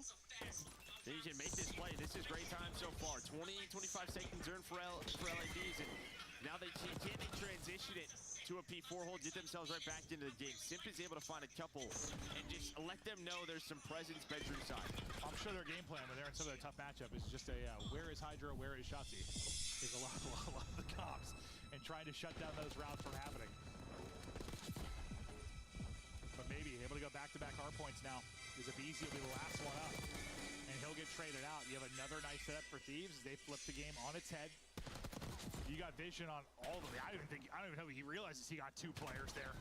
then you can make this play. This is great time so far. 20-25 seconds earned for LADs, and now can they transition it to a P4 hold, get themselves right back into the game. Simp is able to find a couple and just let them know there's some presence bedroom side.
I'm sure their game plan when they're in some of their tough matchup is just a where is Hydra, where is Shotzzy? There's a lot of the comps, and trying to shut down those routes from happening. But maybe able to go back-to-back hard points now. Because aBeZy will be the last one up, and he'll get traded out. You have another nice setup for Thieves. They flip the game on its head. You got vision on all of them. I don't even know he realizes he got 2 players there.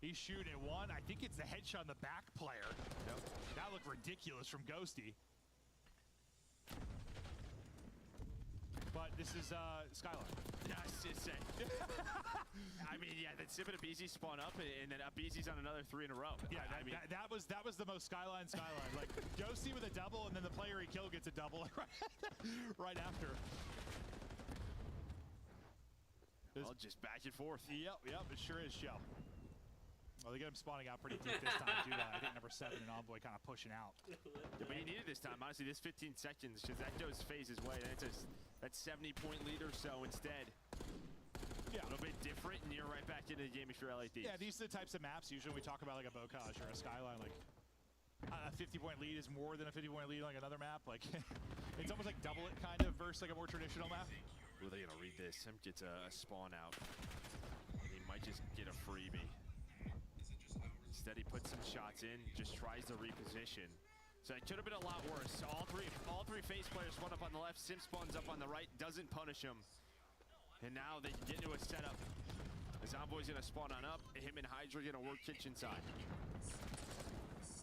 He's shooting at 1. I think it's the headshot on the back player. Yep. That looked ridiculous from Ghosty. But this is Skyline.
Yeah, I just said. I mean, yeah, then Simp and aBeZy spawn up, and then aBeZy's on another 3 in a row.
Yeah, I mean, that was the most Skyline. Like Ghosty with a double, and then the player he killed gets a double right after.
Well, just back and forth.
Yep, it sure is, Joe. Well, they get him spawning out pretty deep this time, too. I think number 7 and Envoy kind of pushing out.
Yeah, but he needed this time, honestly, this 15 seconds, because that goes FaZe's way. That's 70-point lead or so instead. Yeah. A little bit different, and you're right back into the game if you're LA Thieves.
Yeah, these are the types of maps usually we talk about like a Bocage or a Skyline. Like a 50-point lead is more than a 50-point lead on like another map. Like it's almost like double it kind of versus like a more traditional map.
Well, they're gonna read this. Simp gets a spawn out. He might just get a freebie. Instead, he puts some shots in, just tries to reposition. So it could have been a lot worse. All three FaZe players spawn up on the left. Simp spawns up on the right, doesn't punish him. And now they get into a setup. As Envoy's gonna spawn on up, him and Hydra gonna work kitchen side.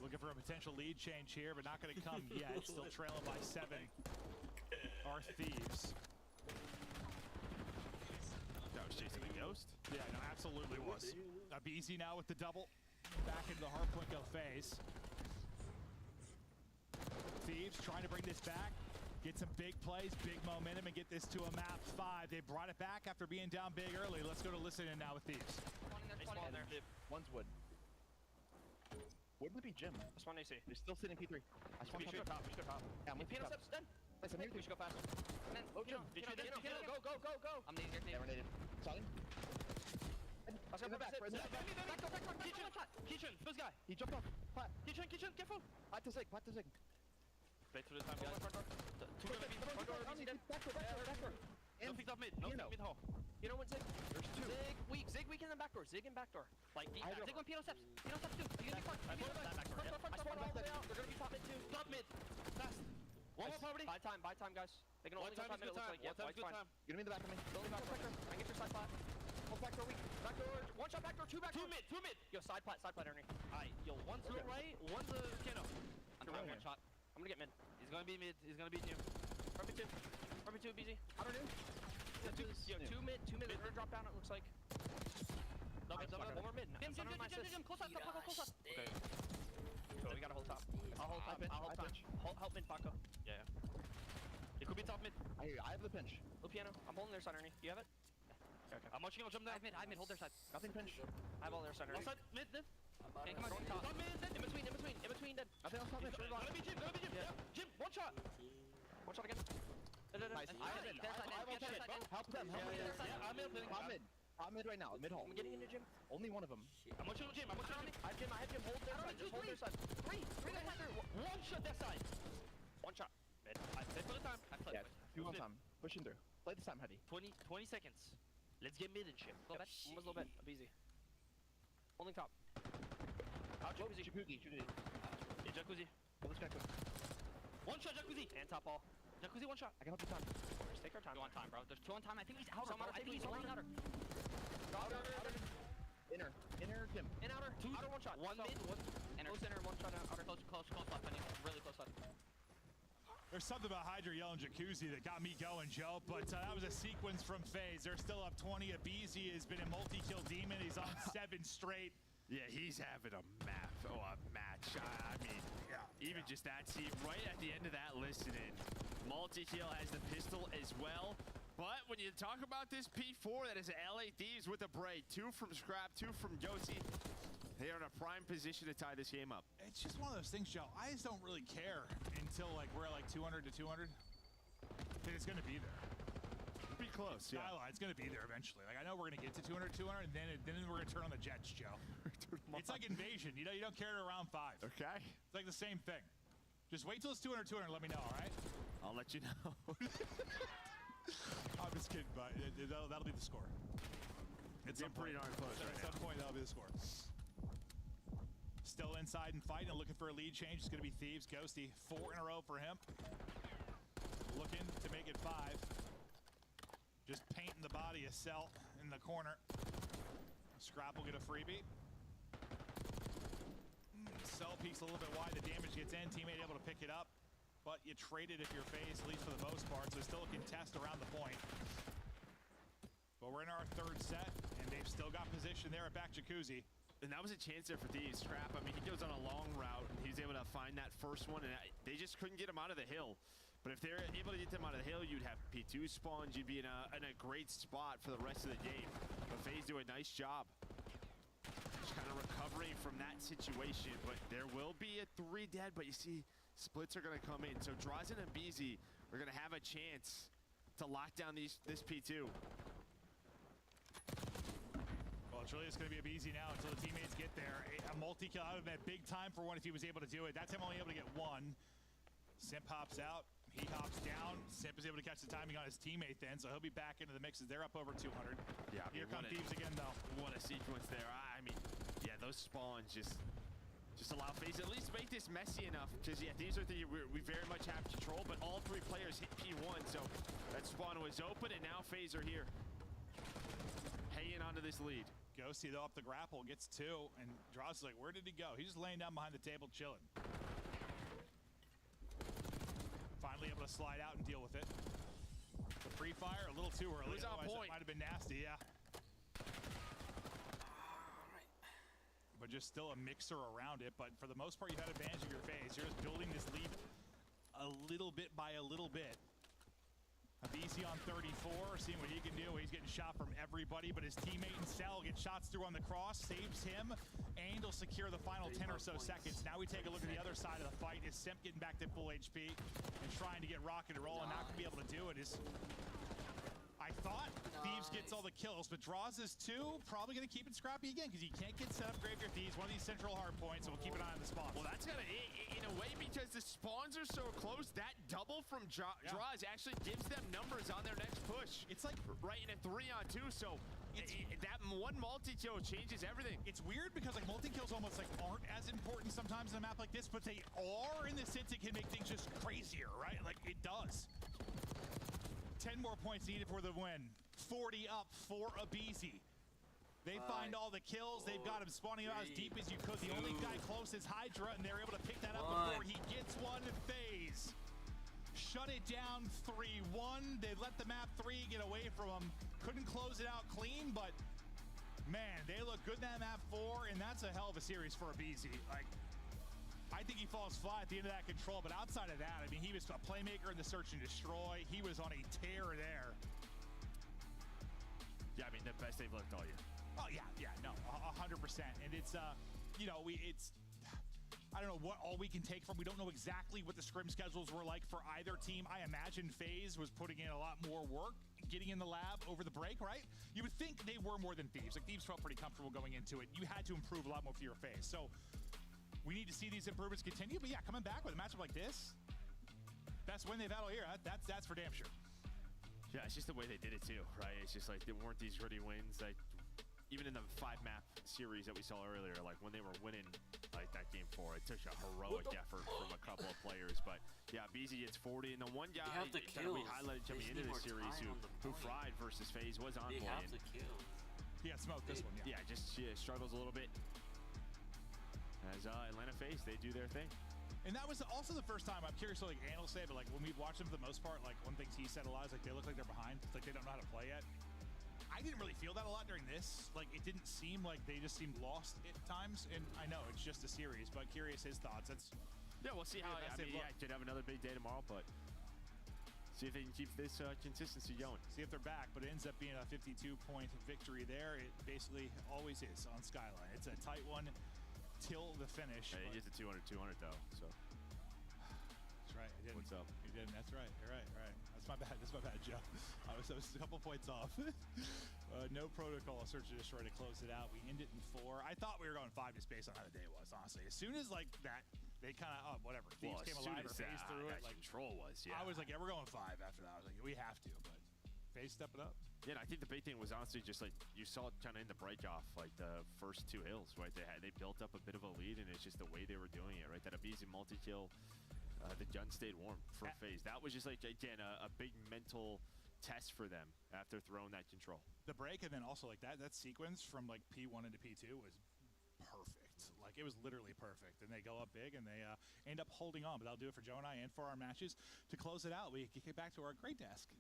Looking for a potential lead change here, but not gonna come yet. Still trailing by 7. Are Thieves.
That was chasing the Ghost?
Yeah, no, absolutely was. aBeZy now with the double. Back into the hardpoint go FaZe. Thieves trying to bring this back. Get some big plays, big momentum, and get this to a map 5. They brought it back after being down big early. Let's go to listen in now with Thieves.
One's wood. Wood might be Jim. I spawn AC. They're still sitting P3. I spawn top. Yeah, I'm with Piano steps, done. Listen, maybe we should go faster. And then, go. I'm needing your team. Never needed. Solid. Let's go back. Back. Kitchen, first guy. He jumped off. Kitchen, careful. Pot to Zig. Wait for the time, guys. Backdoor. And picked up mid. No mid hole. You know what, Zig? There's 2. Zig weak in the backdoor. Zig in backdoor. Like, Zig when Piano steps. Piano steps too. You're gonna be front. Front. They're gonna be top mid too. Top mid. Fast. One more poverty. Buy time, guys. They can only go 5 minutes. Looks like, yeah, white's fine. You're gonna be in the back of me. Building back door. I can get your side plat. Hold back door weak. Back door. One shot back door. Two back door. Two mid. Yo, side plat, Ernie. Alright, yo, one's to the right, one's a piano. I'm trying one shot. I'm gonna get mid. He's gonna be mid. He's gonna beat you. Front mid 2. Front mid 2, BZ. I don't know. Yo, two mid. They're gonna drop down, it looks like. No, one more mid. Jim, close up, close up. Okay. So we gotta hold top. I'll hold top. I'll hold top. Help mid, Paco. Yeah. It could be top mid. I hear you. I have the pinch. Little piano. I'm holding their side, Ernie. Do you have it? Okay. I'm watching. I'll jump down. I have mid. Hold their side. Nothing pinch. I have all their side, Ernie. Side, mid. Okay, come on. Top mid. In between. Dead. Nothing else top mid. Gonna be Jim. Yeah. Jim, one shot. One shot again. Nice. Help them. I'm mid. I'm mid right now. Mid hole. I'm getting into Jim. Only one of them. I'm watching Jim. I have Jim. Hold their side. Just hold their side. Three. One shot that side. One shot. Mid. I play for the time. I play. Yeah. 2 on time. Pushing through. Play this time, Hedy. 20 seconds. Let's get mid and shit. Almost a little bit. I'm easy. Holding top. Out Jacuzzi. Yeah, Jacuzzi. Hold this guy quick. One shot Jacuzzi. And top ball. Jacuzzi, one shot. I can help you time. Just take our time. 2 on time, bro. There's 2 on time. I think he's outer. I think he's holding outer. Outer. Inner. Jim. In outer. Outer, one shot. One mid. One. Close inner. One shot outer. Close left. I need really close left.
There's something about Hydra yelling Jacuzzi that got me going, Joe, but that was a sequence from FaZe. They're still up 20. Abizi has been a multi-kill demon. He's on 7 straight.
Yeah, he's having a match. I mean, even just that team right at the end of that listening. Multi-kill has the pistol as well. But when you talk about this P4, that is LA Thieves with a break. 2 from Scrap, 2 from Ghosty. They are in a prime position to tie this game up.
It's just one of those things, Joe. I just don't really care until we're at 200 to 200. It's going to be there.
It'll be close, yeah.
It's going to be there eventually. I know we're going to get to 200, and then we're going to turn on the Jets, Joe. It's like Invasion. You don't care to around 5.
Okay.
It's like the same thing. Just wait till it's 200, and let me know, all right?
I'll let you know.
I'm just kidding, but that'll be the score.
It's pretty darn close right now.
At some point, that'll be the score. Still inside and fighting and looking for a lead change. It's going to be Thieves. Ghosty, 4 in a row for him. Looking to make it 5. Just painting the body of Cell in the corner. Scrap will get a freebie. Cell peeks a little bit wide. The damage gets in. Teammate able to pick it up. But you trade it if you're FaZe, at least for the most part. So still a contest around the point. But we're in our 3rd set, and they've still got position there at back Jacuzzi.
And that was a chance there for Thieves. Scrap, I mean, he goes on a long route, and he was able to find that first one, and they just couldn't get him out of the hill. But if they're able to get them out of the hill, you'd have P2 spawns. You'd be in a great spot for the rest of the game. But FaZe do a nice job. Just kind of recovering from that situation. But there will be a 3 dead, but you see, splits are going to come in. So Drazen and BZ are going to have a chance to lock down this P2.
Well, it's really just going to be easy now until the teammates get there. A multi-kill out of that big time for one if he was able to do it. That time only able to get 1. Simp hops out. He hops down. Simp is able to catch the timing on his teammate then, so he'll be back into the mix as they're up over 200.
Yeah,
Here come Thieves again, though.
What a sequence there. I mean, yeah, those spawns just allow FaZe at least make this messy enough. Because, yeah, these are we very much have control, but all 3 players hit P1, so that spawn was open, and now FaZe are here. Hanging onto this lead.
Ghosty, though, up the grapple, gets 2, and Draws like, where did he go? He's just laying down behind the table, chilling. Finally able to slide out and deal with it. The free fire, a little too early.
It was on point.
It might have been nasty, yeah. But just still a mixer around it. But for the most part, you've had advantage of your FaZe. You're just building this lead a little bit by a little bit. Abizi on 34, seeing what he can do. He's getting shot from everybody, but his teammate and Cell get shots through on the cross, saves him, and he'll secure the final 10 or so seconds. Now we take a look at the other side of the fight. Is Simp getting back to full HP and trying to get rocket and roll, and not going to be able to do it. I thought Thieves gets all the kills, but Draws is 2. Probably going to keep it scrappy again because you can't get set up Graveyard Thieves, one of these central hard points, so we'll keep an eye on the spots.
Well, that's going to, in a way, because the spawns are so close, that double from Draws actually gives them numbers on their next push. It's like right in a 3-on-2, so that one multi-kill changes everything.
It's weird because like multi-kills almost like aren't as important sometimes in a map like this, but they are in the sense it can make things just crazier, right? Like it does. 10 more points needed for the win. 40 up for aBeZy. They find all the kills. They've got him spawning out as deep as you could. The only guy close is Hydra, and they're able to pick that up before he gets one. FaZe shut it down 3-1. They let the map 3 get away from them. Couldn't close it out clean, but man, they look good in that map 4, and that's a hell of a series for aBeZy. Like, I think he falls flat at the end of that control, but outside of that, I mean, he was a playmaker in the search and destroy. He was on a tear there.
Yeah, I mean, the best they've looked all year.
Oh, yeah, no, 100%. And it's, you know, I don't know what all we can take from. We don't know exactly what the scrim schedules were like for either team. I imagine FaZe was putting in a lot more work, getting in the lab over the break, right? You would think they were more than Thieves. Like, Thieves felt pretty comfortable going into it. You had to improve a lot more for your FaZe. So we need to see these improvements continue. But yeah, coming back with a matchup like this, best win they've had all year. That's for damn sure.
Yeah, it's just the way they did it too, right? It's just like there weren't these gritty wins. Like even in the 5-map series that we saw earlier, like when they were winning like that game 4, it took a heroic effort from a couple of players. But yeah, aBeZy gets 40, and the one guy that we highlighted coming into the series who fried versus FaZe was Envoy.
They have the kill.
He got smoked this one, yeah.
Yeah, just struggles a little bit. As Atlanta FaZe, they do their thing.
And that was also the first time, I'm curious what like Ann will say, but like when we watched them for the most part, like one thing he said a lot is like they look like they're behind. It's like they don't know how to play yet. I didn't really feel that a lot during this. Like it didn't seem like they just seemed lost at times. And I know it's just a series, but curious his thoughts.
Yeah, we'll see how. I mean, yeah, could have another big day tomorrow, but see if they can keep this consistency going.
See if they're back, but it ends up being a 52-point victory there. It basically always is on Skyline. It's a tight one till the finish.
Hey, he gets a 200 though. So
that's right. I didn't.
What's up?
You didn't. That's right. You're right. Right. That's my bad. That's my bad, Joe. I was a couple points off. No protocol search and destroy to close it out. We end it in 4. I thought we were going 5 just based on how the day was, honestly. As soon as like that, they kind of whatever. Thieves came alive or FaZe through it. Like
control was. Yeah.
I was like, yeah, we're going 5 after that. I was like, we have to, but FaZe stepping up.
Yeah, and I think the big thing was honestly just like you saw it kind of in the break off, like the first 2 hills, right? They built up a bit of a lead, and it's just the way they were doing it, right? That aBeZy multi-kill, the gun stayed warm for FaZe. That was just like again a big mental test for them after throwing that control.
The break, and then also like that sequence from like P1 into P2 was perfect. Like it was literally perfect, and they go up big, and they end up holding on. But that'll do it for Joe and I, and for our matches. To close it out, we get back to our great desk.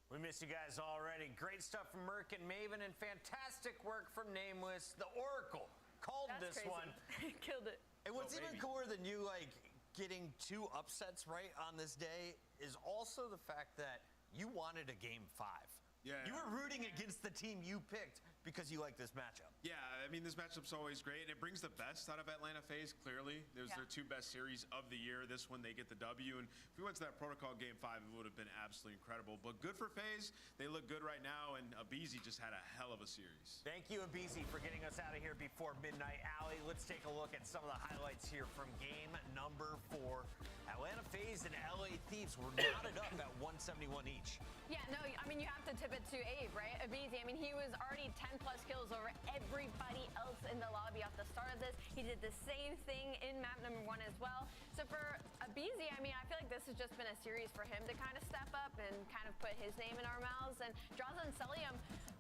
We miss you guys already. Great stuff from Merc and Maven, and fantastic work from Nameless. The Oracle called this
crazy.
one.
Killed it.
And what's even cooler than you like getting 2 upsets right on this day is also the fact that you wanted a game 5.
Yeah.
You were rooting against the team you picked because you like this matchup.
Yeah, I mean, this matchup's always great, and it brings the best out of Atlanta FaZe, clearly. It was their 2 best series of the year. This one, they get the W, and if we went to that protocol game 5, it would have been absolutely incredible. But good for FaZe. They look good right now, and aBeZy just had a hell of a series.
Thank you, aBeZy, for getting us out of here before Midnight Alley. Let's take a look at some of the highlights here from game number 4. Atlanta FaZe and LA Thieves were knotted up at 171 each.
Yeah, no, I mean, you have to tip it to Abe, right? aBeZy, I mean, he was already 10-plus kills over everybody else in the lobby off the start of this. He did the same thing in map number 1 as well. So for aBeZy, I mean, I feel like this has just been a series for him to kind of step up and kind of put his name in our mouths. And Drazah and Cellium,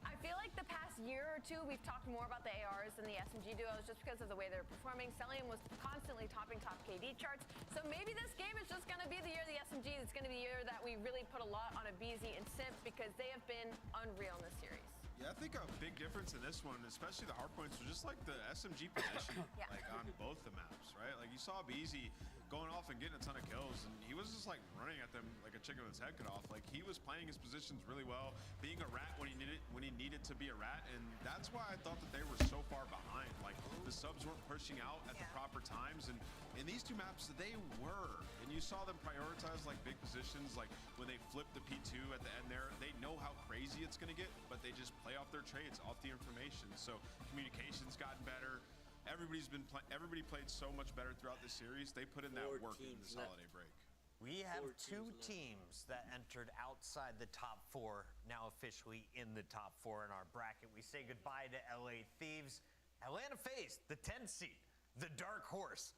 I feel like the past year or 2, we've talked more about the ARs than the SMG duos just because of the way they're performing. Cellium was constantly topping top KD charts. So maybe this game is just going to be the year of the SMG. It's going to be the year that we really put a lot on aBeZy and Simp because they have been unreal in this series.
Yeah, I think a big difference in this one, especially the hard points, was just like the SMG position, like on both the maps, right? Like you saw aBeZy going off and getting a ton of kills, and he was just like running at them like a chicken with his head cut off. Like he was playing his positions really well, being a rat when he needed to be a rat, and that's why I thought that they were so far behind. Like the subs weren't pushing out at the proper times, and in these 2 maps they were, and you saw them prioritize like big positions. Like when they flipped the P2 at the end there, they know how crazy it's gonna get, but they just play off their trades, off the information. So communication's gotten better. everybody played so much better throughout the series. They put in that work in this holiday break.
We have 2 teams that entered outside the top 4, now officially in the top 4 in our bracket. We say goodbye to LA Thieves. Atlanta FaZe, the 10th seed, the dark horse.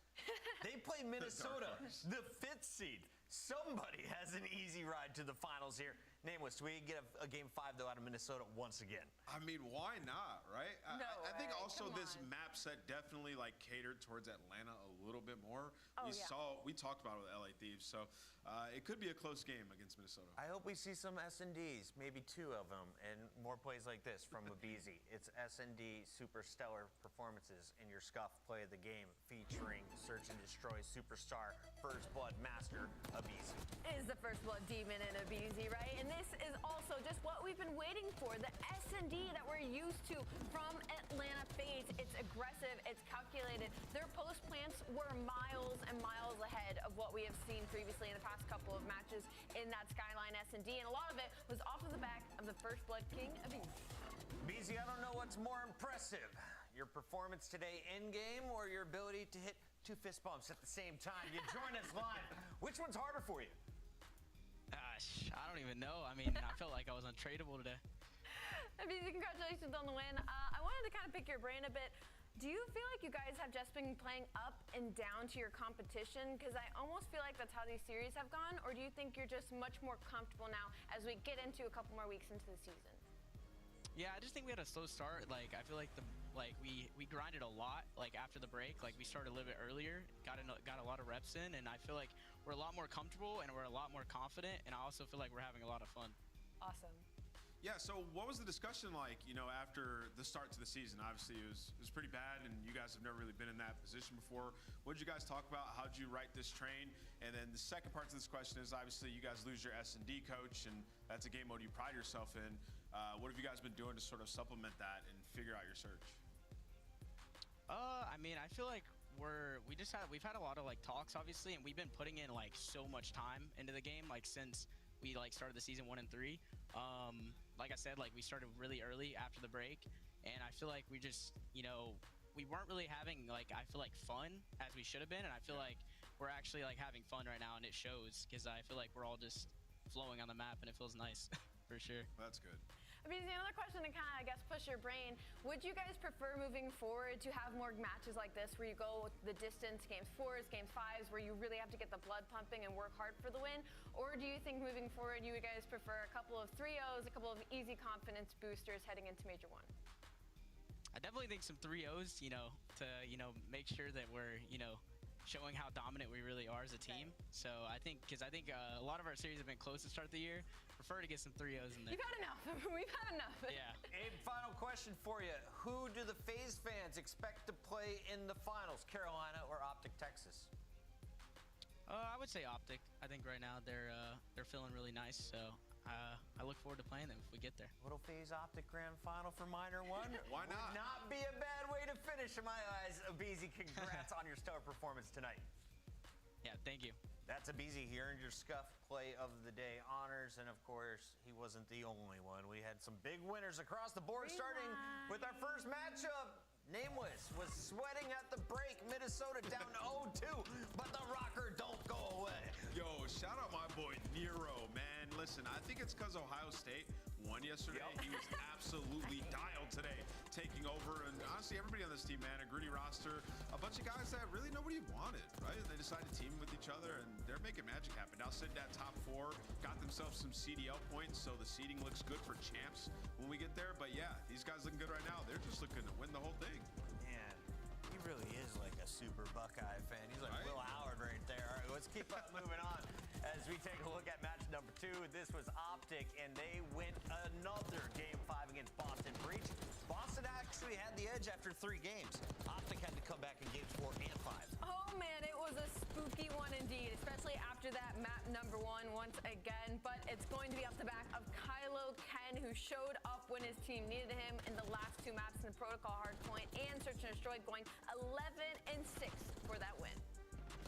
They play Minnesota, the 5th seed. Somebody has an easy ride to the finals here. Nameless, we get a game 5 though out of Minnesota once again.
I mean, why not, right?
No
I think
way.
also
Come
this
on.
map set definitely like catered towards Atlanta a little bit more.
Oh,
We talked about it with LA Thieves, so it could be a close game against Minnesota.
I hope we see some S&Ds, maybe 2 of them, and more plays like this from Abizi. It's S&D Super Stellar Performances in your Scuff play of the game, featuring Search and Destroy superstar First Blood Master Abizi.
Is the First Blood Demon in Abizi, right? And this is also just what we've been waiting for, the S&D that we're used to from Atlanta FaZe. It's aggressive, it's calculated. Their post plants were miles and miles ahead of what we have seen previously in the past couple of matches in that Skyline S&D, and a lot of it was off of the back of the First Blood King Abizi.
Abizi, I don't know what's more impressive, your performance today in-game or your ability to hit 2 fist bumps at the same time. You join us live. Which one's harder for you?
I don't even know. I mean, I felt like I was untradeable today.
Abizi, congratulations on the win. I wanted to kind of pick your brain a bit. Do you feel like you guys have just been playing up and down to your competition? Because I almost feel like that's how these series have gone. Or do you think you're just much more comfortable now as we get into a couple more weeks into the season?
Yeah, I just think we had a slow start. Like, I feel like we grinded a lot. Like after the break, like we started a little bit earlier, got a lot of reps in, and I feel like we're a lot more comfortable and we're a lot more confident. And I also feel like we're having a lot of fun.
Awesome.
Yeah, so what was the discussion like, after the start to the season? Obviously, it was pretty bad, and you guys have never really been in that position before. What did you guys talk about? How did you write this train? And then the second part to this question is, obviously, you guys lose your S&D coach, and that's a game mode you pride yourself in. What have you guys been doing to sort of supplement that and figure out your search?
I mean, I feel like we've had a lot of like talks, obviously, and we've been putting in like so much time into the game, like since we like started the season 1 and 3. Like I said, like we started really early after the break, and I feel like we just, we weren't really having like, I feel like fun as we should have been, and I feel like we're actually like having fun right now, and it shows because I feel like we're all just flowing on the map, and it feels nice for sure.
That's good.
I mean, another question to kind of, I guess, push your brain. Would you guys prefer moving forward to have more matches like this where you go with the distance, games 4s, games 5s, where you really have to get the blood pumping and work hard for the win? Or do you think moving forward you guys prefer a couple of 3-0s, a couple of easy confidence boosters heading into Major 1?
I definitely think some 3-0s, to, make sure that we're, showing how dominant we really are as a team. So I think a lot of our series have been close to start the year. Prefer to get some 3-0s in there.
You've had enough. We've had enough.
Yeah.
Abe, final question for you. Who do the FaZe fans expect to play in the finals, Carolina or Optic Texas?
I would say Optic. I think right now they're feeling really nice, so I look forward to playing them if we get there.
Little FaZe Optic Grand Final for Minor 1?
Why not?
Would not be a bad way to finish in my eyes. Abizi, congrats on your stellar performance tonight.
Yeah, thank you.
That's Abizi. He earned your Scuff Play of the Day honors, and of course, he wasn't the only one. We had some big winners across the board, starting with our first matchup. Nameless was sweating at the break. Minnesota down 0-2, but the Rocker don't go away.
Yo, shout out my boy Nero, man. Listen, I think it's because Ohio State won yesterday. He was absolutely dialed today, taking over. And honestly, everybody on this team, man, a gritty roster, a bunch of guys that really nobody wanted, right? They decided to team with each other, and they're making magic happen. Now sitting at top 4, got themselves some CDL points, so the seeding looks good for champs when we get there. But yeah, these guys looking good right now. They're just looking to win the whole thing.
Man, he really is like a super Buckeye fan. He's like Will Howard right there. All right, let's keep on moving on as we take a look at match number 2. This was Optic, and they win another Game 5 against Boston Breach. Boston actually had the edge after 3 games. Optic had to come back in games 4 and 5.
Oh man, it was a spooky one indeed, especially after that map number 1 once again. But it's going to be up the back of Kylo Ken, who showed up when his team needed him in the last 2 maps in the Protocol Hardpoint, and Search and Destroy going 11-6 for that win.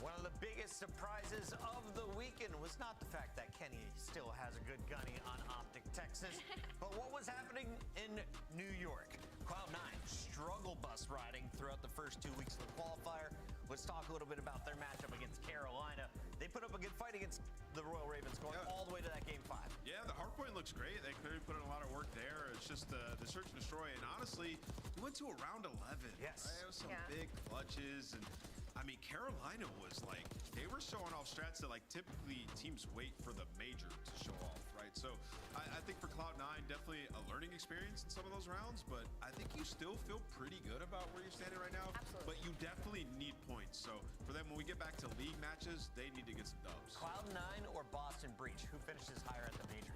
One of the biggest surprises of the weekend was not the fact that Kenny still has a good gunny on Optic Texas, but what was happening in New York. Cloud9 struggle bus riding throughout the first 2 weeks of the qualifier. Let's talk a little bit about their matchup against Carolina. They put up a good fight against the Royal Ravens, going all the way to that game 5.
Yeah, the hardpoint looks great. They clearly put in a lot of work there. It's just the search and destroy. And honestly, we went to a round 11.
Yes.
Right? It was some big clutches. And I mean, Carolina was like, they were showing off strats that like typically teams wait for the major to show off, right? So I think for Cloud9, definitely a learning experience in some of those rounds, but I think you still feel pretty good about where you're standing right now.
Absolutely.
But you definitely need points. So for them, when we get back to league matches, they need to get some dubs.
Cloud9 or Boston Breach, who finishes higher at the major?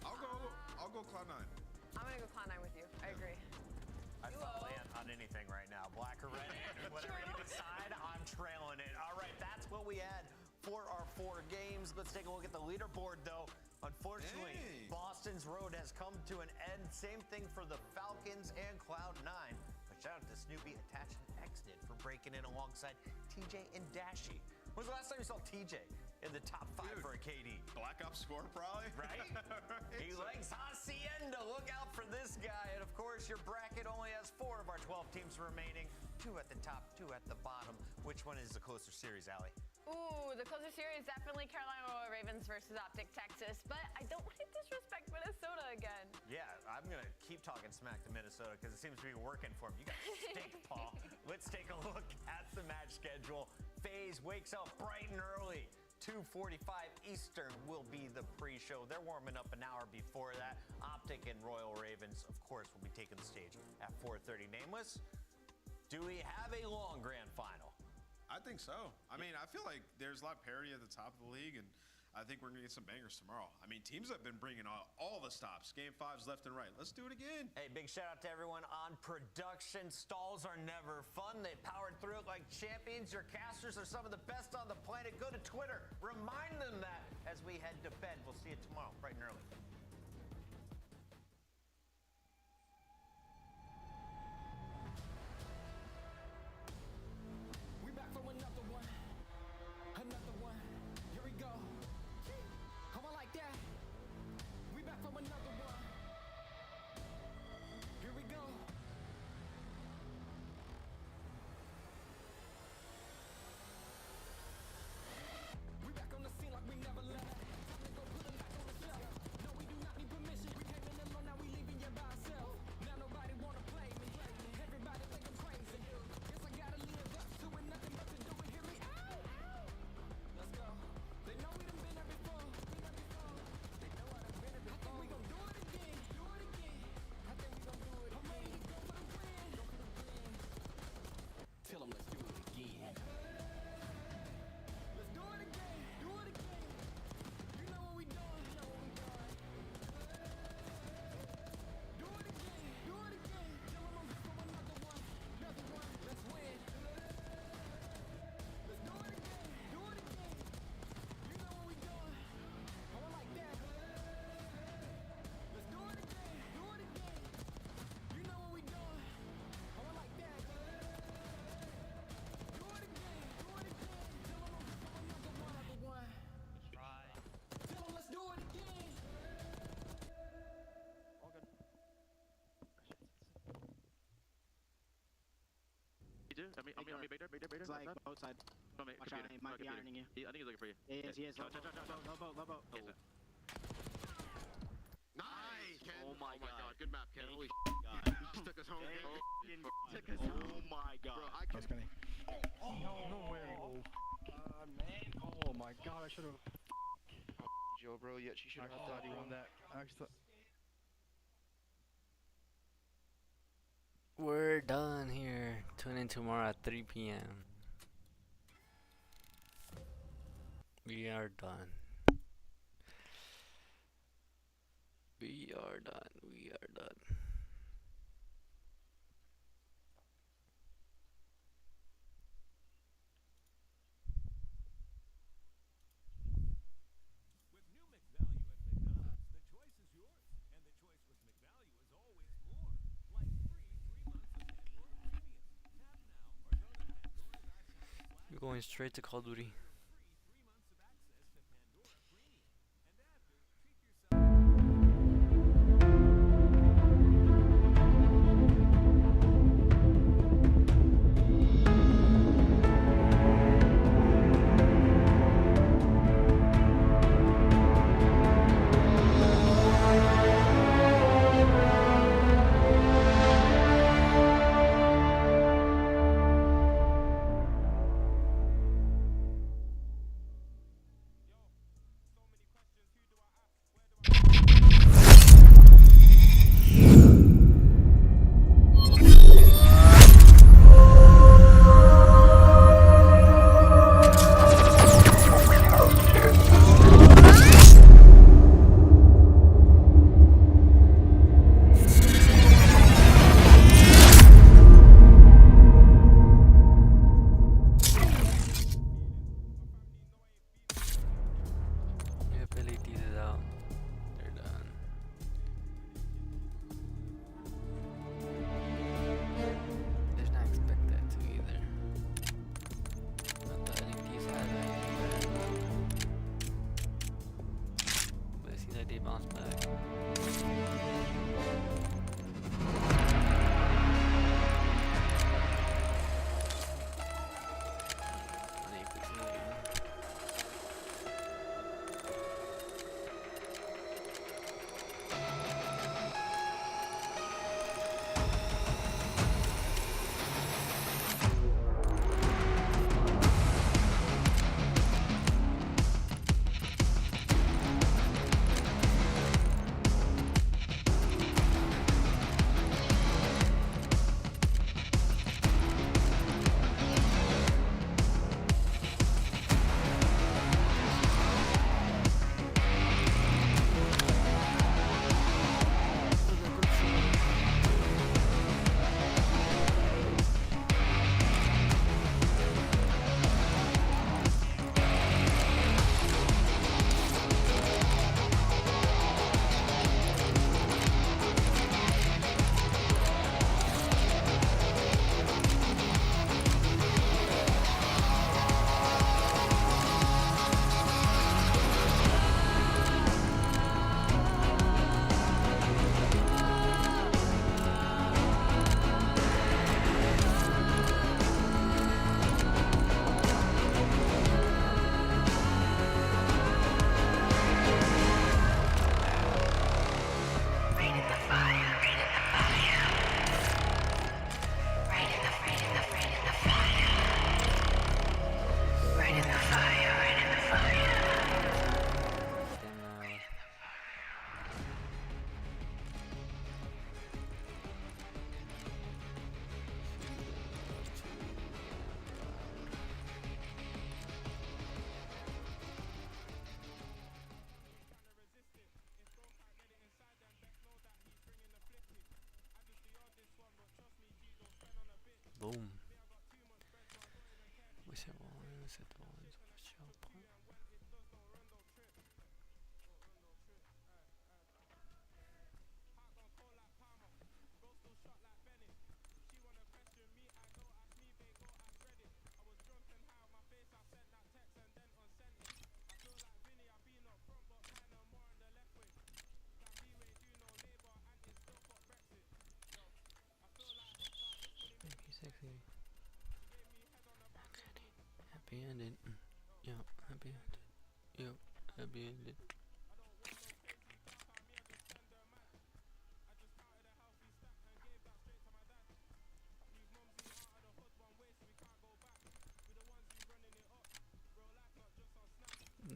I'll go Cloud9.
I'm gonna go Cloud9 with you. I agree.
I thought land on anything right now. Black or red, whatever you decide, I'm trailing it. All right, that's what we had for our 4 games. Let's take a look at the leaderboard, though. Unfortunately, Boston's road has come to an end. Same thing for the Falcons and Cloud9. But shout out to Snoopy, Attach, and Xdid for breaking in alongside TJ and Dashy. When was the last time you saw TJ in the top 5 for a KD?
Black Ops 4 probably.
Right? He likes Hacienda. Look out for this guy. And of course, your bracket only has 4 of our 12 teams remaining. 2 at the top, 2 at the bottom. Which one is the closer series, Allie?
Ooh, the closer series, definitely Carolina Royal Ravens versus Optic Texas, but I don't want to disrespect Minnesota again.
Yeah, I'm going to keep talking smack to Minnesota because it seems to be working for him. You got steak, Paul. Let's take a look at the match schedule. FaZe wakes up bright and early. 2:45 Eastern will be the pre-show. They're warming up an hour before that. Optic and Royal Ravens, of course, will be taking the stage at 4:30. Nameless, do we have a long grand final?
I think so. I mean, I feel like there's a lot of parity at the top of the league, and I think we're going to get some bangers tomorrow. I mean, teams have been bringing all the stops, game 5s left and right. Let's do it again.
Hey, big shout out to everyone on production. Stalls are never fun. They powered through it like champions. Your casters are some of the best on the planet. Go to Twitter. Remind them that as we head to bed. We'll see you tomorrow, bright and early.
Another one, here we go. Come on like that. We back from another one. Here we go. We back on the scene like we never left. Time to go put them back on the shelf. No, we do not need permission. We came in alone, now we leaving you by ourselves. Now nobody wanna play me. Everybody think I'm crazy. Guess I gotta live up to it. Nothing but to do it. Hear me out. Let's go. They know we done been there before. They know I done been there before. I think we gon' do it again. Do it again. I think we gon' do it again. I'm ready to go for the win. Go for the win. Tell them let's do it again. Let's do it again. Do it again. You know what we doing. You know what we doing. Do it again. Do it again. Tell them I'm back for another one. Another one. Let's win. Let's do it again. Do it again. You know what we doing. I want like that. Let's do it again. Do it again. You know what we doing. I want like that. Do it again. Do it again. Tell them I'm back for another one. Try. Tell them let's do it again.
All good. You do? I mean, big there.
It's like both sides. Watch out, he might be ironing you.
I think he's looking for you.
He is. Low boat.
Nice, Ken.
Oh my god.
Good map, Ken. Holy
God.
You took us home.
Took us home. Oh my god.
Bro, I can.
No way. Oh man. Oh my god, I should have.
Joe, bro, yet she should have thought he won that.
We're done here. Tune in tomorrow at 3 p.m. We are done. We are done. Going straight to Call of Duty. Boom. Sexy. Happy ending. Yep, happy ending. Yep, happy ending.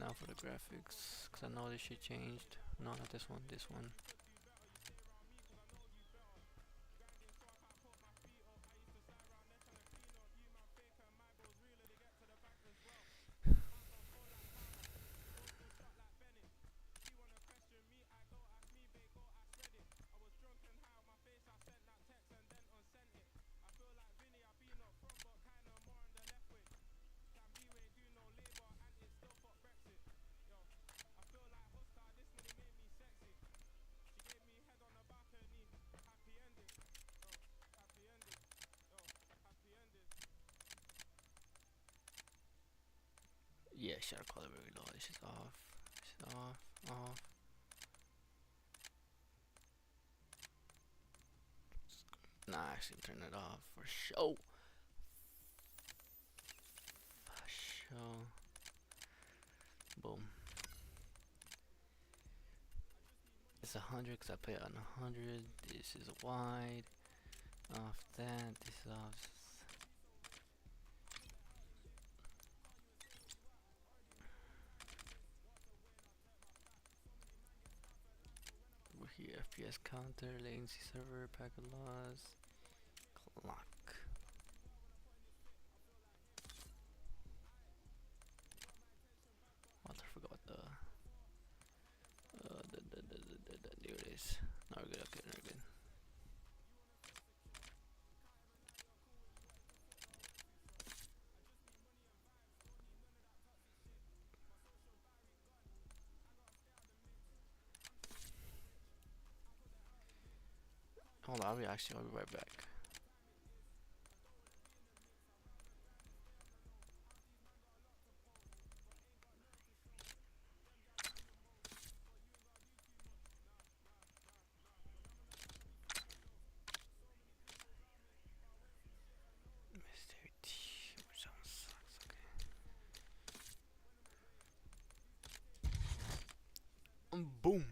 Now for the graphics, cause I know this shit changed. No, not this one, this one. shutter quality very low. This is off. This is off. Nah, actually turn it off for show. For show. Boom. It's 100 because I put it on 100. This is wide. Off that. This is off. Over here, FPS counter, latency server, packet loss, clock. I forgot what there it is. Now we're good. Okay, now we're good. Hold on, I'll be right back. Boom.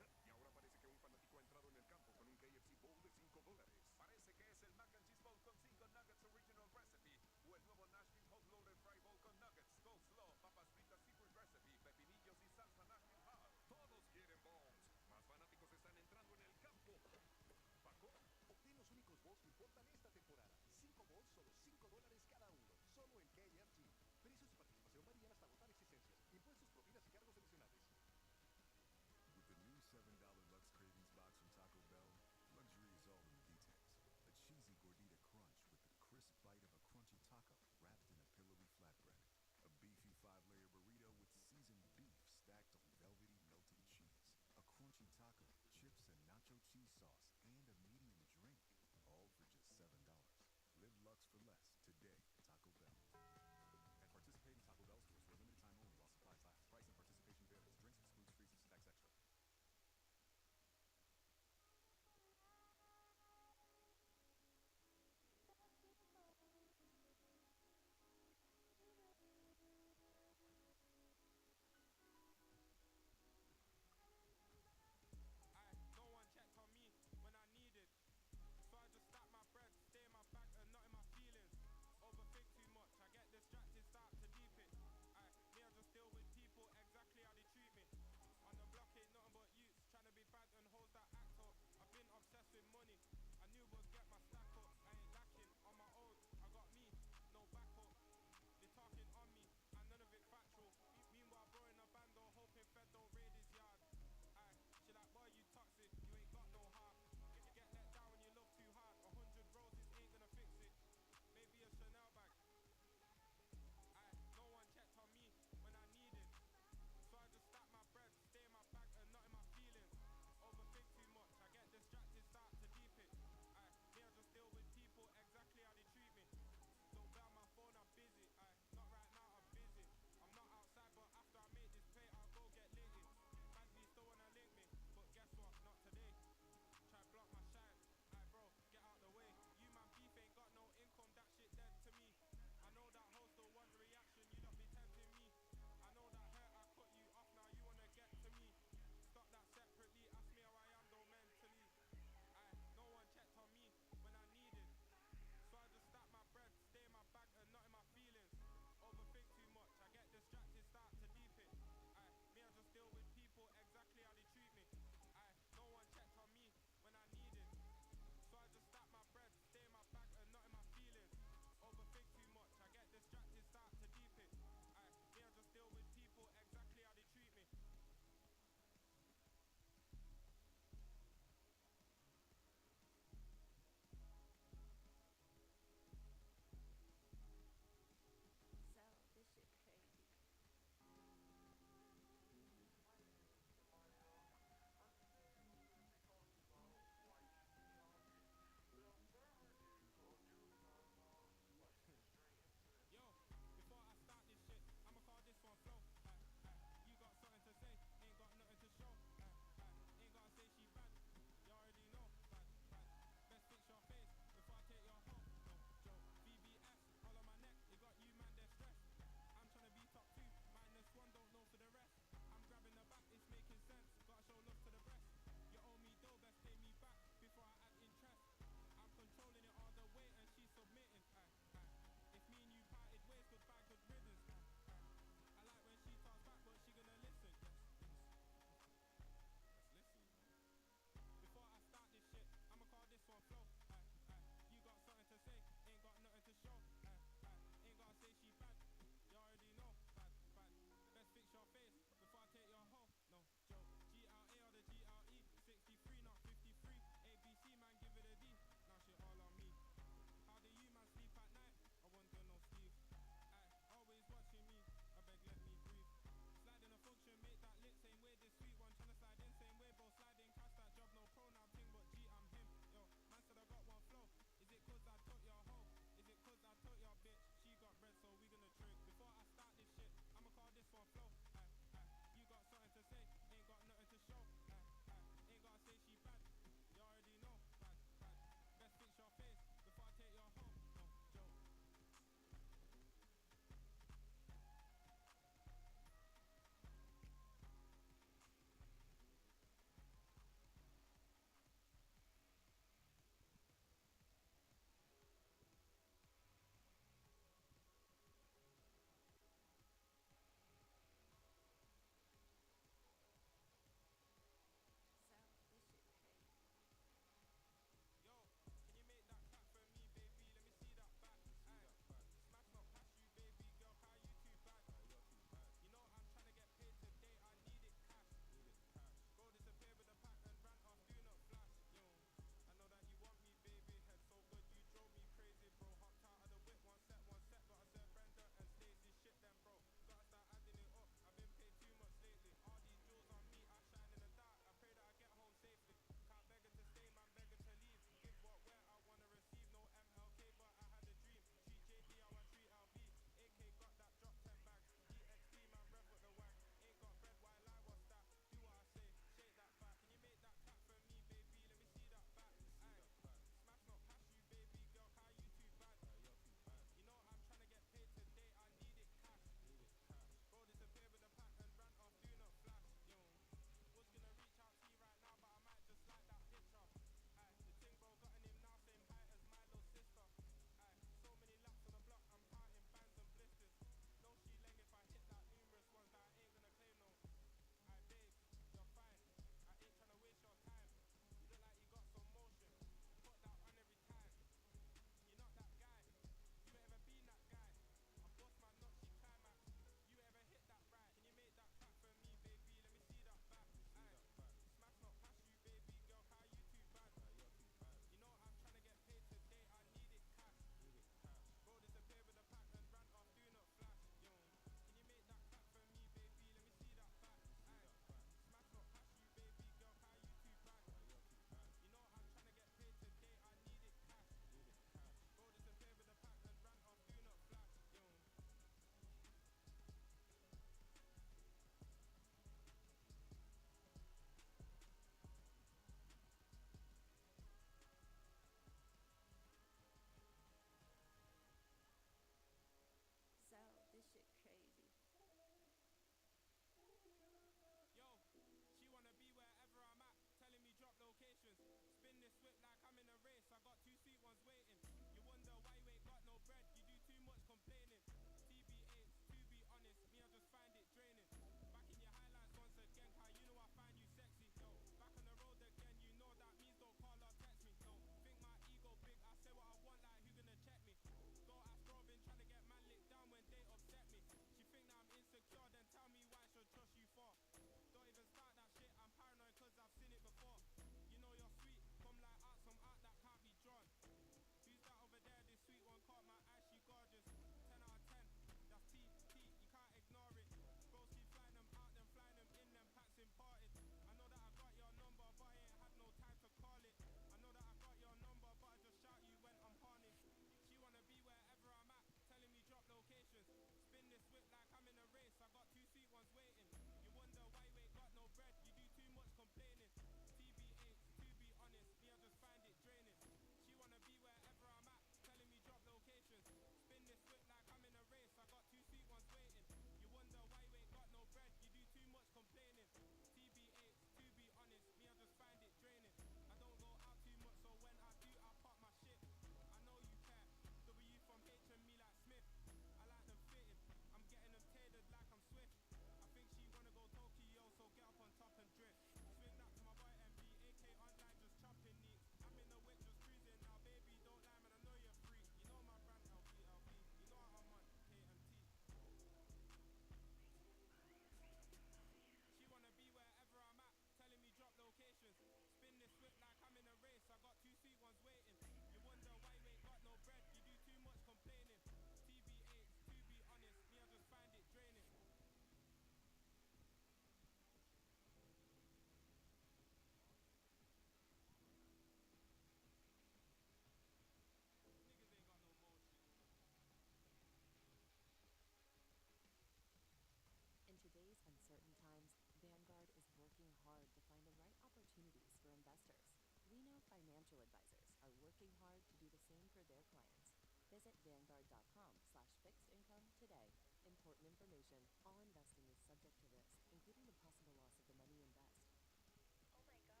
Visit Vanguard.com/fixed income today. Important information. All investing is subject to risk, including the possible loss of the money you invest.
Oh my god,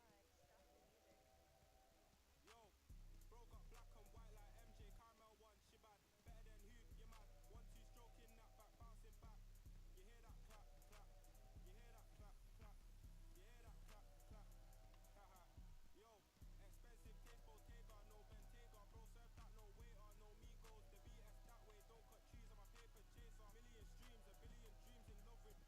stop the music.
Yo, bro got black and white like MJ Caramel one. She bad, better than who? You mad? 1-2 stroking that back, bouncing back. You hear that clap, clap. You hear that clap, clap. You hear that clap, clap. Haha. Yo, expensive taste, Bottega, no Bentayga. Bro, serve that, no waiter, no Migos. The BS that way, don't cut trees on my paper chaser. Million streams, a billion dreams in love with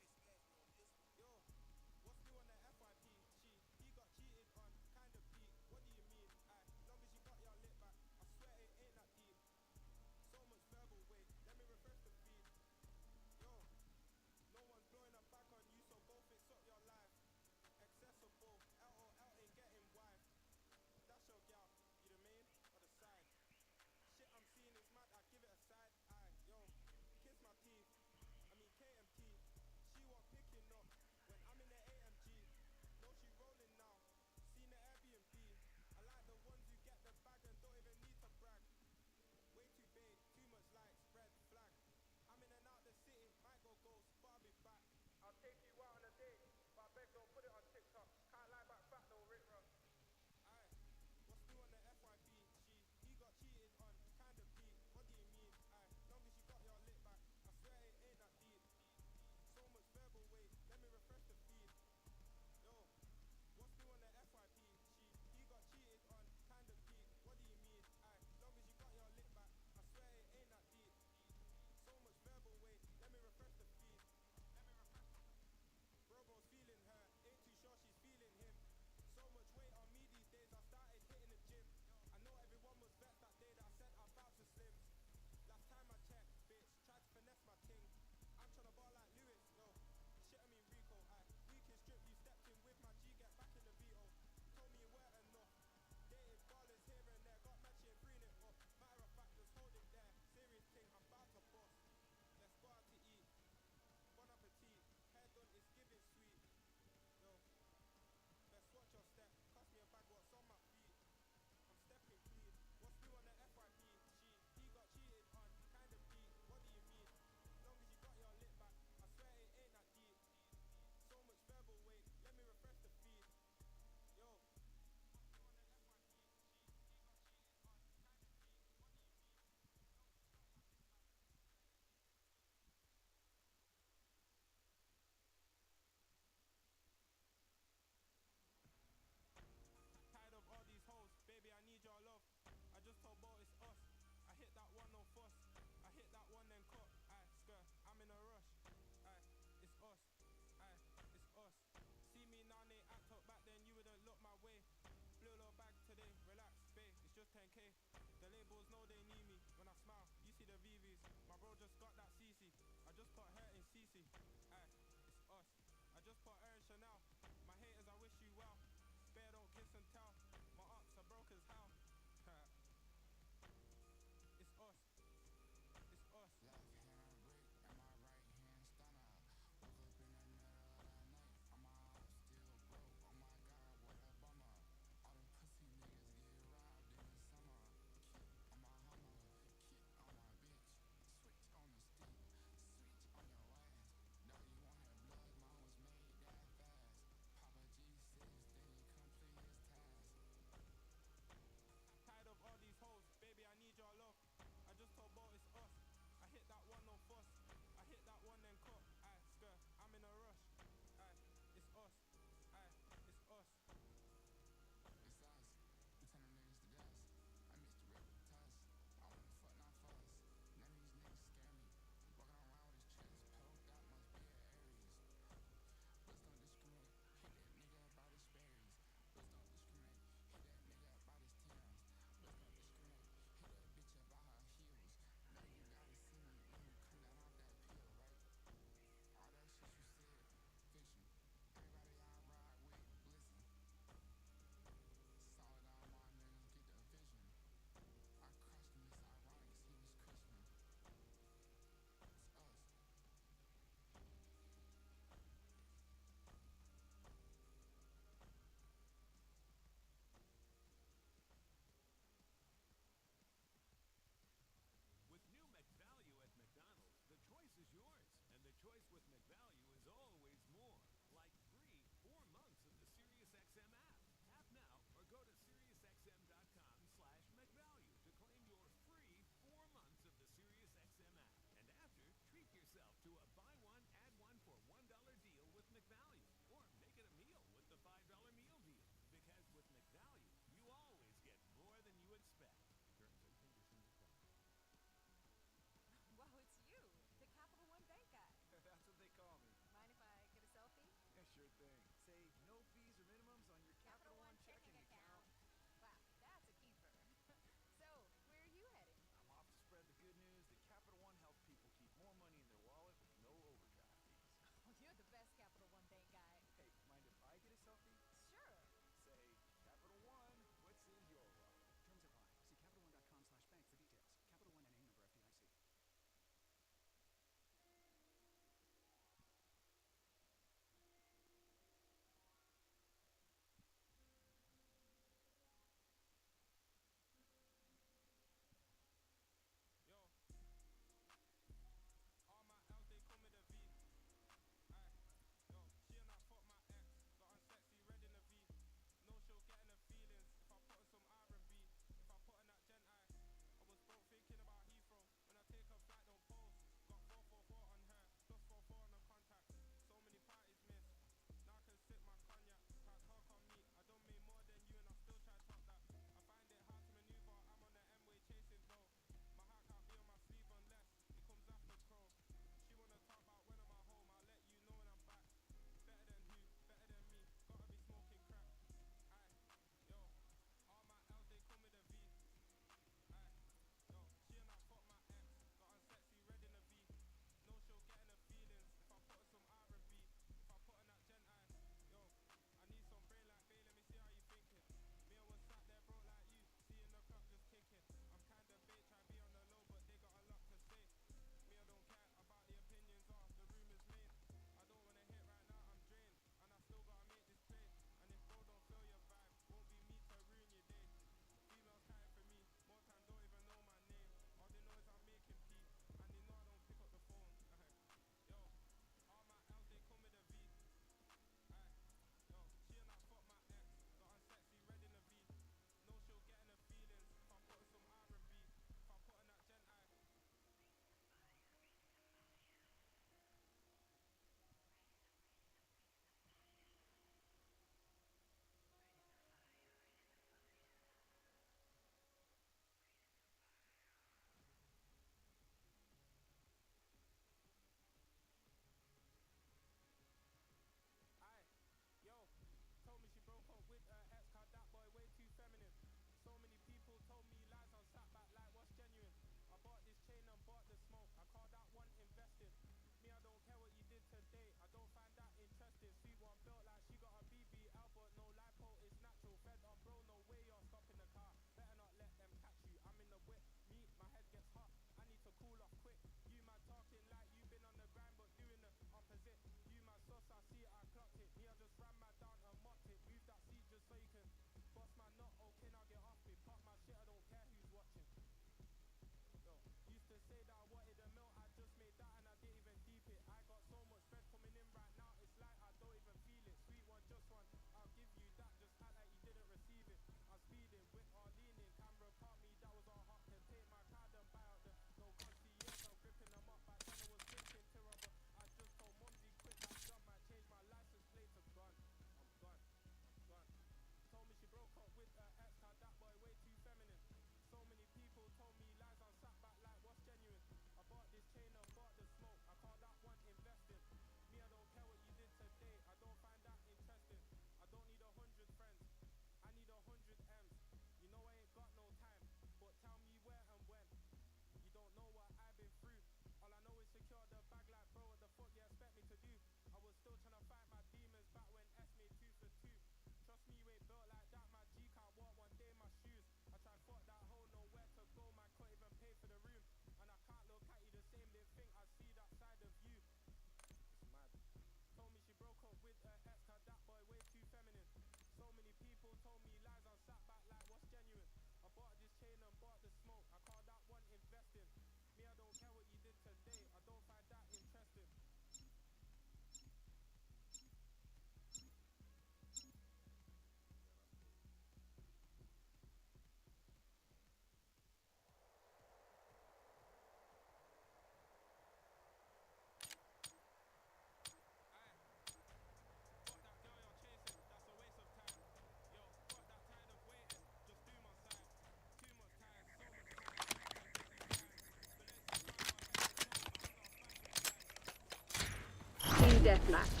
deathmatch.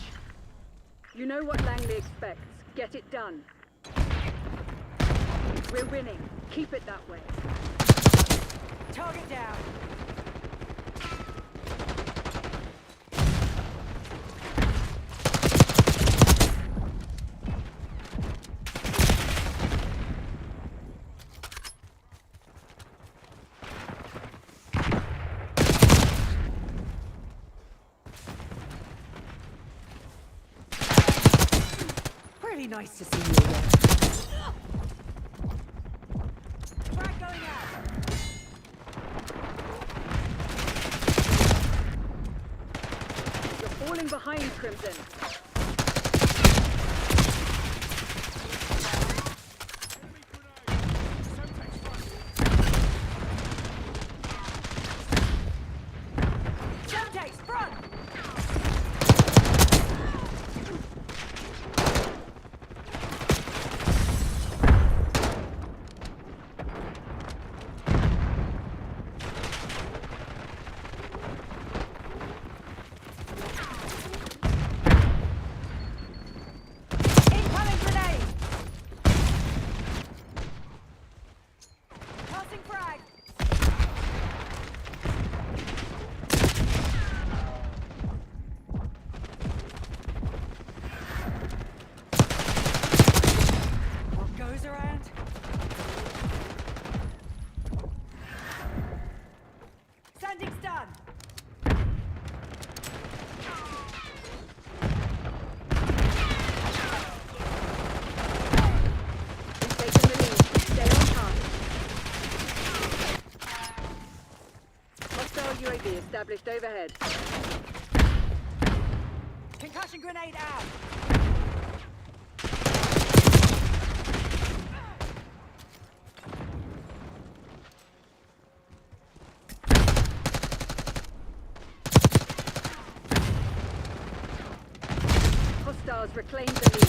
You know what Langley expects. Get it done. We're winning. Keep it that way.
Target down. Really nice to see you again. Frag going out.
You're falling behind, Crimson.
Semtex, front! Incoming grenade! Tossing frag! What goes around? Sending stun!
We've taken the lead. Stay on target. Hostile UAV established overhead.
Concussion grenade out!
Hostiles reclaimed the lead.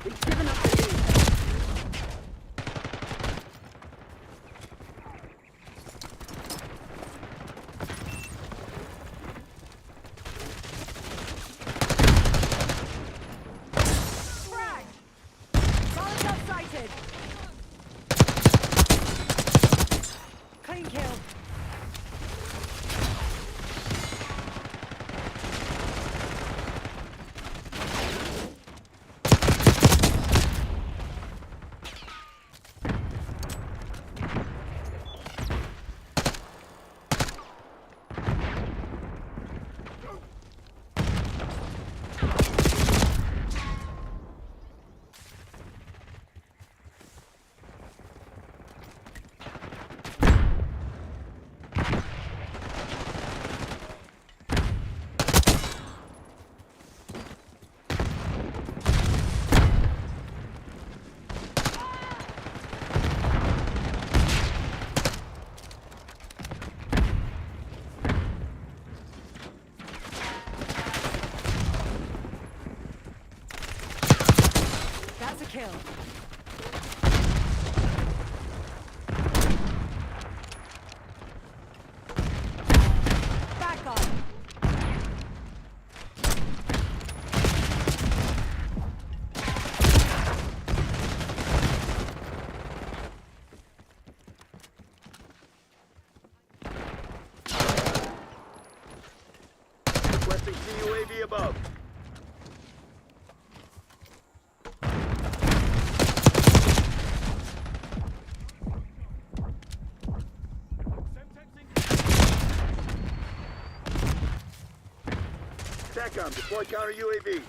We've given up the lead.
Frag! Molotov sighted! Clean kill. That's a kill. Back on.
Requesting CUAV above. SATCOM, deploy counter UAV.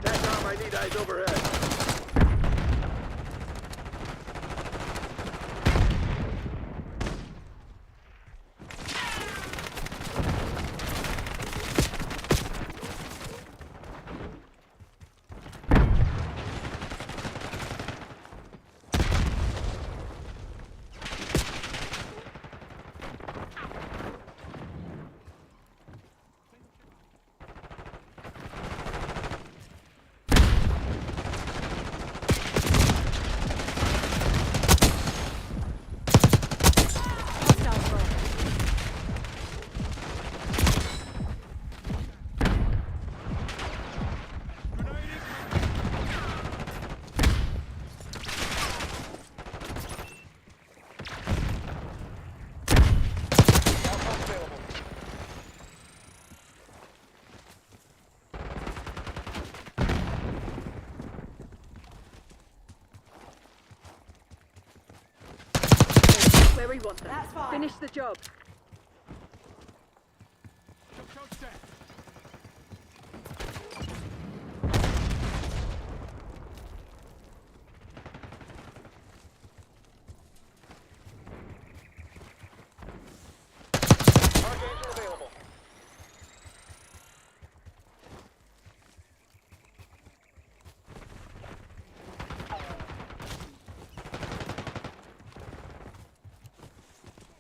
SATCOM, I need eyes overhead.
where we want them.
That's fine.
Finish the job.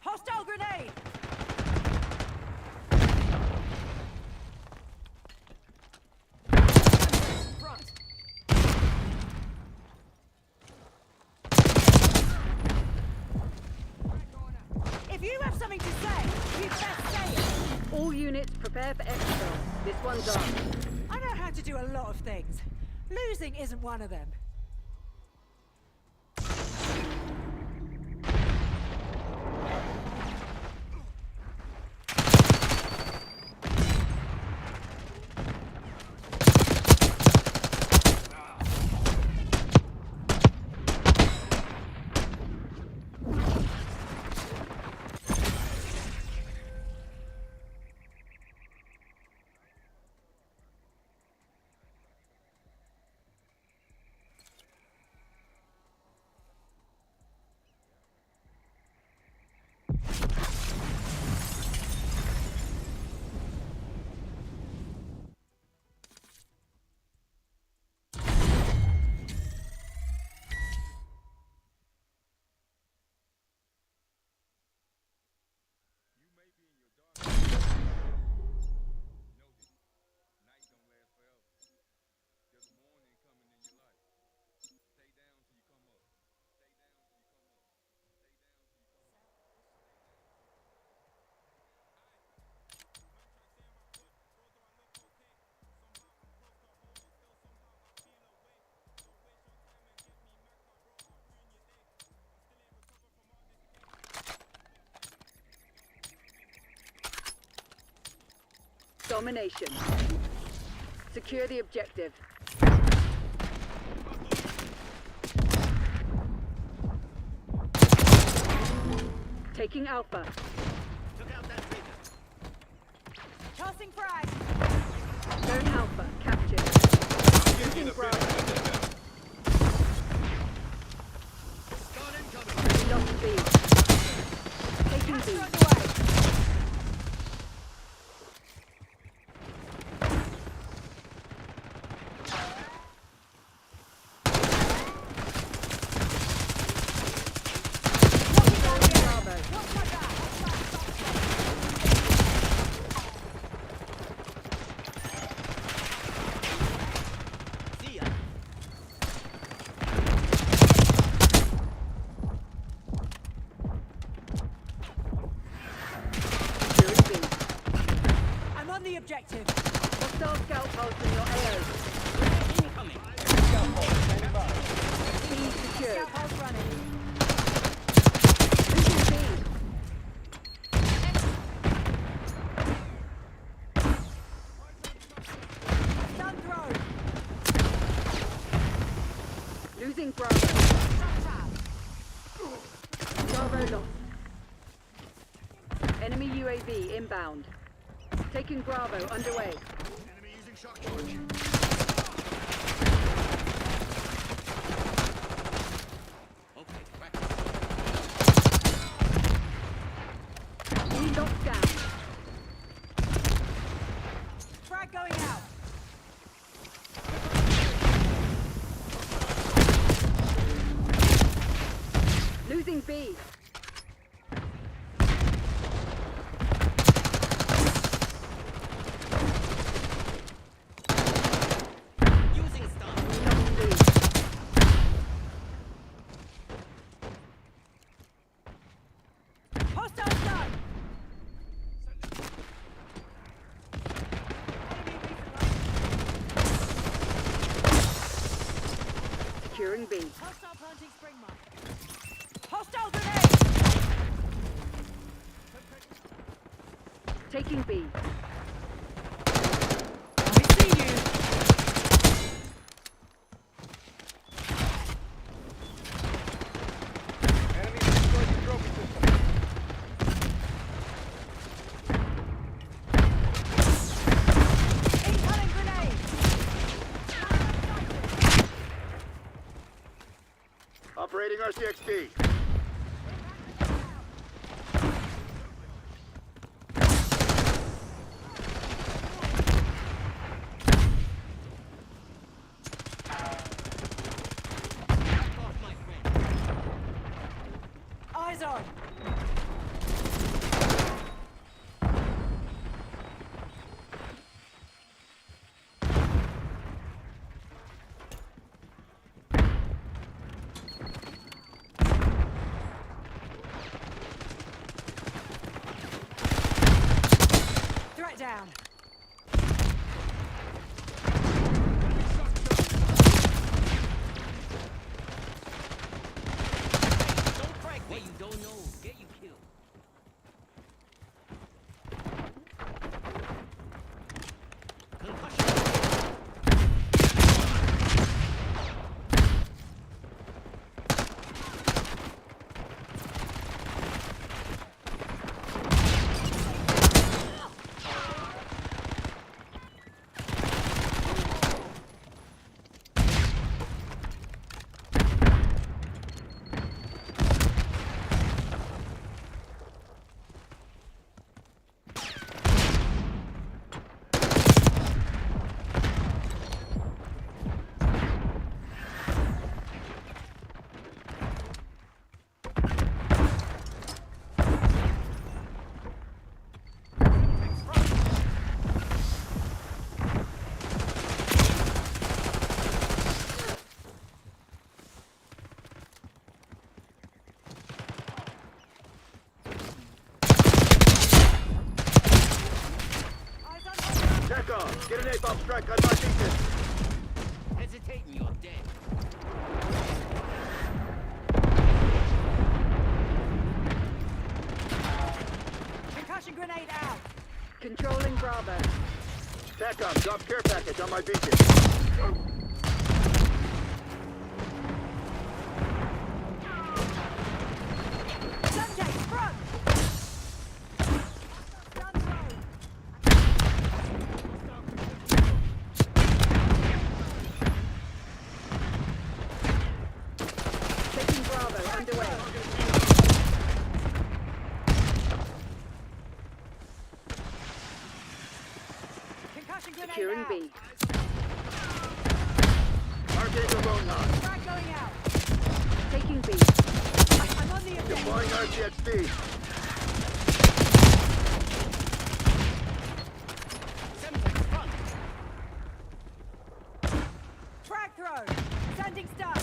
Hostile grenade! Front. If you have something to say, you best say it.
All units prepare for exfil. This one's ours.
I know how to do a lot of things. Losing isn't one of them.
Domination. Secure the objective. Taking Alpha.
Tossing frag.
Zone Alpha captured. Losing Bravo. Lost B. Taking B.
Objective.
Hostile scout pulse in your AO.
Incoming.
B secured.
Scout pulse running.
Losing
B. Stun throw.
Losing Bravo. Bravo lost. Enemy UAV inbound. Taking Bravo underway.
Enemy using shock charge.
Enemy locked down.
Frag going out.
Losing B. Securing B.
Hostile planting spring mark. Hostile grenade!
Taking B.
I see you!
Enemy destroyed the trophy system. Operating RCXD.
Eyes on. Threat down.
Don't crack what you don't know. Get you killed.
TACOM, get an napalm strike on my beacon.
Hesitating, you're dead.
Concussion grenade out.
Controlling Bravo.
TACOM, drop care package on my beacon.
Sunday, front.
Taking Bravo underway.
Concussion grenade
Securing
out.
B.
Archangel Roadhog.
Frag going out.
Taking B.
I'm on the objective.
Deploying RCXD.
Frag throw. Standing stun.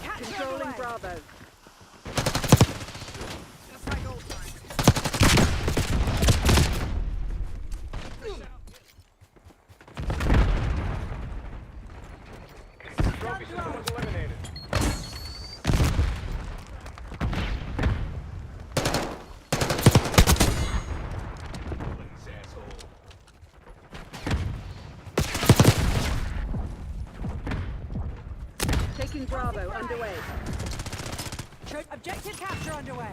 Capture
Controlling
underway.
Bravo.
Trophy system was eliminated.
Taking Bravo underway.
Objective capture underway.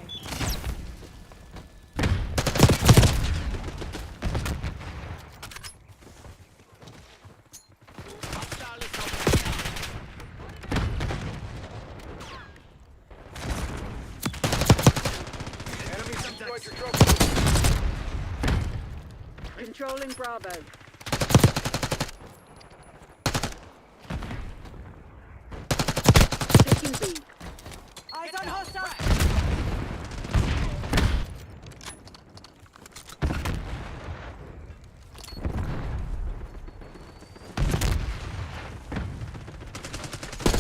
Enemy destroyed your trophy.
Controlling Bravo. Taking B.
Eyes on hostile.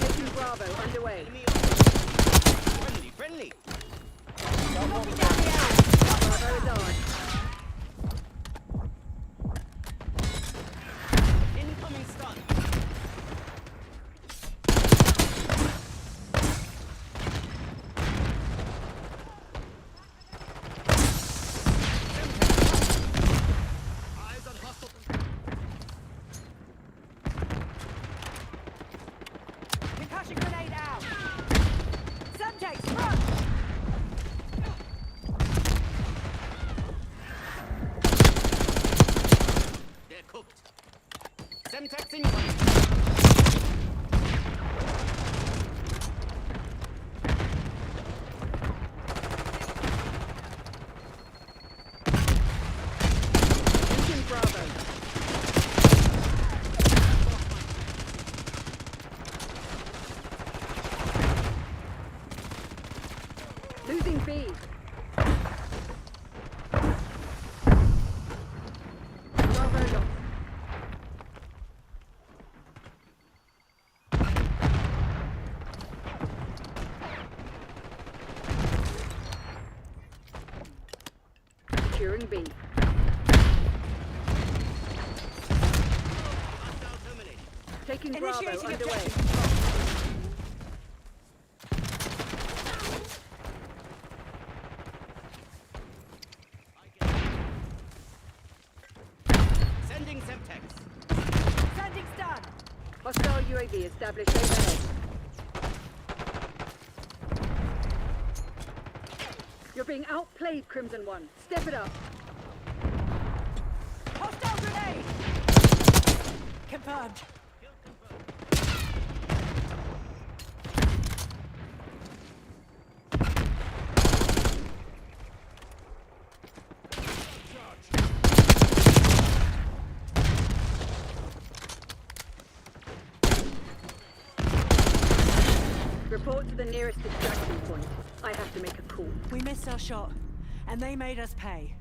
Taking Bravo underway.
Friendly.
Knocking down the area.
Bravo is on.
Incoming stun.
Eyes on hostile.
Concussion grenade out. Semtex, front.
Semtex incoming.
Losing Bravo. Losing B. Bravo lost. Securing B. Taking Bravo
Initiating
underway.
objective.
Sending Semtex.
Sending stun.
Hostile UAV established overhead. You're being outplayed, Crimson One. Step it up.
Hostile grenade. Confirmed.
Report to the nearest extraction point. I have to make a call.
We missed our shot, and they made us pay.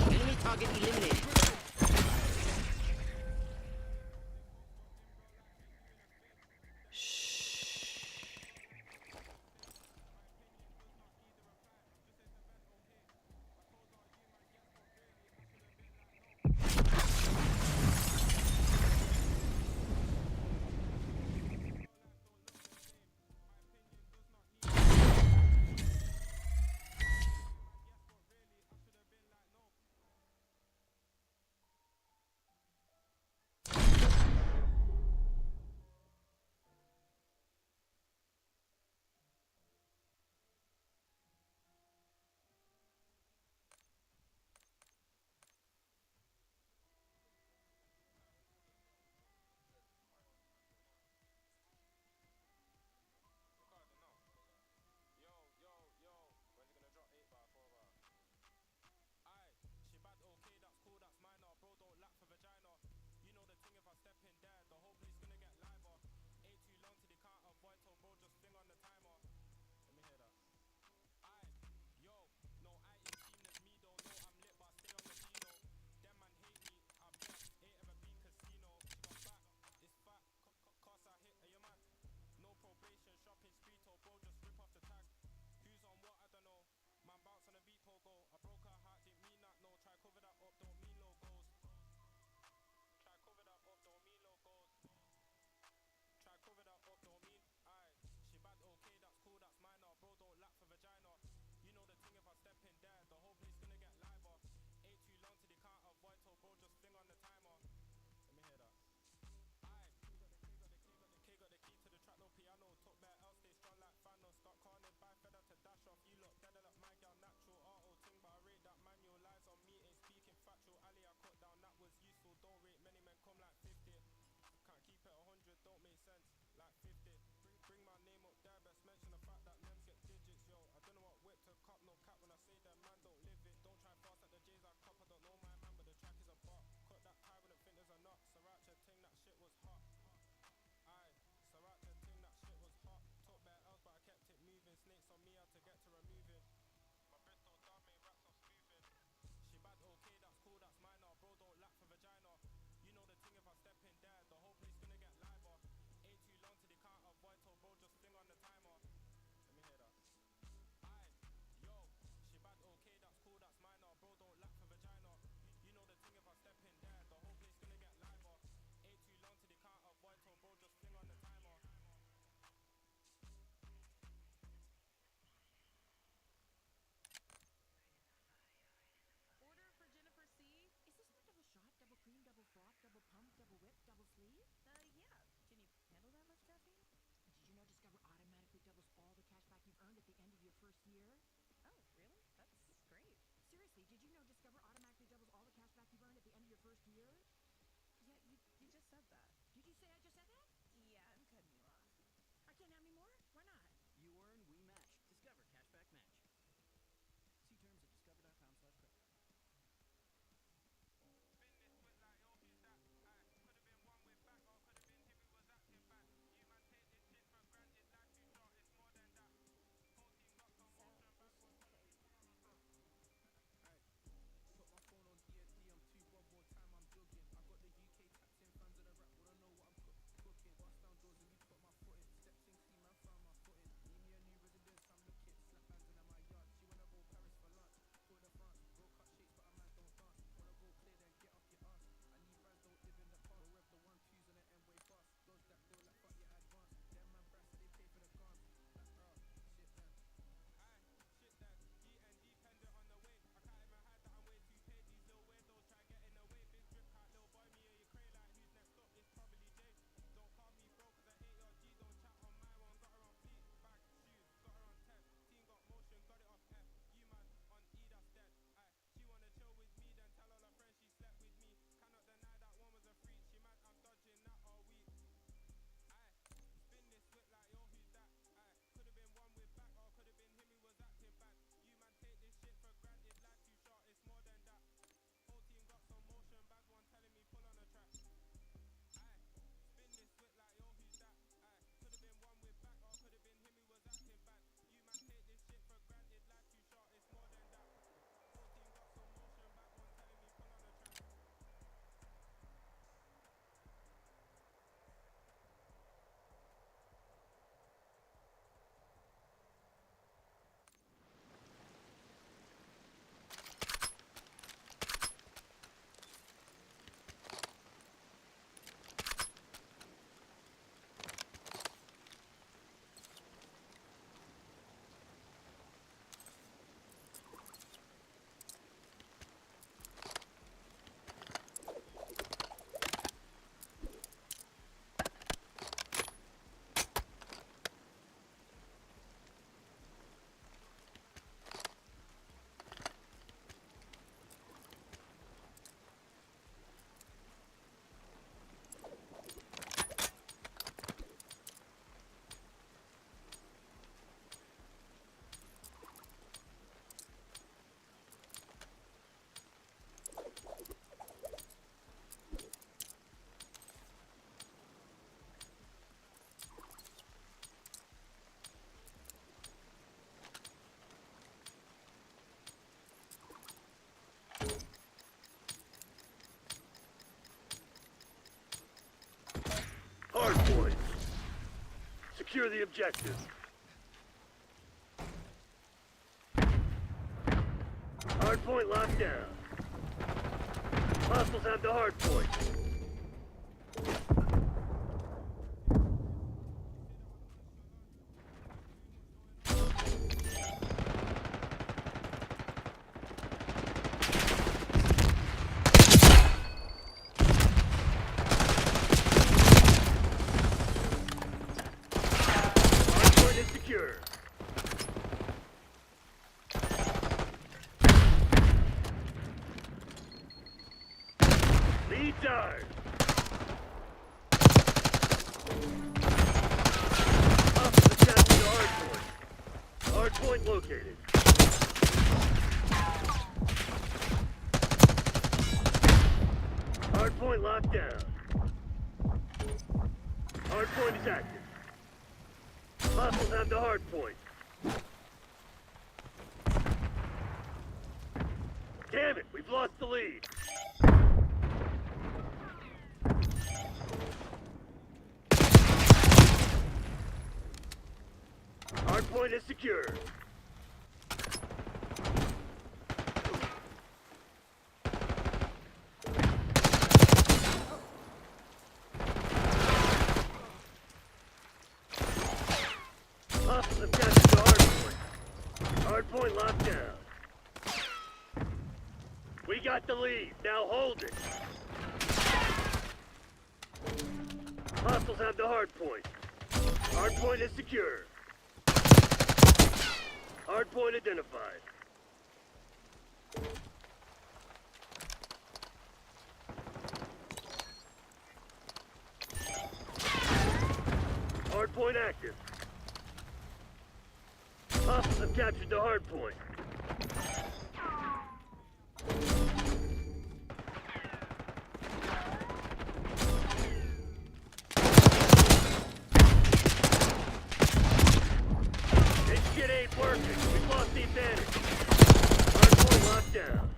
Enemy target eliminated.
secure the objective. Hard point locked down. Hostiles have the hard point. Hard point is secure. Lead guard. Hostiles have captured the hard point. Hard point located. Hard point locked down. Hard point is active. Hostiles have the hard point. Damn it, we've lost the lead. Hard point is secure. Hostiles have captured the hard point. Hard point locked down. We got the lead. Now hold it. Hostiles have the hard point. Hard point is secure. Hard point identified. Hard point active. Hostiles have captured the hard point. This shit ain't working. We've lost the advantage. Hard point locked down.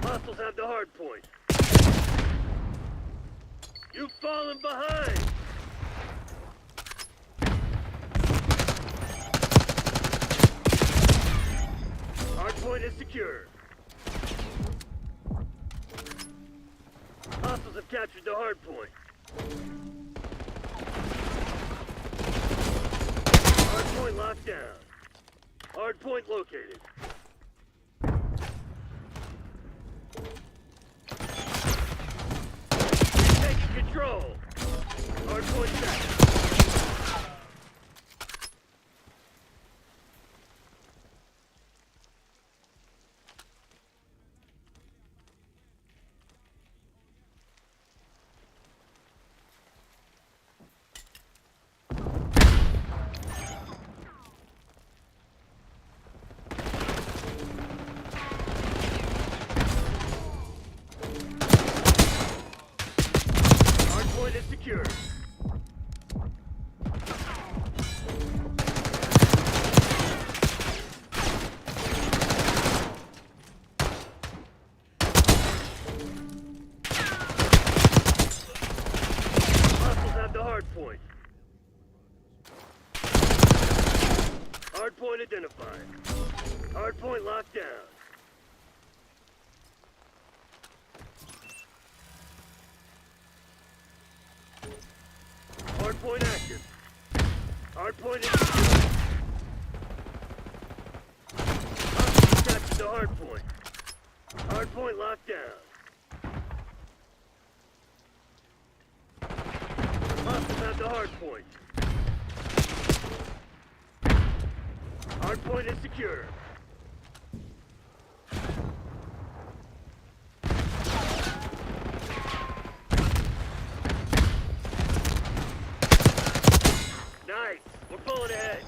Hostiles have the hard point. You've fallen behind. Hard point is secure. Hostiles have captured the hard point. Hard point locked down. Hard point located. We've taken control. Hard point set. Hard point is secure. Hostiles have the hard point. Hard point identified. Hard point locked down. Hard point active. Hard point is secure. Hostiles captured the hard point. Hard point locked down. Hostiles have the hard point. Hard point is secure. Nice. We're pulling ahead.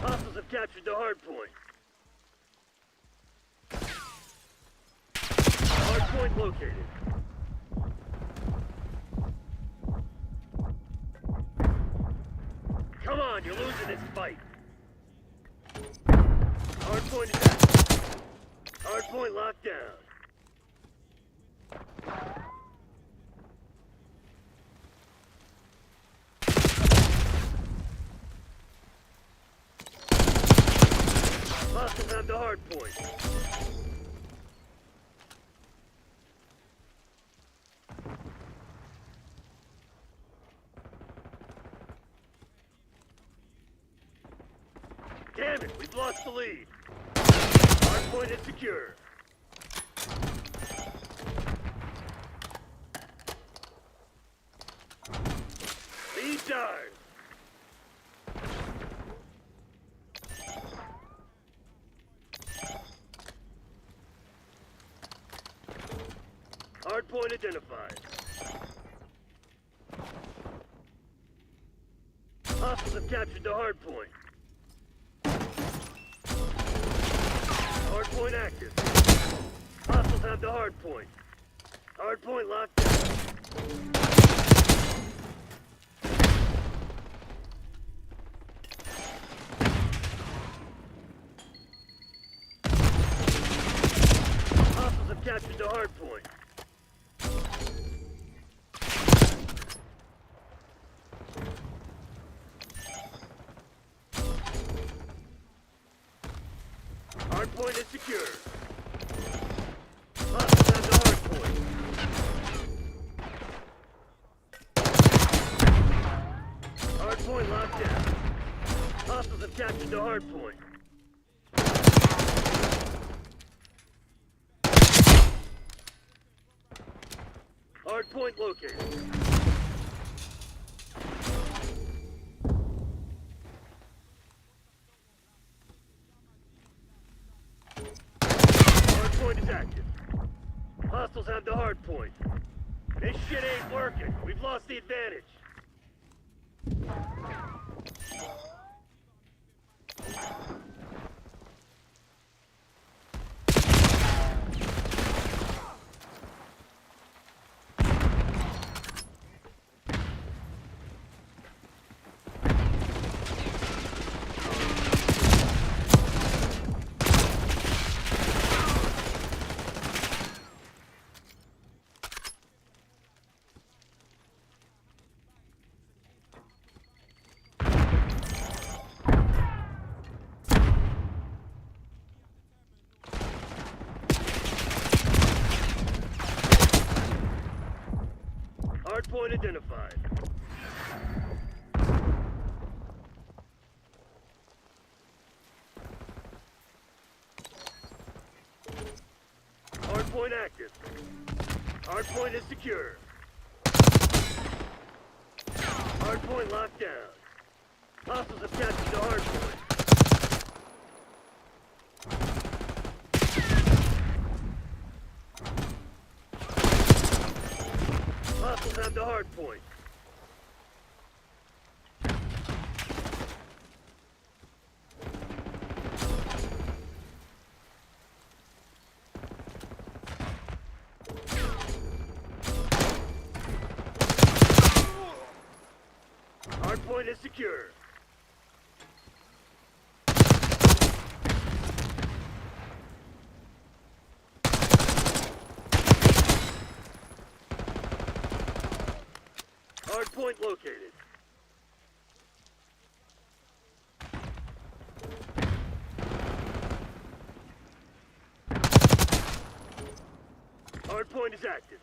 Hostiles have captured the hard point. Hard point located. Come on, you're losing this fight. Hardpoint is active. Hardpoint locked down. Hostiles have the hardpoint. Damn it, we've lost the lead. Hardpoint is secure. Lead down. Hardpoint identified. Hostiles have captured the hardpoint. Hardpoint active. Hostiles have the hardpoint. Hardpoint locked down. Hostiles have captured the hardpoint. Hardpoint is secure. Hostiles have the hardpoint. Hardpoint locked down. Hostiles have captured the hardpoint. Hardpoint located. Hardpoint is active. Hostiles have the hardpoint. This shit ain't working. We've lost the advantage. Hardpoint identified. Hardpoint active. Hardpoint is secure. Hardpoint locked down. Hostiles have captured the hardpoint. Hostiles have the hardpoint. Hardpoint is secure. Hardpoint located. Hardpoint is active.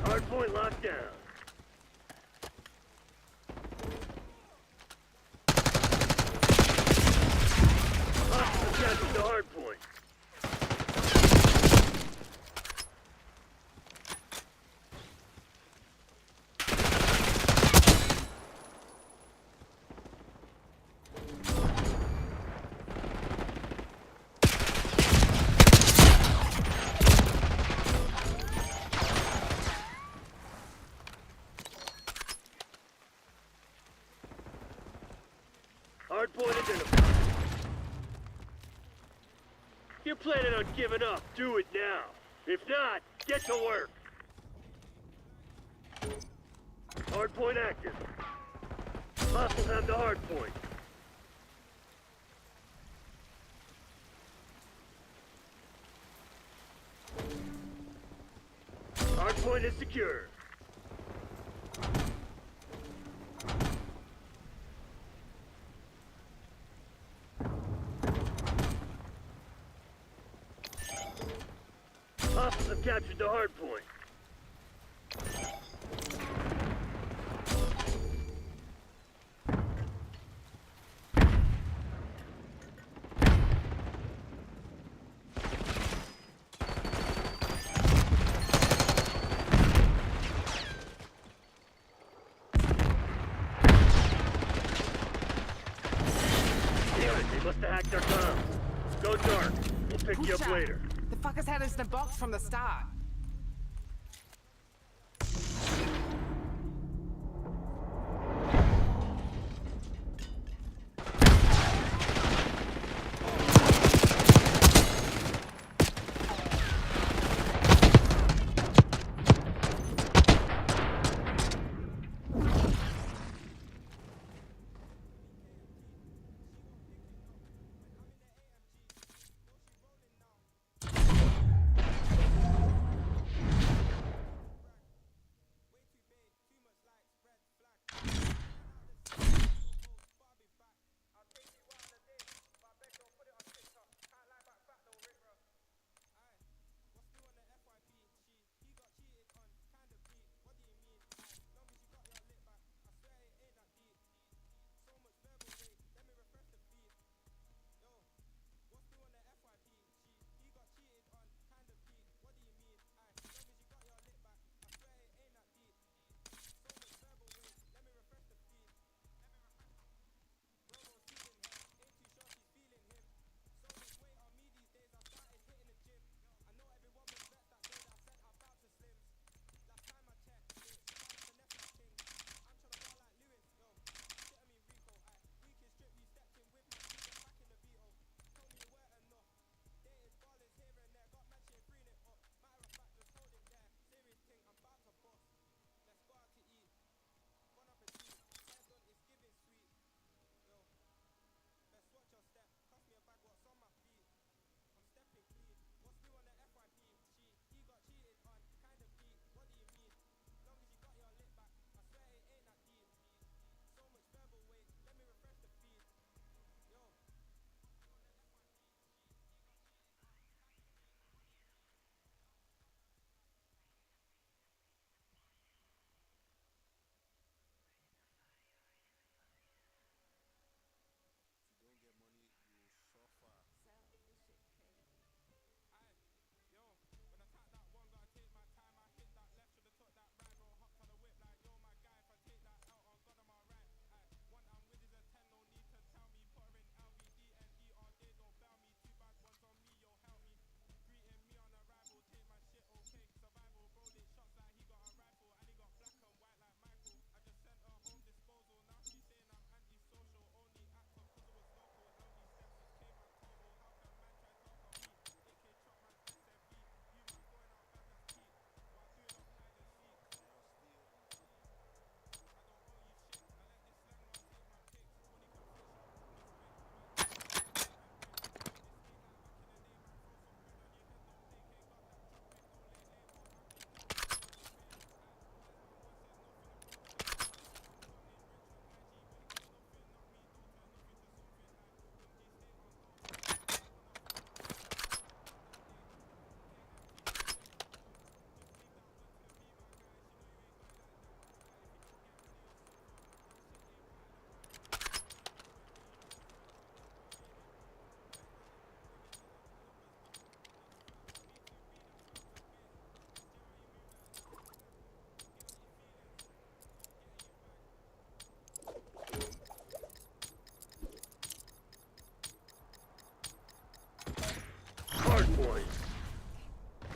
Hardpoint locked down. Hostiles captured the hardpoint. you're planning on giving up, do it now. If not, get to work. Hardpoint active. Hostiles have the hardpoint. Hardpoint is secure. Hostiles have captured the hardpoint. They must have hacked our comms. Go dark. We'll pick you up later.
The fuckers had us in a box from the start.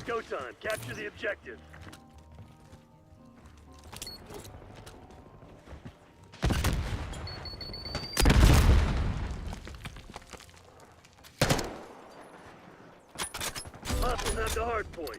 Go time. Capture the objective. Hostiles have the hard point.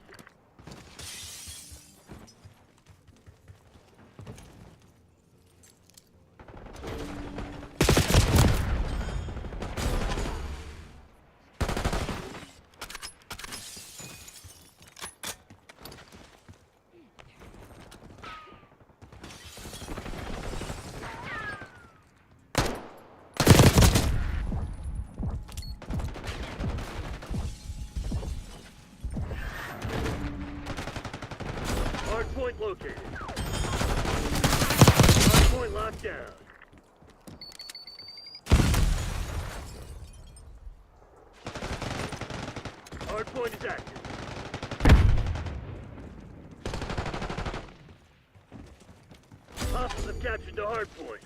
Hardpoint located. Hardpoint locked down. Hardpoint is active. Hostiles have captured the hardpoint.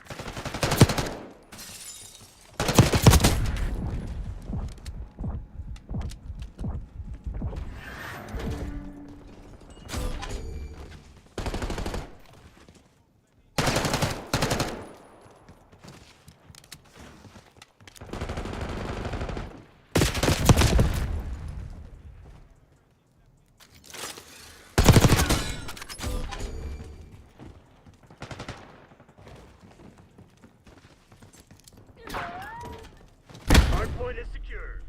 Hardpoint is secure.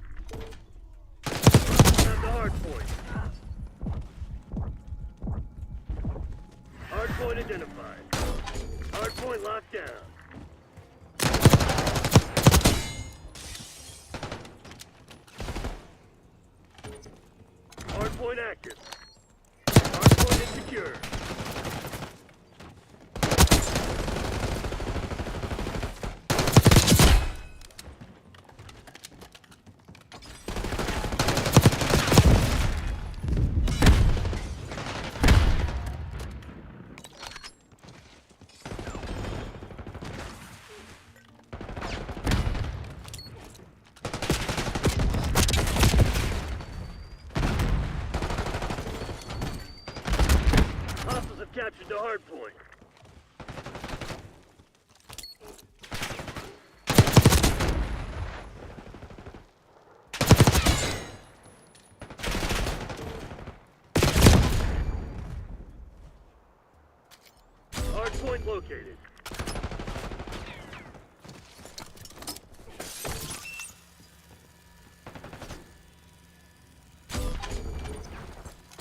Have the hardpoint. Hardpoint identified. Hardpoint locked down. Hardpoint active. Hardpoint is secure. Hostiles have captured the hardpoint. Hardpoint located.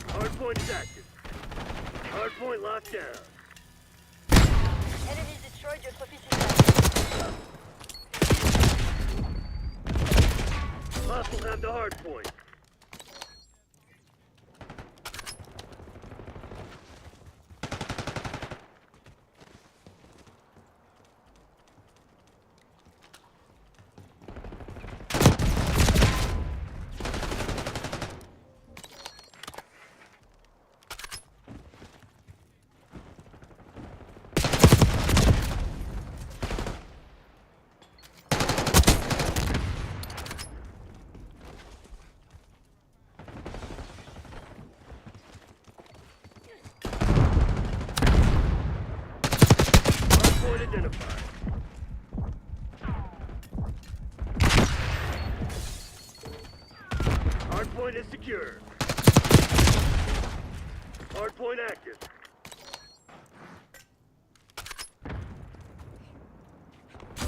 Hardpoint is active. Hardpoint locked down.
Enemy destroyed your proficiency.
Hostiles have the hardpoint. Hardpoint identified. Hardpoint is secure. Hardpoint active.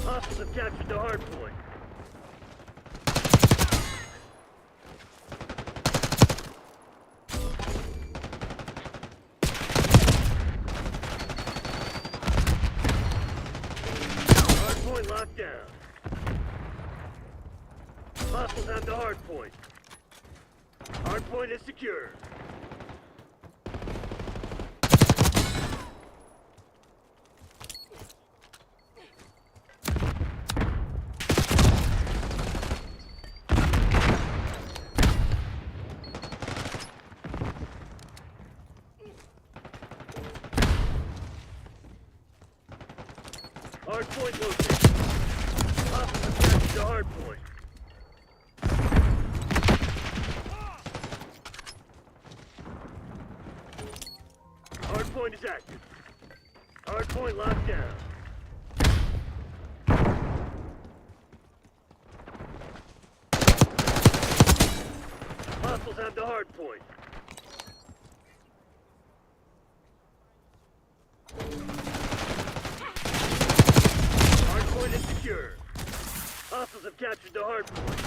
Hostiles have captured the hardpoint. Hardpoint locked down. Hostiles have the hardpoint. Hardpoint is secure. Hardpoint located. Hostiles have captured the hardpoint. Hardpoint is active. Hardpoint locked down. Hostiles Hostiles have the hard point. Hard point is secure. Hostiles have captured the hard point.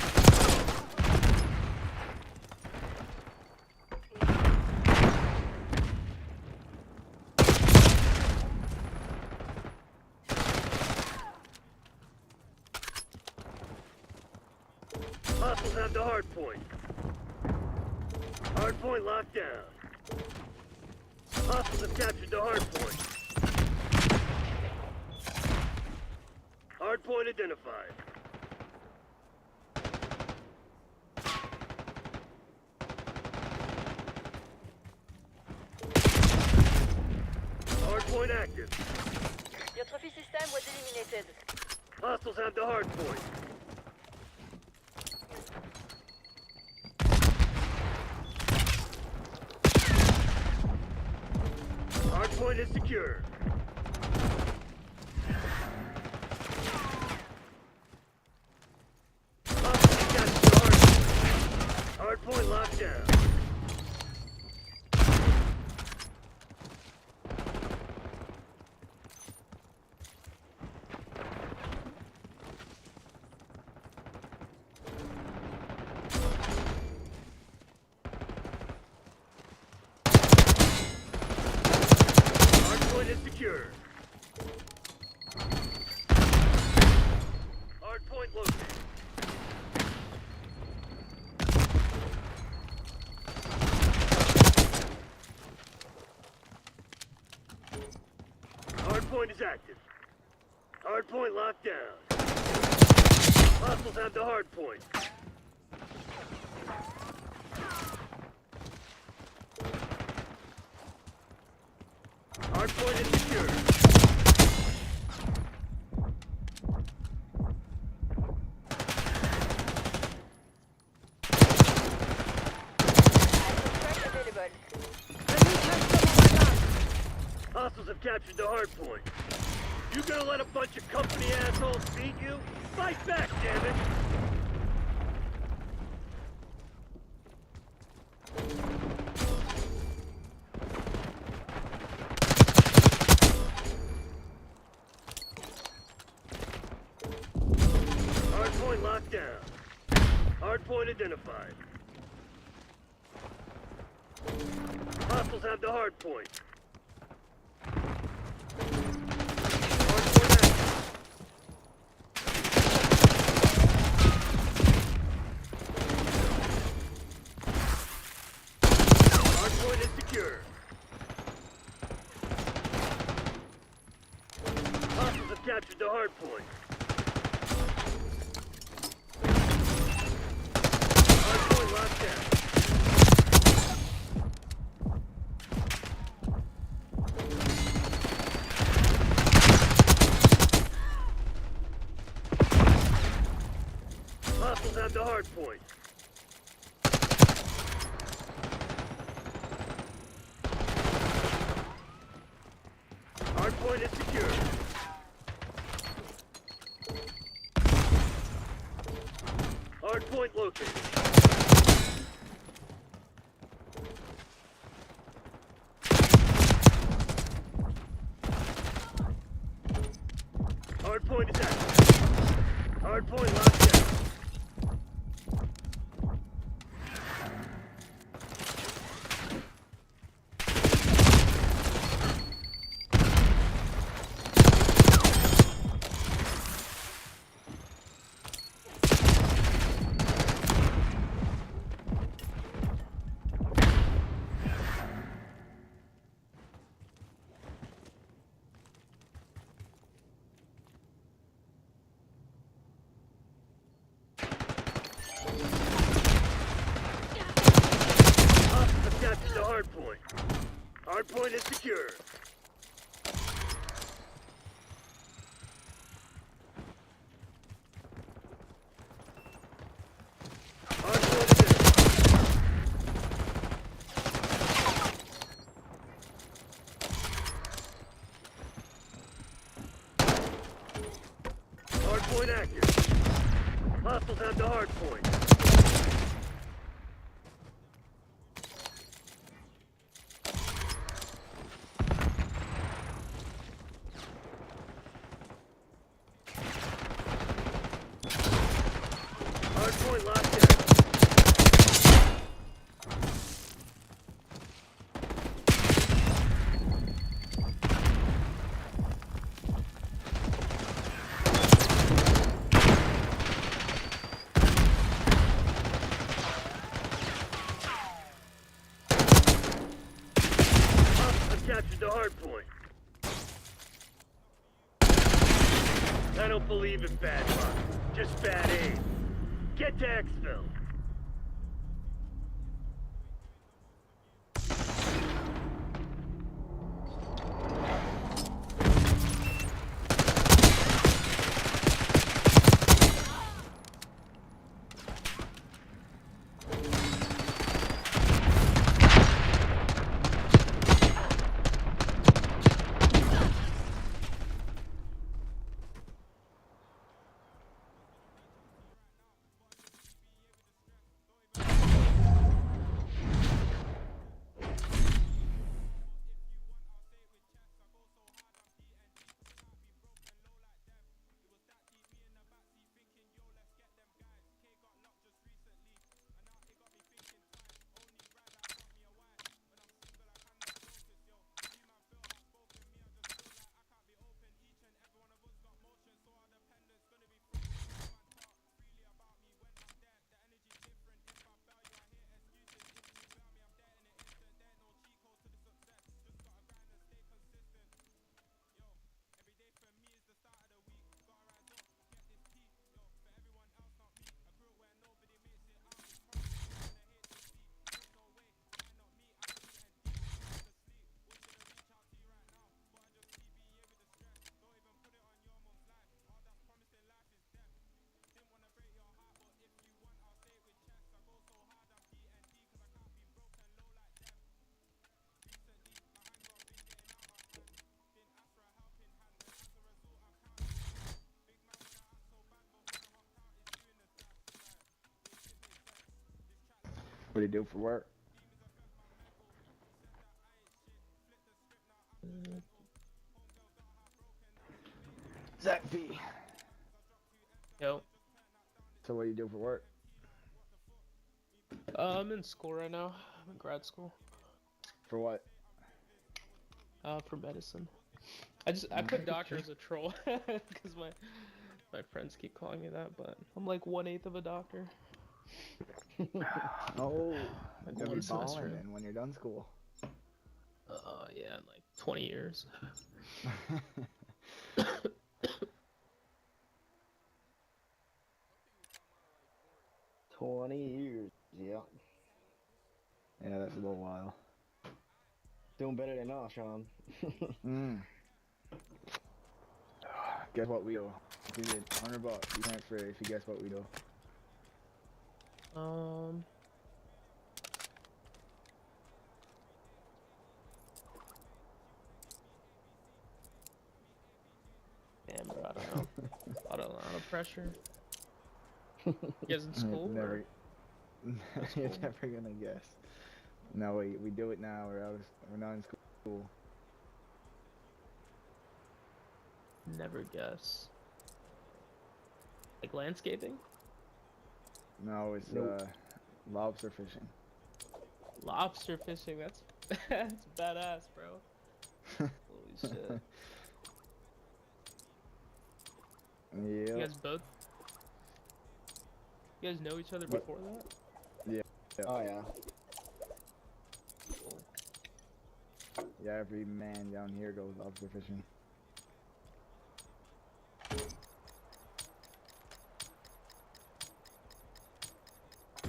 Hostiles have the hard point. Hard point locked down. Hostiles have captured the hard point. Hard point identified. Hard point active.
Your trophy system was eliminated.
Hostiles have the hard point. Hard point is secure. Hostiles got the hard point. Hard point locked down. Hardpoint is secure. Hardpoint located. Hardpoint is active. Hardpoint locked down. Hostiles have the hardpoint. Hardpoint is secure. Hostiles have captured the hardpoint. You gonna let a bunch of company assholes beat you? Fight back, damn it! Hardpoint locked down. Hardpoint identified. Hostiles have the hardpoint. Hardpoint is secure. Hostiles have captured the hardpoint. Hardpoint locked down. Hostiles have the hardpoint. Hardpoint is secure. Hardpoint located. Hardpoint is active. Hardpoint locked down. Hostiles have captured the hardpoint. Hardpoint is secure. Hardpoint is in. Hardpoint active. Hostiles have the hardpoint. the hard point. I don't believe in bad luck, just bad aim. Get to exfil.
What do you do for work? Zach B.
Yo.
So what do you do for work?
I'm in school right now. I'm in grad school.
For what?
For medicine. I put doctor as a troll because my friends keep calling me that, but I'm like 1/8 of a doctor.
Oh, you'll be
One semester
balling
in.
then when you're done school.
Yeah, in like 20 years.
20 years, yeah. Yeah, that's a little while. Doing better than us, Sean. Guess what we do? If you did $100, you transfer it if you guess what we do.
Damn, bro, I don't know. A lot of pressure. You guys in school?
Never.
or-
You're never gonna guess. No, we do it now. We're not in school.
Never guess. Like landscaping?
No, it's
Nope.
lobster fishing.
Lobster fishing, that's badass, bro. Holy shit.
Yeah.
You guys both? You guys know each other
What?
before that?
Yeah. Oh yeah. Yeah, every man down here goes lobster fishing.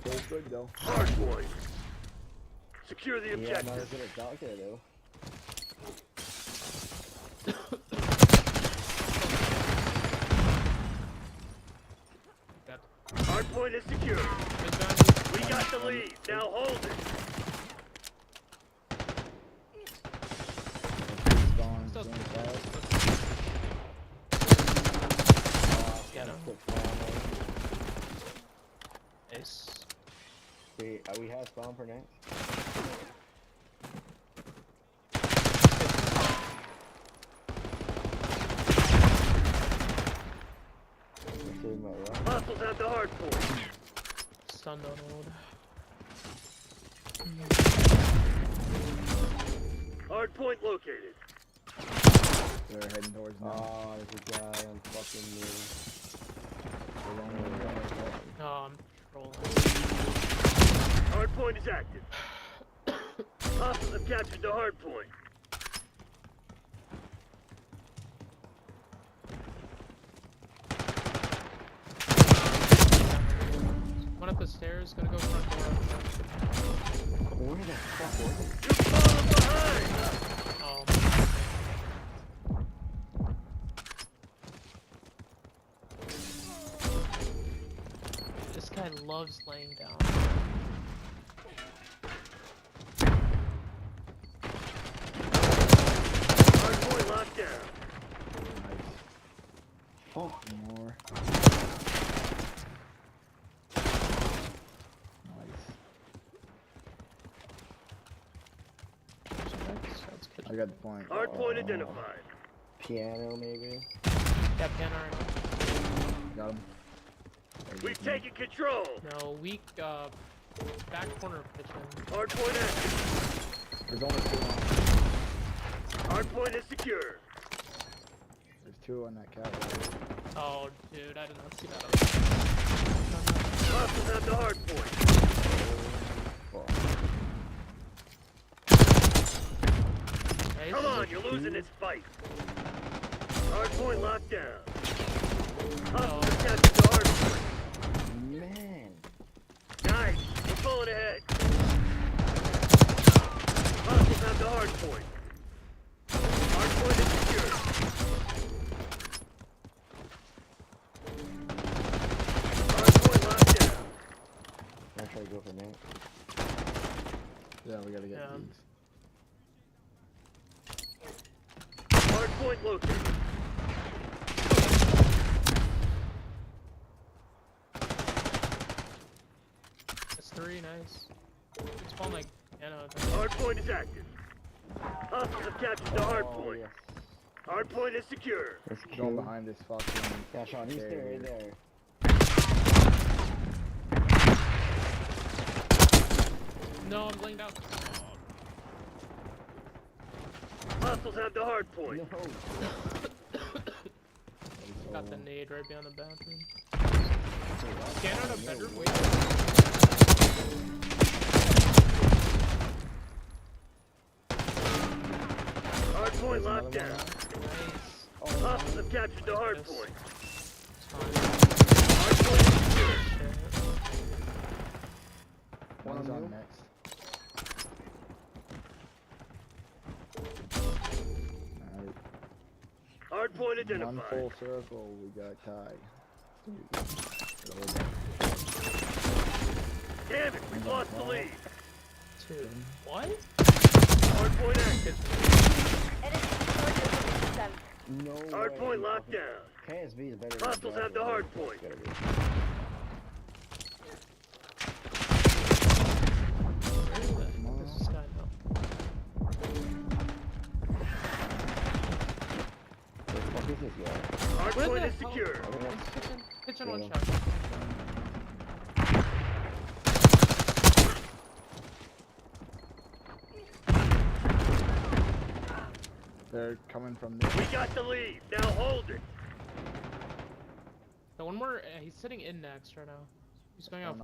Feels good though.
Hard point. Secure the
Yeah,
objective.
not as good as doctor though.
Hard point is secure. We got the lead. Now hold it.
Nice.
We have spawn for next.
Hostiles at the hard point.
Stunned on hold.
Hard point located.
They're heading towards me. Oh, there's a guy on fucking
Oh, I'm trolling.
Hard point is active. Hostiles have captured the hard point.
up the stairs, gonna go front door.
Where the fuck was it?
Oh. This guy loves laying down.
Hardpoint locked down.
Fuck more. I got the point.
Hardpoint identified.
Piano, maybe?
Yeah, piano right
Got him.
We've taken control.
now. No, weak, back corner of kitchen.
Hardpoint active.
There's only two on.
Hardpoint is secure.
There's two on that couch.
Oh, dude, I did not see that.
Hostiles have the hardpoint. Come on, you're losing this fight. Hardpoint locked down. Hostiles have captured the hardpoint.
Man.
Nice. We're pulling ahead. Hostiles have the hardpoint. Hardpoint is secure. Hardpoint locked down.
I'll try to go for Nate. Yeah, we gotta get these.
Hardpoint located.
That's 3, nice. Spawn like piano.
Hardpoint is active. Hostiles have captured the hardpoint.
Yes.
Hardpoint is secure.
Let's go behind this fucking. Yeah, Sean, he's there, right there.
No, I'm laying down.
Hostiles have the hardpoint.
No.
Got the nade right behind the bathroom. Scan out a bedroom. Wait.
Hardpoint locked down.
Nice.
Hostiles have captured the hardpoint.
Fine.
Hardpoint is secure.
One's on next.
Hardpoint identified.
One full circle, we got tied.
Damn it, we lost the lead.
2. What?
Hardpoint active.
No
Hardpoint locked down.
KSB is better.
Hostiles have the hardpoint.
This is guy now.
What is this guy?
Hardpoint is secure.
Kitchen one shot.
They're coming from this.
We got the lead. Now hold it.
The one more, he's sitting in next right now. He's going out.